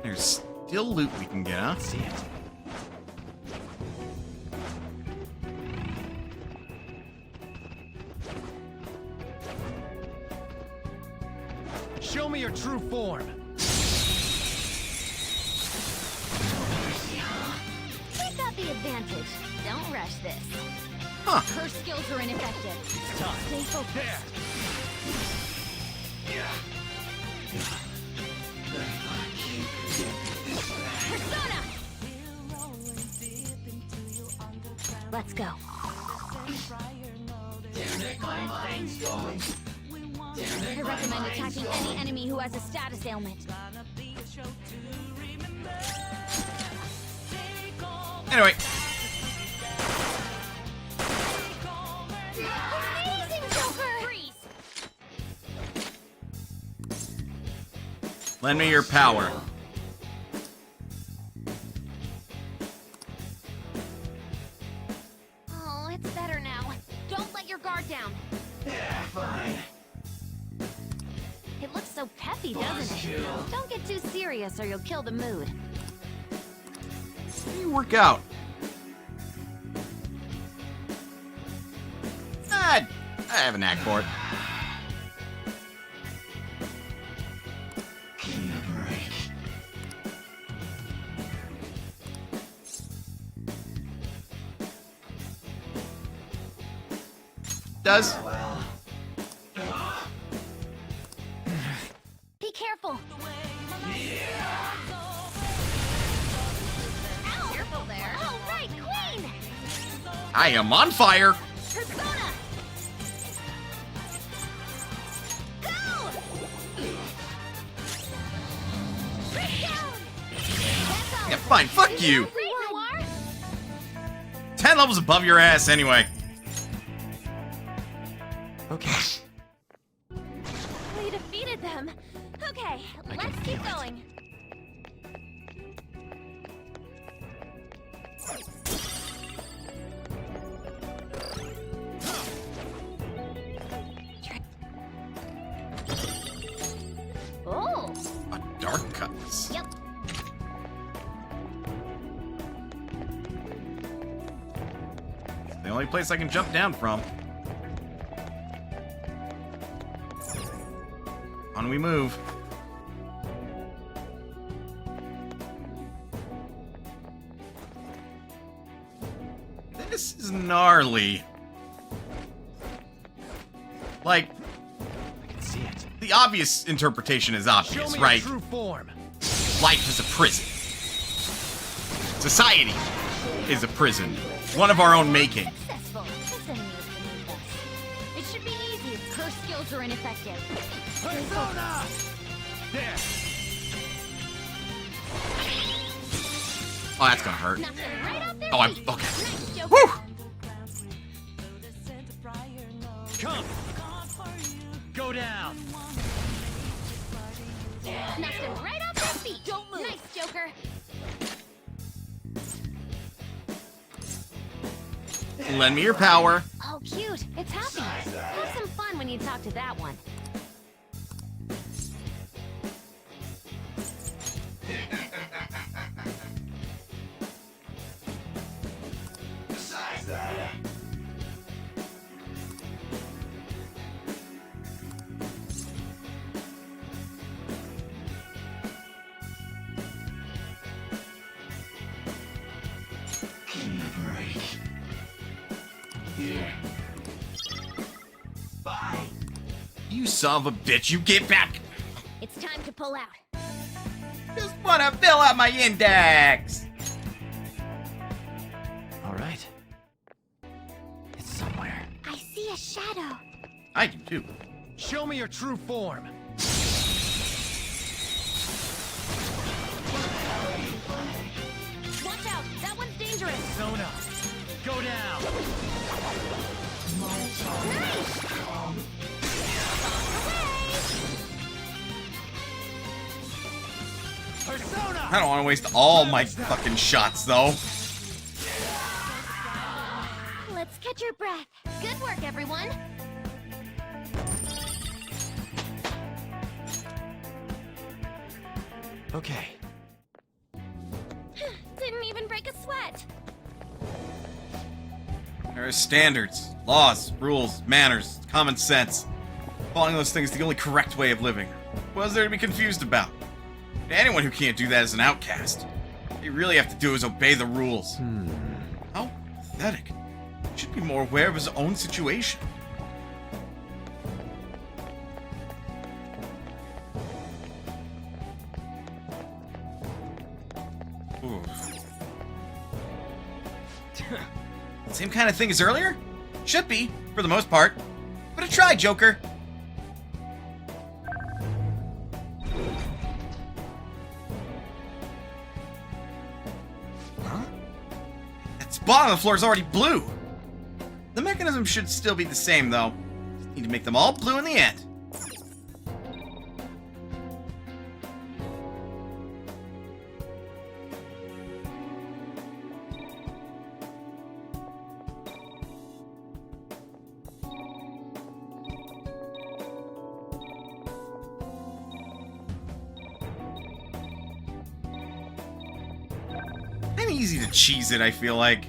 There's still loot we can get, huh? See it. Show me your true form. We've got the advantage. Don't rush this. Huh. Her skills are ineffective. It's time. Stay focused. There. Persona! Let's go. My mind's going. I recommend attacking any enemy who has a status ailment. Anyway. Amazing, Joker! Freeze! Lend me your power. Oh, it's better now. Don't let your guard down. Yeah, fine. It looks so peppy, doesn't it? Don't get too serious or you'll kill the mood. How do you work out? I have a knack for it. Does. Be careful. Ow! Careful there. Oh, right, Queen! I am on fire. Persona! Go! Break down! Yeah, fine. Fuck you. Great, Noir! 10 levels above your ass anyway. Okay. We defeated them. Okay, let's keep going. Oh! A dark cuts. Yep. The only place I can jump down from. On we move. This is gnarly. Like, I can see it. the obvious interpretation is obvious, Show me right? your true form. Life is a prison. Society is a prison. One of our own making. Successful. This enemy is beneath us. It should be easy if her skills are ineffective. Persona! There. Oh, that's gonna hurt. Knock them right off their Oh, I'm feet. okay. Nice, Joker. Woo! Come. Go down. Knock them right off their feet. Don't move. Nice, Joker. Lend me your power. Oh, cute. It's happy. Have some fun when you talk to that one. Besides that, give me a break. Here. Bye. You son of a bitch, you get back. It's time to pull out. Just wanna fill out my index. All right. It's somewhere. I see a shadow. I do too. Show me your true form. Watch out. That one's dangerous. Persona. Go down. Nice. I don't want to waste all my fucking shots, though. Let's catch your breath. Good work, everyone. Okay. Didn't even break a sweat. There are standards, laws, rules, manners, common sense. Following those things is the only correct way of living. What is there to be confused about? Anyone who can't do that is an outcast. All you really have to do is obey the rules. How pathetic. He should be more aware of his own situation. Ooh. Same kind of thing as earlier? Should be, for the most part. But a try, Joker. Huh? That spot on the floor is already blue. The mechanism should still be the same, though. Just need to make them all blue in the end. Kinda easy to cheese it, I feel like.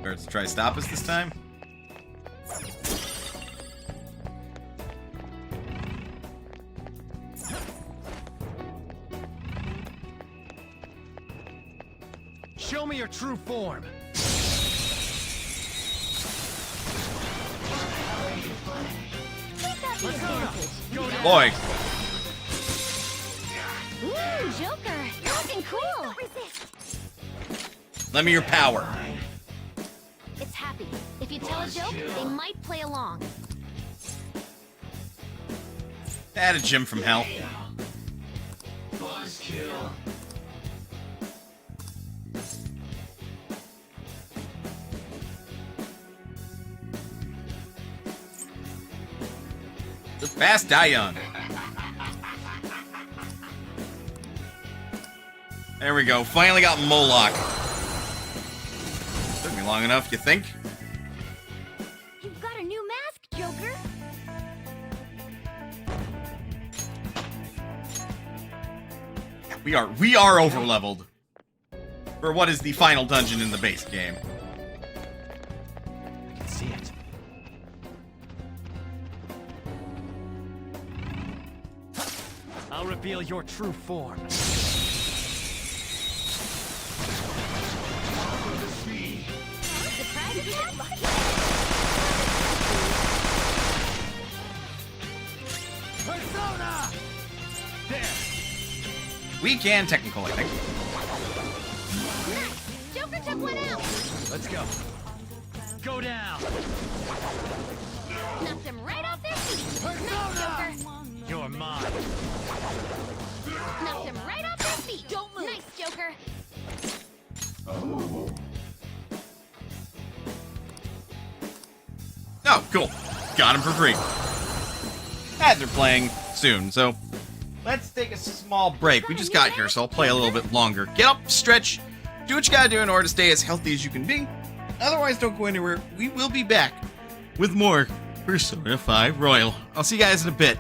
Let's try to stop us this time. Show me your true form. Boy. Ooh, Joker, you're looking cool. Lend me your power. It's happy. If you tell a joke, they might play along. Add a Jim from hell. Buzzkill. The fast die young. There we go. Finally got Moloch. Took me long enough, you think? You've got a new mask, Joker. We are over leveled for what is the final dungeon in the base game. I can see it. I'll reveal your true form. Surprise attack! Persona! There. We can technically, I think. Nice! Joker took one out! Let's go. Go down. Knocked them right off their feet! Nice, Joker! You're mine. Knocked them right off their feet! Don't move! Nice, Joker! Oh, cool. Got him for free. Ads are playing soon, so let's take a small break. We just got here, so I'll play a little bit longer. Get up, stretch, do what you gotta do in order to stay as healthy as you can be. Otherwise, don't go anywhere. We will be back with more Persona 5 Royal. I'll see you guys in a bit.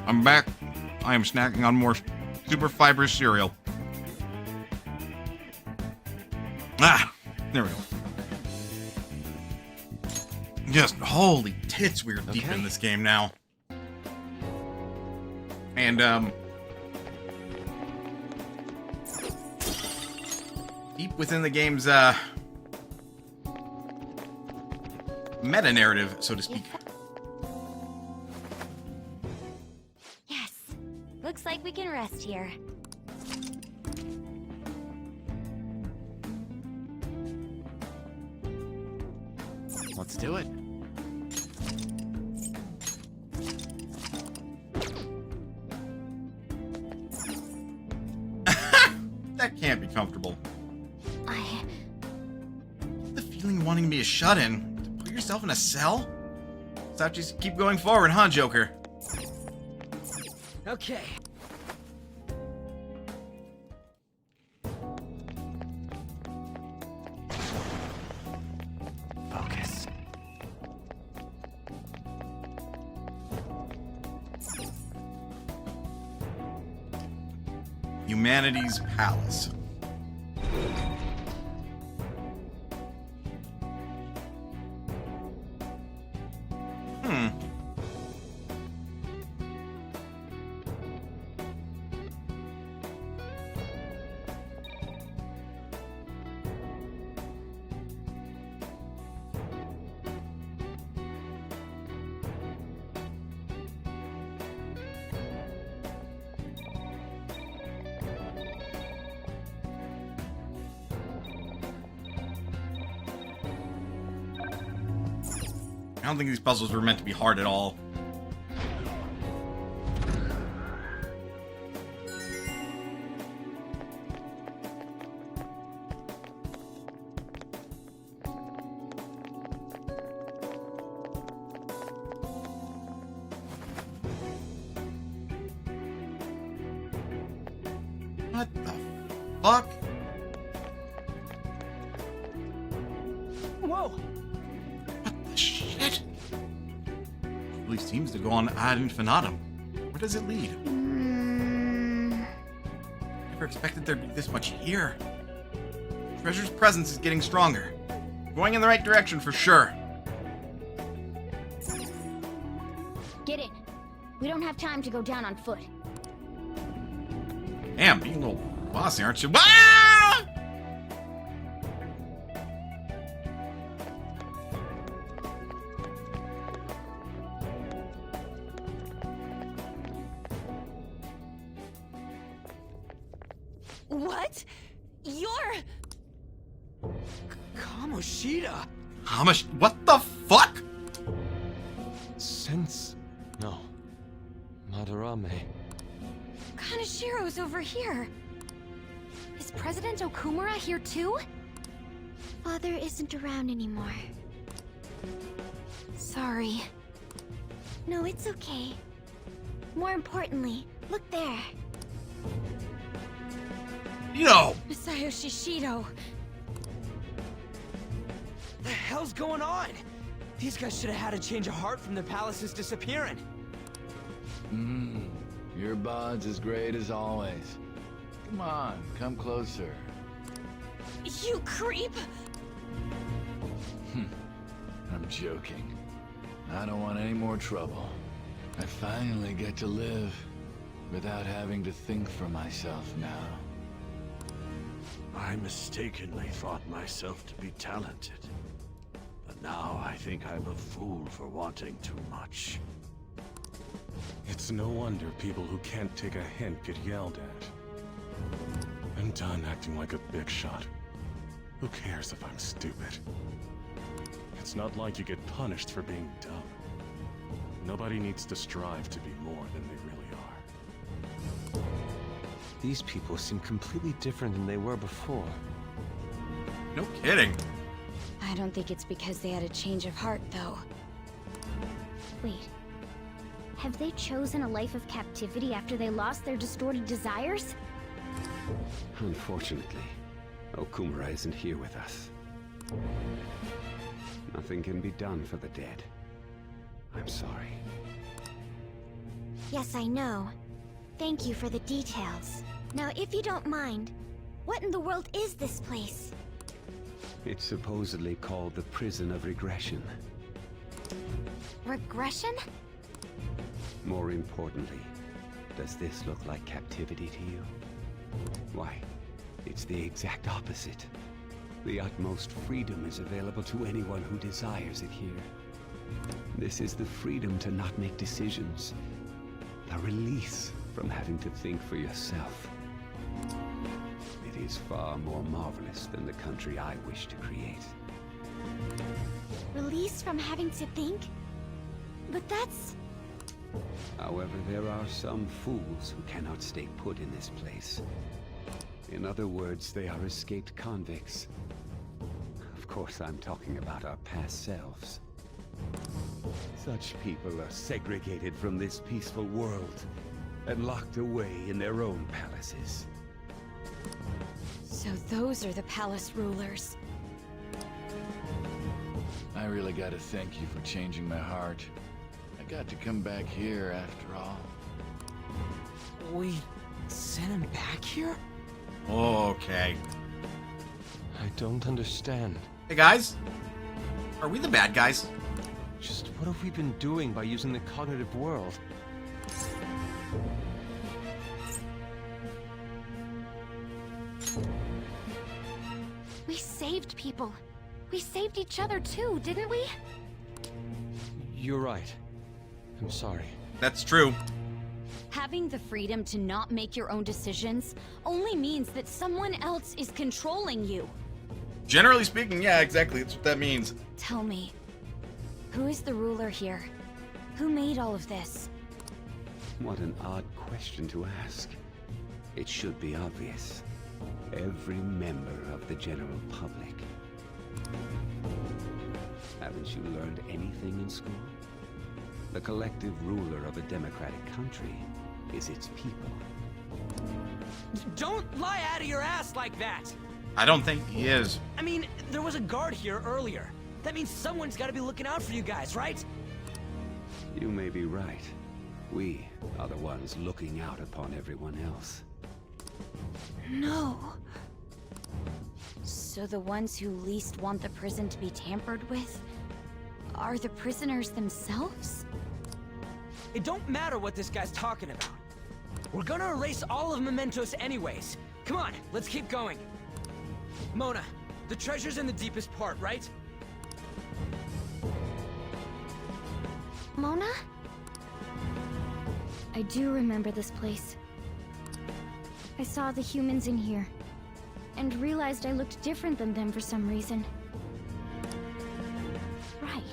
I'm back. I am snacking on more super fibrous cereal. Ah, there we go. Just holy tits, we're deep in this game now. And, deep within the game's, meta-narrative, so to speak. Yes. Looks like we can rest here. Let's do it. That can't be comfortable. The feeling of wanting to be a shut-in. To put yourself in a cell? So just keep going forward, huh, Joker? Okay. Focus. Humanity's Palace. I don't think these puzzles were meant to be hard at all. What the fuck? Whoa! Shit! Really seems to go on ad infinitum. Where does it lead? Never expected there'd be this much here. Treasure's presence is getting stronger. Going in the right direction for sure. Get in. We don't have time to go down on foot. Damn, being a little bossy, aren't you? Ah! What? You're... Kamoshida? What the fuck? Sense? No. Madarame. Kanashiro's over here. Is President Okumura here too? Father isn't around anymore. Sorry. No, it's okay. More importantly, look there. Yo! Masayoshi Shido. The hell's going on? These guys should have had a change of heart from their palaces disappearing. Your bod's as great as always. Come on, come closer. You creep! I'm joking. I don't want any more trouble. I finally get to live without having to think for myself now. I mistakenly thought myself to be talented. But now I think I'm a fool for wanting too much. It's no wonder people who can't take a hint get yelled at. I'm done acting like a big shot. Who cares if I'm stupid? It's not like you get punished for being dumb. Nobody needs to strive to be more than they really are. These people seem completely different than they were before. No kidding. I don't think it's because they had a change of heart, though. Wait. Have they chosen a life of captivity after they lost their distorted desires? Unfortunately, Okumura isn't here with us. Nothing can be done for the dead. I'm sorry. Yes, I know. Thank you for the details. Now, if you don't mind, what in the world is this place? It's supposedly called the Prison of Regression. Regression? More importantly, does this look like captivity to you? Why, it's the exact opposite. The utmost freedom is available to anyone who desires it here. This is the freedom to not make decisions. The release from having to think for yourself. It is far more marvelous than the country I wish to create. Release from having to think? But that's... However, there are some fools who cannot stay put in this place. In other words, they are escaped convicts. Of course, I'm talking about our past selves. Such people are segregated from this peaceful world and locked away in their own palaces. So those are the palace rulers. I really gotta thank you for changing my heart. I got to come back here after all. We sent him back here? Okay. I don't understand. Hey guys, are we the bad guys? Just what have we been doing by using the cognitive world? We saved people. We saved each other too, didn't we? You're right. I'm sorry. That's true. Having the freedom to not make your own decisions only means that someone else is controlling you. Generally speaking, yeah, exactly. That's what that means. Tell me, who is the ruler here? Who made all of this? What an odd question to ask. It should be obvious. Every member of the general public. Haven't you learned anything in school? The collective ruler of a democratic country is its people. Don't lie out of your ass like that! I don't think he is. I mean, there was a guard here earlier. That means someone's gotta be looking out for you guys, right? You may be right. We are the ones looking out upon everyone else. No. So the ones who least want the prison to be tampered with are the prisoners themselves? It don't matter what this guy's talking about. We're gonna erase all of Mementos anyways. Come on, let's keep going. Mona, the treasure's in the deepest part, right? Mona? I do remember this place. I saw the humans in here, and realized I looked different than them for some reason. Right.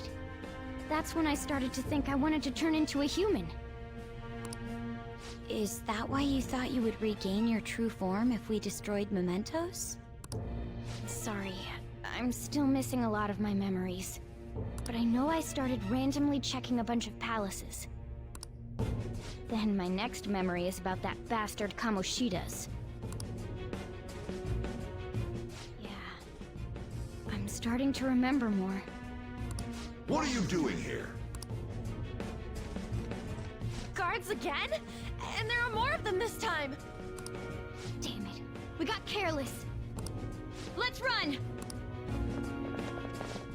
That's when I started to think I wanted to turn into a human. Is that why you thought you would regain your true form if we destroyed Mementos? Sorry, I'm still missing a lot of my memories. But I know I started randomly checking a bunch of palaces. Then my next memory is about that bastard Kamoshida's. Yeah. I'm starting to remember more. What are you doing here? Guards again? And there are more of them this time! Damn it. We got careless. Let's run!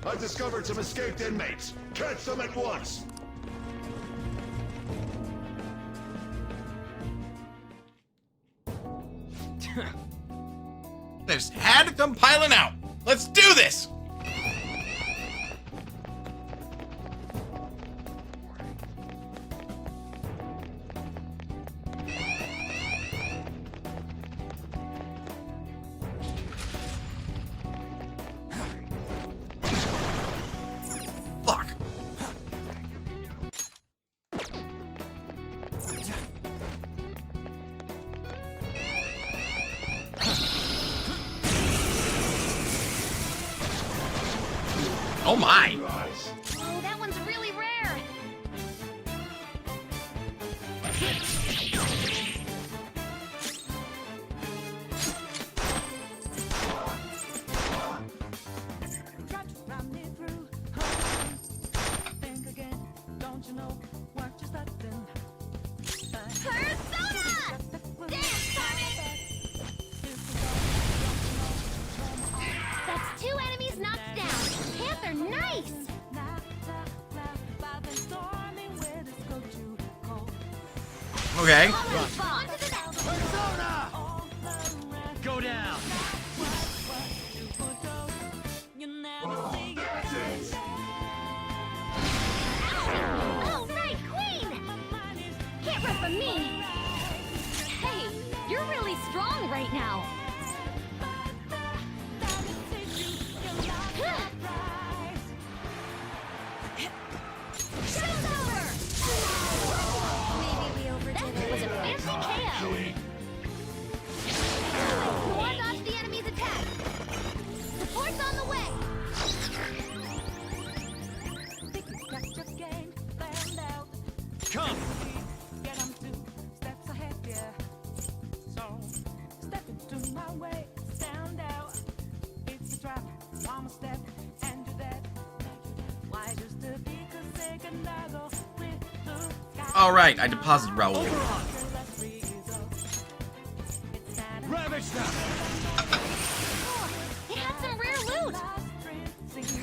I've discovered some escaped inmates. Catch them at once! There's had them piling out. Let's do this. Fuck. Oh my! Oh, that one's really rare! Okay. Go down. Oh, right, Queen! Can't run from me! Hey, you're really strong right now. Maybe we overdid it. That was a fancy KO. Ward off the enemy's attack. Support's on the way. Come. All right, I deposited Raoul. Ravage them. It had some rare loot.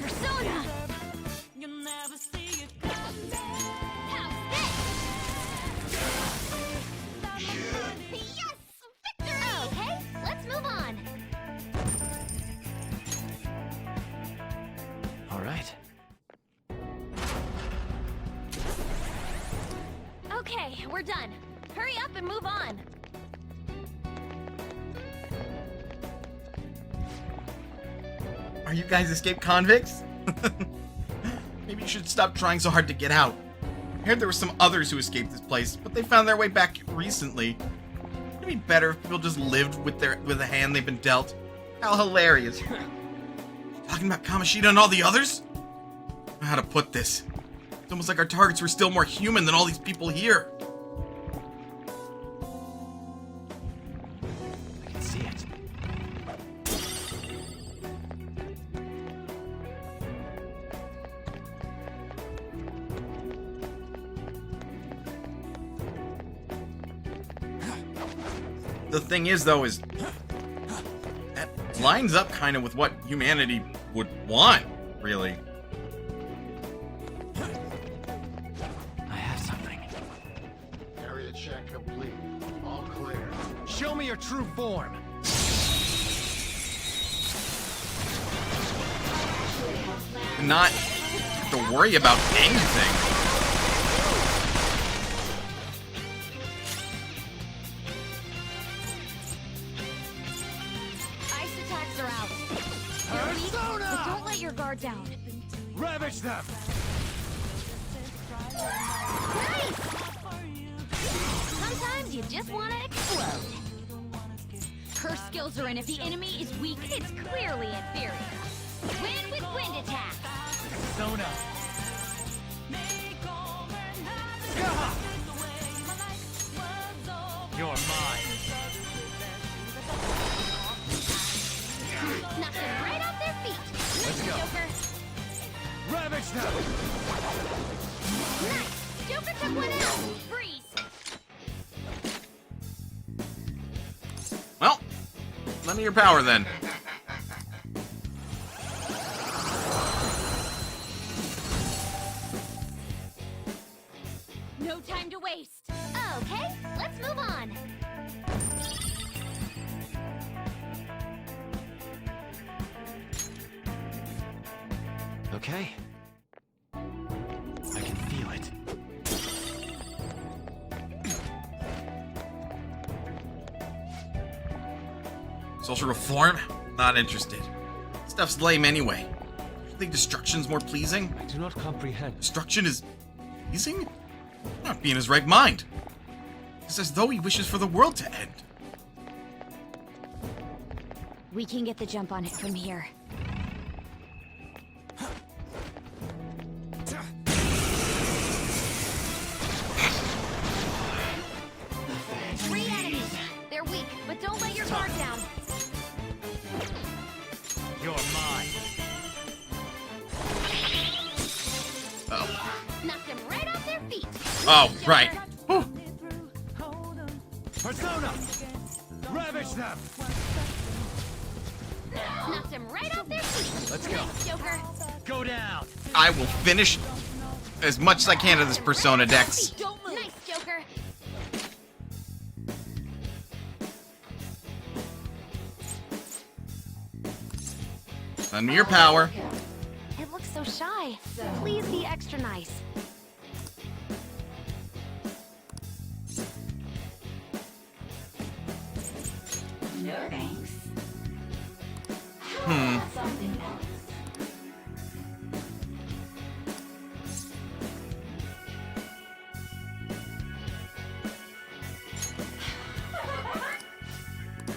Persona. Yes! Victory! Okay, let's move on. All right. Okay, we're done. Hurry up and move on. Are you guys escaped convicts? Maybe you should stop trying so hard to get out. I heard there were some others who escaped this place, but they found their way back recently. It'd be better if people just lived with the hand they've been dealt. How hilarious. Talking about Kamoshida and all the others? I don't know how to put this. It's almost like our targets were still more human than all these people here. I can see it. The thing is, though, is that lines up kind of with what humanity would want, really. I have something. Area check complete. All clear. Show me your true form. Not have to worry about anything. Ice attacks are out. You're weak, but don't let your guard down. Ravage them. Nice! Sometimes you just want to explode. Her skills are in. If the enemy is weak, it's clearly inferior. Win with wind attack. Persona. You're mine. Knock them right off their feet. Let's go. Joker. Ravage them. Nice. Joker took one out. Freeze. Well, lend me your power then. No time to waste. Okay, let's move on. Okay. I can feel it. Social reform? Not interested. Stuff's lame anyway. You think destruction's more pleasing? I do not comprehend. Destruction is pleasing? Not be in his right mind. It's as though he wishes for the world to end. We can get the jump on it from here. Three enemies. They're weak, but don't let your guard down. You're mine. Oh. Knock them right off their feet. Oh, right. Persona. Ravage them. Knock them right off their feet. Let's go. Nice, Joker. Go down. I will finish as much as I can of this Persona Dex. Nice, Joker. Lend me your power. It looks so shy. Please be extra nice. No thanks. Hmm. Something else.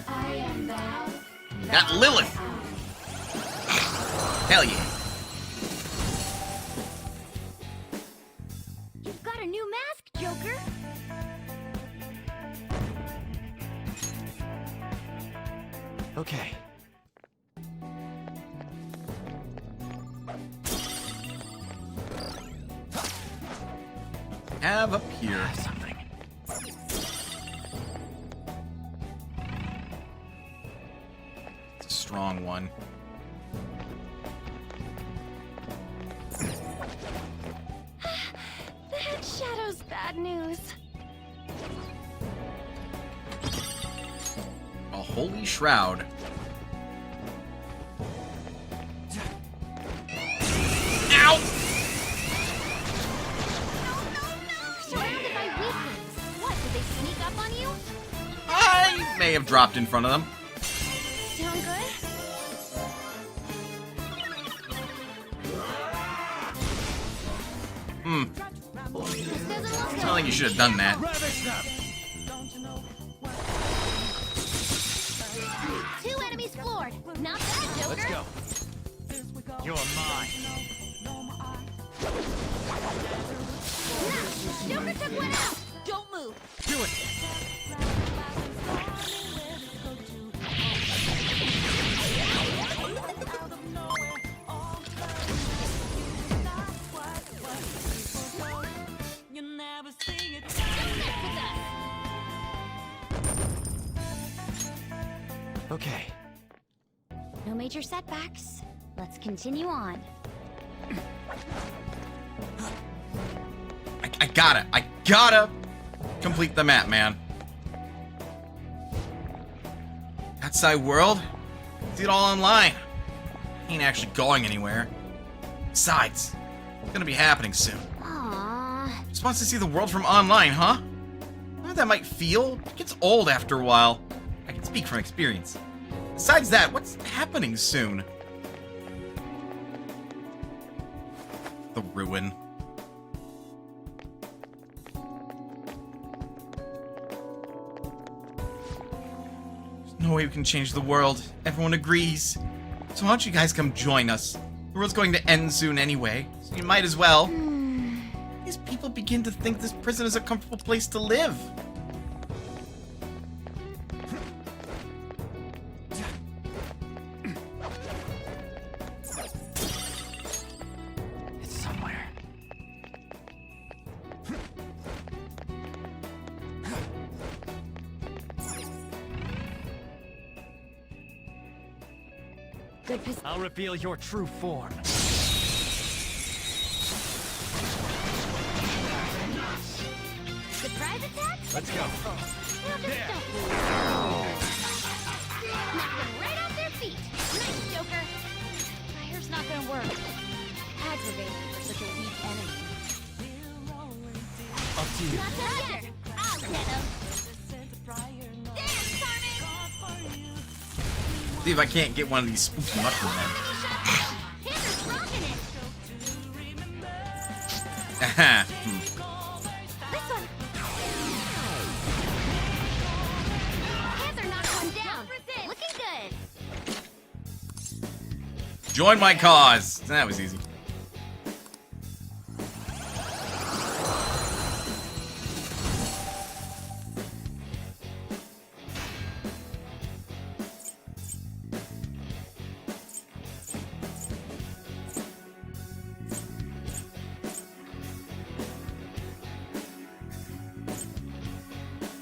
I am thou. Got Lilith. Hell yeah. You've got a new mask, Joker. Okay. Have up here. Something. It's a strong one. The head shadow's bad news. A holy shroud. Ow! Surrounded by weaklings. What, did they sneak up on you? I may have dropped in front of them. Doing good? Hmm. I think you should have done that. Two enemies floored. Not bad, Joker. Let's go. You're mine. Joker took one out. Don't move. Do it. Okay. No major setbacks. Let's continue on. I gotta complete the map, man. Outside world? See it all online. Ain't actually going anywhere. Besides, it's gonna be happening soon. Aww. Just wants to see the world from online, huh? I know how that might feel. It gets old after a while. I can speak from experience. Besides that, what's happening soon? The ruin. There's no way we can change the world. Everyone agrees. So why don't you guys come join us? The world's going to end soon anyway, so you might as well. These people begin to think this prison is a comfortable place to live. It's somewhere. Good position. I'll reveal your true form. Surprise attack? Let's go. Knock them right off their feet. Nice, Joker. Fire's not gonna work. Aggravating for such a weak enemy. Up to you. Not together. I'll get him. Dance, Carmen! See if I can't get one of these spooky mushroom men. Hitler's rocking it. Aha. This one. Panther knocked one down. Looking good. Join my cause. That was easy.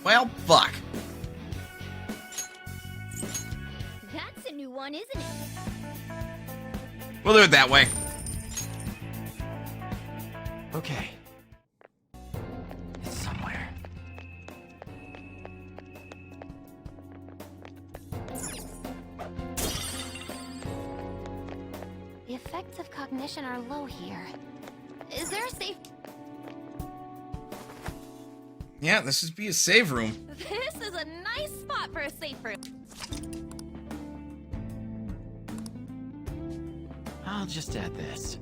Well, fuck. That's a new one, isn't it? We'll do it that way. Okay. It's somewhere. effects of cognition are low here. Is there a safe... Yeah, this should be a save room. This is a nice spot for a safe room. I'll just add this.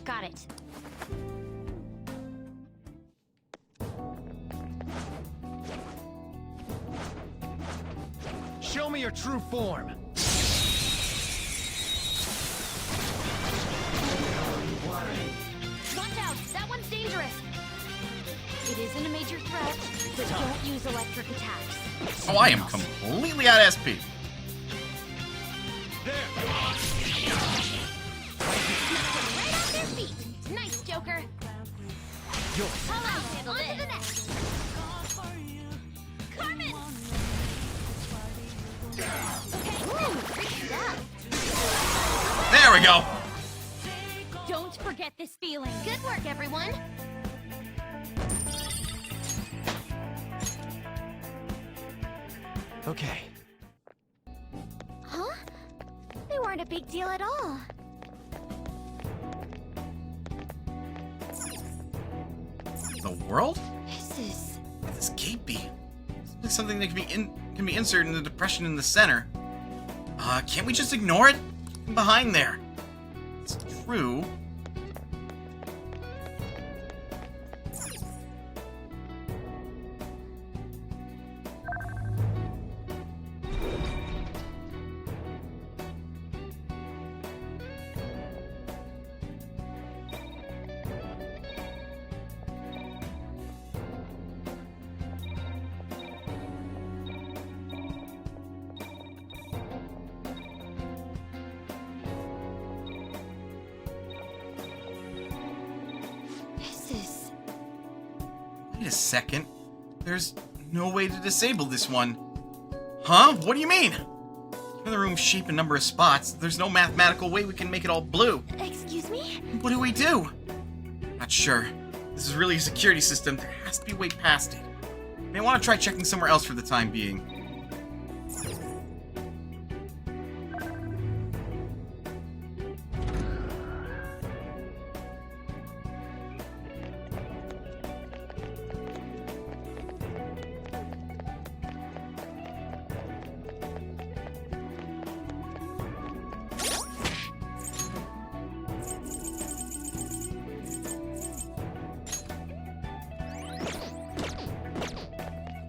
Got it. Show me your true form. Watch out! That one's dangerous! It isn't a major threat, but don't use electric attacks. Oh, I am completely out of SP. Right off their feet! Nice, Joker! Hello, on to the next! Carmen! There we go. Don't forget this feeling. Good work, everyone! Okay. Huh? They weren't a big deal at all. The world? This is... This can't be. It's something that can be inserted in the depression in the center. Can't we just ignore it? Behind there. It's true. Wait a second. There's no way to disable this one. Huh? What do you mean? Given the room's shape and number of spots, there's no mathematical way we can make it all blue. Excuse me? What do we do? Not sure. This is really a security system. There has to be a way past it. May want to try checking somewhere else for the time being.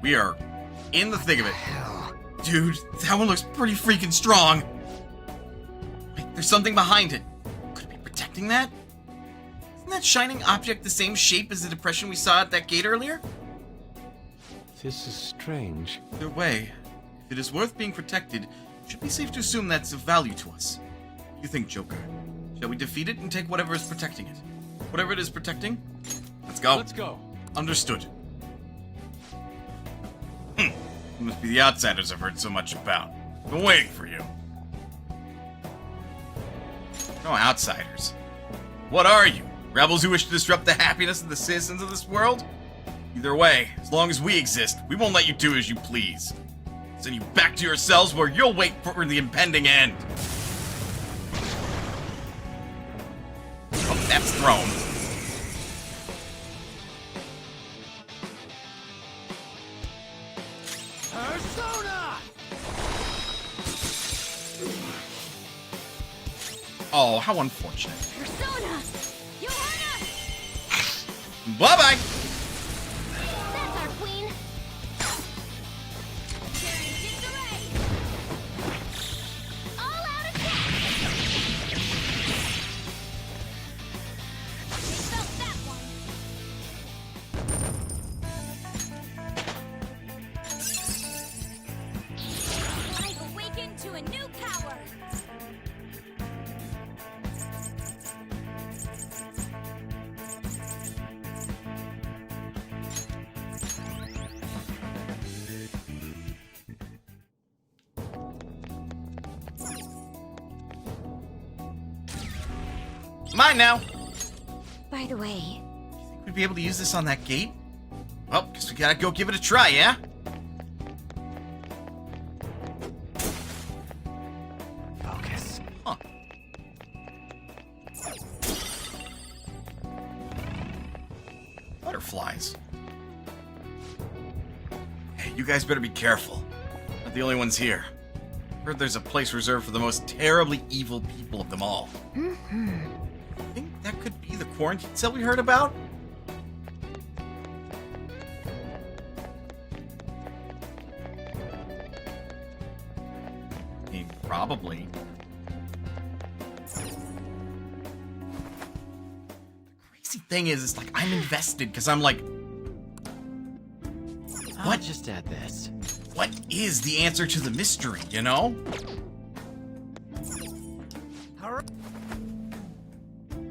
We are in the thick of it. Dude, that one looks pretty freaking strong. Wait, there's something behind it. Could it be protecting that? Isn't that shining object the same shape as the depression we saw at that gate earlier? This is strange. Either way, if it is worth being protected, it should be safe to assume that's of value to us. What do you think, Joker? Shall we defeat it and take whatever is protecting it? Whatever it is protecting? Let's go. Let's go. Understood. It must be the outsiders I've heard so much about. Been waiting for you. No outsiders. What are you? Rebels who wish to disrupt the happiness of the citizens of this world? Either way, as long as we exist, we won't let you do as you please. Send you back to your cells where you'll wait for the impending end. Oh, that's thrown. Persona! Oh, how unfortunate. Persona! You heard us! Bye-bye! That's our queen! Sharing disarray! All out attack! They felt that one! I've awakened to a new power! Mine now! By the way, We'd be able to use this on that gate? Well, guess we gotta go give it a try, yeah? Focus. Huh. Butterflies. Hey, you guys better be careful. Not the only ones here. Heard there's a place reserved for the most terribly evil people of them all. I think that could be the quarantine cell we heard about? I mean, probably. The crazy thing is, it's like I'm invested because I'm like, I'll just add this. what is the answer to the mystery, you know?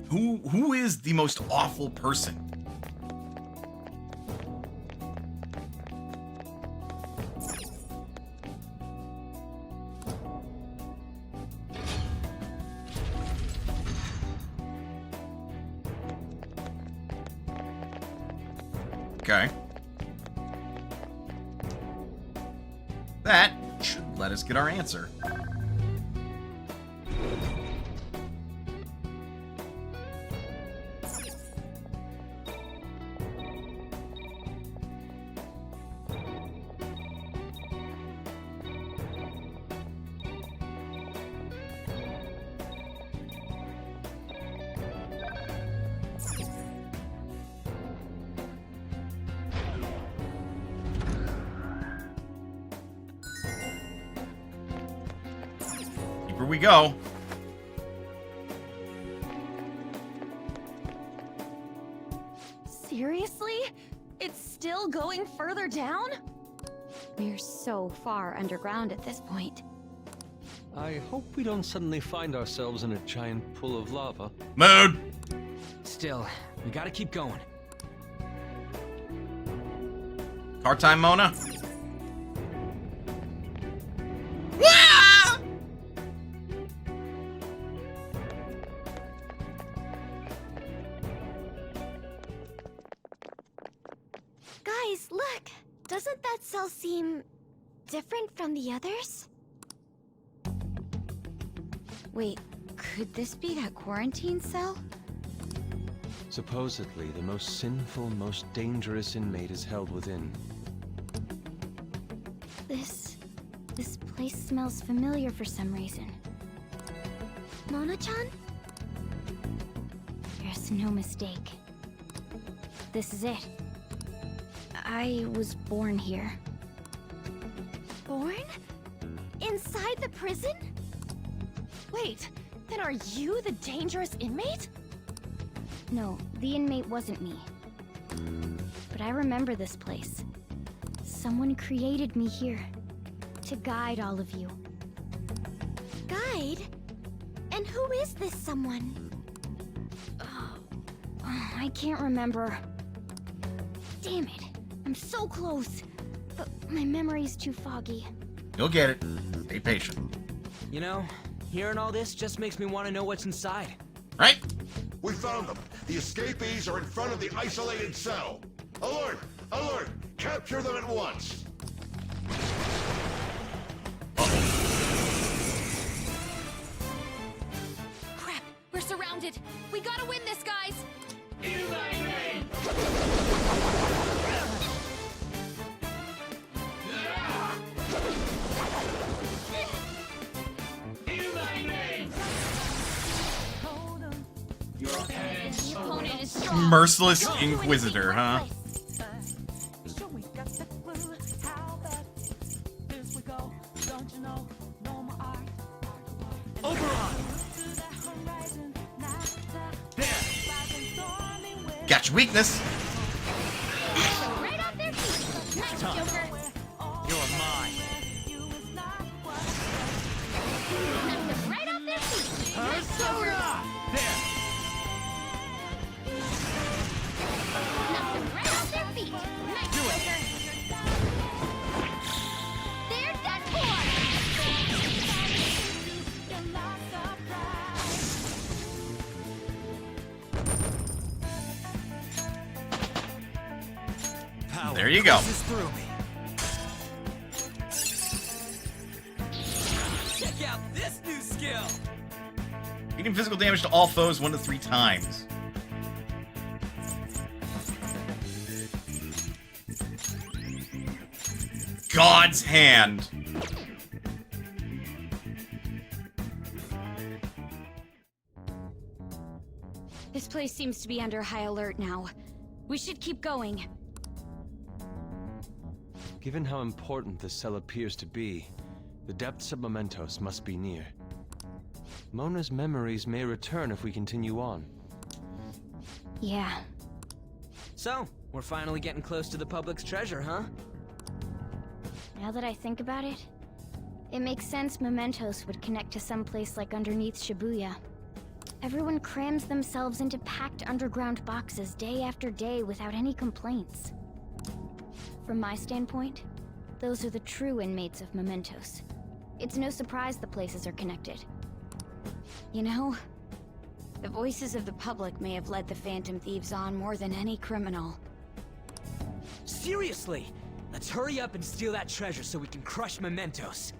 Who is the most awful person? Okay. That should let us get our answer. Here we go. Seriously? It's still going further down? We're so far underground at this point. I hope we don't suddenly find ourselves in a giant pool of lava. Mood! Still, we gotta keep going. Car time, Mona? Guys, look! Doesn't that cell seem different from the others? Wait, could this be that quarantine cell? Supposedly, the most sinful, most dangerous inmate is held within. This place smells familiar for some reason. Mona-chan? There's no mistake. This is it. I was born here. Born? Inside the prison? Wait, then are you the dangerous inmate? No, the inmate wasn't me. But I remember this place. Someone created me here to guide all of you. Guide? And who is this someone? I can't remember. Damn it. I'm so close. But my memory's too foggy. You'll get it. Stay patient. You know, hearing all this just makes me want to know what's inside. Right? We found them. The escapees are in front of the isolated cell. Alert! Alert! Capture them at once! Crap, we're surrounded. We gotta win this, guys. The opponent is strong. Merciless Inquisitor, huh? Got your weakness. Right off their feet. Nice, Joker. You're mine. Knocked them right off their feet. Nice, Joker. There. Knocked them right off their feet. Nice, Joker. There's that power There you go. courses through me. Check out this new skill. Dealing physical damage to all foes 1 to 3 times. God's hand. This place seems to be under high alert now. We should keep going. Given how important this cell appears to be, the depths of Mementos must be near. Mona's memories may return if we continue on. Yeah. So, we're finally getting close to the public's treasure, huh? Now that I think about it, it makes sense Mementos would connect to some place like underneath Shibuya. Everyone crams themselves into packed underground boxes day after day without any complaints. From my standpoint, those are the true inmates of Mementos. It's no surprise the places are connected. You know, the voices of the public may have led the Phantom Thieves on more than any criminal. Seriously! Let's hurry up and steal that treasure so we can crush Mementos.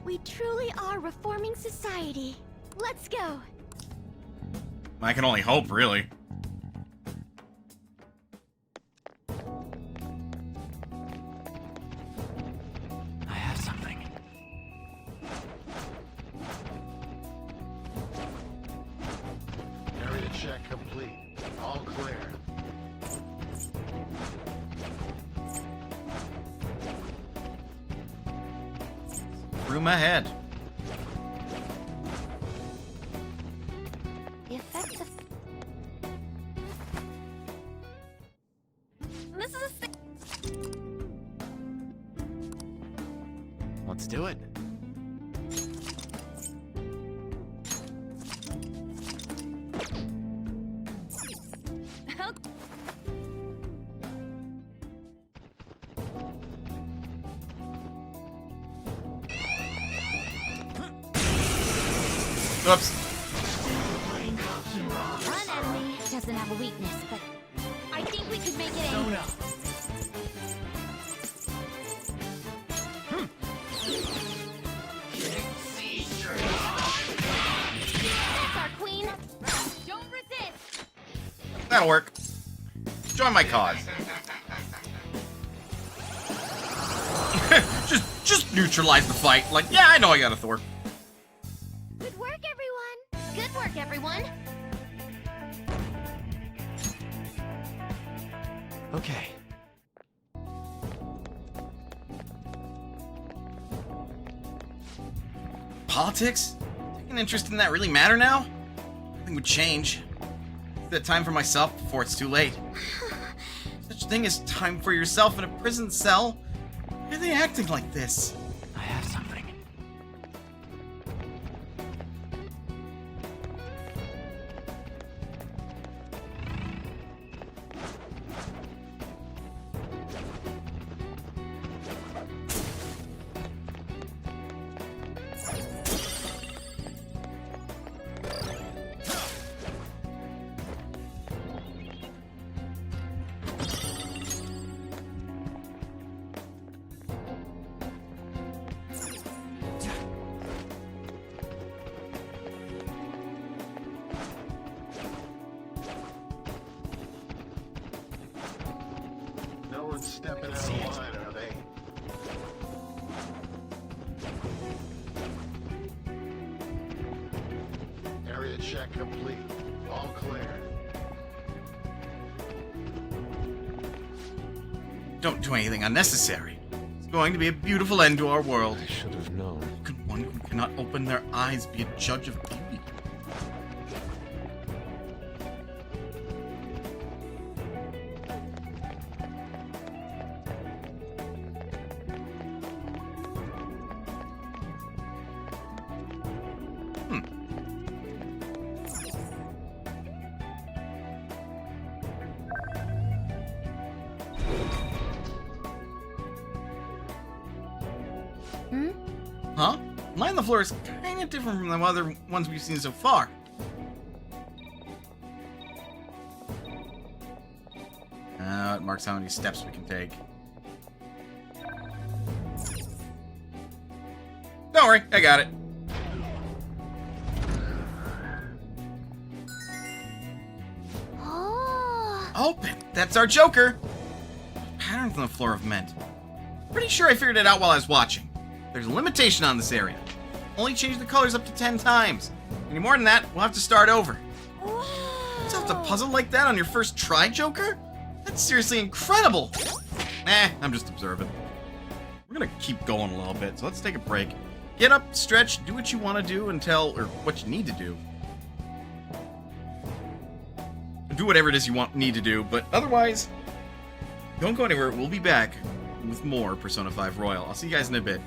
We truly are reforming society. Let's go. I can only hope, really. I have something. Area check complete. All clear. Room ahead. The effects of... This is Let's do it. Oops. One enemy doesn't have a weakness, but I think we could make it Oh in. no. That's our queen. Don't resist. That'll work. Join my cause. just neutralize the fight. Like, yeah, I know I got a Thor. Good work, everyone. Good work, everyone. Okay. Politics? Taking interest in that really matter now? Nothing would change. It's that time for myself before it's too late. Such thing as time for yourself in a prison cell? Why are they acting like this? I have something. No one's stepping out of line, are they? Area check complete. All clear. Don't do anything unnecessary. It's going to be a beautiful end to our world. I should have known. How could one who cannot open their eyes be a judge of beauty? Huh? Line on the floor is kind of different from the other ones we've seen so far. It marks how many steps we can take. Don't worry, I got it. Open! That's our Joker! Patterns on the floor of Ment. Pretty sure I figured it out while I was watching. There's a limitation on this area. Only change the colors up to 10 times. Any more than that, we'll have to start over. You have to puzzle like that on your first try, Joker? That's seriously incredible! I'm just observing. We're gonna keep going a little bit, so let's take a break. Get up, stretch, do what you want to do or what you need to do. Do whatever it is you need to do, but otherwise, don't go anywhere. We'll be back with more Persona 5 Royal. I'll see you guys in a bit.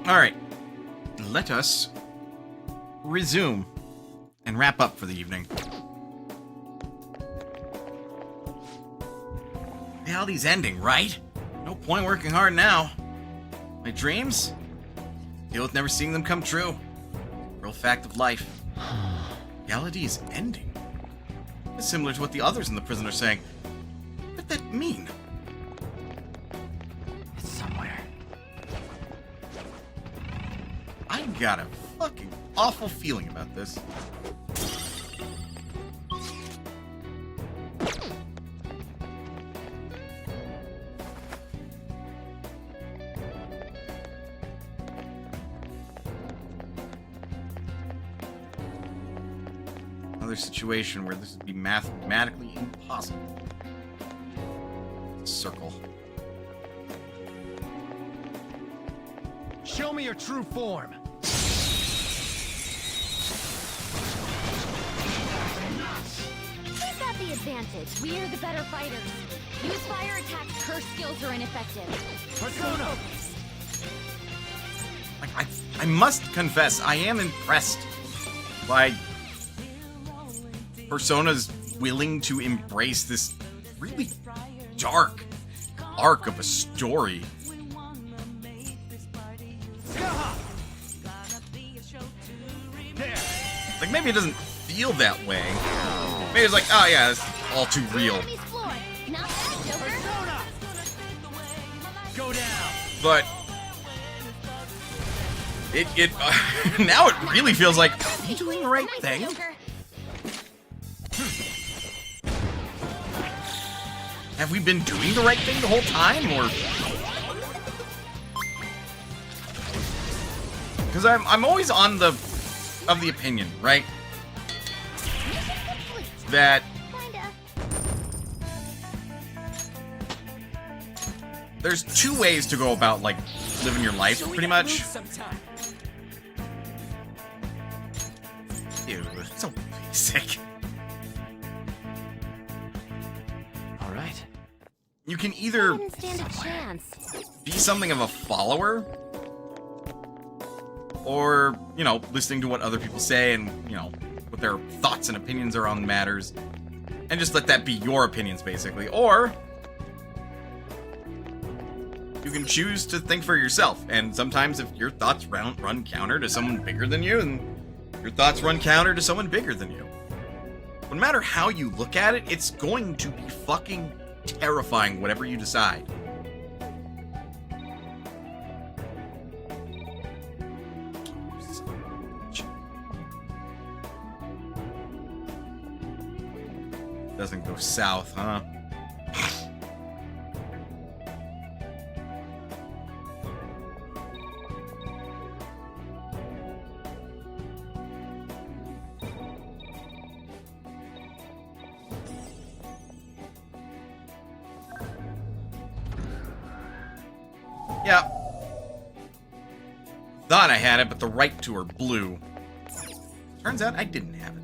Alright, let us resume and wrap up for the evening. Reality's ending, right? No point working hard now. My dreams? Deal with never seeing them come true. Real fact of life. Reality is ending. It's similar to what the others in the prison are saying. What does that mean? It's somewhere. I got a fucking awful feeling about this. Another situation where this would be mathematically impossible. Circle. Show me your true form. We've got the advantage. We're the better fighters. Use fire attacks, curse skills are ineffective. Persona! Like, I must confess, I am impressed by Persona's willing to embrace this really dark arc of a story. Like, maybe it doesn't feel that way. Maybe it's like, oh yeah, it's all too real. Go down. But it now it really feels like, are we doing the right thing? Have we been doing the right thing the whole time, or? Because I'm always of the opinion, right? That there's two ways to go about, like, living your life, pretty much. Ew, so basic. All right. You can either Stand a chance. be something of a follower, or, you know, listening to what other people say and, you know, what their thoughts and opinions are on matters, and just let that be your opinions, basically. Or you can choose to think for yourself, and sometimes if your thoughts run counter to someone bigger than you, and your thoughts run counter to someone bigger than you. No matter how you look at it, it's going to be fucking terrifying, whatever you decide. Doesn't go south, huh? Yeah. Thought I had it, but the right to her blew. Turns out I didn't have it.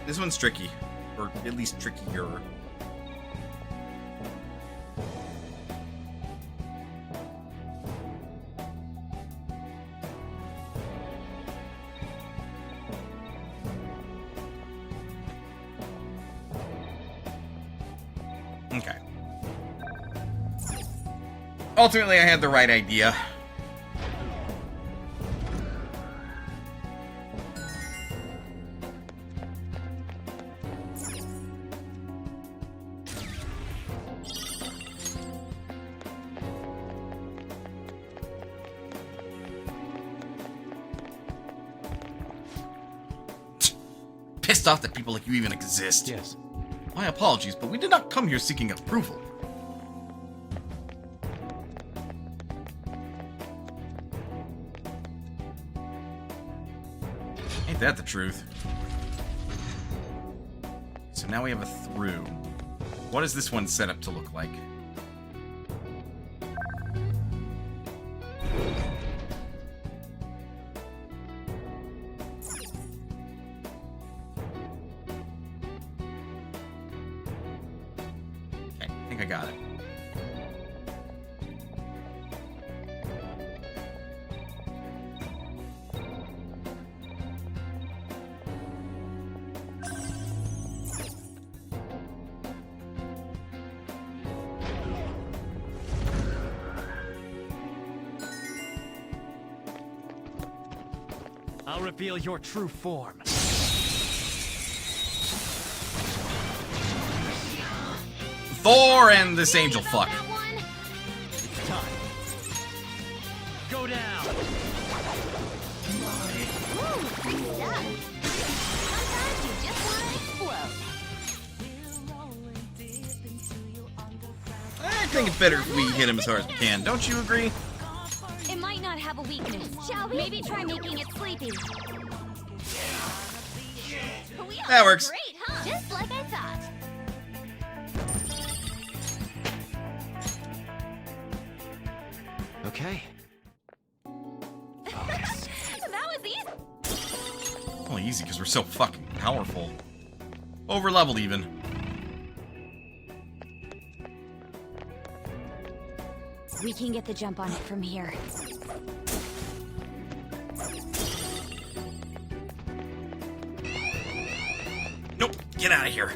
This one's tricky, or at least trickier. Okay. Ultimately, I had the right idea. Pissed off that people like you even exist. Yes. My apologies, but we did not come here seeking approval. Ain't that the truth? So now we have a through. What is this one set up to look like? Okay, I think I got it. I'll reveal your true form. Thor and this angel fuck. It's time. Go down. Sometimes you just want to explode. I think it's better if we hit him as hard as we can. Don't you agree? It might not have a weakness. Shall we? Maybe try making it sleepy. That works. Great, huh? Just like I thought. Okay. That was easy. Well, easy because we're so fucking powerful. Over leveled even. We can get the jump on it from here. Nope. Get out of here.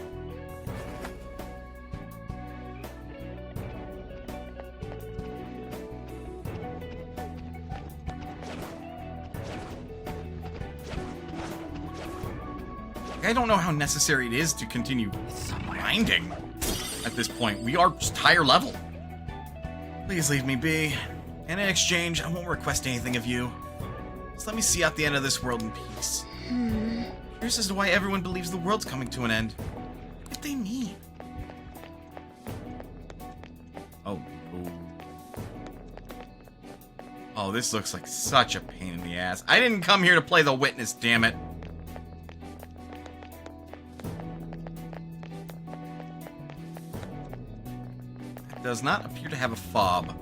I don't know how necessary it is to continue grinding at this point. We are just higher level. Please leave me be. And in exchange, I won't request anything of you. Just let me see out the end of this world in peace. Curious as to why everyone believes the world's coming to an end. What do they mean? Oh. Oh, this looks like such a pain in the ass. I didn't come here to play the witness, damn it. It does not appear to have a fob.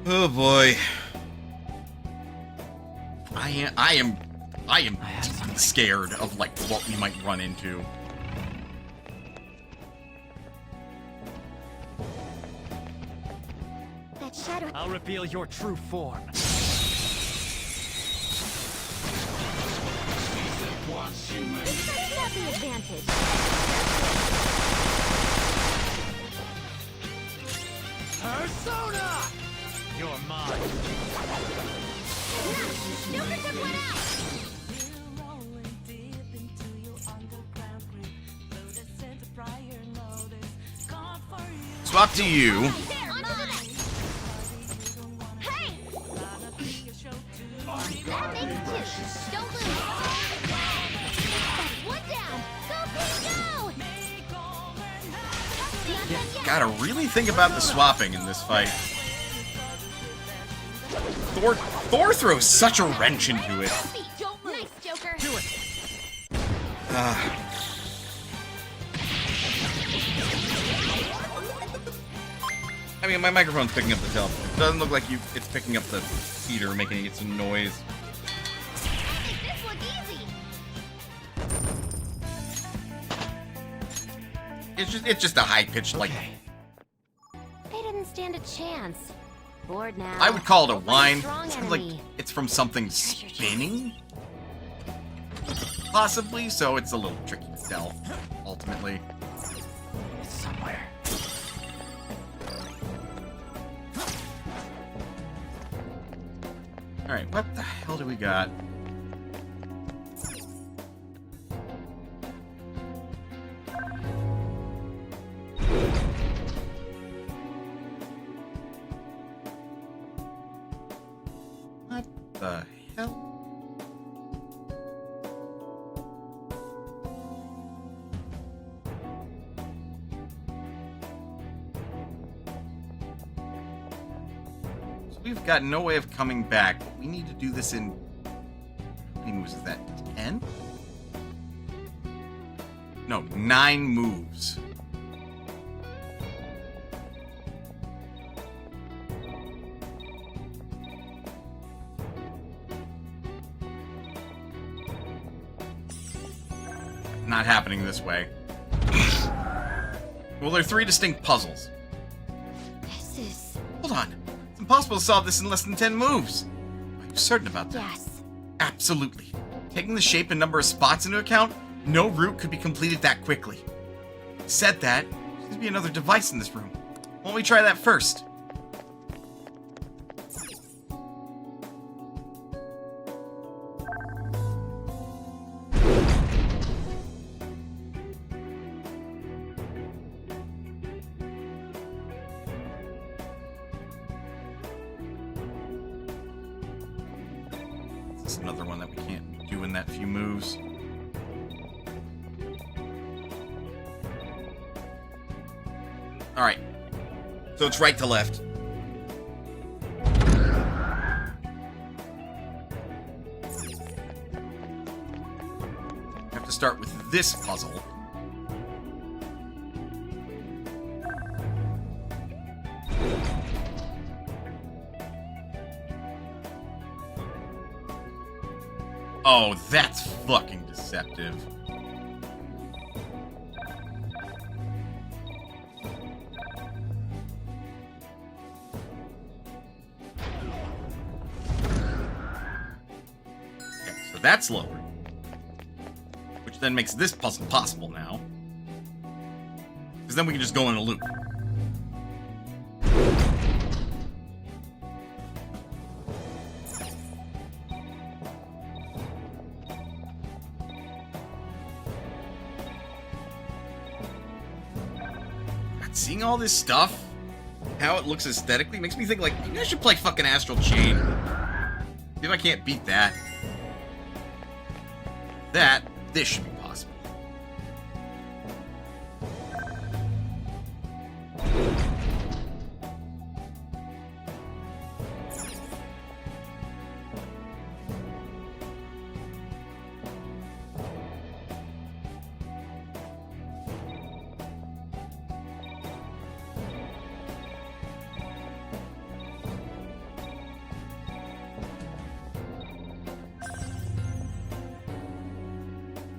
Oh boy. I am scared of like what we might run into. That shadow. I'll reveal your true form. It's not the advantage. Persona! You're mine. Joker took one out. Swap to you. There, onto the next. Hey! That makes two. Don't lose. That's one down. Go, Pete, go! Gotta really think about the swapping in this fight. Thor throws such a wrench into it. Don't move. Nice, Joker. Do it. I mean, my microphone's picking up the telephone. It doesn't look like it's picking up the heater, making it some noise. Make this look easy. It's just a high-pitched, like... They didn't stand a chance. Bored now. I would call it a whine. Strong It sounds like enemy. it's from something spinning? Possibly, so it's a little tricky to tell, ultimately. It's somewhere. Alright, what the hell do we got? What the hell? So we've got no way of coming back, but we need to do this in... How many moves is that? 10? No, 9 moves. Not happening this way. Well, there are 3 distinct puzzles. This is... Hold on. It's impossible to solve this in less than 10 moves. Are you certain about that? Yes. Absolutely. Taking the shape and number of spots into account, no route could be completed that quickly. Said that, there seems to be another device in this room. Why don't we try that first? This is another one that we can't do in that few moves. Alright. So it's right to left. Have to start with this puzzle. Oh, that's fucking deceptive. That's lowered. Which then makes this puzzle possible now. Because then we can just go in a loop. God, seeing all this stuff, how it looks aesthetically, makes me think like, maybe I should play fucking Astral Chain. See if I can't beat that. This should be possible.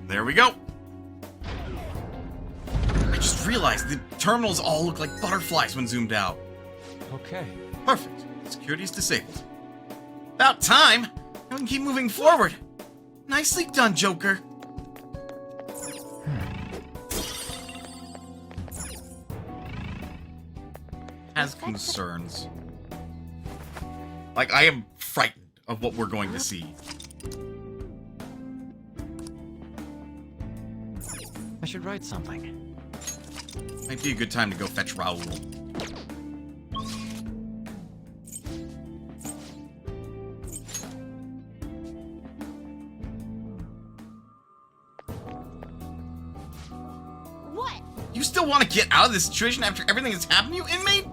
There we go. I just realized the terminals all look like butterflies when zoomed out. Okay. Perfect. Security's disabled. About time. Now we can keep moving forward. Nicely done, Joker. Has concerns. Like, I am frightened of what we're going to see. I should write something. Might be a good time to go fetch Raoul. What? You still want to get out of this situation after everything that's happened to you, inmate?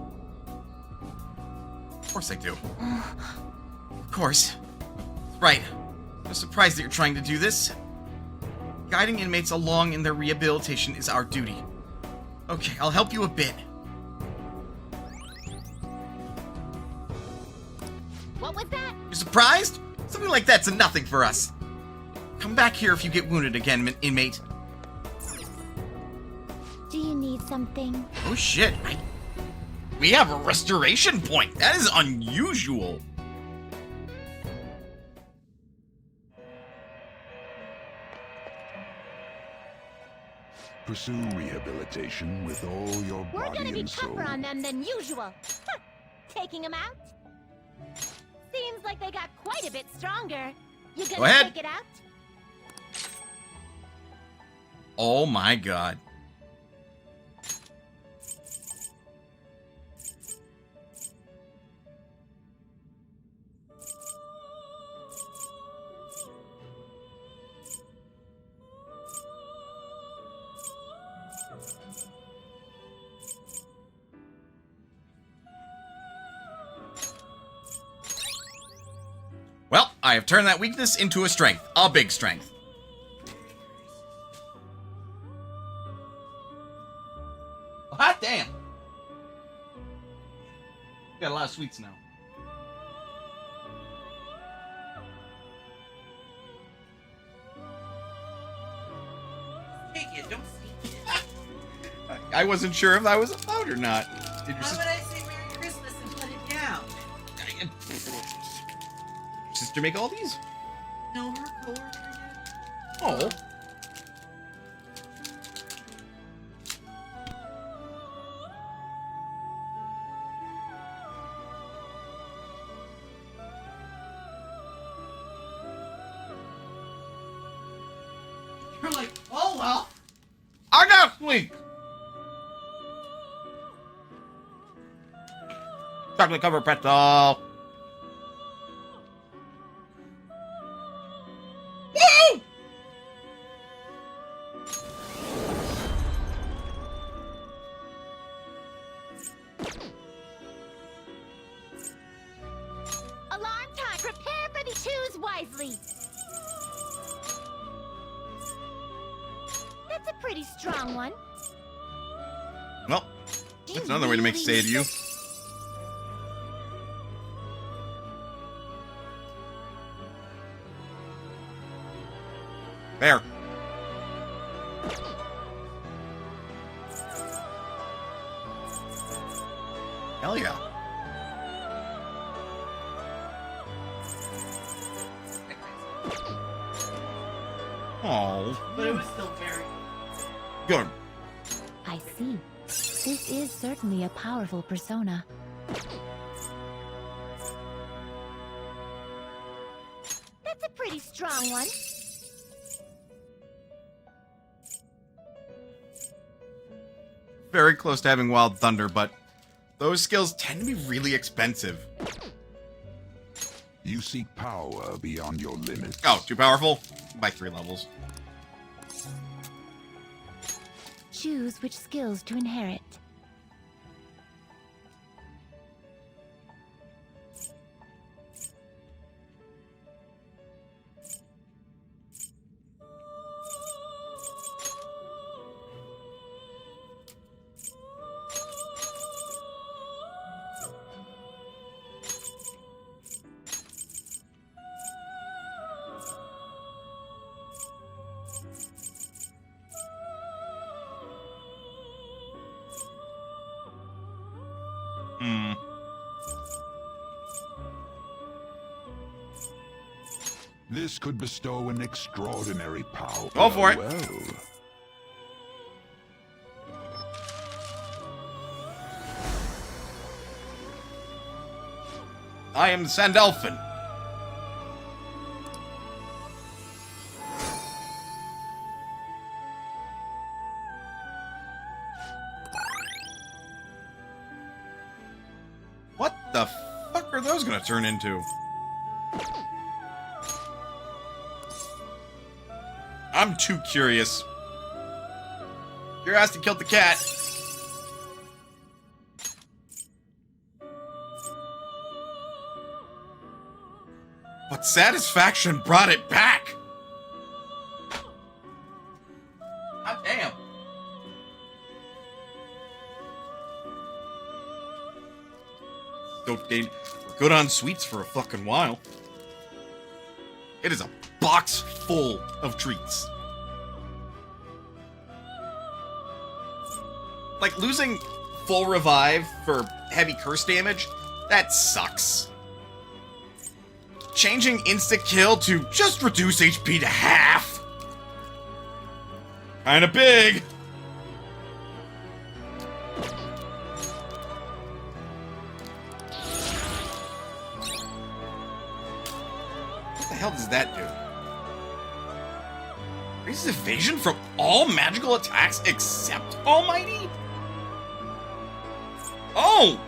Of course I do. Of course. Right. I'm surprised that you're trying to do this. Guiding inmates along in their rehabilitation is our duty. Okay, I'll help you a bit. What was that? You're surprised? Something like that's a nothing for us. Come back here if you get wounded again, inmate. Do you need something? Oh shit, we have a restoration point. That is unusual. Pursue rehabilitation with all your We're body gonna be and soul. tougher on them than usual. Taking them out? Seems like they got quite a bit stronger. You gonna Go ahead. take it out? Oh my god. Well, I have turned that weakness into a strength. A big strength. Hot damn. Got a lot of sweets now. Take it, don't sneak it. I wasn't sure if I was allowed or not. Did your Why would I say Merry Christmas and put it down? sister make all these? No, her coworker did. Oh. You're like, oh well. I got sleep. Chocolate covered pretzel. Woo! Alarm time! Prepare for the choose wisely! That's a pretty strong one. Well, that's another way to make say to you. There. Hell yeah. Oh. But it was still very. Good. I see. This is certainly a powerful persona. That's a pretty strong one. Very close to having Wild Thunder, but those skills tend to be really expensive. You seek power beyond your limits. Oh, too powerful? By 3 levels. Choose which skills to inherit. This could bestow an extraordinary power. Go for it. Well, I am Sandalphon. What the fuck are those gonna turn into? I'm too curious. Curiosity killed the cat. But satisfaction brought it back. God damn. So we're good on sweets for a fucking while. It is a box full of treats. Like, losing full revive for heavy curse damage, that sucks. Changing insta-kill to just reduce HP to half. Kinda big. What the hell does that do? Raises evasion from all magical attacks except Almighty? Oh!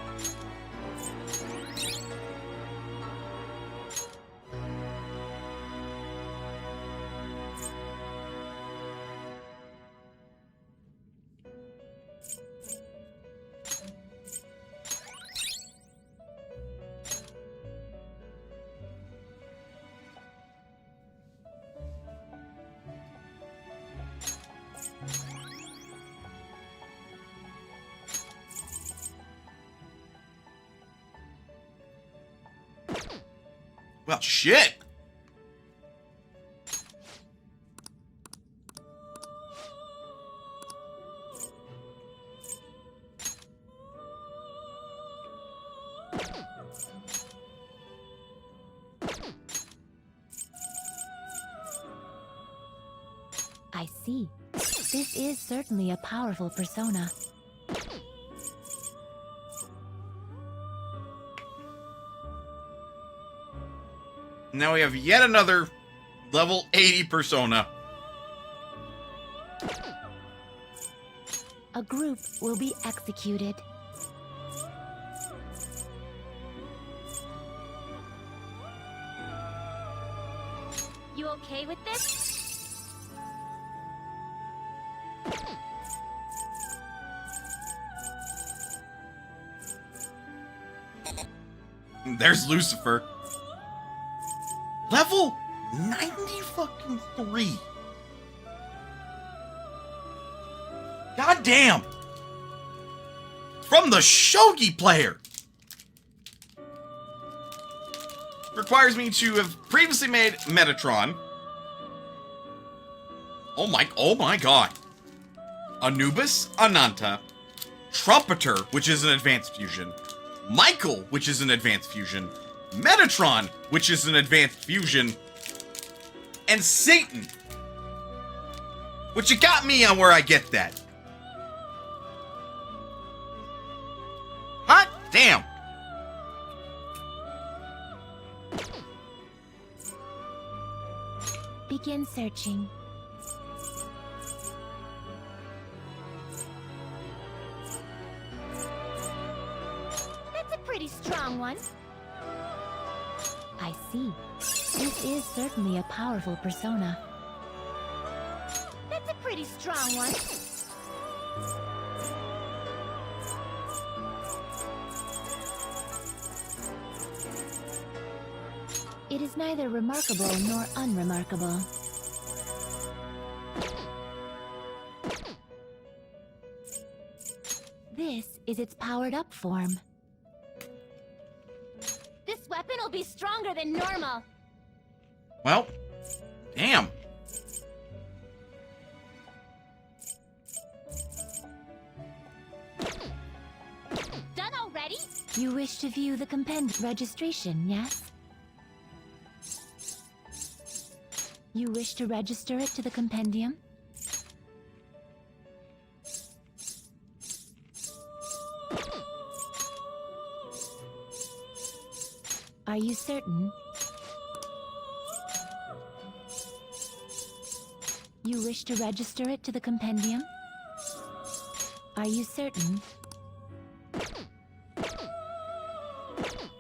Well, shit. I see. This is certainly a powerful persona. Now we have yet another level 80 persona. A group will be executed. You okay with this? There's Lucifer. Level 90 fucking 3. God damn. From the shogi player. Requires me to have previously made Metatron. Oh my god. Anubis, Ananta, Trumpeter, which is an advanced fusion, Michael, which is an advanced fusion, Metatron, which is an advanced fusion, and Satan, which you got me on where I get that. Hot damn. Begin searching. That's a pretty strong one. I see. This is certainly a powerful persona. That's a pretty strong one. It is neither remarkable nor unremarkable. This is its powered-up form. This weapon will be stronger than normal. Well, damn. Done already? You wish to view the compend registration, yes? You wish to register it to the compendium? Are you certain? You wish to register it to the compendium? Are you certain?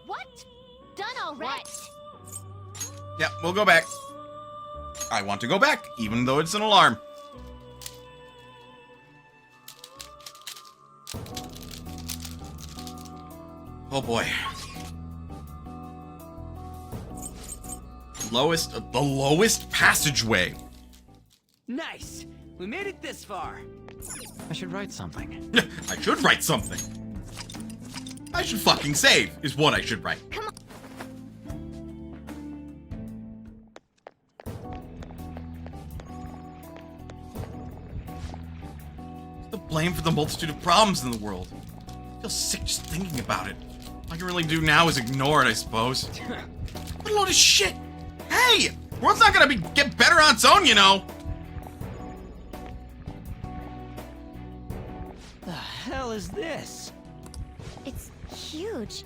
What? Done already? Yeah, we'll go back. I want to go back, even though it's an alarm. Oh boy. The lowest passageway. Nice! We made it this far. I should write something. I should write something. I should fucking save, is what I should write. Come on. The blame for the multitude of problems in the world. I feel sick just thinking about it. All I can really do now is ignore it, I suppose. What a load of shit! Hey! The world's not gonna get better on its own, you know! The hell is this? It's huge.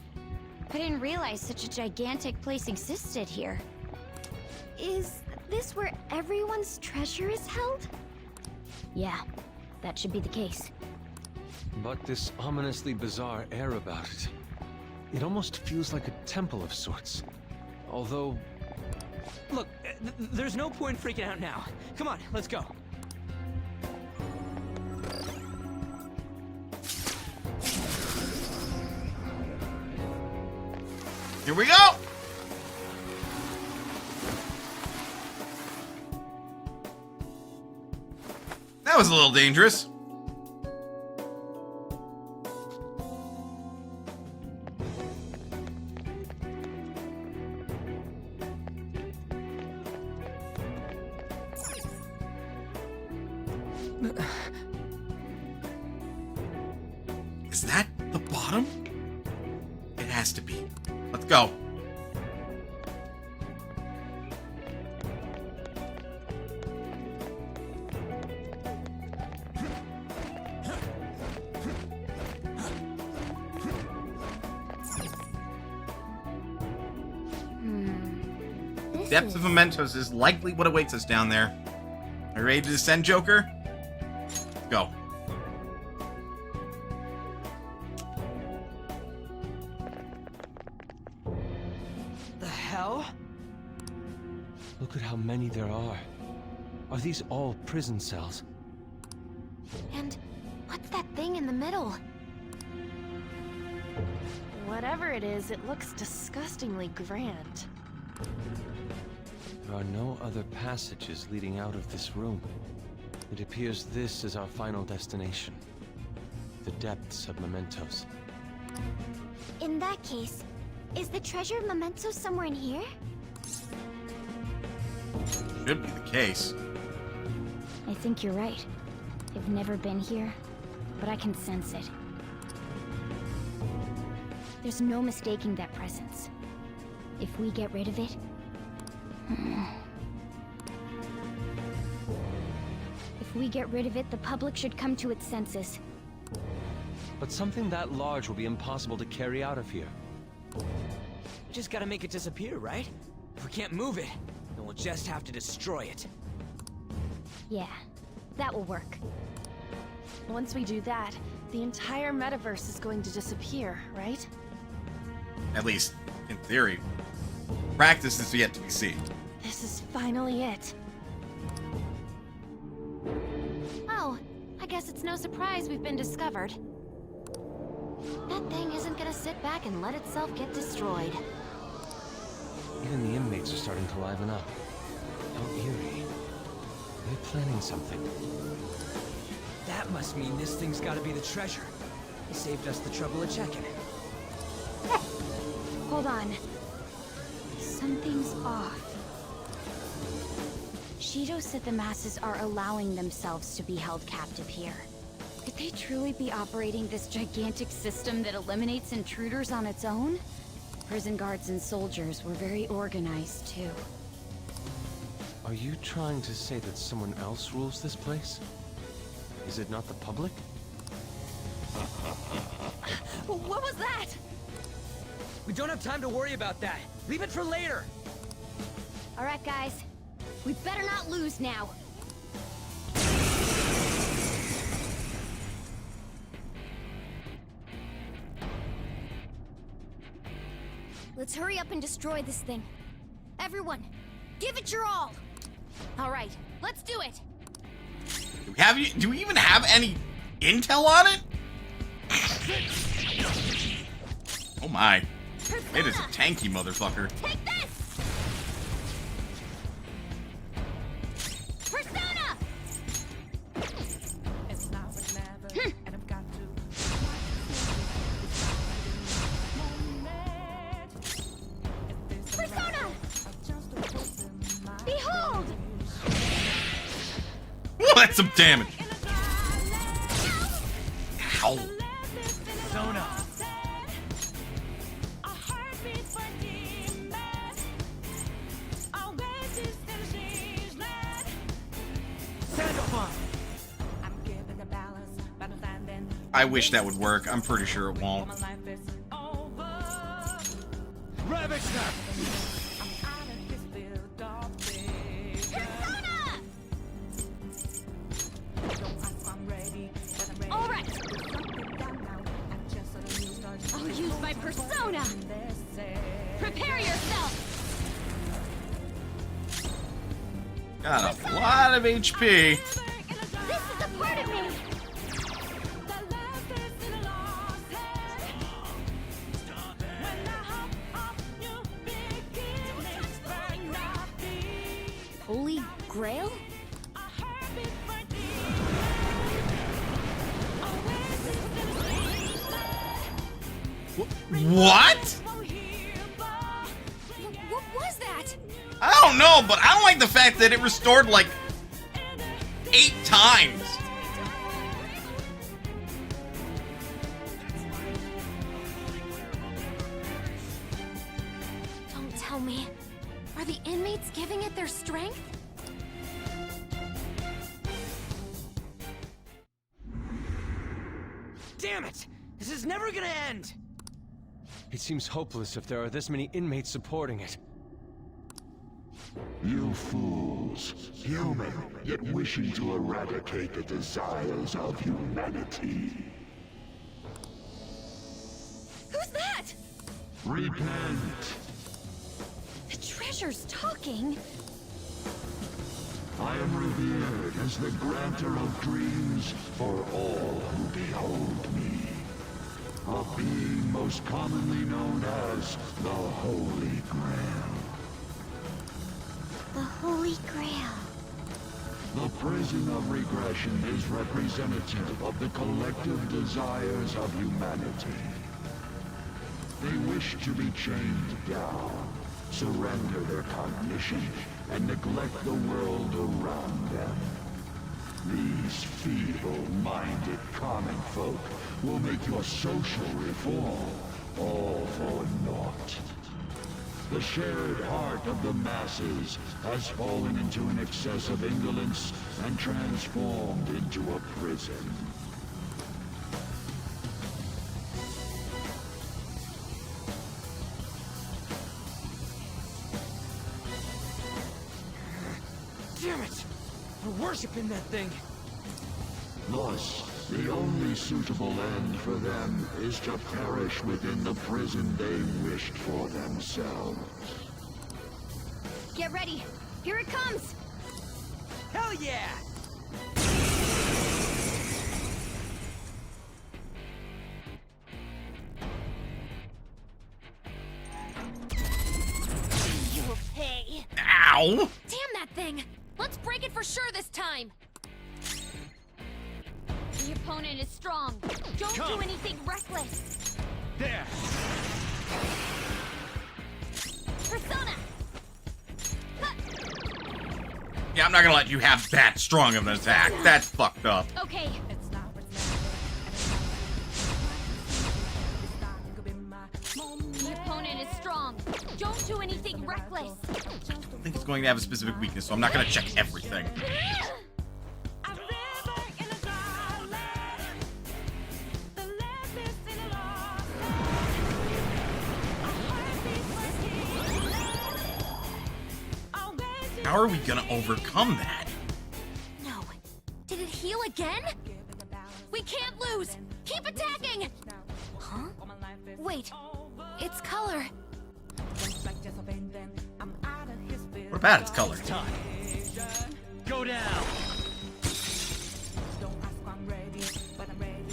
I didn't realize such a gigantic place existed here. Is this where everyone's treasure is held? Yeah, that should be the case. But this ominously bizarre air about it. It almost feels like a temple of sorts. Although... Look, there's no point freaking out now. Come on, let's go. Here we go! That was a little dangerous. Is that the bottom? It has to be. Let's go. depths of mementos is likely what awaits us down there. Are you ready to descend, Joker? Go. The hell? Look at how many there are. Are these all prison cells? And what's that thing in the middle? Whatever it is, it looks disgustingly grand. There are no other passages leading out of this room. It appears this is our final destination. The depths of mementos. In that case, is the treasure memento somewhere in here? Should be the case. I think you're right. I've never been here, but I can sense it. There's no mistaking that presence. If we get rid of it... If we get rid of it, the public should come to its senses. But something that large will be impossible to carry out of here. We just gotta make it disappear, right? If we can't move it, then we'll just have to destroy it. Yeah, that will work. Once we do that, the entire metaverse is going to disappear, right? At least, in theory. Practice is yet to be seen. This is finally it. Oh, I guess it's no surprise we've been discovered. That thing isn't gonna sit back and let itself get destroyed. Even the inmates are starting to liven up. How eerie. They're planning something. That must mean this thing's gotta be the treasure. It saved us the trouble of checking it. Hold on. Something's off. Shido said the masses are allowing themselves to be held captive here. Could they truly be operating this gigantic system that eliminates intruders on its own? Prison guards and soldiers were very organized, too. Are you trying to say that someone else rules this place? Is it not the public? What was that? We don't have time to worry about that. Leave it for later. All right, guys. We better not lose now. Let's hurry up and destroy this thing. Everyone, give it your all. All right, let's do it. Do we even have any intel on it? Oh my. It is a tanky motherfucker. Take this! Persona! Persona! Behold! Ooh, that's some damage. Ow. Persona! I wish that would work. I'm pretty sure it won't. Rabbit snap! All right. I'll use my persona. Prepare yourself. Got a lot of HP. This is a part of me. Holy Grail? What? What was that? I don't know, but I don't like the fact that it restored like 8 times. Don't tell me. Are the inmates giving it their strength? Damn it! This is never gonna end! It seems hopeless if there are this many inmates supporting it. You fools. Human, yet wishing to eradicate the desires of humanity. Who's that? Repent. The treasure's talking. I am revered as the granter of dreams for all who behold me. A being most commonly known as the Holy Grail. The Holy Grail. The prison of regression is representative of the collective desires of humanity. They wish to be chained down, surrender their cognition, and neglect the world around them. These feeble-minded common folk will make your social reform all for naught. The shared heart of the masses has fallen into an excess of indolence and transformed into a prison. Damn it! We're worshiping that thing. Thus, the only suitable end for them is to perish within the prison they wished for themselves. Get ready. Here it comes. Hell yeah! You'll pay. Ow! Damn that thing! Let's break it for sure this time! The opponent is strong. Don't do anything reckless! There! Persona! Yeah, I'm not gonna let you have that strong of an attack. That's fucked up. Okay. The opponent is strong. Don't do anything reckless. I think it's going to have a specific weakness, so I'm not gonna check everything. How are we gonna overcome that? No. Did it heal again? We can't lose! Keep attacking! Huh? Wait. It's color. What about its color? Time. Go down!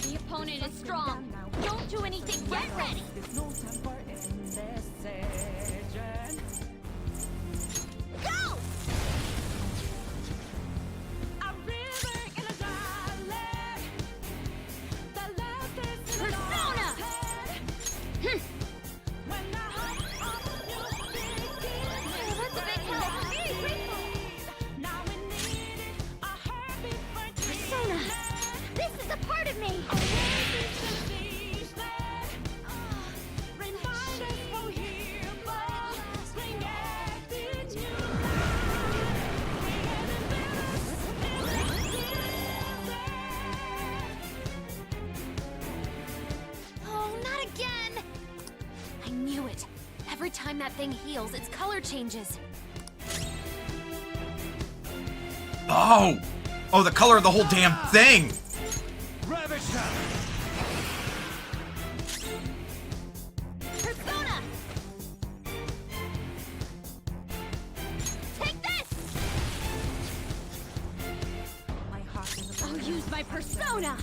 The opponent is strong. Don't do anything. Get ready! Go! Persona! That's a big help. Persona! This is a part of me! Oh, not again! I knew it. Every time that thing heals, its color changes. Oh! Oh, the color of the whole damn thing! Ravage time! Persona! Take this! I'll use my persona!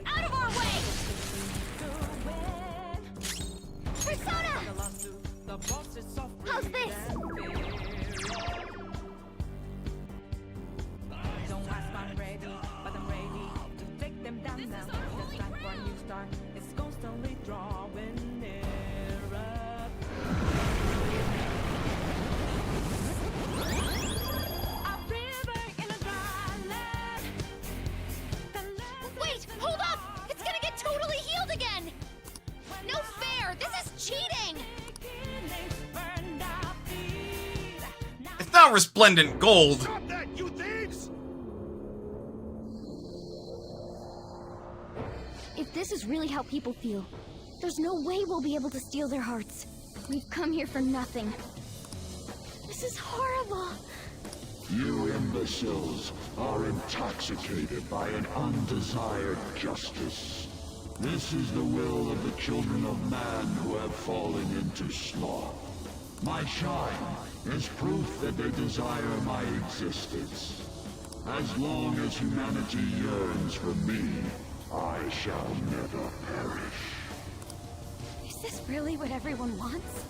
Out of our way! Persona! How's this? Wait! Hold up! It's gonna get totally healed again! No fair! This is cheating! It's not resplendent gold. Stop that, you thieves! If this is really how people feel, there's no way we'll be able to steal their hearts. We've come here for nothing. This is horrible. You imbeciles are intoxicated by an undesired justice. This is the will of the children of man who have fallen into sloth. My shine is proof that they desire my existence. As long as humanity yearns for me, I shall never perish. Is this really what everyone wants?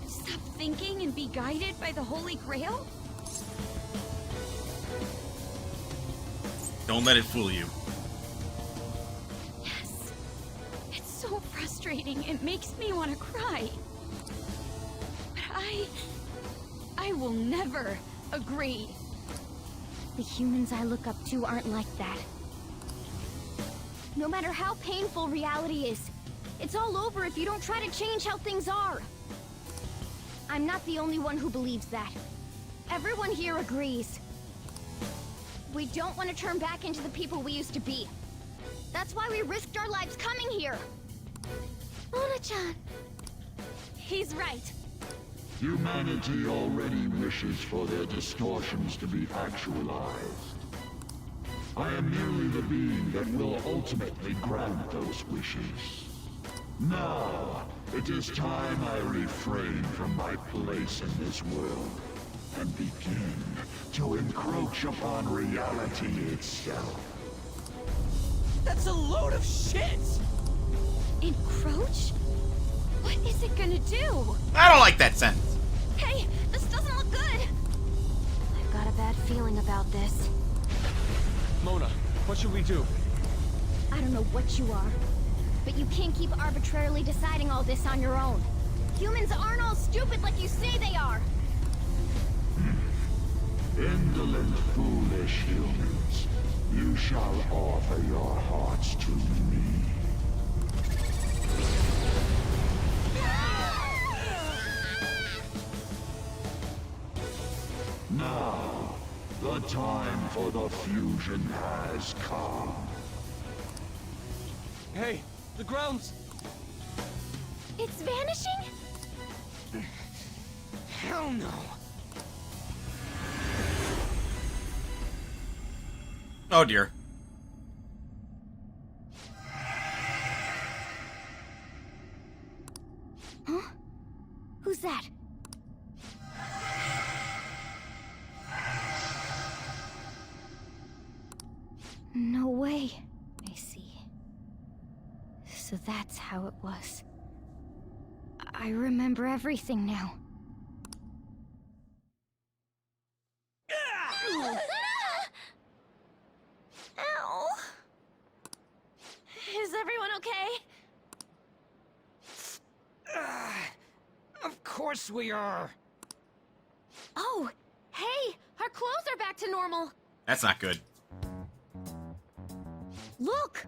Stop thinking and be guided by the Holy Grail? Don't let it fool you. Yes. It's so frustrating. It makes me want to cry. But I will never agree. The humans I look up to aren't like that. No matter how painful reality is, it's all over if you don't try to change how things are. I'm not the only one who believes that. Everyone here agrees. We don't want to turn back into the people we used to be. That's why we risked our lives coming here. Mona-chan. He's right. Humanity already wishes for their distortions to be actualized. I am merely the being that will ultimately grant those wishes. Now, it is time I refrain from my place in this world and begin to encroach upon reality itself. That's a load of shit! Encroach? What is it gonna do? I don't like that sentence. Hey, this doesn't look good! I've got a bad feeling about this. Mona, what should we do? I don't know what you are, but you can't keep arbitrarily deciding all this on your own. Humans aren't all stupid like you say they are! Indolent, foolish humans, you shall offer your hearts to me. Now, the time for the fusion has come. Hey, the ground's... It's vanishing? Hell no. Oh dear. Huh? Who's that? No way. I see. So that's how it was. I remember everything now. Ow. Is everyone okay? Of course we are. Oh, hey, our clothes are back to normal. That's not good. Look!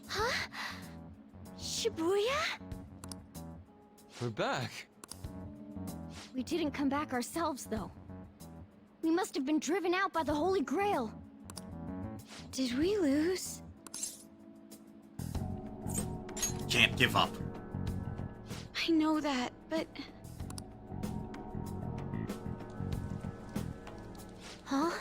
Huh? Shibuya? We're back. We didn't come back ourselves, though. We must have been driven out by the Holy Grail. Did we lose? Can't give up. I know that, but... Huh?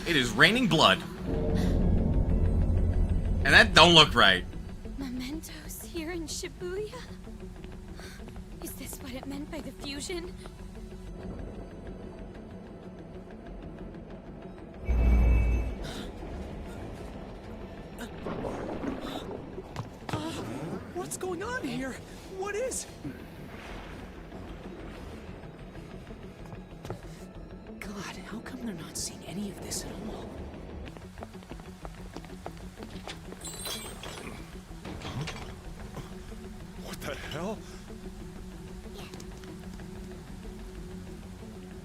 It is raining blood. And that don't look right. Mementos here in Shibuya? Is this what it meant by the fusion? What's going on here? What is... God, how come they're not seeing any of this at all? What the hell?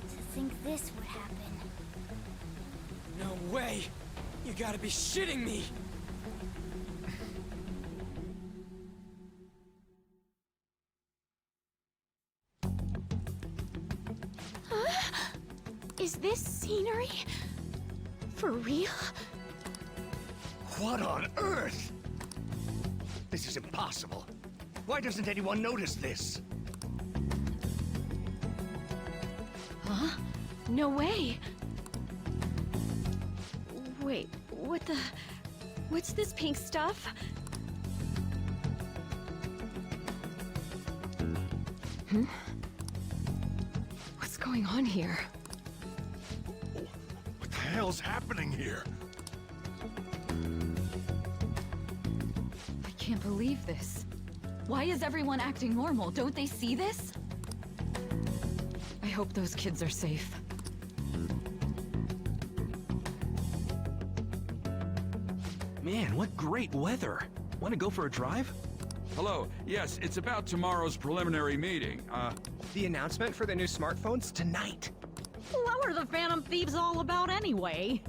To think this would happen. No way! You gotta be shitting me! Is this scenery? For real? What on earth? This is impossible. Why doesn't anyone notice this? Huh? No way. Wait, what the... What's this pink stuff? Hmm? What's going on here? What the hell's happening here? I can't believe this. Why is everyone acting normal? Don't they see this? I hope those kids are safe. Man, what great weather. Want to go for a drive? Hello. Yes, it's about tomorrow's preliminary meeting. The announcement for the new smartphones tonight. What were the Phantom Thieves all about anyway?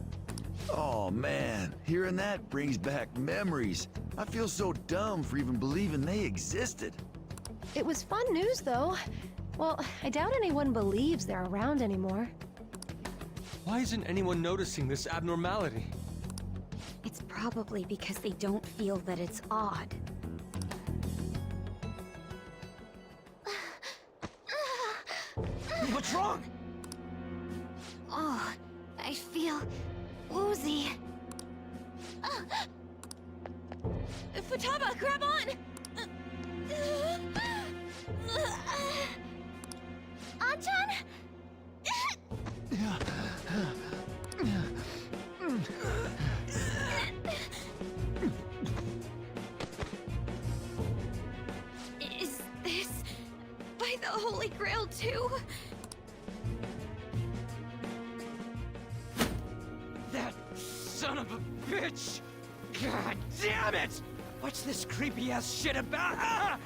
Oh man, hearing that brings back memories. I feel so dumb for even believing they existed. It was fun news, though. Well, I doubt anyone believes they're around anymore. Why isn't anyone noticing this abnormality? It's probably because they don't feel that it's odd. What's wrong? Oh, I feel woozy. Futaba, grab on! Anchan? Is this by the Holy Grail too? That son of a bitch! God damn it! What's this creepy ass shit about? Ah!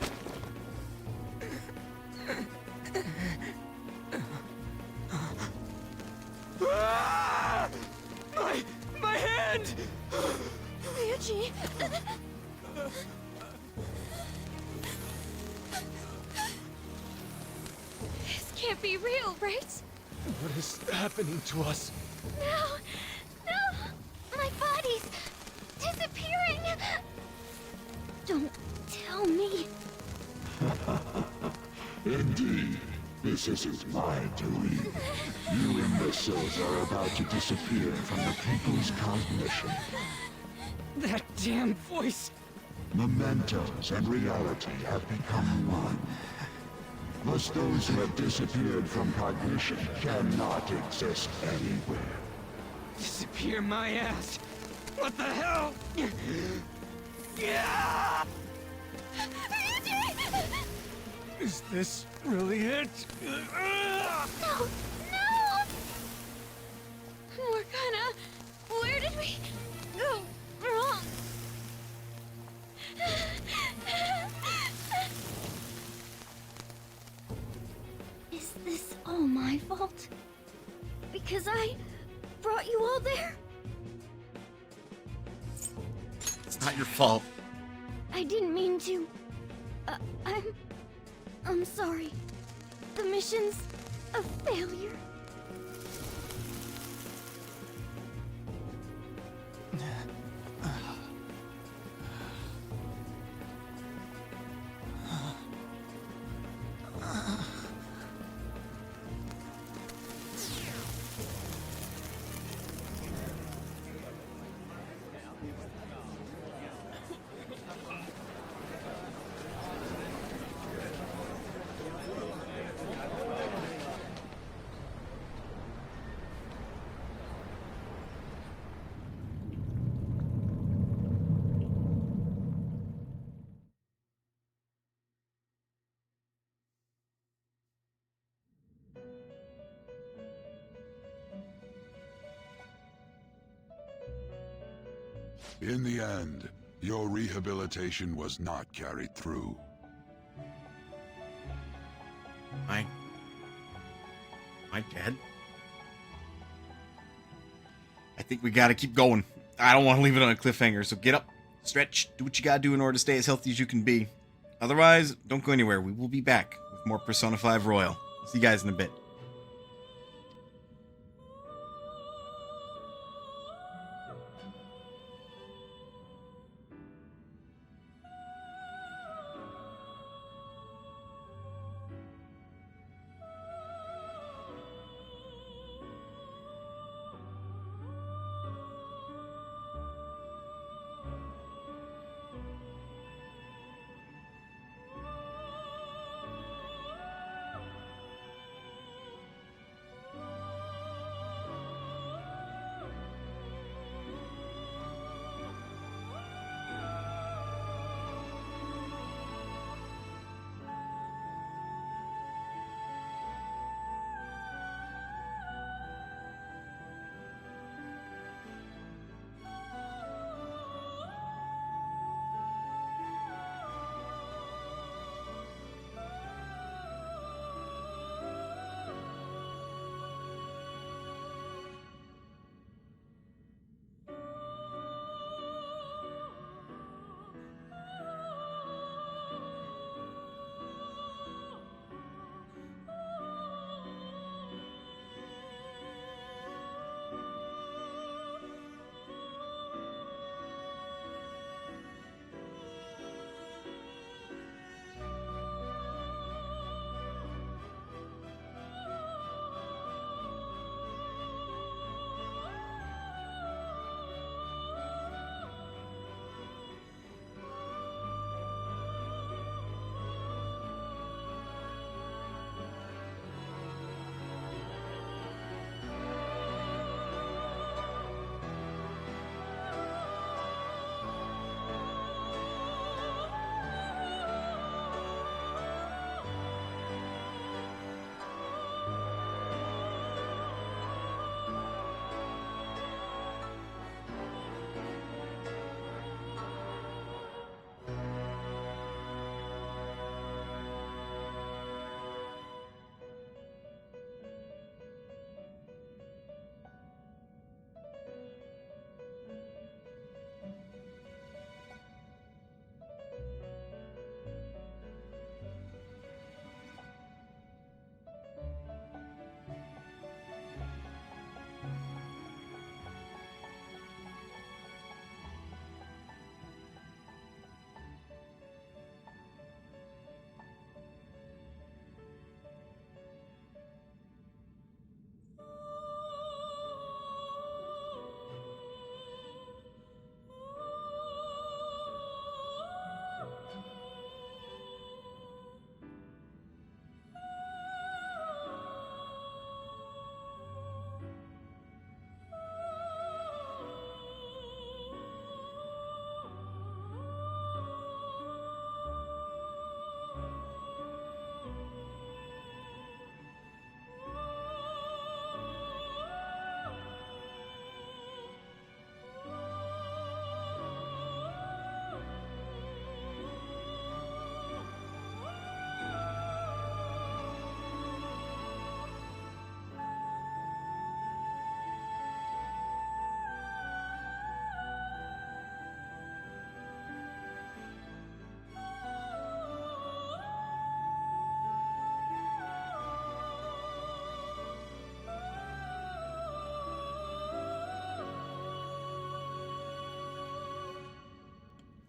Ah! My hand! Ryuji! This can't be real, right? What is happening to us? No! No! My body's disappearing! Don't tell me. Indeed, this isn't my doing. You imbeciles are about to disappear from the people's cognition. That damn voice! Mementos and reality have become one. Thus those who have disappeared from cognition cannot exist anywhere. Disappear my ass! What the hell? Yeah! Is this really it? No! No! Morgana, where did we go wrong? Is this all my fault? Because I brought you all there? It's not your fault. I didn't mean to. I'm sorry. The mission's a failure. In the end, your rehabilitation was not carried through. Am I dead? I think we gotta keep going. I don't want to leave it on a cliffhanger, so get up, stretch, do what you gotta do in order to stay as healthy as you can be. Otherwise, don't go anywhere. We will be back with more Persona 5 Royal. See you guys in a bit.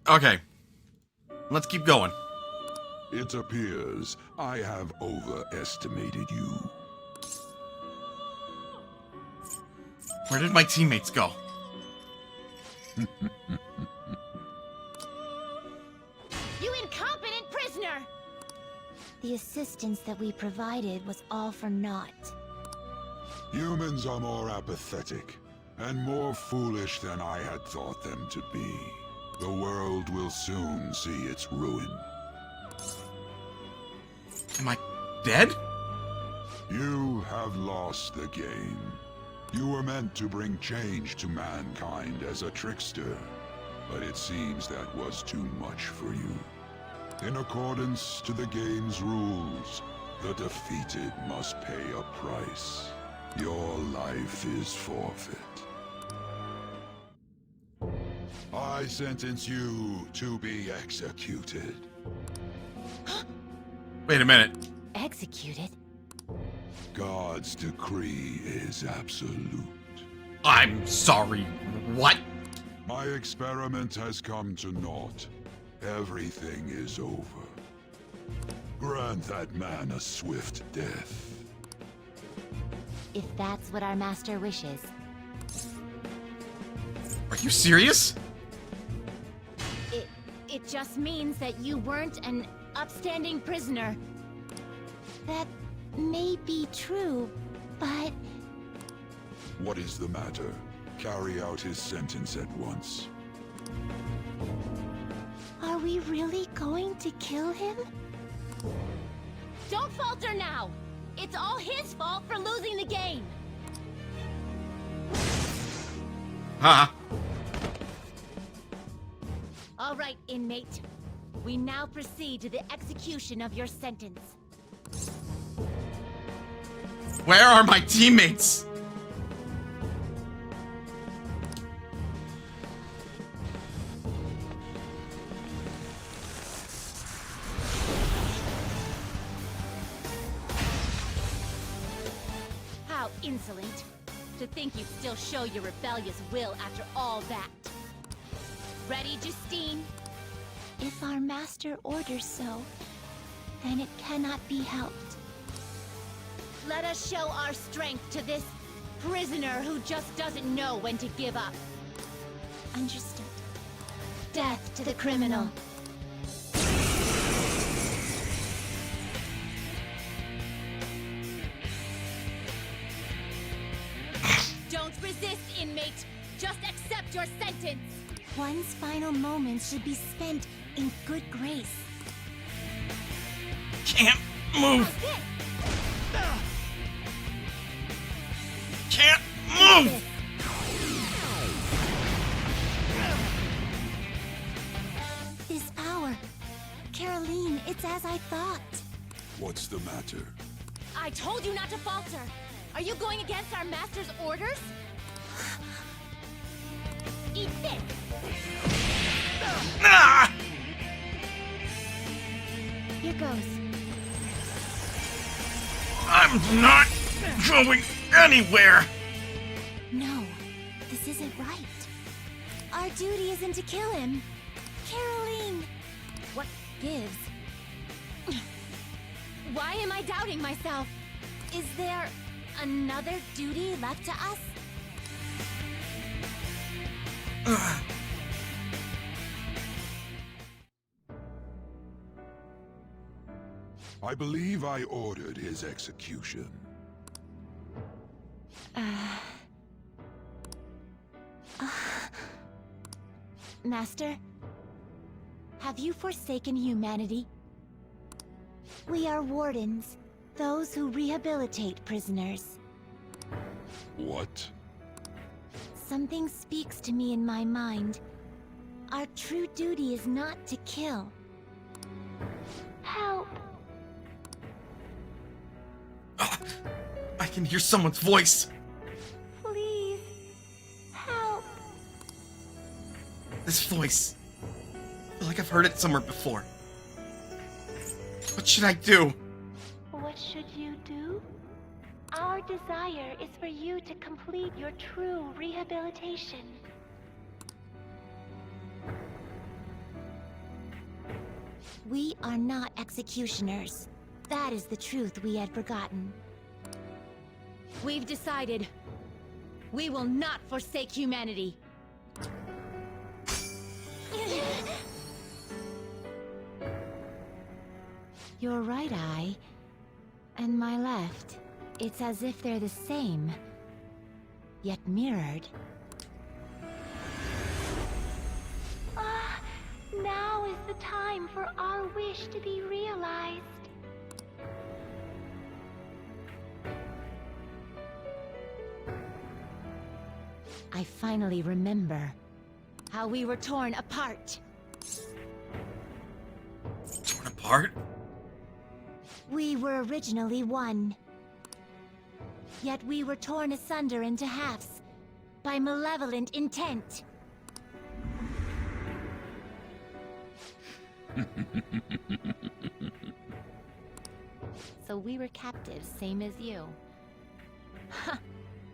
Okay. Let's keep going. It appears I have overestimated you. Where did my teammates go? You incompetent prisoner! The assistance that we provided was all for naught. Humans are more apathetic and more foolish than I had thought them to be. The world will soon see its ruin. Am I dead? You have lost the game. You were meant to bring change to mankind as a trickster, but it seems that was too much for you. In accordance to the game's rules, the defeated must pay a price. Your life is forfeit. I sentence you to be executed. Wait a minute. Executed? God's decree is absolute. I'm sorry. What? My experiment has come to naught. Everything is over. Grant that man a swift death. If that's what our master wishes. Are you serious? It just means that you weren't an upstanding prisoner. That may be true, but... What is the matter? Carry out his sentence at once. Are we really going to kill him? Don't falter now! It's all his fault for losing the game! Huh? All right, inmate. We now proceed to the execution of your sentence. Where are my teammates? How insolent. To think you'd still show your rebellious will after all that. Ready, Justine? If our master orders so, then it cannot be helped. Let us show our strength to this prisoner who just doesn't know when to give up. Understood. Death to the criminal. Don't resist, inmate. Just accept your sentence. One's final moments should be spent in good grace. Can't move. Can't move. This power. Caroline, it's as I thought. What's the matter? I told you not to falter. Are you going against our master's orders? Eat this. Ah! Here goes. I'm not going anywhere. No, this isn't right. Our duty isn't to kill him. Caroline! What gives? Why am I doubting myself? Is there another duty left to us? I believe I ordered his execution. Master, have you forsaken humanity? We are wardens, those who rehabilitate prisoners. What? Something speaks to me in my mind. Our true duty is not to kill. Help! I can hear someone's voice. Please, help! This voice. I feel like I've heard it somewhere before. What should I do? What should you do? Our desire is for you to complete your true rehabilitation. We are not executioners. That is the truth we had forgotten. We've decided. We will not forsake humanity. Your right eye and my left. It's as if they're the same, yet mirrored. Now is the time for our wish to be realized. I finally remember how we were torn apart. Torn apart? We were originally one. Yet we were torn asunder into halves by malevolent intent. So we were captives, same as you. Ha!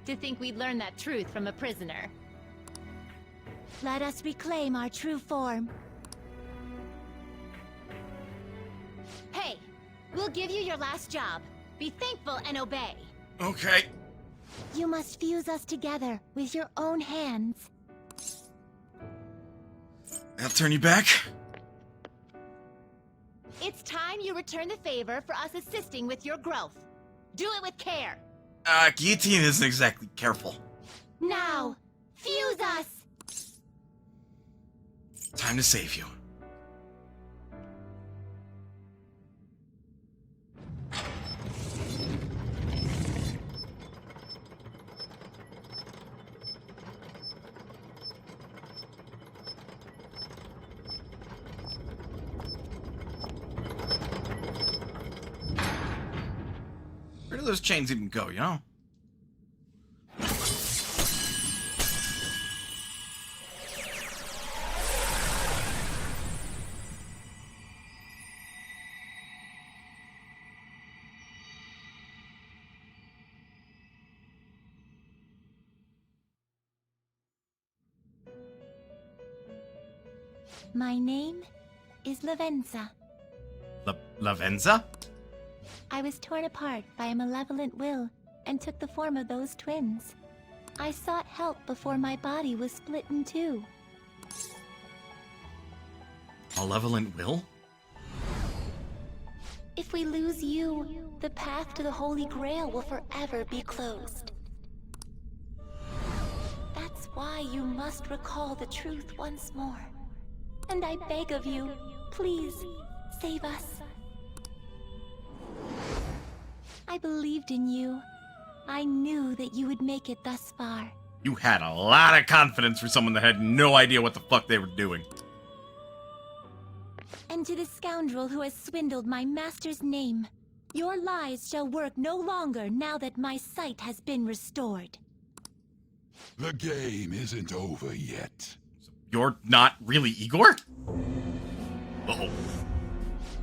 To think we'd learn that truth from a prisoner. Let us reclaim our true form. Hey! We'll give you your last job. Be thankful and obey. Okay. You must fuse us together with your own hands. I'll turn you back. It's time you return the favor for us assisting with your growth. Do it with care. Guillotine isn't exactly careful. Now, fuse us! Time to save you. Where do those chains even go, you know? My name is Lavenza. Lavenza? I was torn apart by a malevolent will and took the form of those twins. I sought help before my body was split in two. Malevolent will? If we lose you, the path to the Holy Grail will forever be closed. That's why you must recall the truth once more. And I beg of you, please, save us. I believed in you. I knew that you would make it thus far. You had a lot of confidence for someone that had no idea what the fuck they were doing. And to the scoundrel who has swindled my master's name, your lies shall work no longer now that my sight has been restored. The game isn't over yet. You're not really Igor? Uh-oh.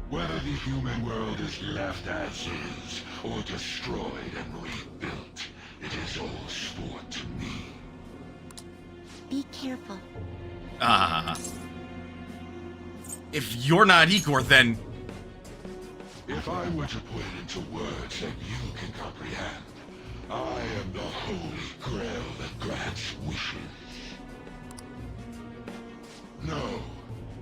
Whether the human world is left as is, or destroyed and rebuilt, it is all sport to me. Be careful. If you're not Igor, then... If I were to put it into words that you can comprehend, I am the Holy Grail that grants wishes. No,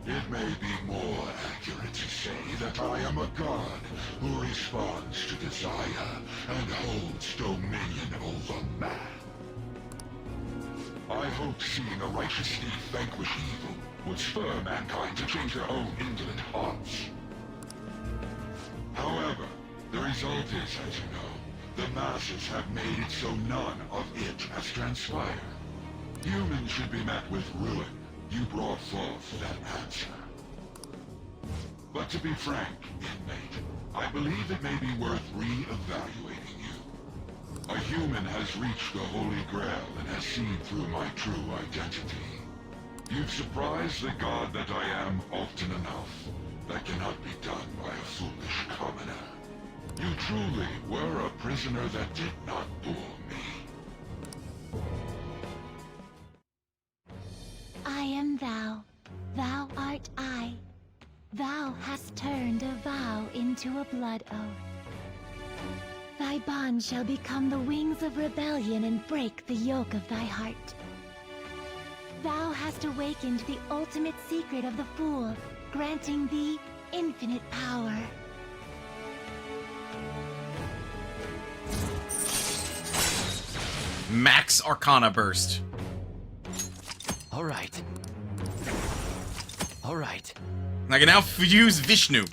it may be more accurate to say that I am a god who responds to desire and holds dominion over man. I hoped seeing a righteous thief vanquish evil would spur mankind to change their own indolent hearts. However, the result is, as you know, the masses have made it so none of it has transpired. Humans should be met with ruin. You brought forth that answer. But to be frank, inmate, I believe it may be worth re-evaluating you. A human has reached the Holy Grail and has seen through my true identity. You've surprised the god that I am often enough. That cannot be done by a foolish commoner. You truly were a prisoner that did not bore me. I am thou. Thou art I. Thou hast turned a vow into a blood oath. Thy bond shall become the wings of rebellion and break the yoke of thy heart. Thou hast awakened the ultimate secret of the Fool, granting thee infinite power. Max Arcana Burst. All right. All right. I can now fuse Vishnu.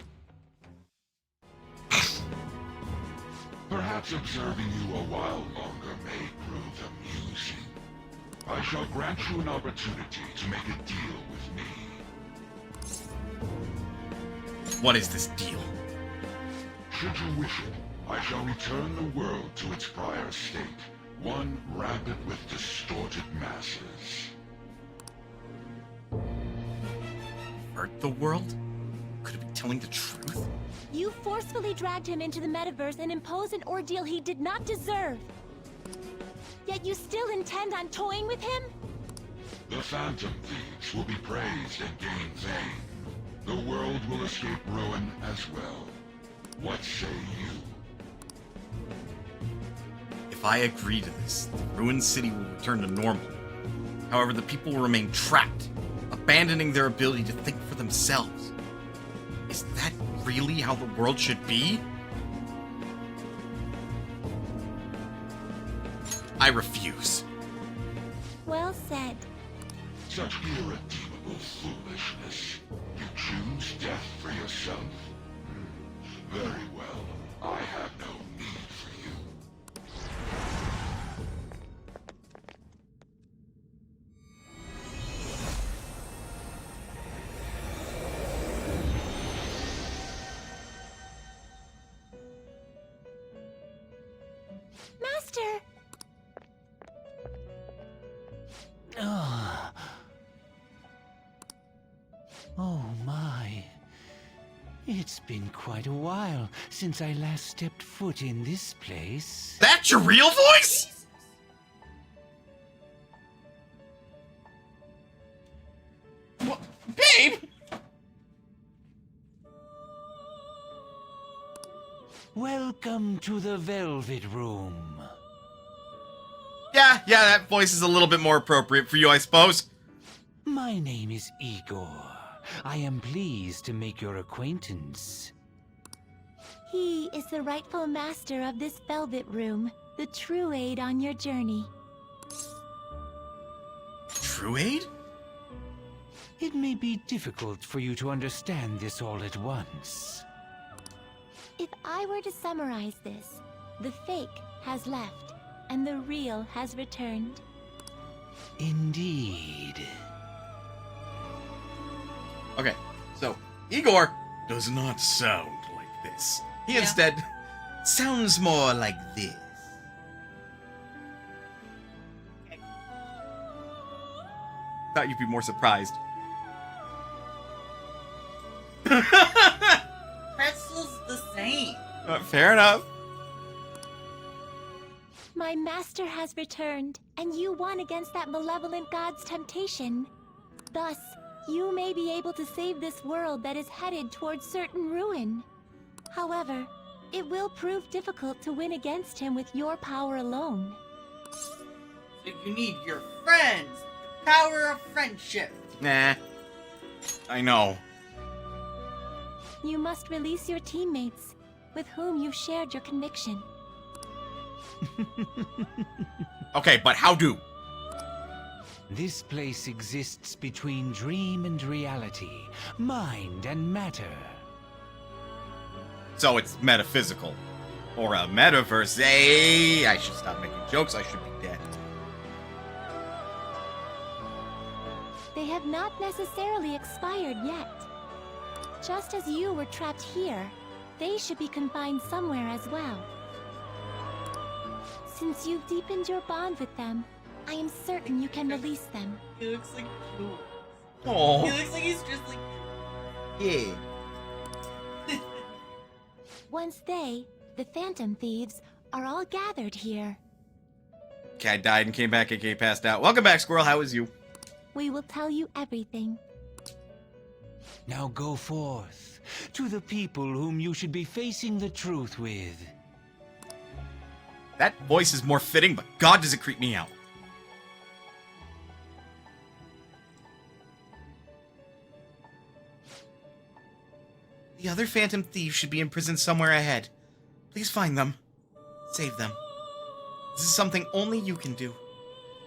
Perhaps observing you a while longer may prove amusing. I shall grant you an opportunity to make a deal with me. What is this deal? Should you wish it, I shall return the world to its prior state, one rampant with distorted masses. Hurt the world? Could it be telling the truth? You forcefully dragged him into the metaverse and imposed an ordeal he did not deserve. Yet you still intend on toying with him? The Phantom Thieves will be praised and gain fame. The world will escape ruin as well. What say you? If I agree to this, the ruined city will return to normal. However, the people will remain trapped, abandoning their ability to think for themselves. Is that really how the world should be? I refuse. Well said. Such irredeemable foolishness. You choose death for yourself? Very well. I have no need for you. Master! Oh my. It's been quite a while since I last stepped foot in this place. That's your real voice? What? Babe! Welcome to the Velvet Room. Yeah, that voice is a little bit more appropriate for you, I suppose. My name is Igor. I am pleased to make your acquaintance. He is the rightful master of this Velvet Room, the true aid on your journey. True aid? It may be difficult for you to understand this all at once. If I were to summarize this, the fake has left, and the real has returned. Indeed. Okay, so Igor does not sound like this. He instead sounds more like this. Thought you'd be more surprised. Pretzel's the same. Fair enough. My master has returned, and you won against that malevolent god's temptation. Thus, you may be able to save this world that is headed towards certain ruin. However, it will prove difficult to win against him with your power alone. So you need your friends. The power of friendship. Nah. I know. You must release your teammates, with whom you shared your conviction. Okay, but how do? This place exists between dream and reality, mind and matter. So it's metaphysical. Or a metaverse. Hey, I should stop making jokes. I should be dead. They have not necessarily expired yet. Just as you were trapped here, they should be confined somewhere as well. Since you've deepened your bond with them, I am certain you can release them. He looks like Jules. Aww. He looks like he's just like... Yeah. Once they, the Phantom Thieves, are all gathered here, Cat died and came back, aka passed out. Welcome back, Squirrel. How is you? we will tell you everything. Now go forth To the people whom you should be facing the truth with. That voice is more fitting, but God, does it creep me out. The other phantom thieves should be in prison somewhere ahead. Please find them. Save them. This is something only you can do.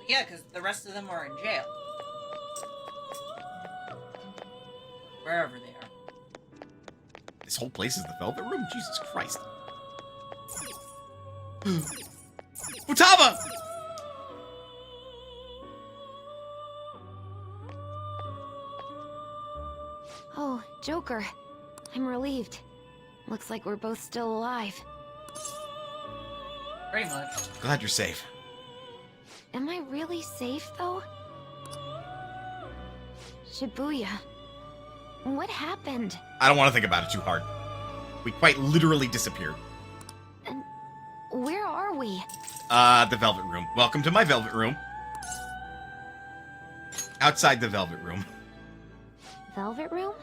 Yeah, because the rest of them are in jail. Wherever they are. This whole place is the Velvet Room? Jesus Christ. Futaba! Oh, Joker. I'm relieved. Looks like we're both still alive. Pretty much. Glad you're safe. Am I really safe, though? Shibuya. What happened? I don't want to think about it too hard. We quite literally disappeared. And where are we? The Velvet Room. Welcome to my Velvet Room. Outside the Velvet Room. Velvet Room?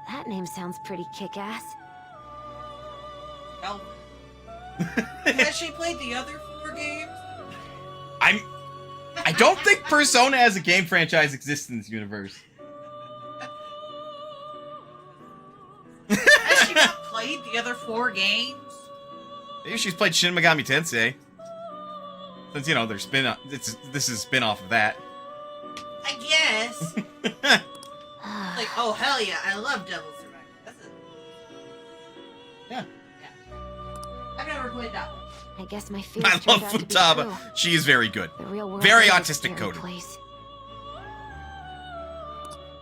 That name sounds pretty kick-ass. Velvet. Has she played the other 4 games? I don't think Persona as a game franchise exists in this universe. Has she not played the other 4 games? Maybe she's played Shin Megami Tensei. Since, you know, they're this is a spin-off of that. I guess. Like, oh hell yeah, I love Devil Survivor. That's it. Yeah. I've never played that one. I guess my fears I turned love out to be Futaba. true. She is very good. The real world Very is a autistic scary coded. place.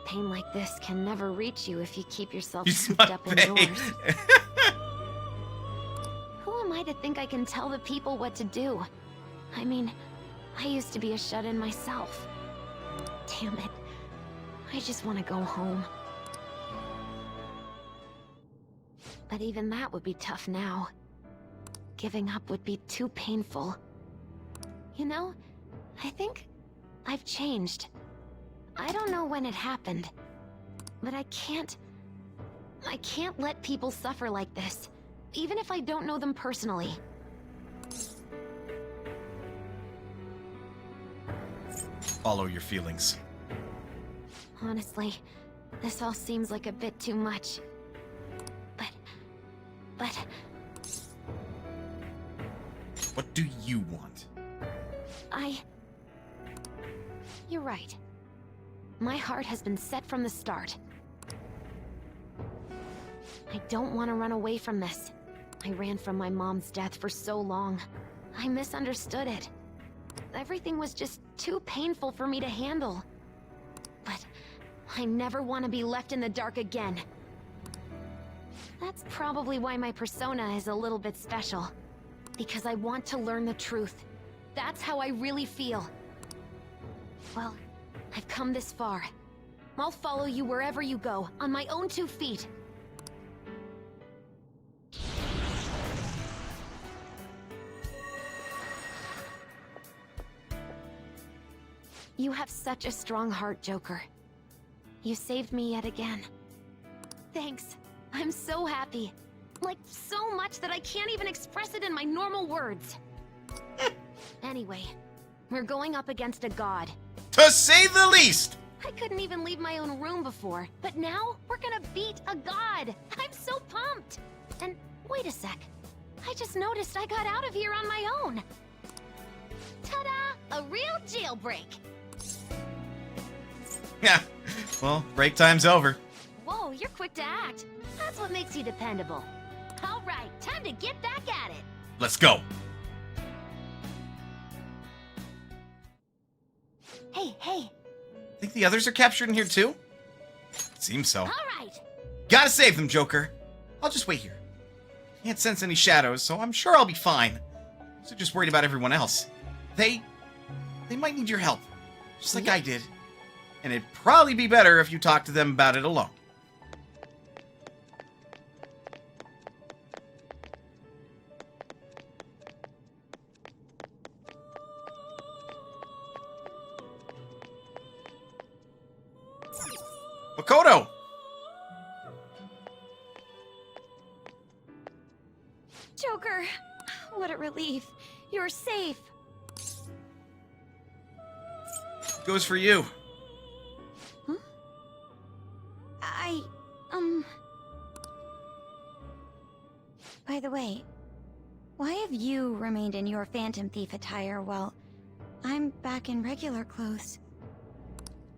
Pain like this can never reach you if you keep yourself cooped up indoors. Who am I to think I can tell the people what to do? I mean, I used to be a shut-in myself. Damn it. I just want to go home. But even that would be tough now. Giving up would be too painful. You know, I think I've changed. I don't know when it happened, but I can't let people suffer like this, even if I don't know them personally. Follow your feelings. Honestly, this all seems like a bit too much. But... What do you want? You're right. My heart has been set from the start. I don't want to run away from this. I ran from my mom's death for so long. I misunderstood it. Everything was just too painful for me to handle. But I never want to be left in the dark again. That's probably why my persona is a little bit special. Because I want to learn the truth. That's how I really feel. Well, I've come this far. I'll follow you wherever you go, on my own 2 feet. You have such a strong heart, Joker. You saved me yet again. Thanks. I'm so happy. Like, so much that I can't even express it in my normal words. Anyway, we're going up against a god. To say the least! I couldn't even leave my own room before, but now we're gonna beat a god! I'm so pumped! And wait a sec. I just noticed I got out of here on my own. Ta-da! A real jailbreak! Yeah. Well, break time's over. Whoa, you're quick to act. That's what makes you dependable. All right, time to get back at it. Let's go. Hey. Think the others are captured in here too? Seems so. All right. Gotta save them, Joker. I'll just wait here. Can't sense any shadows, so I'm sure I'll be fine. So just worried about everyone else. They might need your help, just like I did. And it'd probably be better if you talked to them about it alone. Makoto! Joker, what a relief. You're safe. Goes for you. By the way, why have you remained in your Phantom Thief attire while I'm back in regular clothes?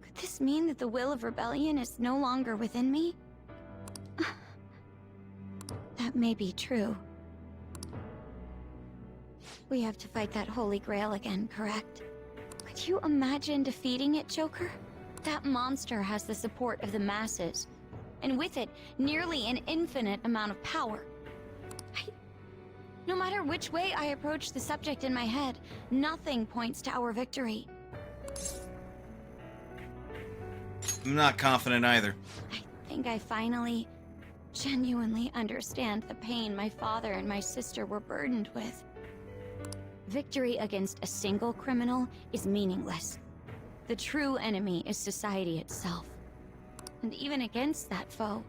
Could this mean that the will of rebellion is no longer within me? That may be true. We have to fight that Holy Grail again, correct? Could you imagine defeating it, Joker? That monster has the support of the masses, and with it, nearly an infinite amount of power. No matter which way I approach the subject in my head, nothing points to our victory. I'm not confident either. I think I finally, genuinely understand the pain my father and my sister were burdened with. Victory against a single criminal is meaningless. The true enemy is society itself. And even against that foe,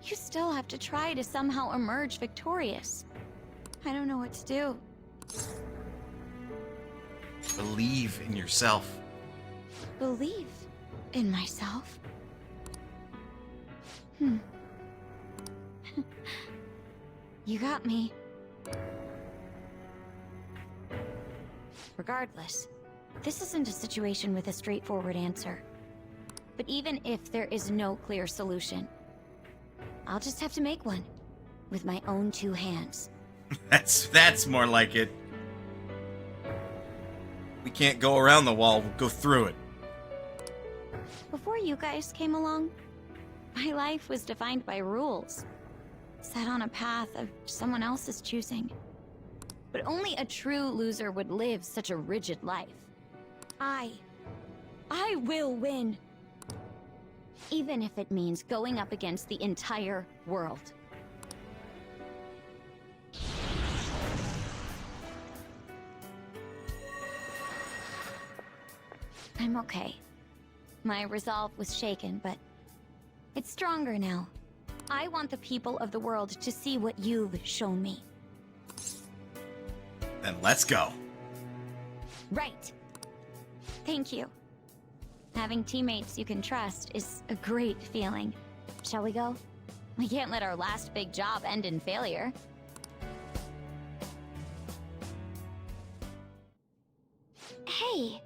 you still have to try to somehow emerge victorious. I don't know what to do. Believe in yourself. Believe in myself? You got me. Regardless, this isn't a situation with a straightforward answer. But even if there is no clear solution, I'll just have to make one with my own two hands. That's more like it. We can't go around the wall, we'll go through it. Before you guys came along, my life was defined by rules, set on a path of someone else's choosing. But only a true loser would live such a rigid life. I will win. Even if it means going up against the entire world. I'm okay. My resolve was shaken, but it's stronger now. I want the people of the world to see what you've shown me. Then let's go. Right. Thank you. Having teammates you can trust is a great feeling. Shall we go? We can't let our last big job end in failure. Hey!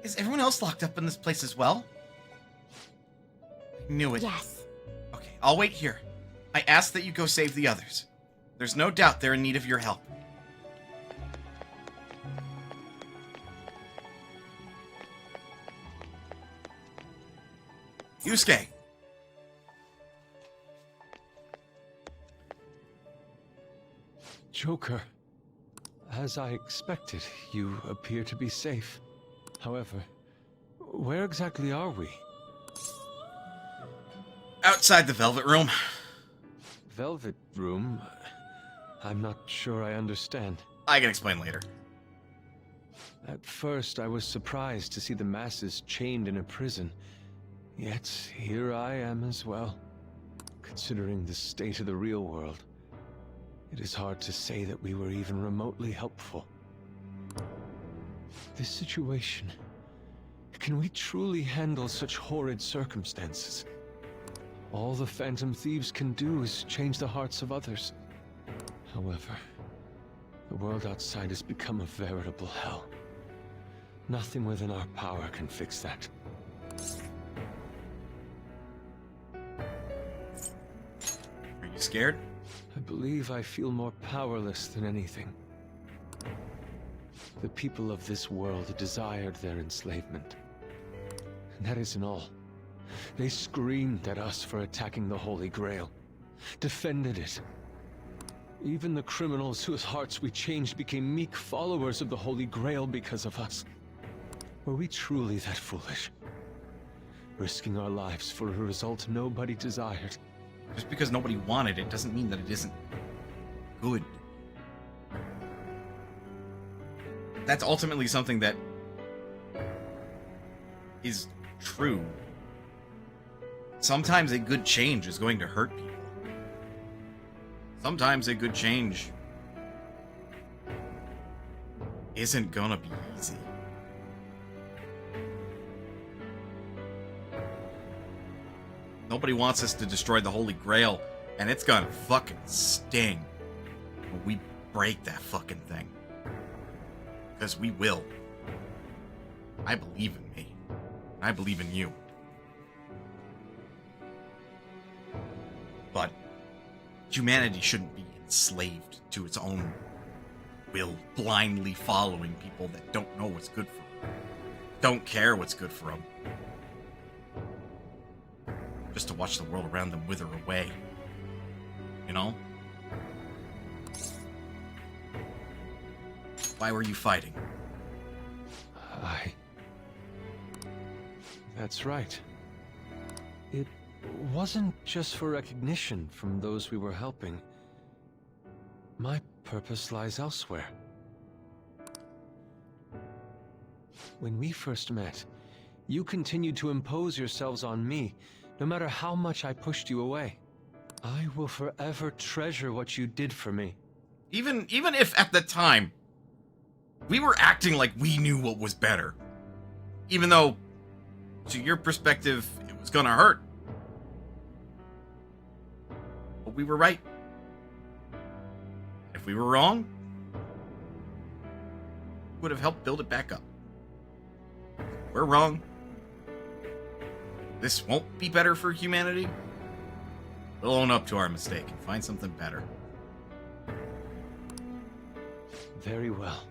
Is everyone else locked up in this place as well? I knew it. Yes. Okay, I'll wait here. I ask that you go save the others. There's no doubt they're in need of your help. Yusuke! Joker, as I expected, you appear to be safe. However, where exactly are we? Outside the Velvet Room. Velvet Room? I'm not sure I understand. I can explain later. At first, I was surprised to see the masses chained in a prison. Yet, here I am as well. Considering the state of the real world, it is hard to say that we were even remotely helpful. This situation... Can we truly handle such horrid circumstances? All the Phantom Thieves can do is change the hearts of others. However, the world outside has become a veritable hell. Nothing within our power can fix that. Are you scared? I believe I feel more powerless than anything. The people of this world desired their enslavement. And that isn't all. They screamed at us for attacking the Holy Grail, defended it. Even the criminals whose hearts we changed became meek followers of the Holy Grail because of us. Were we truly that foolish? Risking our lives for a result nobody desired. Just because nobody wanted it doesn't mean that it isn't good. That's ultimately something that is true. Sometimes a good change is going to hurt people. Sometimes a good change isn't gonna be easy. Nobody wants us to destroy the Holy Grail, and it's gonna fucking sting when we break that fucking thing. Because we will. I believe in me. I believe in you. But humanity shouldn't be enslaved to its own will, blindly following people that don't know what's good for them, don't care what's good for them, just to watch the world around them wither away. You know? Why were you fighting? That's right. It wasn't just for recognition from those we were helping. My purpose lies elsewhere. When we first met, you continued to impose yourselves on me, no matter how much I pushed you away. I will forever treasure what you did for me. Even if at the time we were acting like we knew what was better, even though to your perspective it was gonna hurt, but we were right. If we were wrong, we would have helped build it back up. We're wrong. This won't be better for humanity. We'll own up to our mistake and find something better. Very well.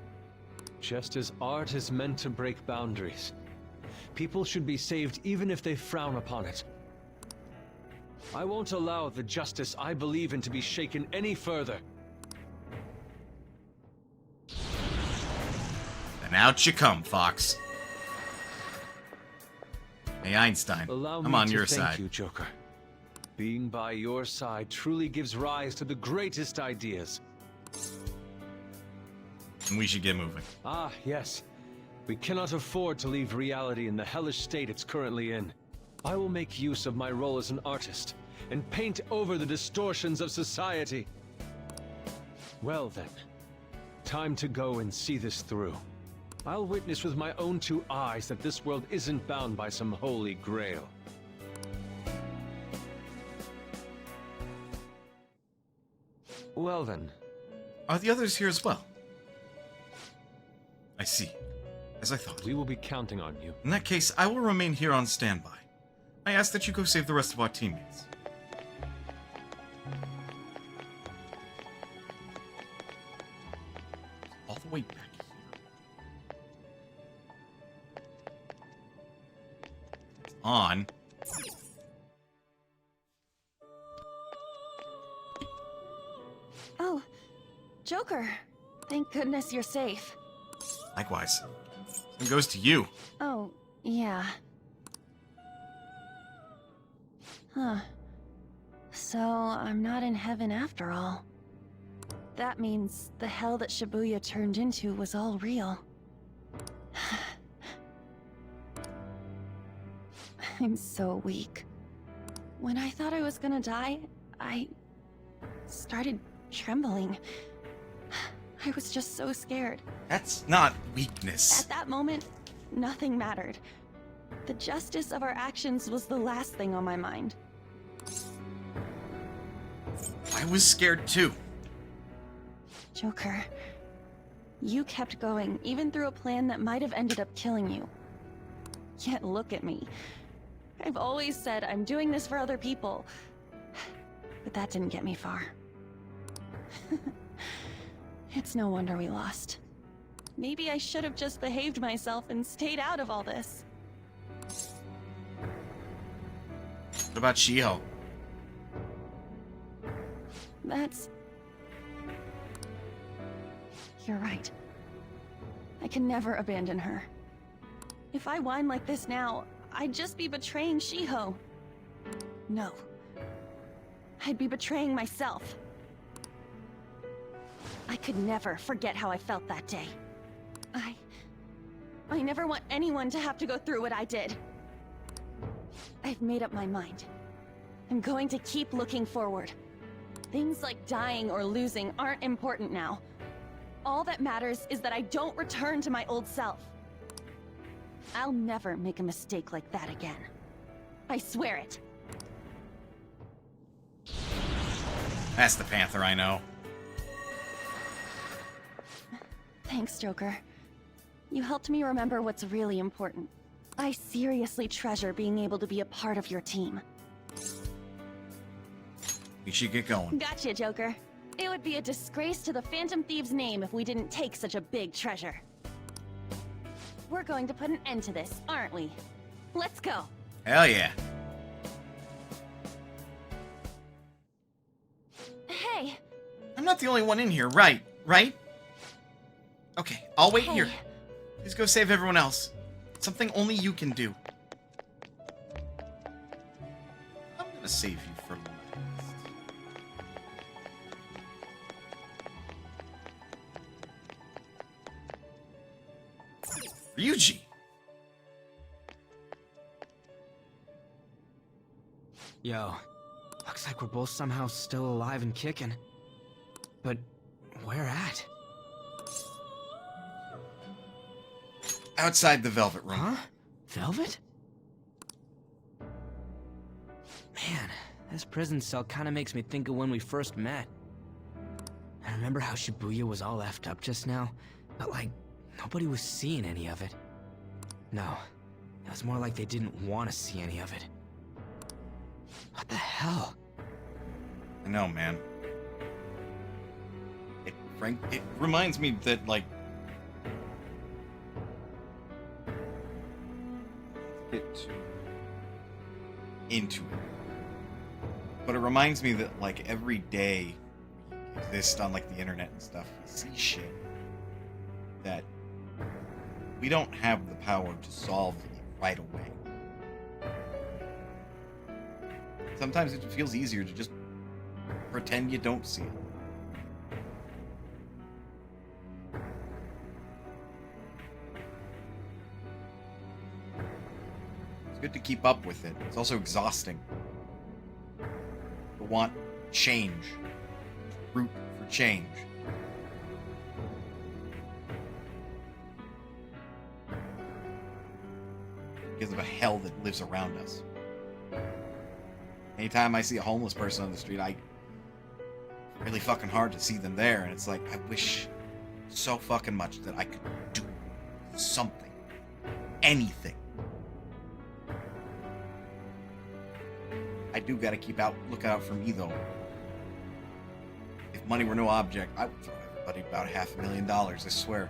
Just as art is meant to break boundaries, people should be saved even if they frown upon it. I won't allow the justice I believe in to be shaken any further. Then out you come, Fox. Hey, Einstein, I'm on your side. Thank you, Joker. Being by your side truly gives rise to the greatest ideas. And we should get moving. Ah, yes. We cannot afford to leave reality in the hellish state it's currently in. I will make use of my role as an artist and paint over the distortions of society. Well then, time to go and see this through. I'll witness with my own two eyes that this world isn't bound by some holy grail. Well then. Are the others here as well? I see. As I thought. We will be counting on you. In that case, I will remain here on standby. I ask that you go save the rest of our teammates. All the way back here. On. Oh, Joker. Thank goodness you're safe. Likewise. Same goes to you. Oh, yeah. Huh. So, I'm not in heaven after all. That means the hell that Shibuya turned into was all real. I'm so weak. When I thought I was gonna die, I started trembling. I was just so scared. That's not weakness. At that moment, nothing mattered. The justice of our actions was the last thing on my mind. I was scared too. Joker, you kept going, even through a plan that might have ended up killing you. Yet look at me. I've always said I'm doing this for other people. But that didn't get me far. It's no wonder we lost. Maybe I should have just behaved myself and stayed out of all this. What about Shiho? That's... You're right. I can never abandon her. If I whine like this now, I'd just be betraying Shiho. No. I'd be betraying myself. I could never forget how I felt that day. I never want anyone to have to go through what I did. I've made up my mind. I'm going to keep looking forward. Things like dying or losing aren't important now. All that matters is that I don't return to my old self. I'll never make a mistake like that again. I swear it. That's the Panther I know. Thanks, Joker. You helped me remember what's really important. I seriously treasure being able to be a part of your team. We should get going. Gotcha, Joker. It would be a disgrace to the Phantom Thieves' name if we didn't take such a big treasure. We're going to put an end to this, aren't we? Let's go. Hell yeah. Hey. I'm not the only one in here, right? Okay, I'll wait here. Please go save everyone else. It's something only you can do. I'm gonna save you for last. Ryuji! Yo, looks like we're both somehow still alive and kicking. But where at? Outside the Velvet Room. Huh? Velvet? Man, this prison cell kind of makes me think of when we first met. I remember how Shibuya was all effed up just now, but like, nobody was seeing any of it. No, it was more like they didn't want to see any of it. What the hell? I know, man. It reminds me that, like, get into it. But it reminds me that, like, every day you exist on, like, the internet and stuff, you see shit that we don't have the power to solve right away. Sometimes it feels easier to just pretend you don't see it. It's good to keep up with it. It's also exhausting. To want change. To root for change. Because of a hell that lives around us. Anytime I see a homeless person on the street, really fucking hard to see them there, and it's like, I wish so fucking much that I could do something. Anything. I do gotta look out for me though. If money were no object, I would throw everybody about $500,000, I swear.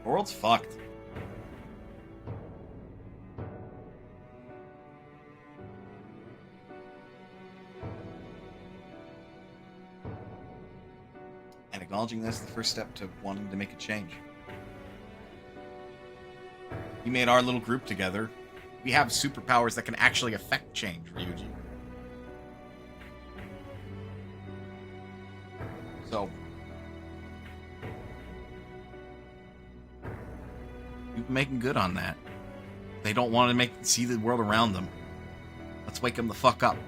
The world's fucked. And acknowledging this is the first step to wanting to make a change. We made our little group together. We have superpowers that can actually affect change, Ryuji. So, we've been making good on that. They don't want to see the world around them. Let's wake them the fuck up.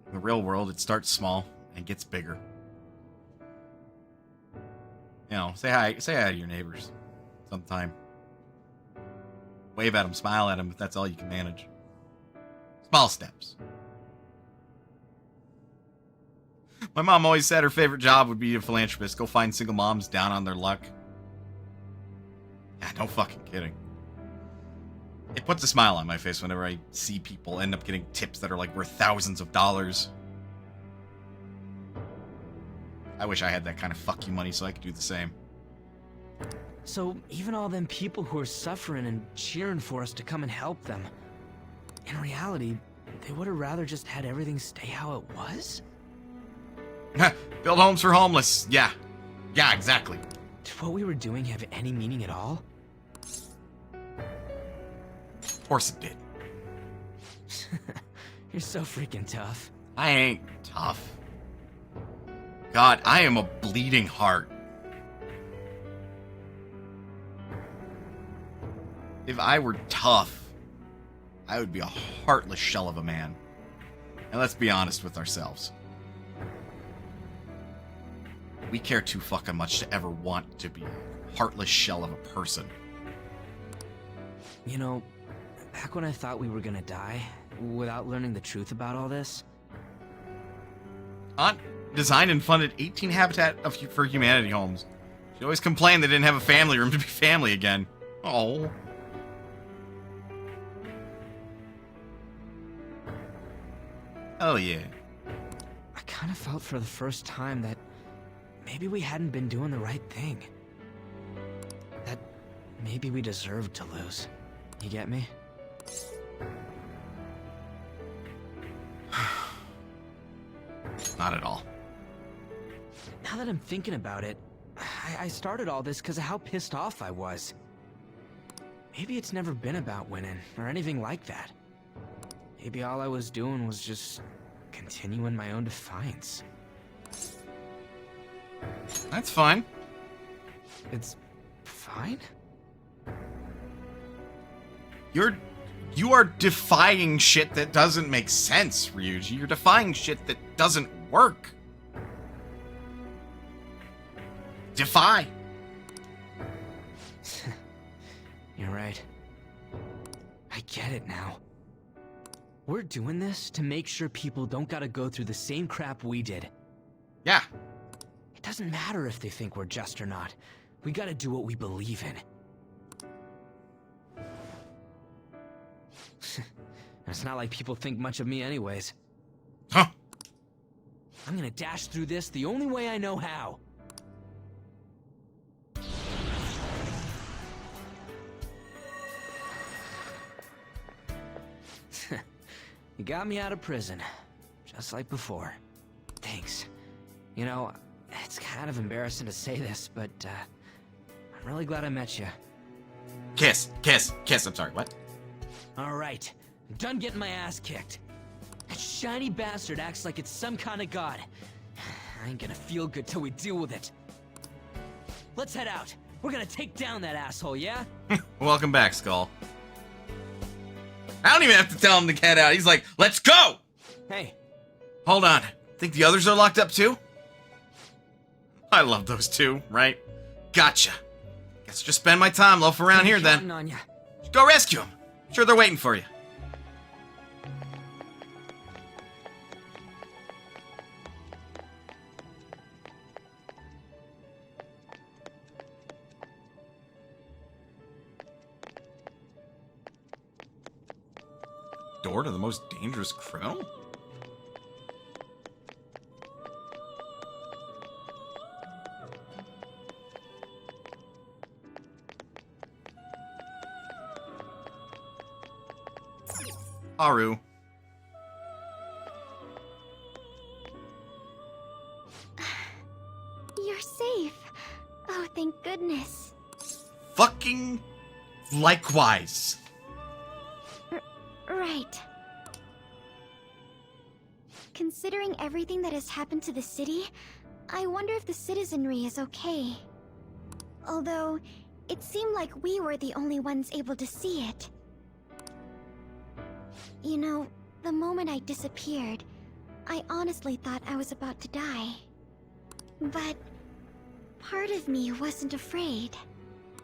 In the real world, it starts small and gets bigger. You know, say hi to your neighbors sometime. Wave at them, smile at them if that's all you can manage. Small steps. My mom always said her favorite job would be a philanthropist. Go find single moms down on their luck. Yeah, no fucking kidding. It puts a smile on my face whenever I see people end up getting tips that are like worth thousands of dollars. I wish I had that kind of fuck you money so I could do the same. So even all them people who are suffering and cheering for us to come and help them, in reality, they would have rather just had everything stay how it was? Build homes for homeless. Yeah, exactly. Did what we were doing have any meaning at all? Of course it did. You're so freaking tough. I ain't tough. God, I am a bleeding heart. If I were tough, I would be a heartless shell of a man. And let's be honest with ourselves. We care too fucking much to ever want to be a heartless shell of a person. You know, back when I thought we were gonna die, without learning the truth about all this... Aunt designed and funded 18 Habitat for Humanity homes. She always complained they didn't have a family room to be family again. Oh. Oh yeah. I kind of felt for the first time that maybe we hadn't been doing the right thing. That maybe we deserved to lose. You get me? Not at all. Now that I'm thinking about it, I started all this because of how pissed off I was. Maybe it's never been about winning, or anything like that. Maybe all I was doing was just continuing my own defiance. That's fine. It's fine? You are defying shit that doesn't make sense, Ryuji. You're defying shit that doesn't work. Defy. You're right. I get it now. We're doing this to make sure people don't gotta go through the same crap we did. Yeah. It doesn't matter if they think we're just or not. We gotta do what we believe in. It's not like people think much of me anyways. Huh. I'm gonna dash through this the only way I know how. You got me out of prison, just like before. Thanks. You know, it's kind of embarrassing to say this, but I'm really glad I met you. Kiss, kiss, kiss. I'm sorry, what? All right, I'm done getting my ass kicked. That shiny bastard acts like it's some kind of god. I ain't gonna feel good till we deal with it. Let's head out. We're gonna take down that asshole, yeah? Welcome back, Skull. I don't even have to tell him to get out. He's like, let's go! Hey. Hold on. Think the others are locked up too? I love those two, right? Gotcha. Guess just spend my time loaf around here then. On ya. Just go rescue them. Sure they're waiting for you. Door to the most dangerous criminal? Haru. You're safe. Oh, thank goodness. Fucking likewise. Right. Considering everything that has happened to the city, I wonder if the citizenry is okay. Although, it seemed like we were the only ones able to see it. You know, the moment I disappeared, I honestly thought I was about to die. But part of me wasn't afraid.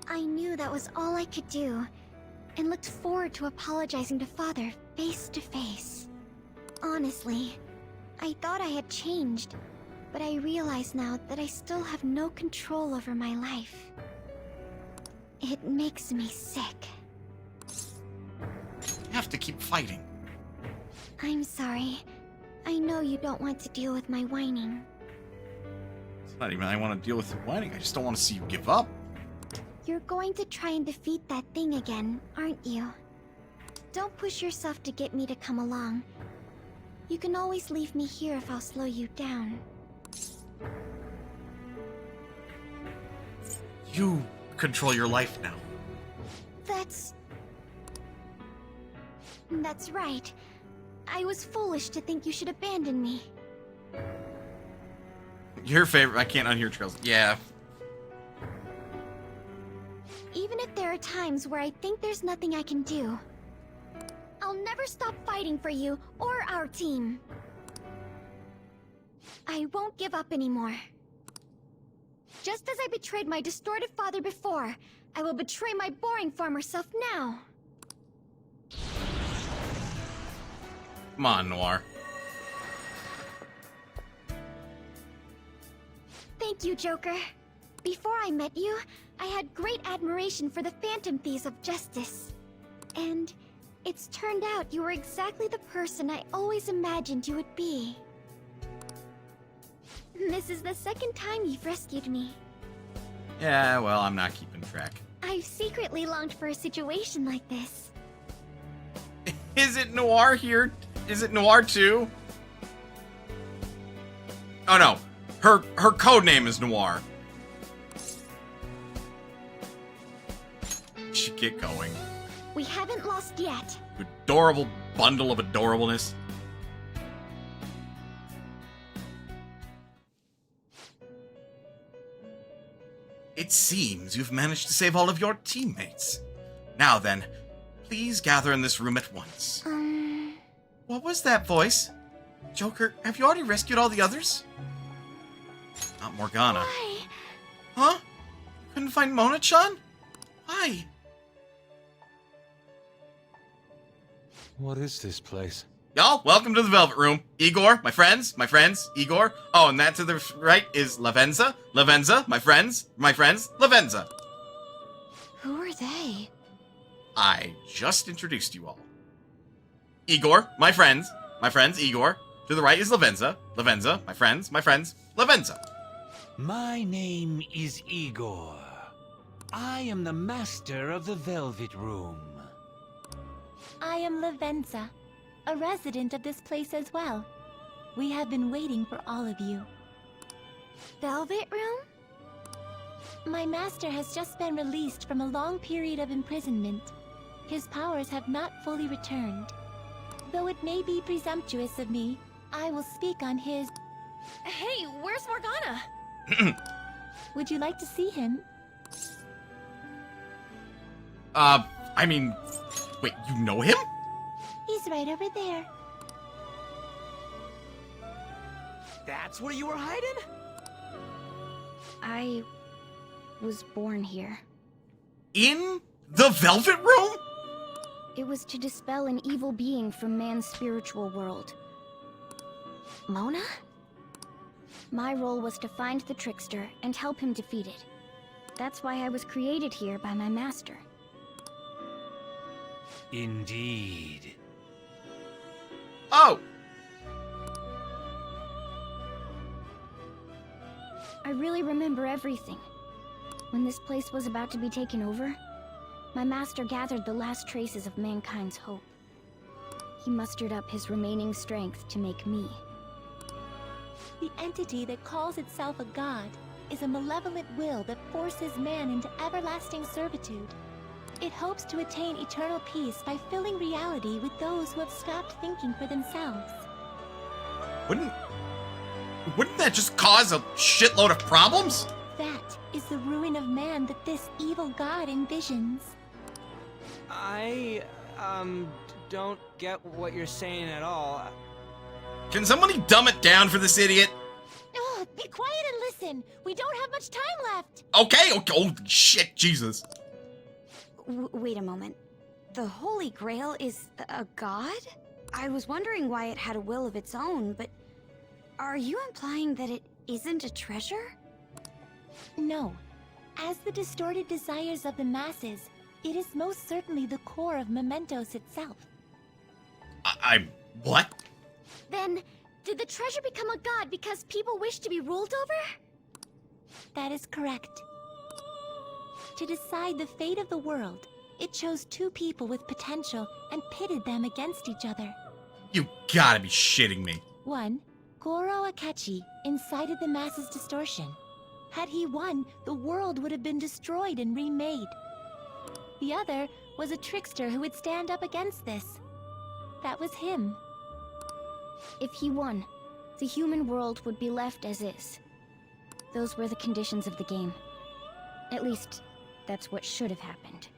I knew that was all I could do, and looked forward to apologizing to Father face to face. Honestly, I thought I had changed, but I realize now that I still have no control over my life. It makes me sick. You have to keep fighting. I'm sorry. I know you don't want to deal with my whining. It's not even I want to deal with the whining. I just don't want to see you give up. You're going to try and defeat that thing again, aren't you? Don't push yourself to get me to come along. You can always leave me here if I'll slow you down. You control your life now. That's right. I was foolish to think you should abandon me. Your favorite. I can't unhear trails. Yeah. Even if there are times where I think there's nothing I can do, I'll I'll never stop fighting for you or our team. I won't give up anymore. Just as I betrayed my distorted father before, I will betray my boring farmer self now. Come on, Noir. Thank you, Joker. Before I met you, I had great admiration for the Phantom Thieves of Justice. And it's turned out you were exactly the person I always imagined you would be. This is the second time you've rescued me. Yeah, well, I'm not keeping track. I've secretly longed for a situation like this. Is it Noir here? Is it Noir too? Oh no, her code name is Noir. Should get going. We haven't lost yet. Adorable bundle of adorableness. It seems you've managed to save all of your teammates. Now then, please gather in this room at once. What was that voice? Joker, have you already rescued all the others? Not Morgana. Why? Huh? Couldn't find Mona-chan? Why? What is this place? Y'all, welcome to the Velvet Room. Igor, my friends, Igor. Oh, and that to the right is Lavenza. Lavenza, my friends, Lavenza. Who are they? I just introduced you all. Igor, my friends, Igor. To the right is Lavenza. Lavenza, my friends, Lavenza. My name is Igor. I am the master of the Velvet Room. I am Lavenza, a resident of this place as well. We have been waiting for all of you. Velvet Room? My master has just been released from a long period of imprisonment. His powers have not fully returned. Though it may be presumptuous of me, I will speak on his... Hey, where's Morgana? Would you like to see him? I mean, wait, you know him? He's right over there. That's where you were hiding? I was born here. In the Velvet Room? It was to dispel an evil being from man's spiritual world. Mona? My role was to find the trickster and help him defeat it. That's why I was created here by my master. Indeed. Oh! I really remember everything. When this place was about to be taken over, my master gathered the last traces of mankind's hope. He mustered up his remaining strength to make me. The entity that calls itself a god is a malevolent will that forces man into everlasting servitude. It hopes to attain eternal peace by filling reality with those who have stopped thinking for themselves. Wouldn't that just cause a shitload of problems? That is the ruin of man that this evil god envisions. I, don't get what you're saying at all. Can somebody dumb it down for this idiot? Oh, be quiet and listen. We don't have much time left. Okay, holy shit, Jesus. Wait a moment. The Holy Grail is a god? I was wondering why it had a will of its own, but are you implying that it isn't a treasure? No. As the distorted desires of the masses, it is most certainly the core of Mementos itself. What? Then, did the treasure become a god because people wish to be ruled over? That is correct. To decide the fate of the world, it chose two people with potential and pitted them against each other. You gotta be shitting me. One, Goro Akechi, incited the masses' distortion. Had he won, the world would have been destroyed and remade. The other was a trickster who would stand up against this. That was him. If he won, the human world would be left as is. Those were the conditions of the game. At least, that's what should have happened.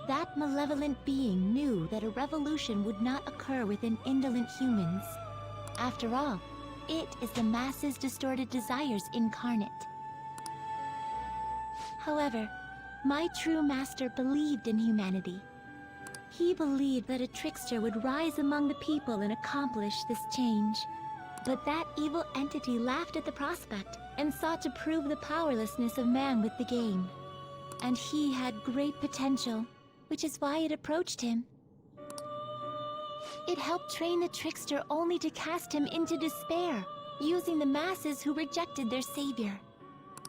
That malevolent being knew that a revolution would not occur within indolent humans. After all, it is the masses' distorted desires incarnate. However, my true master believed in humanity. He believed that a trickster would rise among the people and accomplish this change. But that evil entity laughed at the prospect and sought to prove the powerlessness of man with the game. And he had great potential, which is why it approached him. It helped train the trickster only to cast him into despair, using the masses who rejected their savior.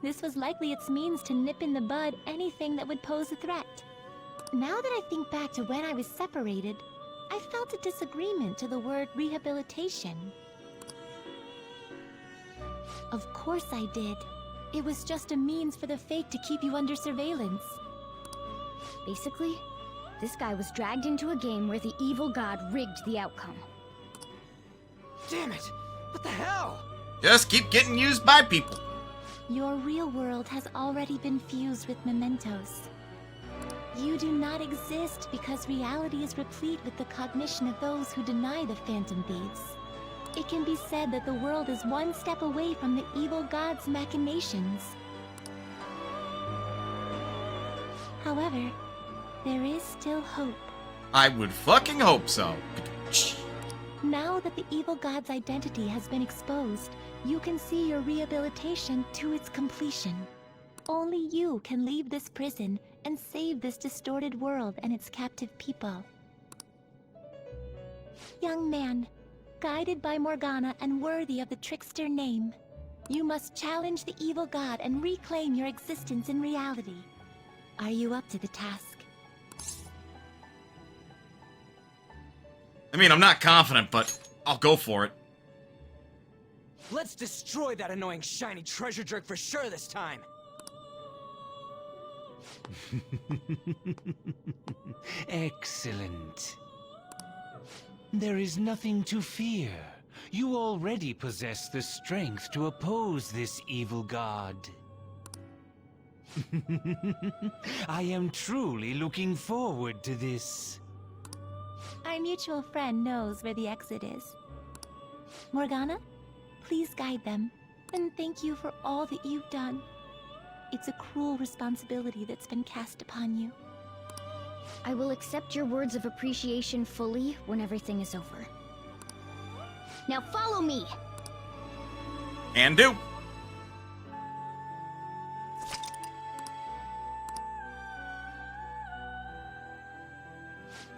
This was likely its means to nip in the bud anything that would pose a threat. Now that I think back to when I was separated, I felt a disagreement to the word rehabilitation. Of course I did. It was just a means for the fake to keep you under surveillance. Basically, this guy was dragged into a game where the evil god rigged the outcome. Damn it! What the hell? Just keep getting used by people. Your real world has already been fused with mementos. You do not exist because reality is replete with the cognition of those who deny the Phantom Thieves. It can be said that the world is one step away from the evil god's machinations. However, there is still hope. I would fucking hope so. Now that the evil god's identity has been exposed, you can see your rehabilitation to its completion. Only you can leave this prison and save this distorted world and its captive people. Young man, guided by Morgana and worthy of the trickster name, you must challenge the evil god and reclaim your existence in reality. Are you up to the task? I mean, I'm not confident, but I'll go for it. Let's destroy that annoying shiny treasure jerk for sure this time. Excellent. There is nothing to fear. You already possess the strength to oppose this evil god. I am truly looking forward to this. Our mutual friend knows where the exit is. Morgana, please guide them, and thank you for all that you've done. It's a cruel responsibility that's been cast upon you. I will accept your words of appreciation fully when everything is over. Now follow me! And do.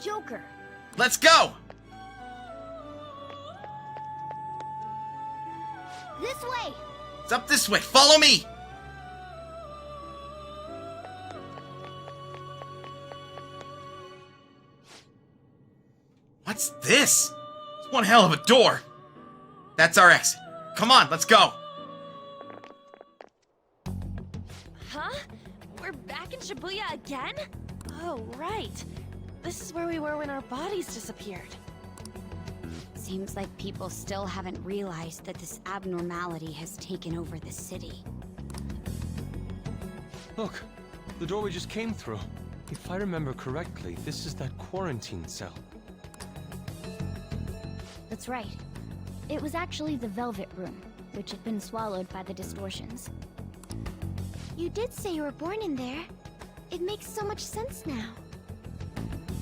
Joker! Let's go! This way! It's up this way. Follow me! What's this? It's one hell of a door. That's our exit. Come on, let's go. Huh? We're back in Shibuya again? Oh, right. This is where we were when our bodies disappeared. Seems like people still haven't realized that this abnormality has taken over the city. Look, the door we just came through. If I remember correctly, this is that quarantine cell. That's right. It was actually the Velvet Room, which had been swallowed by the distortions. You did say you were born in there. It makes so much sense now.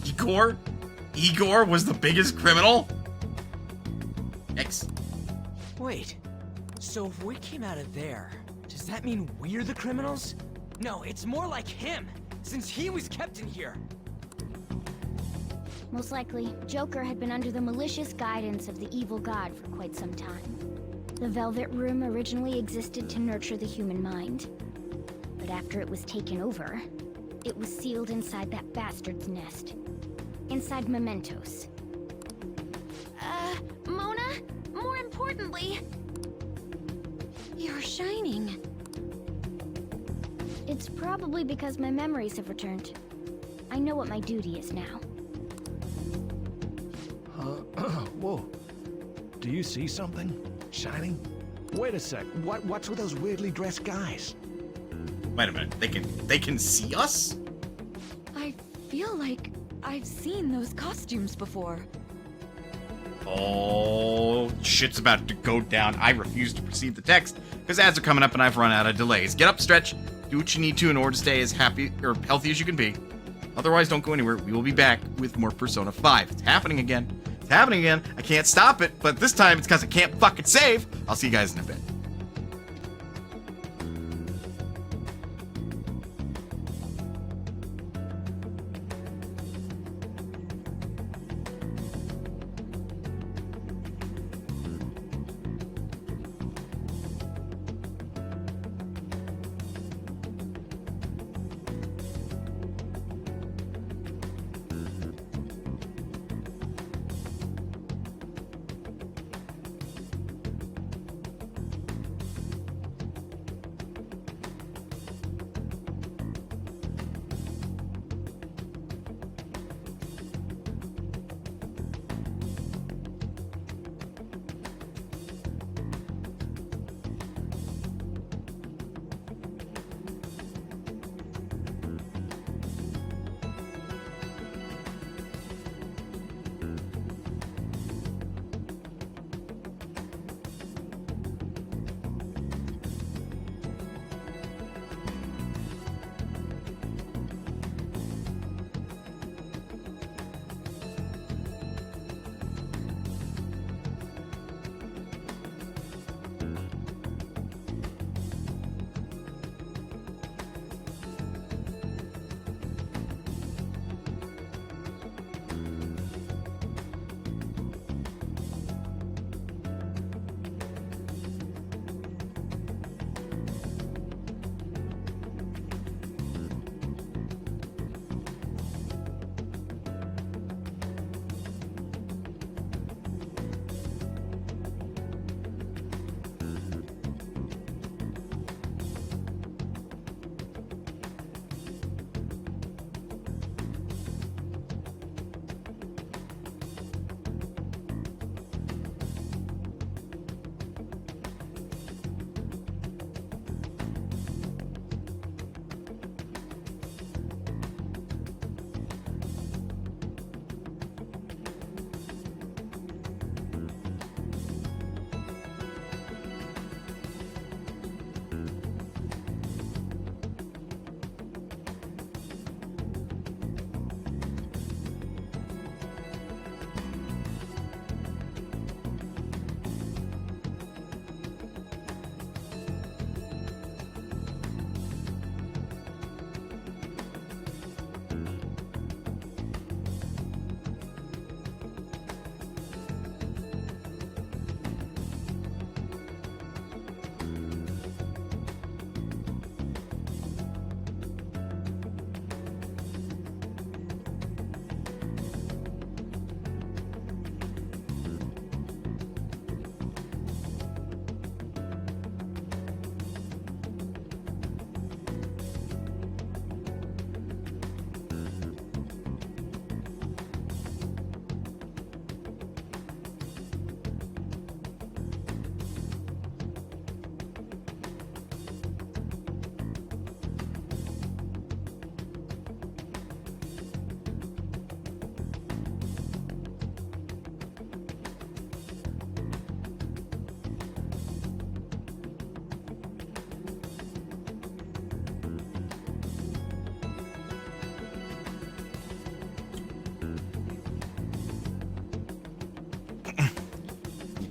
Igor? Igor was the biggest criminal? Yikes. Wait, so if we came out of there, does that mean we're the criminals? No, it's more like him, since he was kept in here. Most likely, Joker had been under the malicious guidance of the evil god for quite some time. The Velvet Room originally existed to nurture the human mind. But after it was taken over, it was sealed inside that bastard's nest. Inside mementos. Mona? More importantly, you're shining. It's probably because my memories have returned. I know what my duty is now. Whoa. Do you see something? Shining? Wait a sec. What's with those weirdly dressed guys? Wait a minute. They can see us? I feel like I've seen those costumes before. Oh, shit's about to go down. I refuse to proceed the text because ads are coming up and I've run out of delays. Get up, stretch, do what you need to in order to stay as happy or healthy as you can be. Otherwise, don't go anywhere. We will be back with more Persona 5. It's happening again. It's happening again. I can't stop it, but this time it's because I can't fucking save. I'll see you guys in a bit.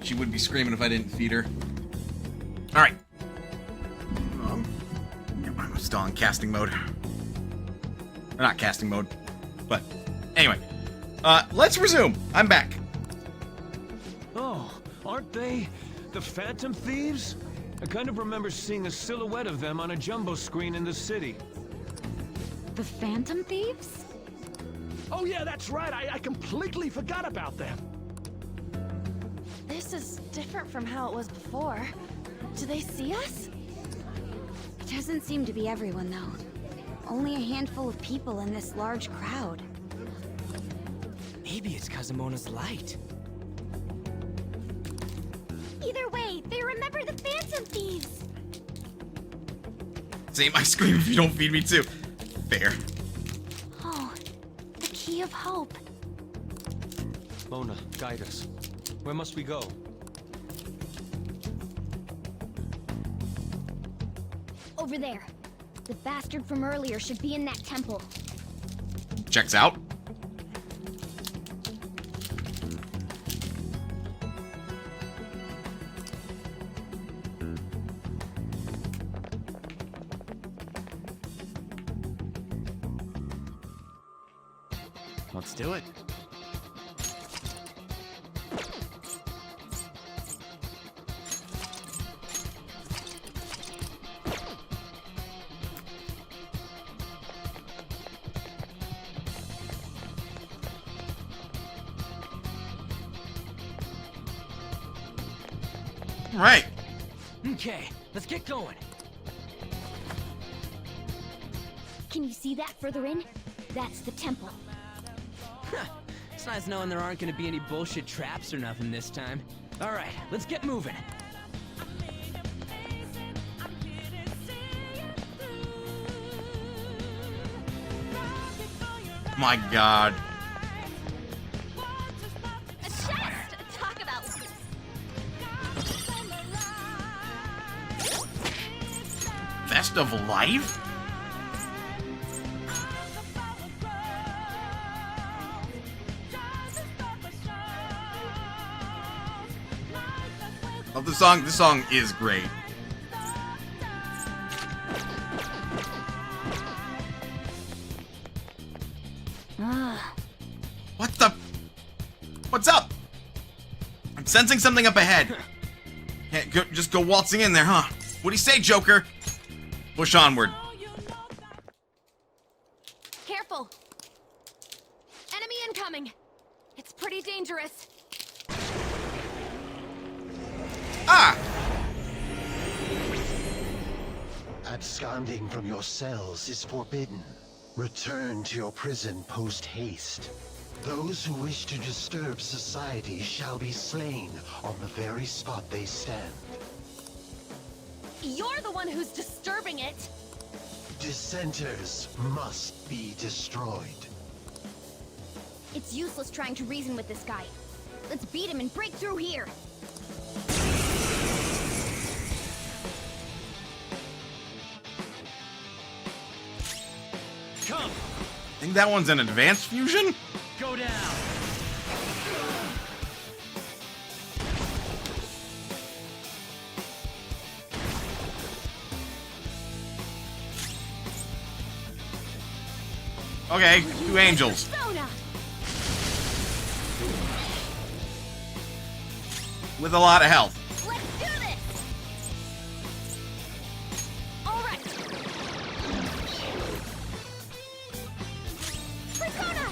She would be screaming if I didn't feed her. All right. I'm still in casting mode. Or not casting mode, but anyway. Let's resume. I'm back. Oh, aren't they the Phantom Thieves? I kind of remember seeing a silhouette of them on a jumbo screen in the city. The Phantom Thieves? Oh yeah, that's right. I completely forgot about them. This is different from how it was before. Do they see us? It doesn't seem to be everyone, though. Only a handful of people in this large crowd. Maybe it's Kazumona's light. Either way, they remember the Phantom Thieves. Same, I scream if you don't feed me too. Fair. Oh, key of hope. Mona, guide us. Where must we go? Over there. The bastard from earlier should be in that temple. Checks out. Let's do it. Right. Okay, let's get going. Can you see that further in? That's the temple. It's nice knowing there aren't gonna be any bullshit traps or nothing this time. Alright, let's get moving. My God. A chest! Talk about... Best of life? Oh, this song is great. What the? What's up? I'm sensing something up ahead. Can't just go waltzing in there, huh? What do you say, Joker? Push onward. Careful! Enemy incoming! It's pretty dangerous. Ah! Absconding from your cells is forbidden. Return to your prison post-haste. Those who wish to disturb society shall be slain on the very spot they stand. You're the one who's disturbing it! Dissenters must be destroyed. It's useless trying to reason with this guy. Let's beat him and break through here. Come! Think that one's an advanced fusion? Go down! Okay, two angels. With a lot of health. Let's do this! Alright! Persona!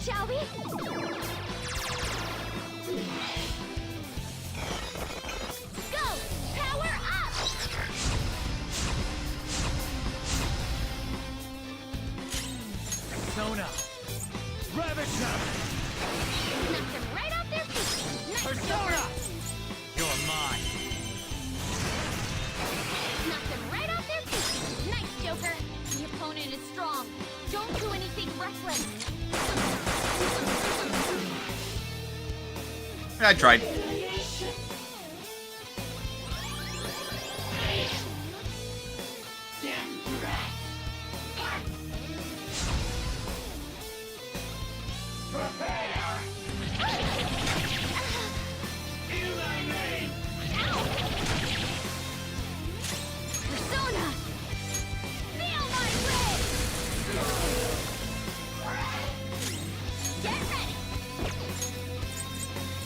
Shall we? Go! Power up! Persona! Ravage them! Knock them right off their feet! Nice Persona! You're mine! Knock them right off their feet! Nice, Joker! The opponent is strong. Don't do anything reckless. I tried. Persona! Feel my blade! Get ready!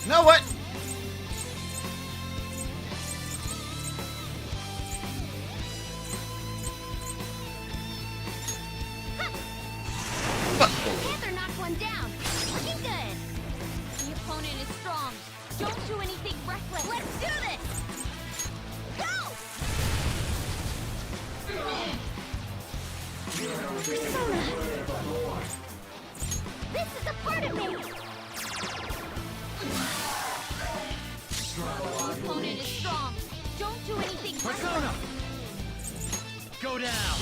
You know what? Panther knocked one down. Looking good. The opponent is strong. Don't do anything reckless. Let's do this! Go! Persona! This is a part of me! The opponent is strong. Don't do anything Persona! Go down!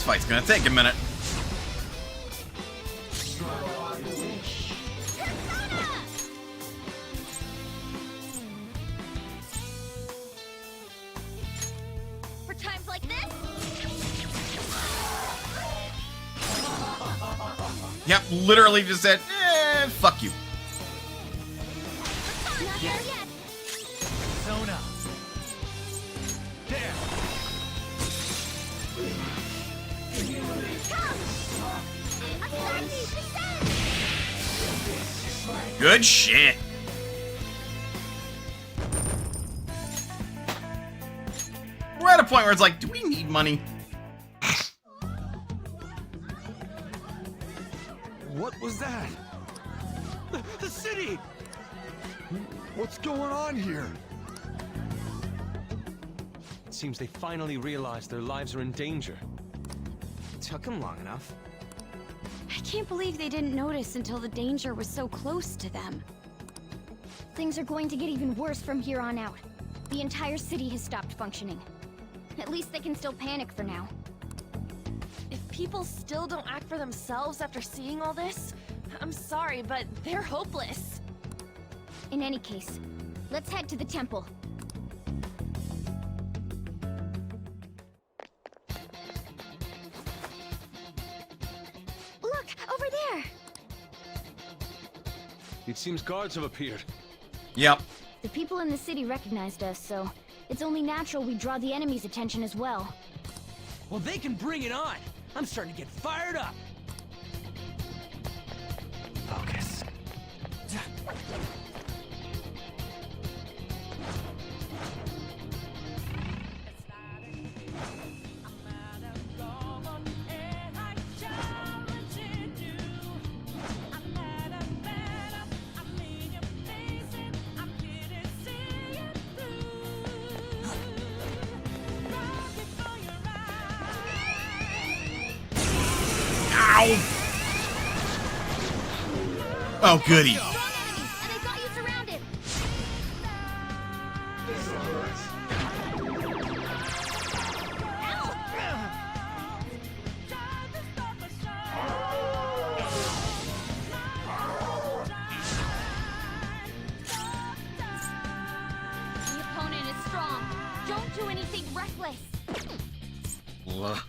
fight's gonna take a minute. For times like this? Yep, literally just said, fuck you. Not there yet. Persona. There. Good shit. We're at a point where it's like, do we need money? What was that? The city! What's going on here? It seems they finally realized their lives are in danger. Took them long enough. I can't believe they didn't notice until the danger was so close to them. Things are going to get even worse from here on out. The entire city has stopped functioning. At least they can still panic for now. If people still don't act for themselves after seeing all this, I'm sorry, but they're hopeless. In any case, let's head to the temple. Look, over there! It seems guards have appeared. Yep. The people in the city recognized us, so it's only natural we draw the enemy's attention as well. Well, they can bring it on. I'm starting to get fired up. Focus. Oh, goody. The opponent is strong. Don't do anything reckless. Ugh.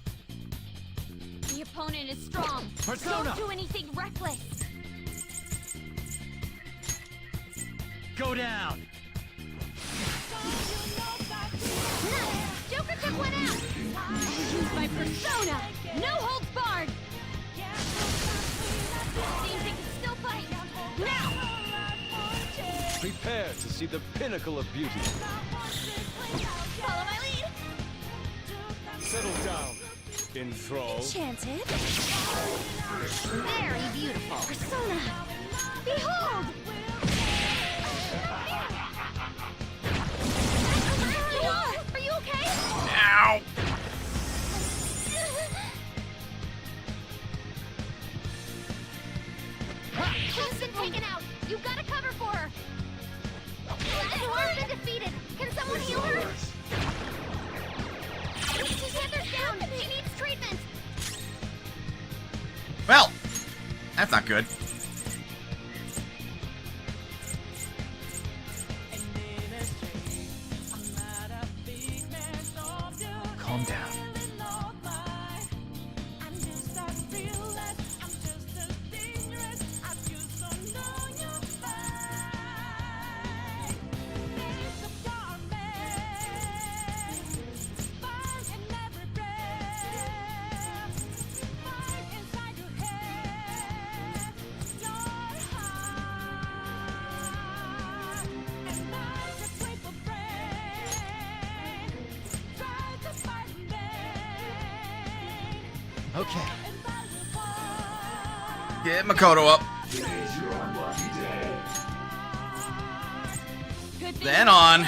The opponent is strong. Persona. Don't do anything reckless. Go down. Nice! Joker took one out! Use my persona! No holds barred! Seems they can still fight! Now! Prepare to see the pinnacle of beauty. Follow my lead! Settle down, enthralled. Enchanted. Very beautiful. Persona! Behold! Are you okay? Ow! She's been taken out. You gotta cover for her. Nora's been defeated. Can someone heal her? Panther's down. She needs treatment. Well, that's not good. Calm down. Okay. Get Makoto up. Then on.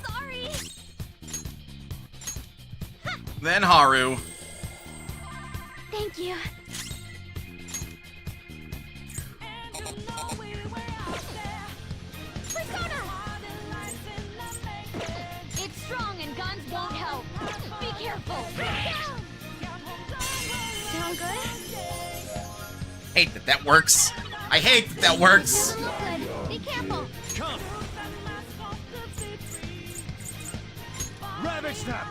Sorry. Then Haru. Thank you. Persona! It's strong and guns won't help. Be careful. hate that that works. I hate that that works. Good. Be careful. Come! Rabbit snap!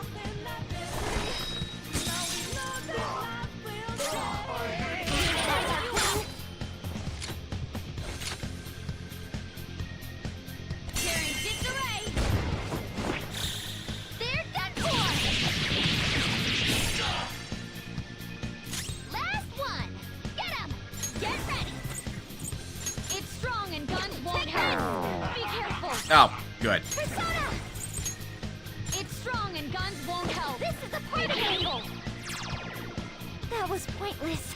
Carrying disarray. They're done for. Last one. Get him. Get ready. It's strong and guns won't help. Be careful. Oh, good. Persona. It's strong and guns won't help. This is a party angle. That was pointless.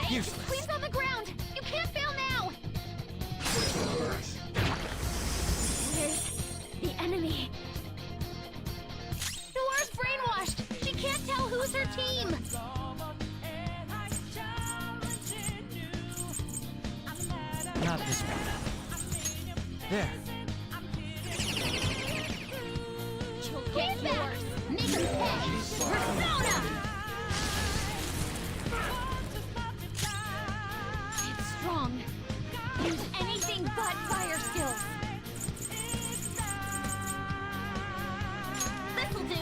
Useless. Queen's on the ground. You can't fail now. Where's the enemy? Noir's brainwashed. She can't tell who's her team. Not this one. There. Get back. Make him pay. Persona. It's strong. Use anything but fire skills. This'll do.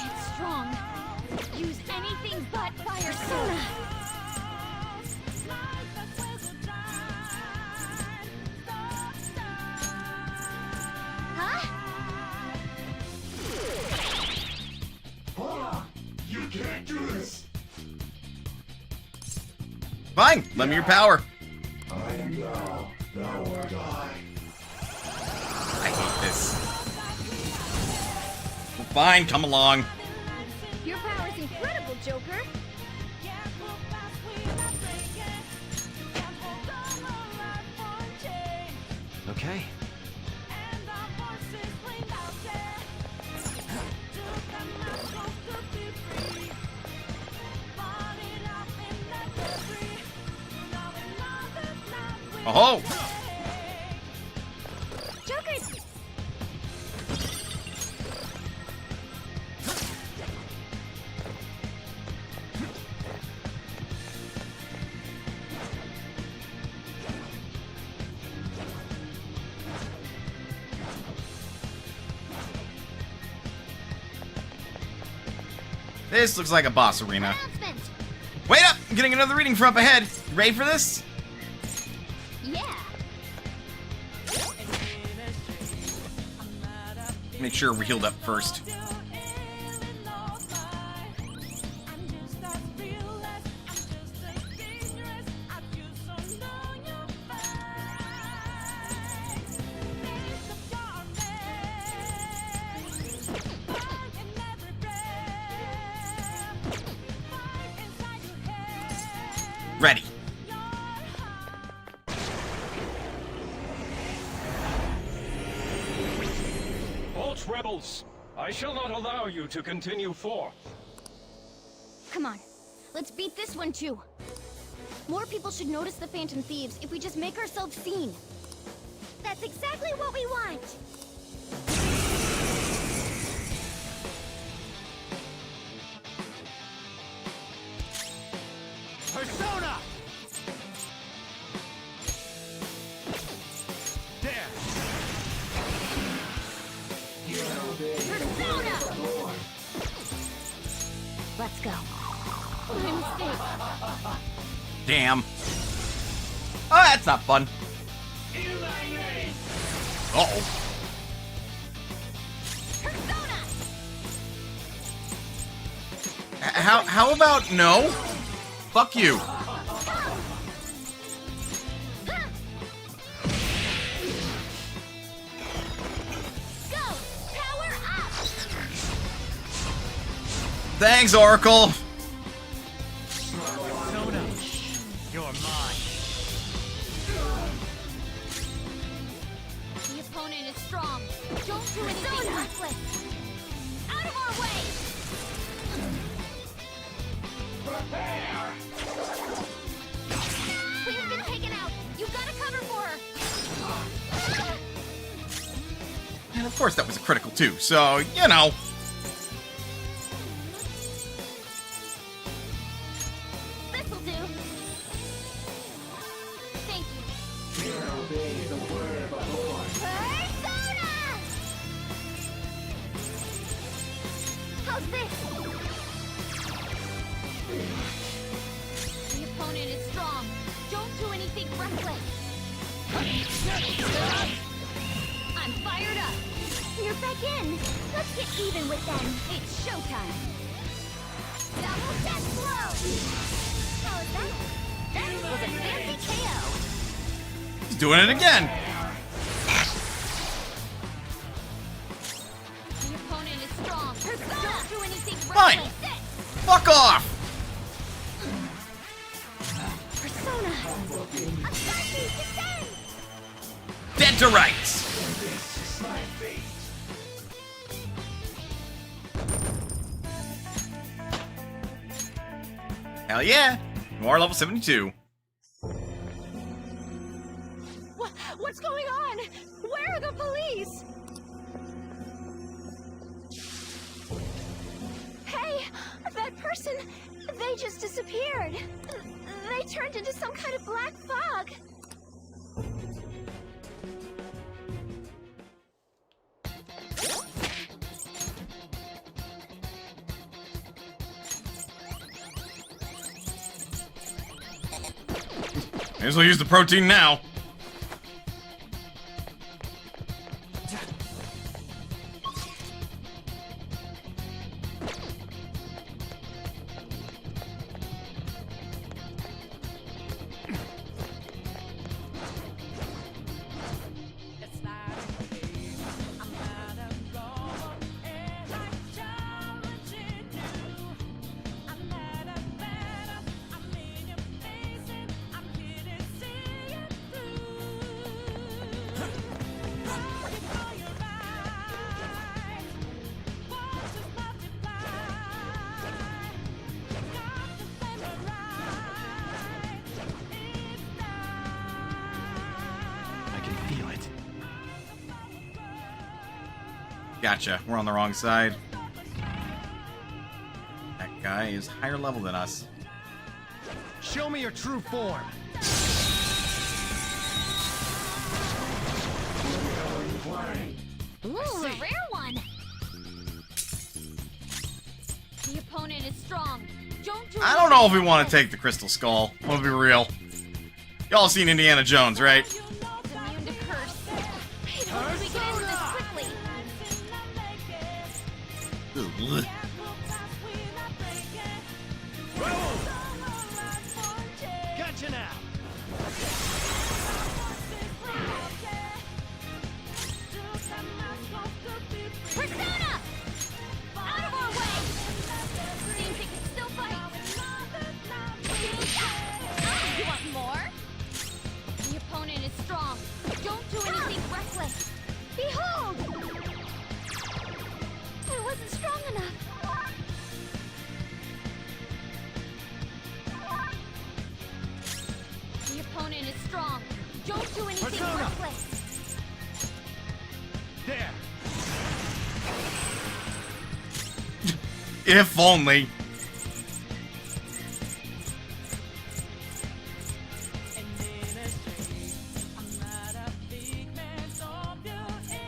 It's strong. Use anything but fire skills. Huh? You can't do this! Fine, lend me your power. I am thou, thou art I. I hate this. Fine, come along. Your power's incredible, Joker. Okay. Oh! Joker! This looks like a boss arena. Announcement. Wait up! I'm getting another reading from up ahead. You ready for this? Yeah. Make sure we're healed up first. Ready. Halt, rebels! I shall not allow you to continue forth. Come on. Let's beat this one too. More people should notice the Phantom Thieves if we just make ourselves seen. That's exactly what we want. Persona! There! Persona! Let's go. My mistake. Damn. Oh, that's not fun. Uh-oh. How about no? Fuck you. Go! Power up! Thanks, Oracle. Persona, you're mine. The opponent is strong. Don't do anything reckless. Out of our way! Prepare! Queen's been taken out. You've got to cover for her. And of course that was a critical too, so, you know. I'm fired up. You're back in. Let's get even with them. It's showtime. Double death blow. How was that? That was a fancy KO. He's doing it again. The opponent is strong. Don't do anything Fine. reckless. Fuck off. Persona. Asaki, descend. Dead to rights. Hell yeah. Noir level 72. What's going on? Where are the police? Hey, that person, they just disappeared. They turned into some kind of black fog. May as well use the protein now. Gotcha. We're on the wrong side. That guy is higher level than us. Show me your true form. Ooh, a rare one. The opponent is strong. I don't know if we want to take the Crystal Skull. I'm gonna be real. Y'all seen Indiana Jones, right? It's immune to curse. Hey, how do we get into this quickly? Ugh. Gotcha now. Persona! Out of our way! Seems they can still fight. Oh, you want more? The opponent is strong. Don't do anything reckless. Behold! I wasn't strong enough. The opponent is strong. Don't do anything Persona! reckless. There. If only.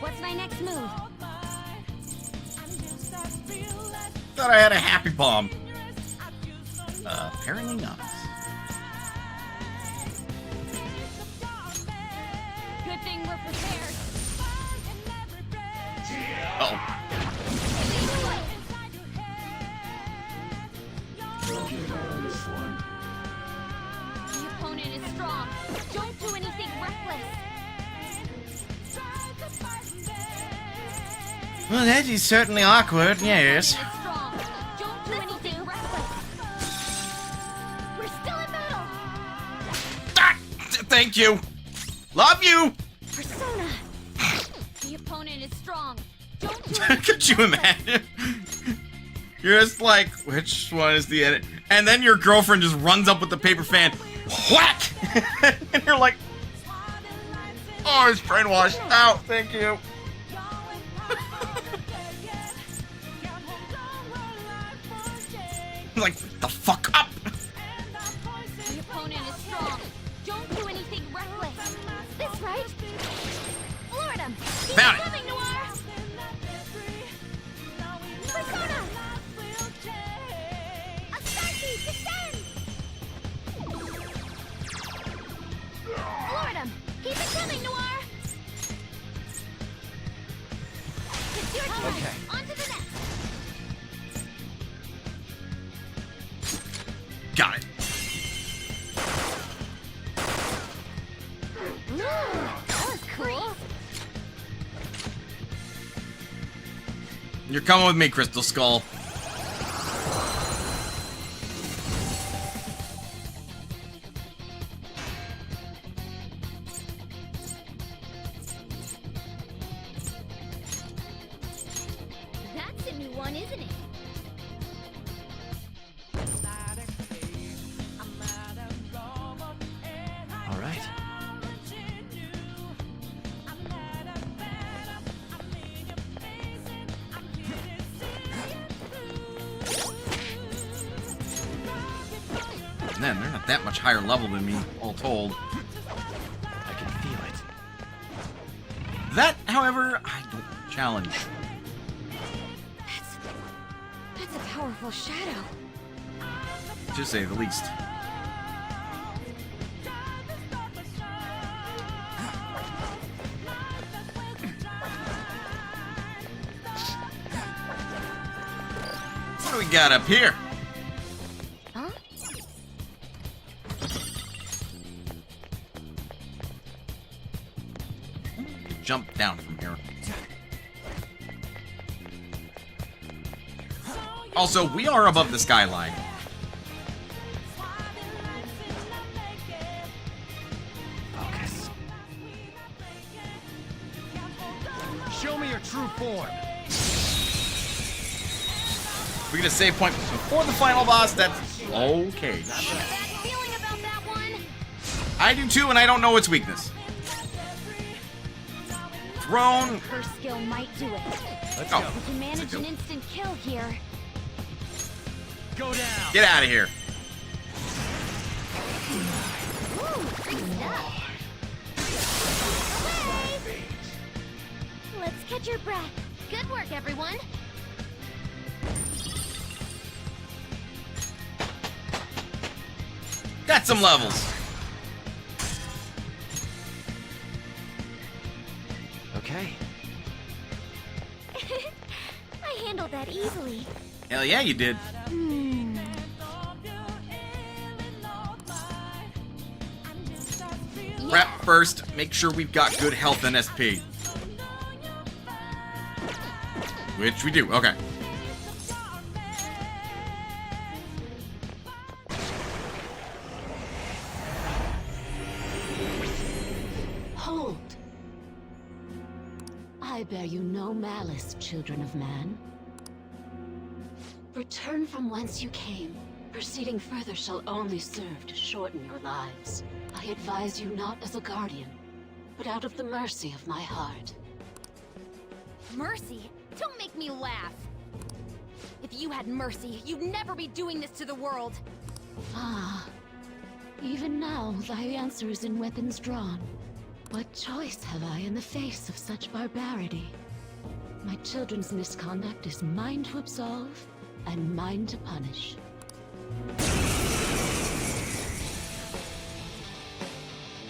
What's my next move? Thought I had a happy bomb. Apparently not. Good thing we're prepared. Uh-oh. The opponent is strong. Don't do anything reckless. Well, that is certainly awkward, yes. Strong. Don't do anything reckless. We're still in battle. Ah, thank you. Love you. Persona. The opponent is strong. Don't do Could you imagine? You're just like, which one is the edit? And then your girlfriend just runs up with the paper fan, whack! And you're like, oh, it's brainwashed out, thank you. Like, the fuck up! The opponent is strong. Don't do anything reckless. This right? Lord him. Keep Found it. coming, Noir. Persona. Asaki, descend. Lord him. Keep it coming, You're coming with me, Crystal Skull. That's a new one, isn't it? All right. Man, they're not that much higher level than me, all told. I can feel it. That, however, I don't challenge. That's a powerful shadow. To say the least. What do we got up here? Huh? Jump down from here. Also, we are above the skyline. Focus. Show me your true form. If we get a save point before the final boss, that's okay. Feeling about that one? I do too, and I don't know its weakness. Throne. Her skill might do it. Let's go. We can manage an instant kill here. Go down. Get out of here. Ooh, great stuff. Away! Let's catch your breath. Good work, everyone. Got some levels. Okay. I handled that easily. Hell yeah, you did. Prep first. Make sure we've got good health and SP. Which we do. Okay. Hold. I bear you no malice, children of man. Return from whence you came. Proceeding further shall only serve to shorten your lives. I advise you not as a guardian, but out of the mercy of my heart. Mercy? Don't make me laugh. If you had mercy, you'd never be doing this to the world. Ah, even now thy answer is in weapons drawn. What choice have I in the face of such barbarity? My children's misconduct is mine to absolve and mine to punish.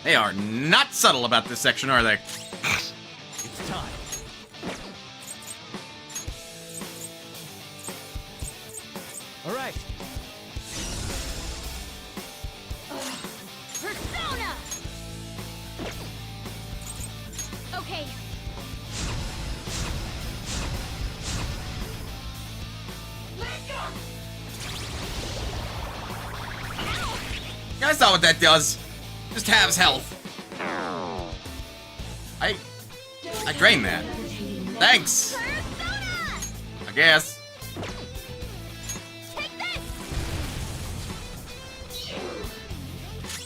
They are not subtle about this section, are they? It's time. All right. Persona! Okay. I saw what that does. Just halves health. I drained that. Thanks. I guess. Take this!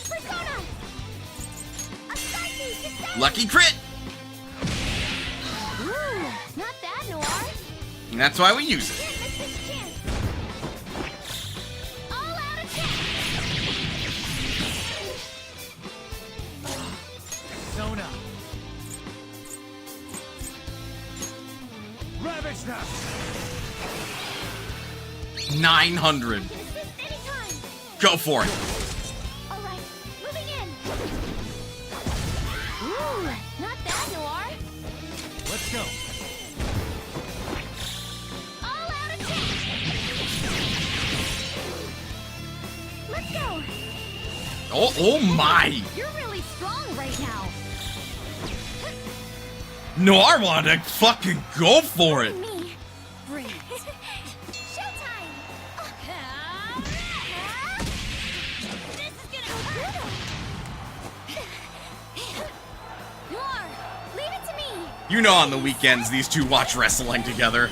Persona! A psyche! Lucky crit. Ooh, not bad, Noir. And that's why we use it. Can't miss this chance. All out attack! Sona. Ravage them. 900. Go for it. All right, moving in. Ooh, not bad, Noir. Let's go. All out attack. Let's go. Oh my. You're really strong right now. No, I wanted to fucking go for it. Me, You know on the weekends these two watch wrestling together.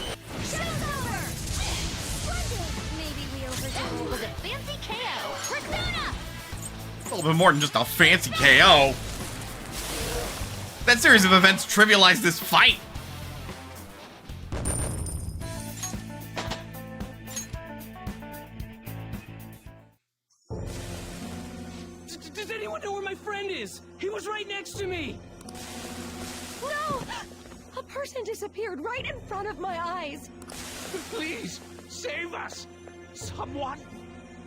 Maybe we overdid it with a fancy KO. Persona! A little bit more than just a fancy KO. That series of events trivialized this fight. Does anyone know where my friend is? He was right next to me! No! A person disappeared right in front of my eyes. Please, save us! Someone!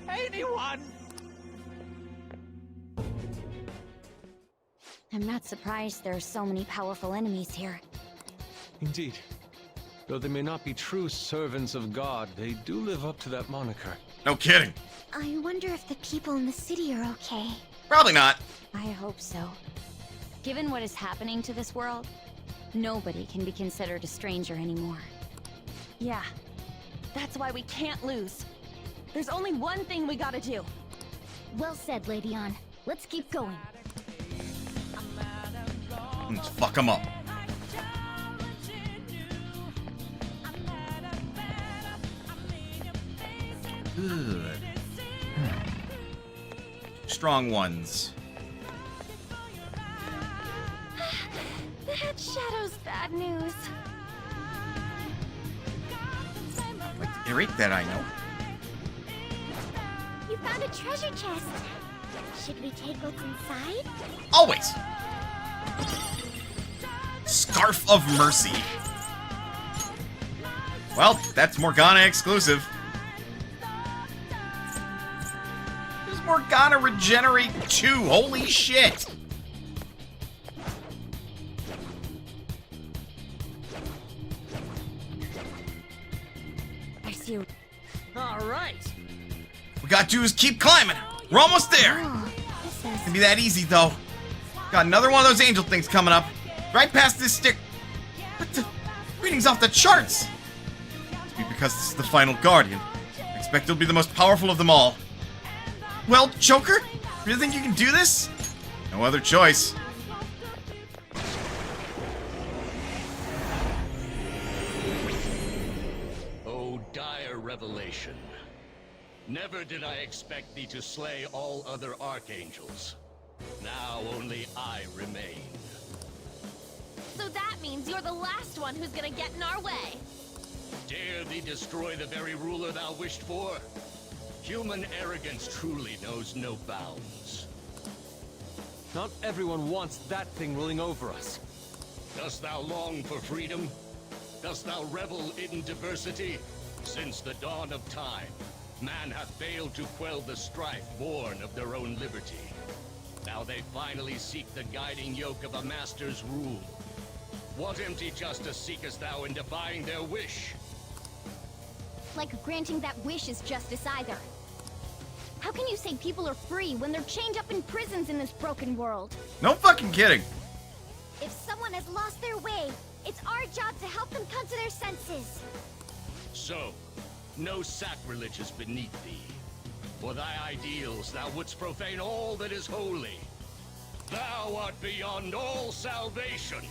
Anyone! I'm not surprised there are so many powerful enemies here. Indeed. Though they may not be true servants of God, they do live up to that moniker. No kidding. I wonder if the people in the city are okay. Probably not. I hope so. Given what is happening to this world, nobody can be considered a stranger anymore. Yeah. That's why we can't lose. There's only one thing we gotta do. Well said, Lady Ann. Let's keep going. Let's fuck them up. Good. Strong ones. That shadow's bad news. Eric, that I know. You found a treasure chest. Should we take what's inside? Always. Scarf of Mercy. Well, that's Morgana exclusive. Does Morgana regenerate too? Holy shit! I see you. Alright! We gotta do is keep climbing. We're almost there. This It's gonna be that easy though. Got another one of those angel things coming up. Right past this stick. What the? Reading's off the charts. Must be because this is the final guardian. I expect it'll be the most powerful of them all. Well, Joker, really think you can do this? No other choice. O dire revelation. Never did I expect thee to slay all other archangels. Now only I remain. So that means you're the last one who's gonna get in our way. Dare thee destroy the very ruler thou wished for? Human arrogance truly knows no bounds. Not everyone wants that thing ruling over us. Dost thou long for freedom? Dost thou revel in diversity? Since the dawn of time, man hath failed to quell the strife born of their own liberty. Now they finally seek the guiding yoke of a master's rule. What empty justice seekest thou in defying their wish? Like granting that wish is justice either. How can you say people are free when they're chained up in prisons in this broken world? No fucking kidding. If someone has lost their way, it's our job to help them come to their senses. So, no sacrilege is beneath thee. For thy ideals thou wouldst profane all that is holy. Thou art beyond all salvation.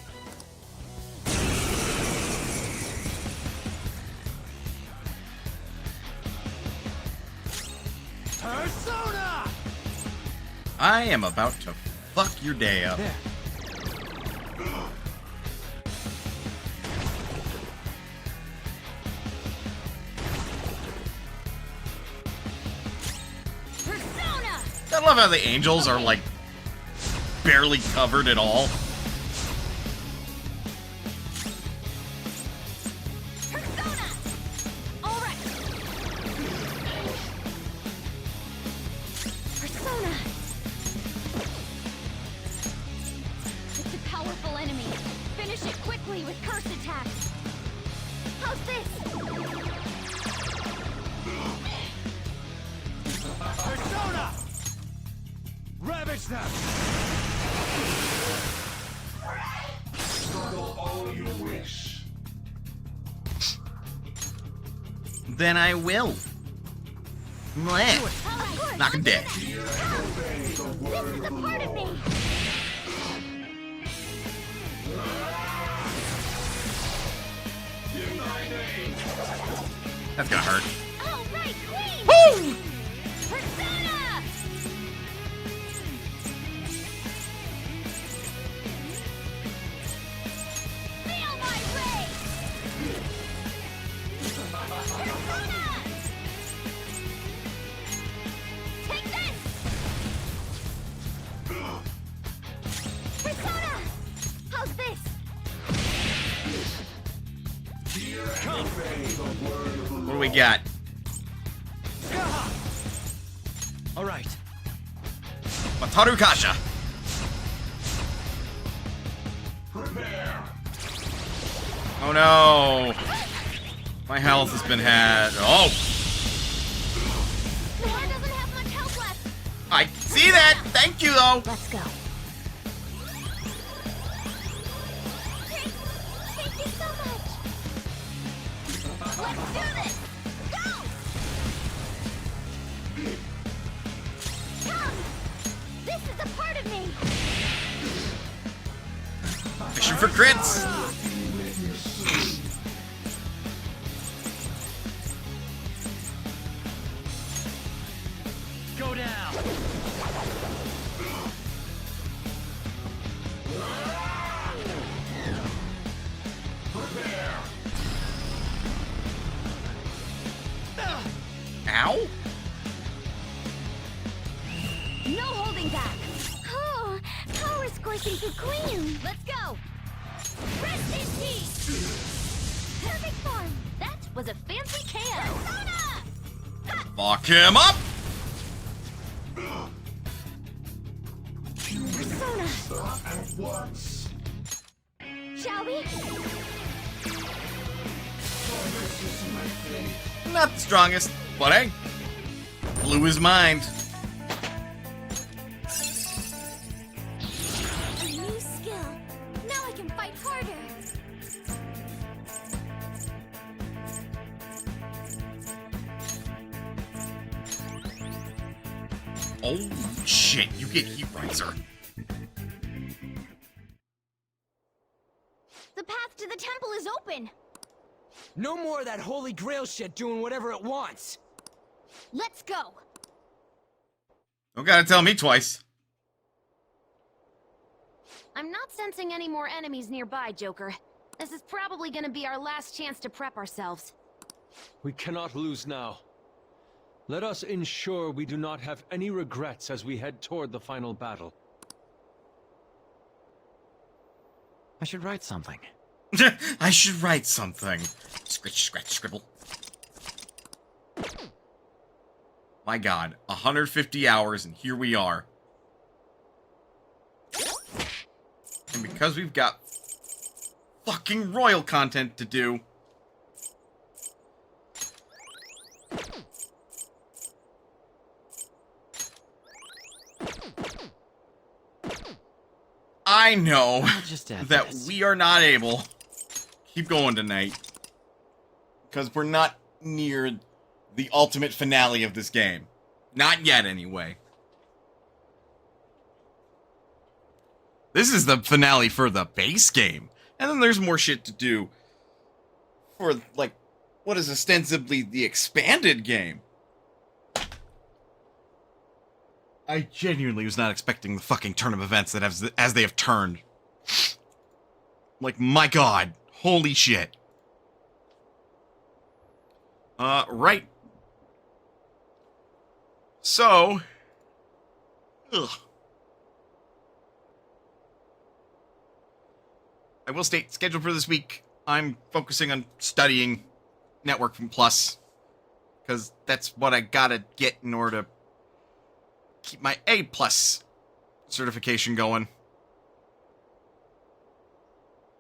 Persona! I am about to fuck your day up. Persona! I love how the angels are like barely covered at all. Persona! Alright! Persona! It's a powerful enemy. Finish it quickly with curse attacks. How's this? Persona! Ravage them! Struggle all you wish. Then I will. Bleh. Knock him dead. This is a part of me. That's gonna hurt. All right, Queen! Woo! Persona! Feel my rage! Persona! Take this! Persona! How's this? What do we got? All right. Mataru Kasha. Oh no. My health has been had. Oh. Noir doesn't have much health left. I can see that. Thank you though. Let's go. Thank you so much. Let's do this. Go! Come! This is a part of me. Fishing for crits. Go down. Ow. No holding back. Oh, power squishing for Queen. Let's go. Rest in peace. Perfect form. That was a fancy KO. Persona! Lock him up. Persona. Shall we? Not the strongest, but hey, blew his mind. A new skill. Now I can fight harder. Oh shit, you get heat riser. The path to the temple is open. No more of that holy grail shit doing whatever it wants. Let's go. Don't gotta tell me twice. I'm not sensing any more enemies nearby, Joker. This is probably gonna be our last chance to prep ourselves. We cannot lose now. Let us ensure we do not have any regrets as we head toward the final battle. I should write something. I should write something. Scratch, scratch, scribble. My god, 150 hours and here we are. And because we've got fucking royal content to do, I know that we are not able to keep going tonight because we're not near the ultimate finale of this game. Not yet, anyway. This is the finale for the base game. And then there's more shit to do for, like, what is ostensibly the expanded game. I genuinely was not expecting the fucking turn of events that as they have turned. Like, my god. Holy shit. Right. So. Ugh. I will state, schedule for this week, I'm focusing on studying Networking Plus. Because that's what I gotta get in order to keep my A+ certification going.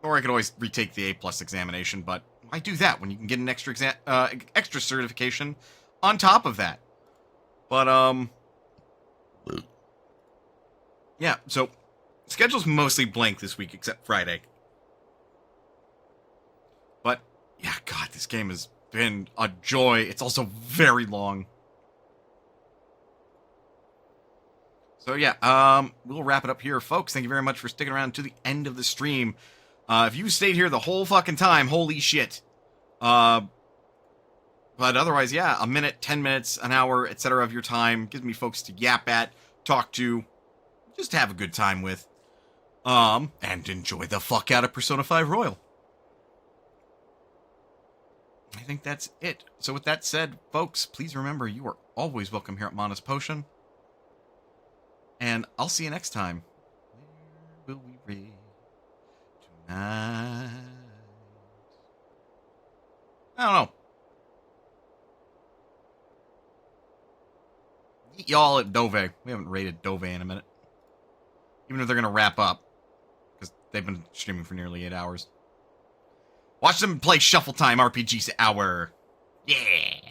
Or I could always retake the A+ examination, but why do that when you can get an extra extra certification on top of that? But, yeah, so, schedule's mostly blank this week except Friday. But, yeah, god, this game has been a joy. It's also very long. So, yeah, we'll wrap it up here, folks. Thank you very much for sticking around to the end of the stream. If you stayed here the whole fucking time, holy shit. But But otherwise, yeah, a minute, 10 minutes, an hour, etc. of your time gives me folks to yap at, talk to, just have a good time with, and enjoy the fuck out of Persona 5 Royal. I think that's it. So with that said, folks, please remember you are always welcome here at Mana's Potion. And I'll see you next time. Where will we raid tonight? I don't know. Meet y'all at Dove. We haven't raided Dove in a minute. Even if they're going to wrap up. Because they've been streaming for nearly 8 hours. Watch them play Shuffle Time RPGs Hour. Yeah.